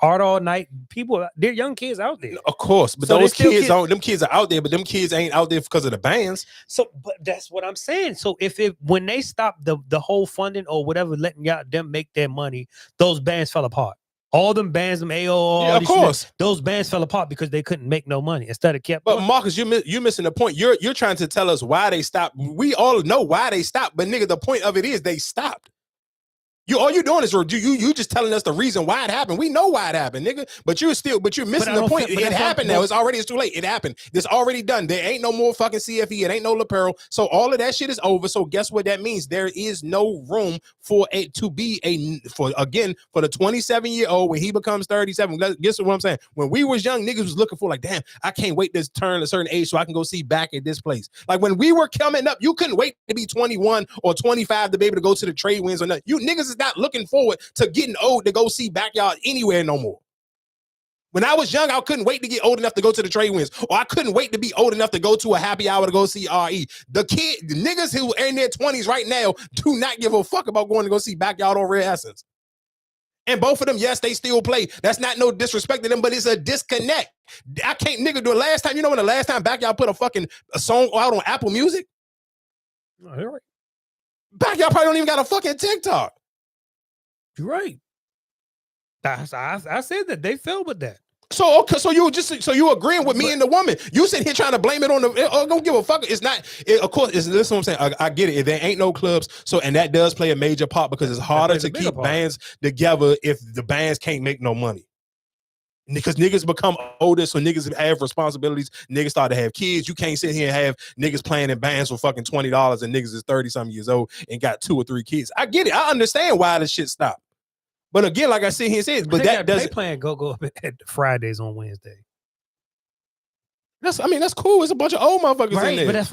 art all night, people, they're young kids out there. Of course, but So those they still kids are out there, but them kids ain't out there because of the bands. So, but that's what I'm saying. So when they stopped the whole funding or whatever, letting them make their money, those bands fell apart. All them bands, them AO, Yeah, of course, those bands fell apart because they couldn't make no money. Instead of kept. But Marcus, you're missing the point. You're trying to tell us why they stopped. We all know why they stopped, but nigga, the point of it is they stopped. All you're doing is you just telling us the reason why it happened. We know why it happened, nigga. But you're missing the point. It happened now. It's too late. It happened. It's already done. There ain't no more fucking CFE. It ain't no lapel. So all of that shit is over. So guess what that means? There is no room for it to be for the 27-year-old when he becomes 37. Guess what I'm saying? When we was young, niggas was looking for like, damn, I can't wait to turn a certain age so I can go see back at this place. Like when we were coming up, you couldn't wait to be 21 or 25 to be able to go to the trade winds or nothing. You niggas is not looking forward to getting old to go see backyard anywhere no more. When I was young, I couldn't wait to get old enough to go to the trade winds, or I couldn't wait to be old enough to go to a happy hour to go see RE. The niggas who are in their 20s right now do not give a fuck about going to go see backyard or Red Essence. And both of them, yes, they still play. That's not no disrespect to them, but it's a disconnect. I can't, nigga, do it last time. You know when the last time backyard put a song out on Apple Music? Oh, you're right. Backyard probably don't even got a fucking TikTok. You're right. I said that they fell with that. So okay, so you agreeing with me and the woman? You sit here trying to blame it on the. Don't give a fuck. It's not. Of course, this is what I'm saying. I get it. There ain't no clubs, so and that does play a major part because it's harder to keep bands together if the bands can't make no money. Because niggas become older, so niggas have responsibilities. Niggas start to have kids. You can't sit here and have niggas playing in bands for fucking $20 and niggas is 30-something years old and got 2 or 3 kids. I get it. I understand why this shit stopped. But again, like I sit here and said, but that doesn't. They playing go at Fridays on Wednesday. That's cool. It's a bunch of old motherfuckers in there.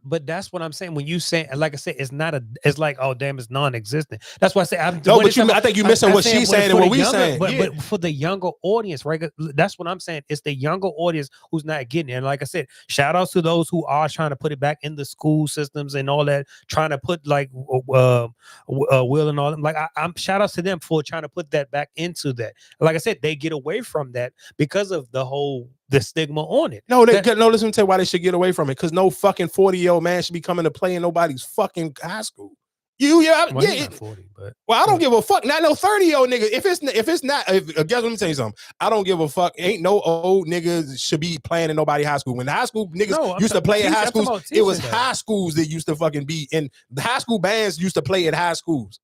But that's what I'm saying. When you say, like I said, it's like, oh damn, it's non-existent. That's why I say I think you're missing what she's saying and what we saying. But for the younger audience, right? That's what I'm saying. It's the younger audience who's not getting it. And like I said, shout outs to those who are trying to put it back in the school systems and all that, trying to put like Will and all them. Like I'm shout outs to them for trying to put that back into that. Like I said, they get away from that because of the stigma on it. No, listen to me tell you why they should get away from it. Because no fucking 40-year-old man should be coming to play in nobody's fucking high school. Not 40, but I don't give a fuck. Not no 30-year-old nigga. Guess let me tell you something. I don't give a fuck. Ain't no old niggas should be playing in nobody's high school. When the high school niggas used to play at high schools, it was high schools that used to fucking be in the high school bands used to play at high schools.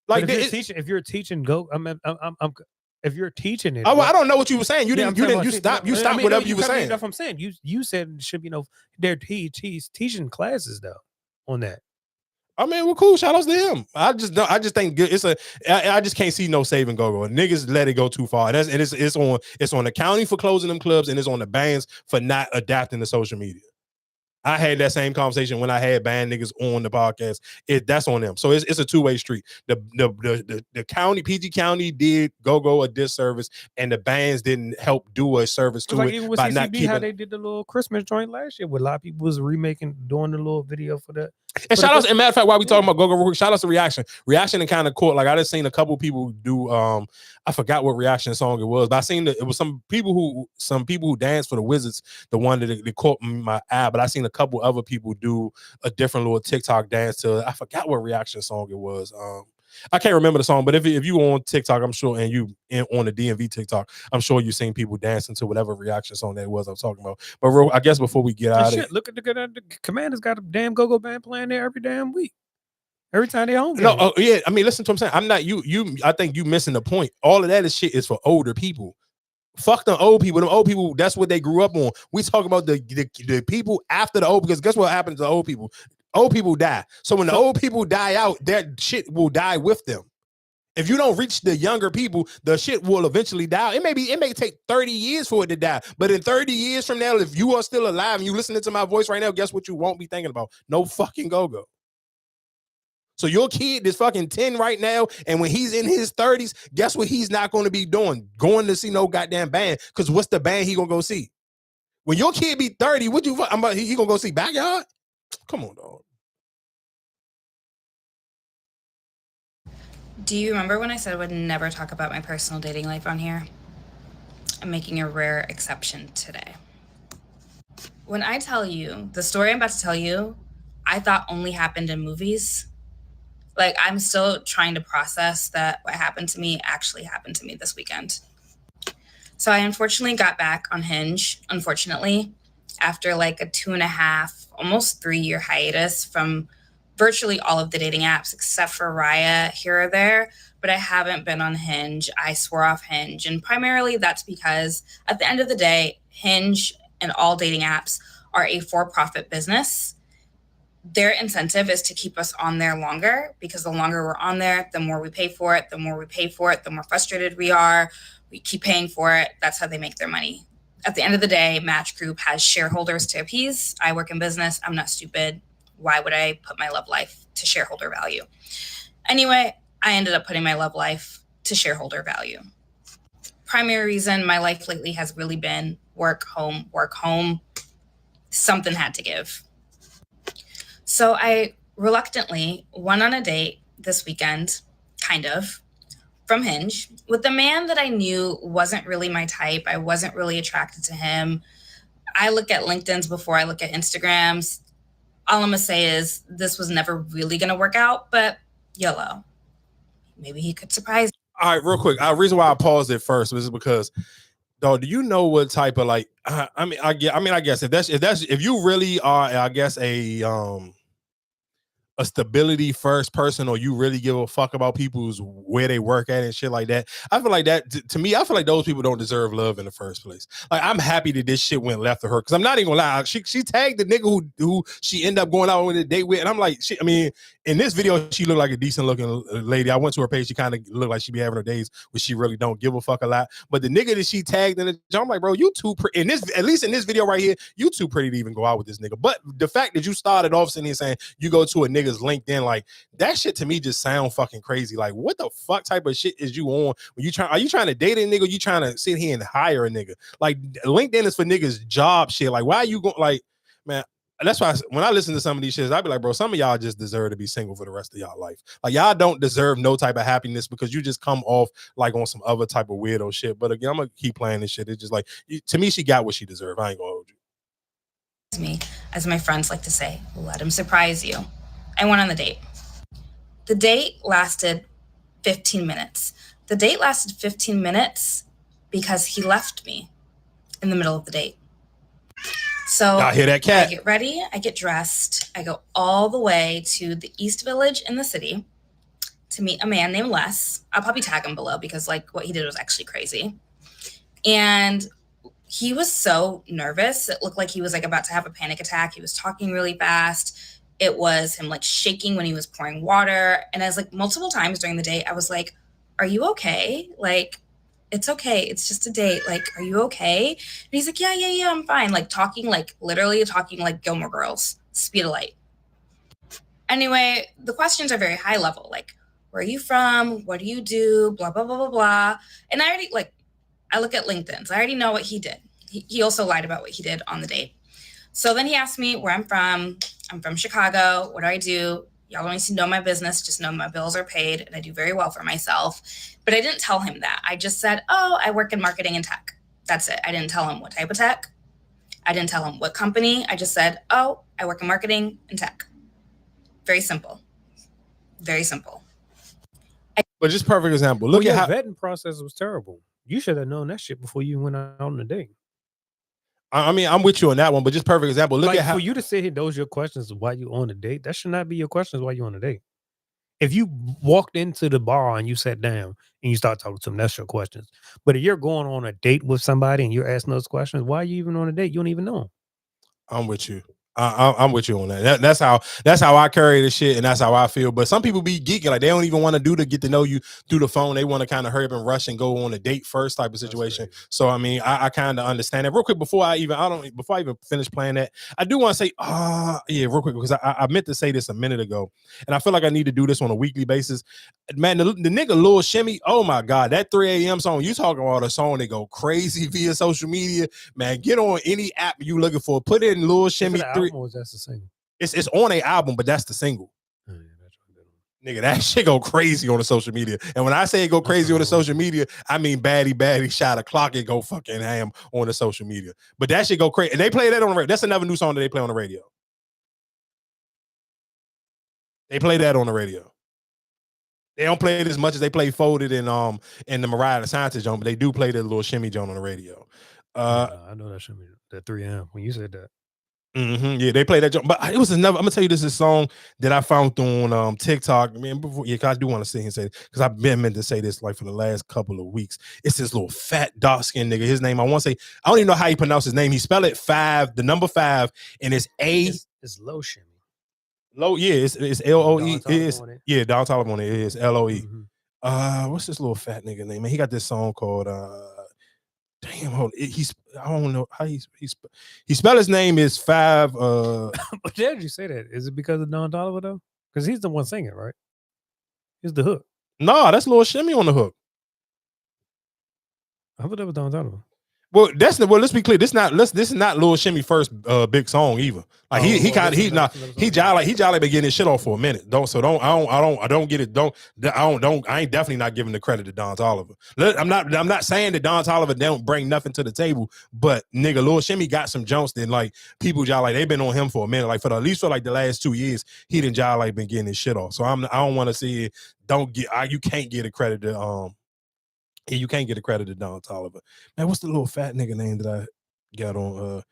Like if you're teaching, if you're teaching it, I don't know what you were saying. You stopped whatever you were saying. That's what I'm saying. You said it should be he's teaching classes though on that. I mean, well, cool. Shout outs to him. I just think I just can't see no saving go-go. Niggas let it go too far. It's on the county for closing them clubs, and it's on the bands for not adapting to social media. I had that same conversation when I had band niggas on the podcast. That's on them. So it's a two-way street. The county, PG County did go a disservice, and the bands didn't help do a service to Like it even with by CCB, not keeping. how they did the little Christmas joint last year, where a lot of people was doing the little video for that. And shout out, and matter of fact, while we talking about go, shout out to Reaction. Reaction and kind of caught, like I just seen a couple people do I forgot what Reaction song it was, but I seen that it was some people who danced for the Wizards, the one that caught my eye, but I seen a couple other people do a different little TikTok dance to, I forgot what Reaction song it was. I can't remember the song, but if you on TikTok, I'm sure, and you on the DMV TikTok, I'm sure you've seen people dancing to whatever Reaction song that was I'm talking about. But I guess before we get out of it, look at the Commanders got a damn go-go band playing there every damn week. Every time they home. No, yeah, I mean, listen to what I'm saying. I'm not you. I think you missing the point. All of that is shit is for older people. Fuck the old people. The old people, that's what they grew up on. We talk about the people after the old, because guess what happens to the old people? Old people die. So when the old people die out, that shit will die with them. If you don't reach the younger people, the shit will eventually die. It may take 30 years for it to die. But in 30 years from now, if you are still alive and you listening to my voice right now, guess what you won't be thinking about? No fucking go-go. So your kid is fucking 10 right now, and when he's in his 30s, guess what he's not going to be doing? Going to see no goddamn band, because what's the band he going to go see? When your kid be 30, he going to go see Backyard? Come on, dog. Do you remember when I said I would never talk about my personal dating life on here? I'm making a rare exception today. When I tell you, the story I'm about to tell you, I thought only happened in movies. Like, I'm still trying to process that what happened to me actually happened to me this weekend. So I unfortunately got back on Hinge, after like a 2.5, almost 3-year hiatus from virtually all of the dating apps except for Raya here or there. But I haven't been on Hinge. I swore off Hinge. And primarily that's because at the end of the day, Hinge and all dating apps are a for-profit business. Their incentive is to keep us on there longer, because the longer we're on there, the more we pay for it, the more frustrated we are. We keep paying for it. That's how they make their money. At the end of the day, Match Group has shareholders to appease. I work in business. I'm not stupid. Why would I put my love life to shareholder value? Anyway, I ended up putting my love life to shareholder value. Primary reason, my life lately has really been work, home. Something had to give. So I reluctantly went on a date this weekend, kind of, from Hinge, with a man that I knew wasn't really my type. I wasn't really attracted to him. I look at LinkedIn's before I look at Instagram's. All I'm gonna say is this was never really gonna work out, but YOLO. Maybe he could surprise me. All right, real quick. The reason why I paused it first was because, dog, do you know what type of I guess if you really are, I guess, a stability first person, or you really give a fuck about people's where they work at and shit like that, I feel like that, to me, I feel like those people don't deserve love in the first place. Like, I'm happy that this shit went left to her, because I'm not even gonna lie, she tagged the nigga who she ended up going out on a date with, and I'm like, I mean, in this video, she looked like a decent looking lady. I went to her page, she kind of looked like she be having her days where she really don't give a fuck a lot. But the nigga that she tagged in the, I'm like, bro, you too pretty. At least in this video right here, you too pretty to even go out with this nigga. But the fact that you started off sitting here saying you go to a nigga's LinkedIn, like, that shit to me just sound fucking crazy. Like, what the fuck type of shit is you on when you are you trying to date a nigga, or you trying to sit here and hire a nigga? Like, LinkedIn is for niggas job shit. Like, why are you going, like, man, that's why when I listen to some of these shits, I'd be like, bro, some of y'all just deserve to be single for the rest of y'all life. Like, y'all don't deserve no type of happiness, because you just come off like on some other type of weirdo shit. But again, I'm gonna keep playing this shit. It's just like, to me, she got what she deserved. I ain't gonna hold you. Me, as my friends like to say, let him surprise you. I went on the date. The date lasted 15 minutes. The date lasted 15 minutes because he left me in the middle of the date. So I hear that cat. I get ready, I get dressed, I go all the way to the East Village in the city to meet a man named Les. I'll probably tag him below, because like what he did was actually crazy. And he was so nervous. It looked like he was like about to have a panic attack. He was talking really fast. It was him like shaking when he was pouring water. And as like multiple times during the day, I was like, are you okay? Like, it's okay. It's just a date. Like, are you okay? And he's like, yeah, I'm fine. Like literally talking like Gilmore Girls, speed of light. Anyway, the questions are very high level. Like, where are you from? What do you do? Blah, blah, blah, blah, blah. And I look at LinkedIn. So I already know what he did. He also lied about what he did on the date. So then he asked me where I'm from. I'm from Chicago. What do I do? Y'all don't need to know my business. Just know my bills are paid and I do very well for myself. But I didn't tell him that. I just said, oh, I work in marketing and tech. That's it. I didn't tell him what type of tech. I didn't tell him what company. I just said, oh, I work in marketing and tech. Very simple. Very simple. But just perfect example. Look your at how vetting process was terrible. You should have known that shit before you went out on a date. I mean, I'm with you on that one, but just perfect example. Look Like, at how for you to sit here, those your questions while you on a date. That should not be your questions while you on a date. If you walked into the bar and you sat down and you start talking to them, that's your questions. But if you're going on a date with somebody and you're asking those questions, why are you even on a date? You don't even know them. I'm with you. I'm with you on that. That's how I carry the shit, and that's how I feel. But some people be geeking, like they don't even want to get to know you through the phone. They want to kind of hurry up and rush and go on a date first type of situation. So I mean, I kind of understand that. Real quick before I even finish playing that, I do want to say, real quick, because I meant to say this a minute ago, and I feel like I need to do this on a weekly basis. Man, the nigga Loe Shimmy, oh my god, that 3 a.m. song. You talking about a song that go crazy via social media? Man, get on any app you looking for, put in Loe Shimmy 3. Or is that the single? It's on a album, but that's the single. Nigga, that shit go crazy on the social media. And when I say it go crazy on the social media, I mean baddie shot a clock and go fucking ham on the social media. But that shit go crazy. And they play that on the radio. That's another new song that they play on the radio. They play that on the radio. They don't play it as much as they play Folded in the Mariah Asante joint, but they do play the little Shimmy joint on the radio. I know that Shimmy, that 3 a.m. when you said that. Yeah, they play that joint. But it was another. I'm gonna tell you, this is a song that I found on TikTok. Man, before, cause I do want to sit here and say it, because I've been meant to say this like for the last couple of weeks. It's this little fat dark skinned nigga. His name, I want to say, I don't even know how he pronounce his name. He spell it 5, the number 5, and it's A. It's Loe Shimmy. Low, yeah, it's LOE. It is, yeah, Don Toliver on it is LOE. What's this little fat nigga name? Man, he got this song called damn, hold he's I don't know how he spell his name is 5. But how did you say that? Is it because of Don Toliver though? Because he's the one singing, right? He's the hook. No, that's Loe Shimmy on the hook. I thought that was Don Toliver. Well, let's be clear. This is not Loe Shimmy first big song either. Like he jolly been getting his shit off for a minute. I don't get it. I ain't definitely not giving the credit to Don Toliver. I'm not saying that Don Toliver don't bring nothing to the table, but nigga, Loe Shimmy got some jumps that like people jolly they've been on him for a minute. Like at least for like the last 2 years, he didn't jolly been getting his shit off. So I don't want to see it. You can't get a credit to you can't get a credit to Don Toliver. Man, what's the little fat nigga name that I got on?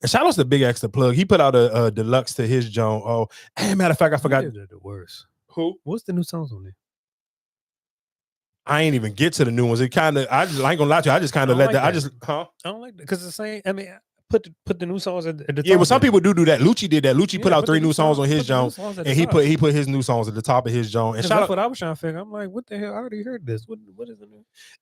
And shout out to Big X the Plug. He put out a deluxe to his joint. Oh, hey, matter of fact, I forgot. The worst. Who? What's the new songs on there? I ain't even get to the new ones. It kind of, I ain't gonna lie to you. I just kind of let that. I don't like that because the same. I mean, put the new songs at the top. Yeah, well, some people do that. Lucci did that. Lucci put out 3 new songs on his joint, and he put his new songs at the top of his joint. And that's what I was trying to figure. I'm like, what the hell? I already heard this. What is it?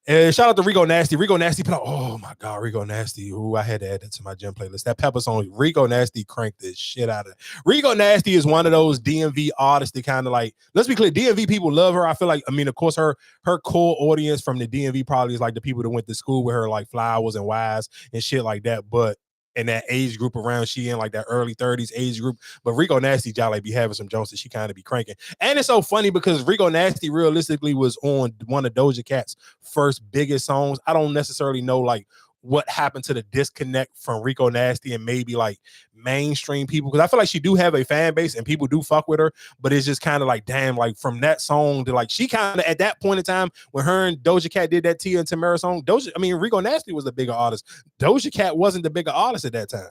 And shout out to Rico Nasty. Rico Nasty put out. Oh my god, Rico Nasty. Ooh, I had to add that to my gym playlist. That Pepper song, Rico Nasty cranked this shit out of it. Rico Nasty is one of those DMV artists that kind of like. Let's be clear, DMV people love her. I feel like, I mean, of course, her core audience from the DMV probably is like the people that went to school with her, like Flowers and Wise and shit like that. But in that age group around, she in like that early 30s age group. But Rico Nasty jolly be having some jokes that she kind of be cranking. And it's so funny because Rico Nasty realistically was on one of Doja Cat's first biggest songs. I don't necessarily know like what happened to the disconnect from Rico Nasty and maybe like mainstream people, because I feel like she do have a fan base and people do fuck with her, but it's just kind of like, damn, like from that song to like she kind of at that point in time when her and Doja Cat did that Tia and Tamara song, Rico Nasty was the bigger artist. Doja Cat wasn't the bigger artist at that time.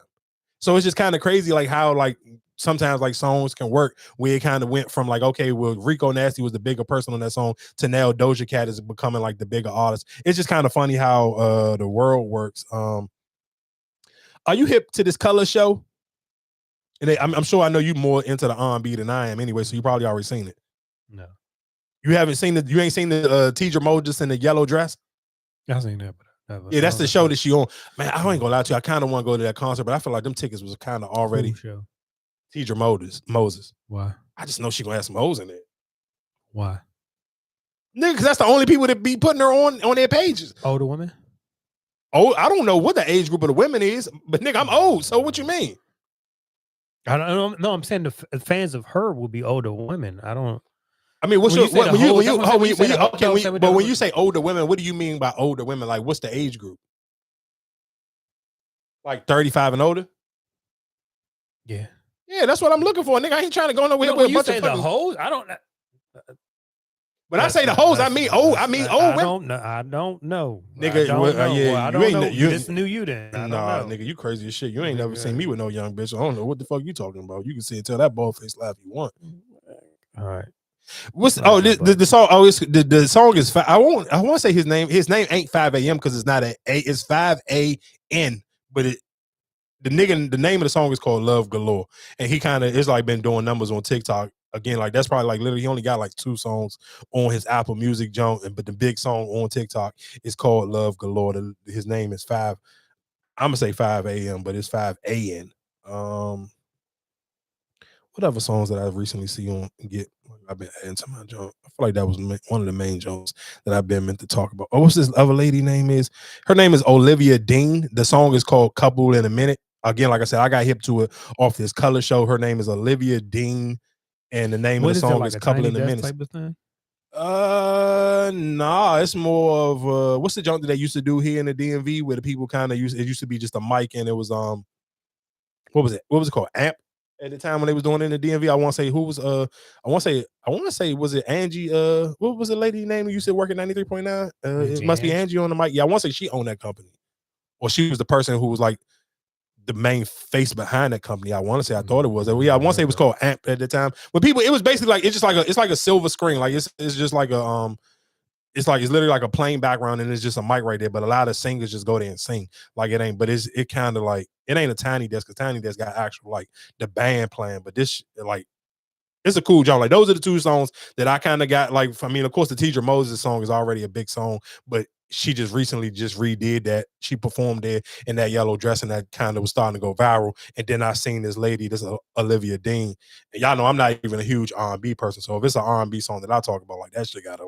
So it's just kind of crazy like how like sometimes like songs can work where it kind of went from like, okay, well, Rico Nasty was the bigger person on that song to now Doja Cat is becoming like the bigger artist. It's just kind of funny how the world works. Are you hip to this Color show? And I'm sure I know you more into the R&B than I am anyway, so you probably already seen it. No. You haven't seen you ain't seen the Tidra Moses in the yellow dress? I seen that, but never. Yeah, that's the show that she on. Man, I ain't gonna lie to you. I kind of want to go to that concert, but I feel like them tickets was kind of already. Show. Teacher Moses. Why? I just know she gonna have some hoes in it. Why? Nigga, because that's the only people that be putting her on their pages. Older women? Oh, I don't know what the age group of the women is, but nigga, I'm old. So what you mean? I don't know. I'm saying the fans of her will be older women. I don't. I mean, when you say older women, what do you mean by older women? Like, what's the age group? Like 35 and older? Yeah. Yeah, that's what I'm looking for, nigga. I ain't trying to go nowhere with When a you bunch say of the fucking hoes, I don't. When I say the hoes, I mean old. I mean old women. I don't know, Nigga. I don't know. You just knew you then. Nah, nigga, you crazy as shit. You ain't never seen me with no young bitch. I don't know what the fuck you talking about. You can see and tell that bald face laugh you want. All right. What's the song? Oh, it's the song is. I want to say his name. His name ain't 5 a.m. because it's not a. It's 5 a.n. But the name of the song is called Love Galore, and he kind of is like been doing numbers on TikTok. Again, like that's probably like literally he only got like 2 songs on his Apple Music junk, but the big song on TikTok is called Love Galore. His name is 5. I'm gonna say 5 a.m., but it's 5 a.n. What other songs that I recently see on Get? I've been adding to my junk. I feel like that was one of the main jokes that I've been meant to talk about. Oh, what's this other lady name is? Her name is Olivia Dean. The song is called Couple in a Minute. Again, like I said, I got hip to it off this color show. Her name is Olivia Dean. And the name of the song is Couple in a Minute. Type of thing? Nah, it's more of what's the junk that they used to do here in the DMV where the people kind of used it used to be just a mic and it was what was it called? Amp at the time when they was doing it in the DMV. I want to say who was I want to say was it Angie what was the lady name who used to work at 93.9? It must be Angie on the mic. Yeah, I want to say she owned that company. Or she was the person who was like the main face behind that company. I want to say I thought it was. Yeah, I want to say it was called Amp at the time. But people, it was basically like it's like a silver screen. Like it's just like a it's literally like a plain background and it's just a mic right there. But a lot of singers just go there and sing. Like it ain't, but it kind of like it ain't a Tiny Desk because Tiny Desk got actual like the band playing. But this like it's a cool job. Like those are the 2 songs that I kind of got. Like I mean, of course, the Teacher Moses song is already a big song, but she just recently just redid that. She performed there in that yellow dress, and that kind of was starting to go viral. And then I seen this lady, this Olivia Dean. And y'all know I'm not even a huge R&B person, so if it's an R&B song that I talk about, like that shit gotta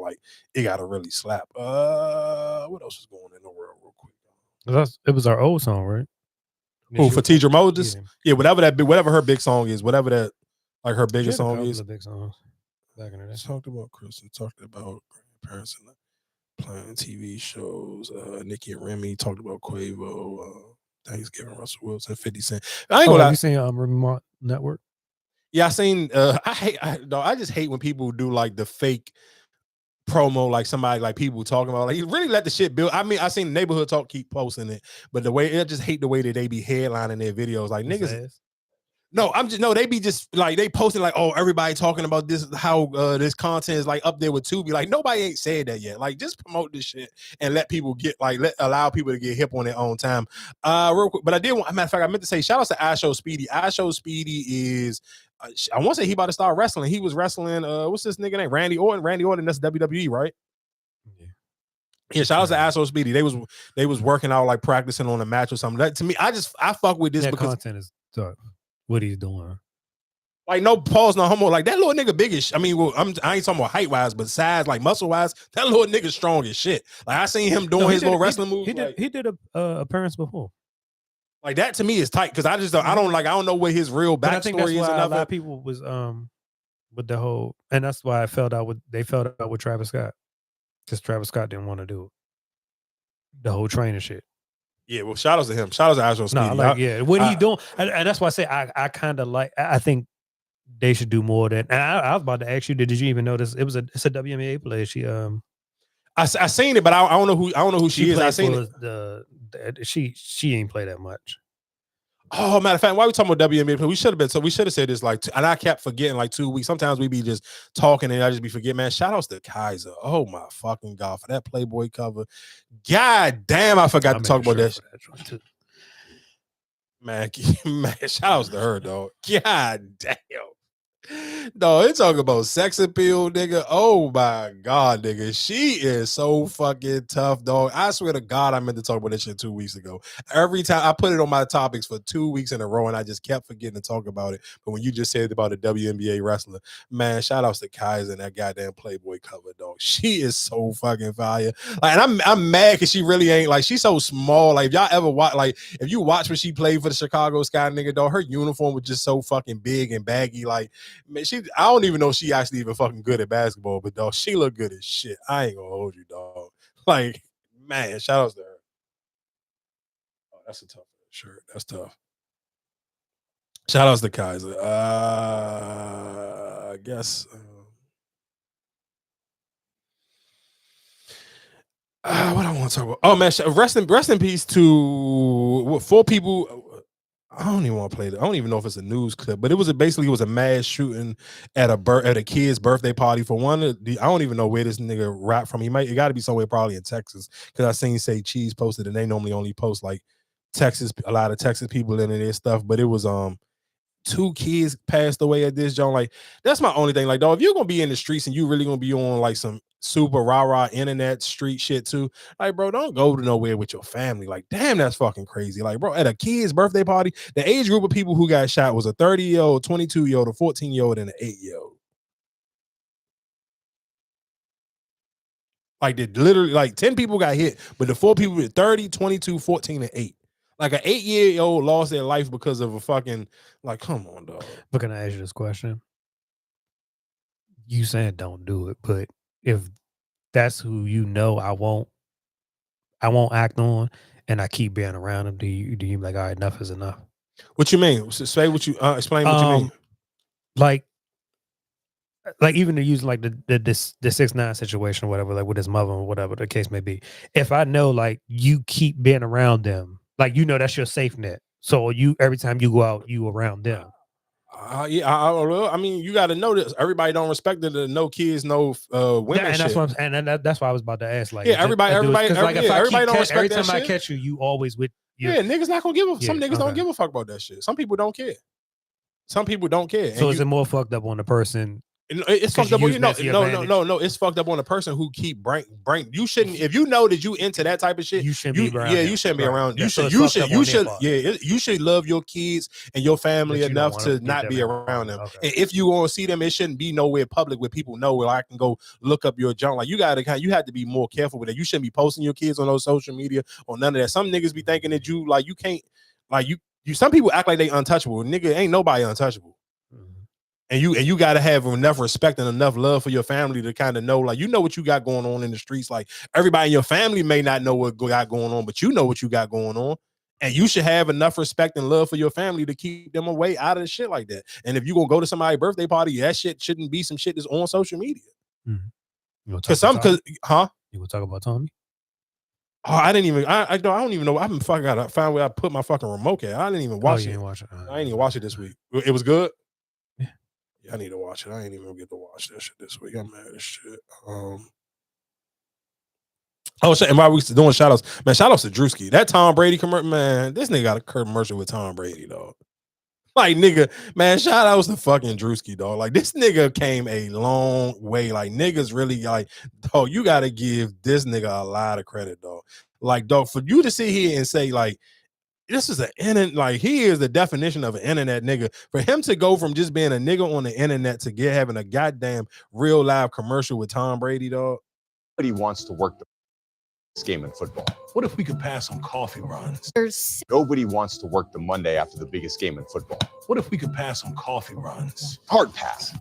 it gotta really slap. What else is going in the world, real quick? It was our old song, right? Oh, for Teacher Moses, yeah, whatever her big song is, whatever that like her biggest song is. Big songs back in the day. Talked about Kristen, talked about grandparents and playing TV shows. Nikki and Remy talked about Quavo, Thanksgiving, Russell Wilson, 50 Cent. I ain't gonna lie. Have you seen Remote Network? Yeah, I seen. I just hate when people do like the fake promo, like somebody like people talking about like you really let the shit build. I mean, I seen Neighborhood Talk keep posting it, but I just hate the way that they be headlining their videos. Like niggas. No, they be just like they posting like, oh, everybody talking about this, how this content is like up there with Tubi. Like nobody ain't said that yet. Like just promote this shit and let people get like allow people to get hip on their own time. Real quick, but I did want, matter of fact, I meant to say shout out to I Show Speedy. I Show Speedy is I want to say he about to start wrestling. He was wrestling what's this nigga name? Randy Orton. Randy Orton, that's WWE, right? Yeah, shout out to I Show Speedy. They was working out like practicing on a match or something. That to me, I fuck with this because content is tough. What he's doing, like no pause, no homo. Like that little nigga biggish. I mean, I ain't talking about height wise, but size, like muscle wise, that little nigga strong as shit. Like I seen him doing his little wrestling moves. He did a appearance before. Like that to me is tight because I don't know what his real backstory I think that's is. why a lot of people was with the whole, and that's why they felt out with Travis Scott because Travis Scott didn't want to do it. The whole training shit. Yeah, well, shout out to him. Shout out to Astro Speedy. What he doing, and that's why I say I kind of like. I think they should do more of that. And I was about to ask you, did you even notice it's a WNBA player? She I seen it, but I don't know who she is. I seen it. She ain't play that much. Oh, matter of fact, why we talking about WNBA? We should have said this like, and I kept forgetting like 2 weeks. Sometimes we be just talking and I just be forgetting. Man, shout outs to Kaiser. Oh my fucking god, for that Playboy cover. God damn, I forgot to talk about that. Man, shout outs to her, dog. God damn. No, it's talking about sex appeal, nigga. Oh my god, nigga. She is so fucking tough, dog. I swear to God, I meant to talk about this shit 2 weeks ago. Every time I put it on my topics for 2 weeks in a row, and I just kept forgetting to talk about it. But when you just said about a WNBA wrestler, man, shout outs to Kaiser and that goddamn Playboy cover, dog. She is so fucking fire. Like, and I'm mad because she really ain't like she's so small. Like, if y'all ever watch, like, if you watch when she played for the Chicago Sky, nigga, dog, her uniform was just so fucking big and baggy. Like, man, I don't even know if she actually even fucking good at basketball, but dog, she look good as shit. I ain't gonna hold you, dog. Like, man, shout outs to her. Oh, that's a tough shirt. That's tough. Shout outs to Kaiser. I guess. What I want to talk about? Oh man, rest in peace to 4 people. I don't even want to play that. I don't even know if it's a news clip, but it was basically a mass shooting at a kid's birthday party for one of the. I don't even know where this nigga rap from. It got to be somewhere probably in Texas, because I seen Say Cheese posted, and they normally only post like Texas, a lot of Texas people in their stuff, but it was 2 kids passed away at this joint. Like, that's my only thing. Like, dog, if you're gonna be in the streets and you really gonna be on like some super rah-rah internet street shit too, like, bro, don't go to nowhere with your family. Like, damn, that's fucking crazy. Like, bro, at a kid's birthday party, the age group of people who got shot was a 30-year-old, 22-year-old, a 14-year-old, and an 8-year-old. Like, they literally, like 10 people got hit, but the 4 people were 30, 22, 14, and 8. Like, an 8-year-old lost their life because of a fucking, like, come on, dog. But can I ask you this question? You saying don't do it, but if that's who you know I won't act on, and I keep being around them, do you be like, all right, enough is enough? What you mean? Say what you explain what you mean. Like even to use like the 6ix9ine situation or whatever, like with his mother or whatever the case may be. If I know like you keep being around them, like, you know, that's your safe net. So you, every time you go out, you around them. Yeah, I mean, you got to know this. Everybody don't respect it. No kids, no women. And shit. that's why I was about to ask. Like, yeah, everybody don't respect every that time I shit. catch you, you always with. Yeah, niggas not gonna give a. Some Yeah, niggas don't okay. give a fuck about that shit. Some people don't care. Some people don't care. So is it more fucked up on the person? It's fucked up. You No. It's fucked up on the person who keep bring. You shouldn't. If you know that you into that type of shit, you shouldn't be around. Yeah, you shouldn't be around. Yeah, You should. Yeah, you should love your kids and your family enough to not be around them. Okay. And if you want to see them, it shouldn't be nowhere public where people know where I can go look up your junk. Like, you have to be more careful with it. You shouldn't be posting your kids on those social media or none of that. Some niggas be thinking that you can't, like, you. Some people act like they untouchable. Nigga, ain't nobody untouchable. And you got to have enough respect and enough love for your family to kind of know, like, you know what you got going on in the streets. Like, everybody in your family may not know what got going on, but you know what you got going on. And you should have enough respect and love for your family to keep them away out of the shit like that. And if you gonna go to somebody's birthday party, that shit shouldn't be some shit that's on social media. You You gonna talk about Tommy? Oh, I didn't even. I don't even know. I haven't fucking got to find where I put my fucking remote at. I didn't even watch it. Didn't watch it. I ain't even watch it this week. It was good. Yeah, I need to watch it. I ain't even gonna get to watch that shit this week. I'm mad as shit. Oh shit! And while we doing shout outs, man, shout outs to Drewski. That Tom Brady commercial, man. This nigga got a commercial with Tom Brady, dog. Like, nigga, man, shout outs to fucking Drewski, dog. Like, this nigga came a long way. Like, niggas really, like, dog, you gotta give this nigga a lot of credit, dog. Like, dog, for you to sit here and say, like, this is he is the definition of an internet nigga. For him to go from just being a nigga on the internet to having a goddamn real live commercial with Tom Brady, dog. Nobody wants to work this game in football. What if we could pass on coffee runs? Nobody wants to work the Monday after the biggest game in football. What if we could pass on coffee runs? Hard pass.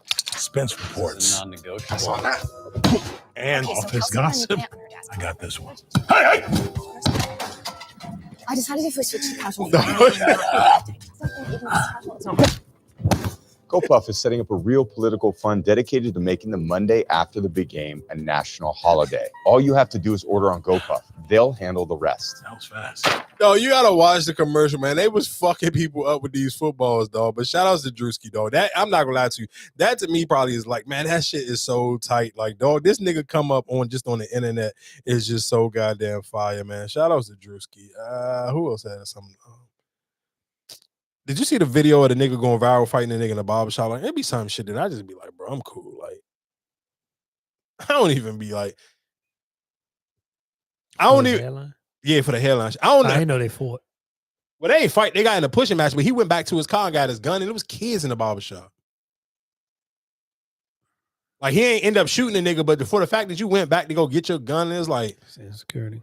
Expense reports. Non-negotiable. I saw that. And office gossip. I got this one. Hey! I decided if we switch to casual. GoPuff is setting up a real political fund dedicated to making the Monday after the big game a national holiday. All you have to do is order on GoPuff. They'll handle the rest. That was fast. Yo, you gotta watch the commercial, man. They was fucking people up with these footballs, dog. But shout outs to Drewski, dog. That, I'm not gonna lie to you. That to me probably is like, man, that shit is so tight. Like, dog, this nigga come up on the internet is just so goddamn fire, man. Shout outs to Drewski. Who else had something? Did you see the video of the nigga going viral fighting the nigga in the barbershop? Like, it'd be some shit that I just be like, bro, I'm cool. Like, I don't even be like, I don't even. Hairline? Yeah, for the hairline. I don't know. I didn't know they fought. Well, they ain't fight. They got in a pushing match, but he went back to his car and got his gun, and it was kids in the barbershop. Like, he ain't end up shooting the nigga, but for the fact that you went back to go get your gun, it's like security.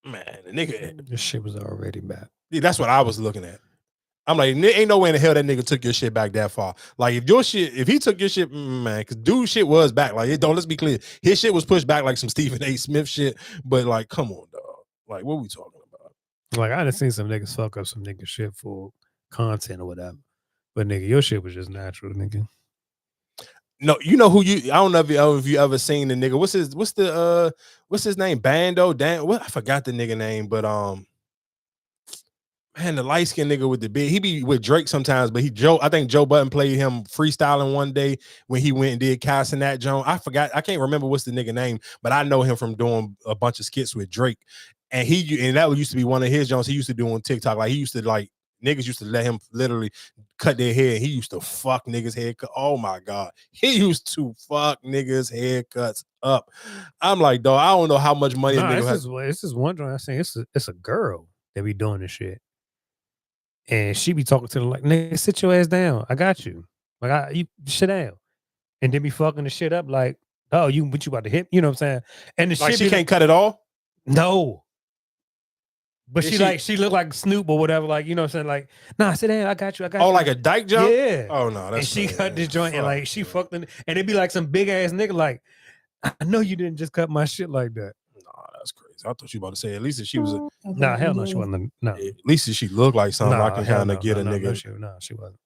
Man, the nigga, this shit was already bad. Yeah, that's what I was looking at. I'm like, ain't no way in the hell that nigga took your shit back that far. Like, if he took your shit, man, because dude shit was back. Like, let's be clear. His shit was pushed back like some Stephen A. Smith shit. But like, come on, dog. Like, what we talking about? Like, I done seen some niggas fuck up some nigga shit for content or whatever. But nigga, your shit was just natural, nigga. No, you know who you? I don't know if you ever seen the nigga. What's his name? Bando Dan. What I forgot the nigga name, but man, the light skinned nigga with the beard. He be with Drake sometimes, but I think Joe Budden played him freestyling one day when he went and did Casting that Joan. I forgot. I can't remember what's the nigga name, but I know him from doing a bunch of skits with Drake. And that used to be one of his Jones he used to do on TikTok. Like, he used to niggas used to let him literally cut their hair. He used to fuck niggas' haircut. Oh my God. He used to fuck niggas' haircuts up. I'm like, dog, I don't know how much money this is one joint I'm saying. It's a girl that be doing this shit. And she be talking to them like, nigga, sit your ass down. I got you. Like, you sit down. And then be fucking the shit up like, oh, you about to hit? You know what I'm saying? And the like shit she can't cut it all? No. But she looked like Snoop or whatever, like, you know what I'm saying? Like, nah, sit down, I got you. Oh, like a dyke jump? Yeah. Oh no, that's and she cut this joint and like she fucked and it'd be like some big ass nigga, like, I know you didn't just cut my shit like that. Nah, that's crazy. I thought you were about to say at least if she was Nah, hell no, she wasn't. No. At least if she looked like something I can kind of get a nigga. She wasn't.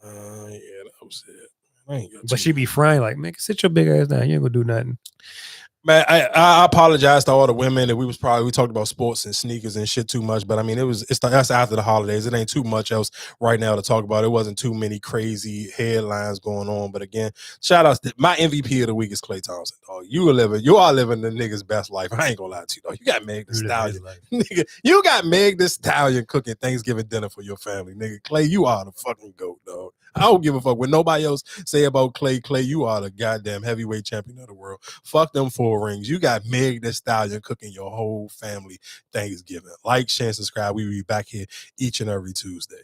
Yeah, that was it. I ain't got But she be frying like, man, sit your big ass down. You ain't gonna do nothing. Man, I apologize to all the women that we talked about sports and sneakers and shit too much, but I mean that's after the holidays. It ain't too much else right now to talk about. It wasn't too many crazy headlines going on, but again, shout outs to my MVP of the week is Klay Thompson. Dog, you are living the nigga's best life. I ain't gonna lie to you, dog. You got Meg Thee Stallion, nigga. You got Meg Thee Stallion cooking Thanksgiving dinner for your family, nigga. Klay, you are the fucking GOAT, dog. I don't give a fuck what nobody else say about Klay. Klay, you are the goddamn heavyweight champion of the world. Fuck them 4 rings. You got Meg Thee Stallion cooking your whole family Thanksgiving. Like, share, subscribe. We will be back here each and every Tuesday.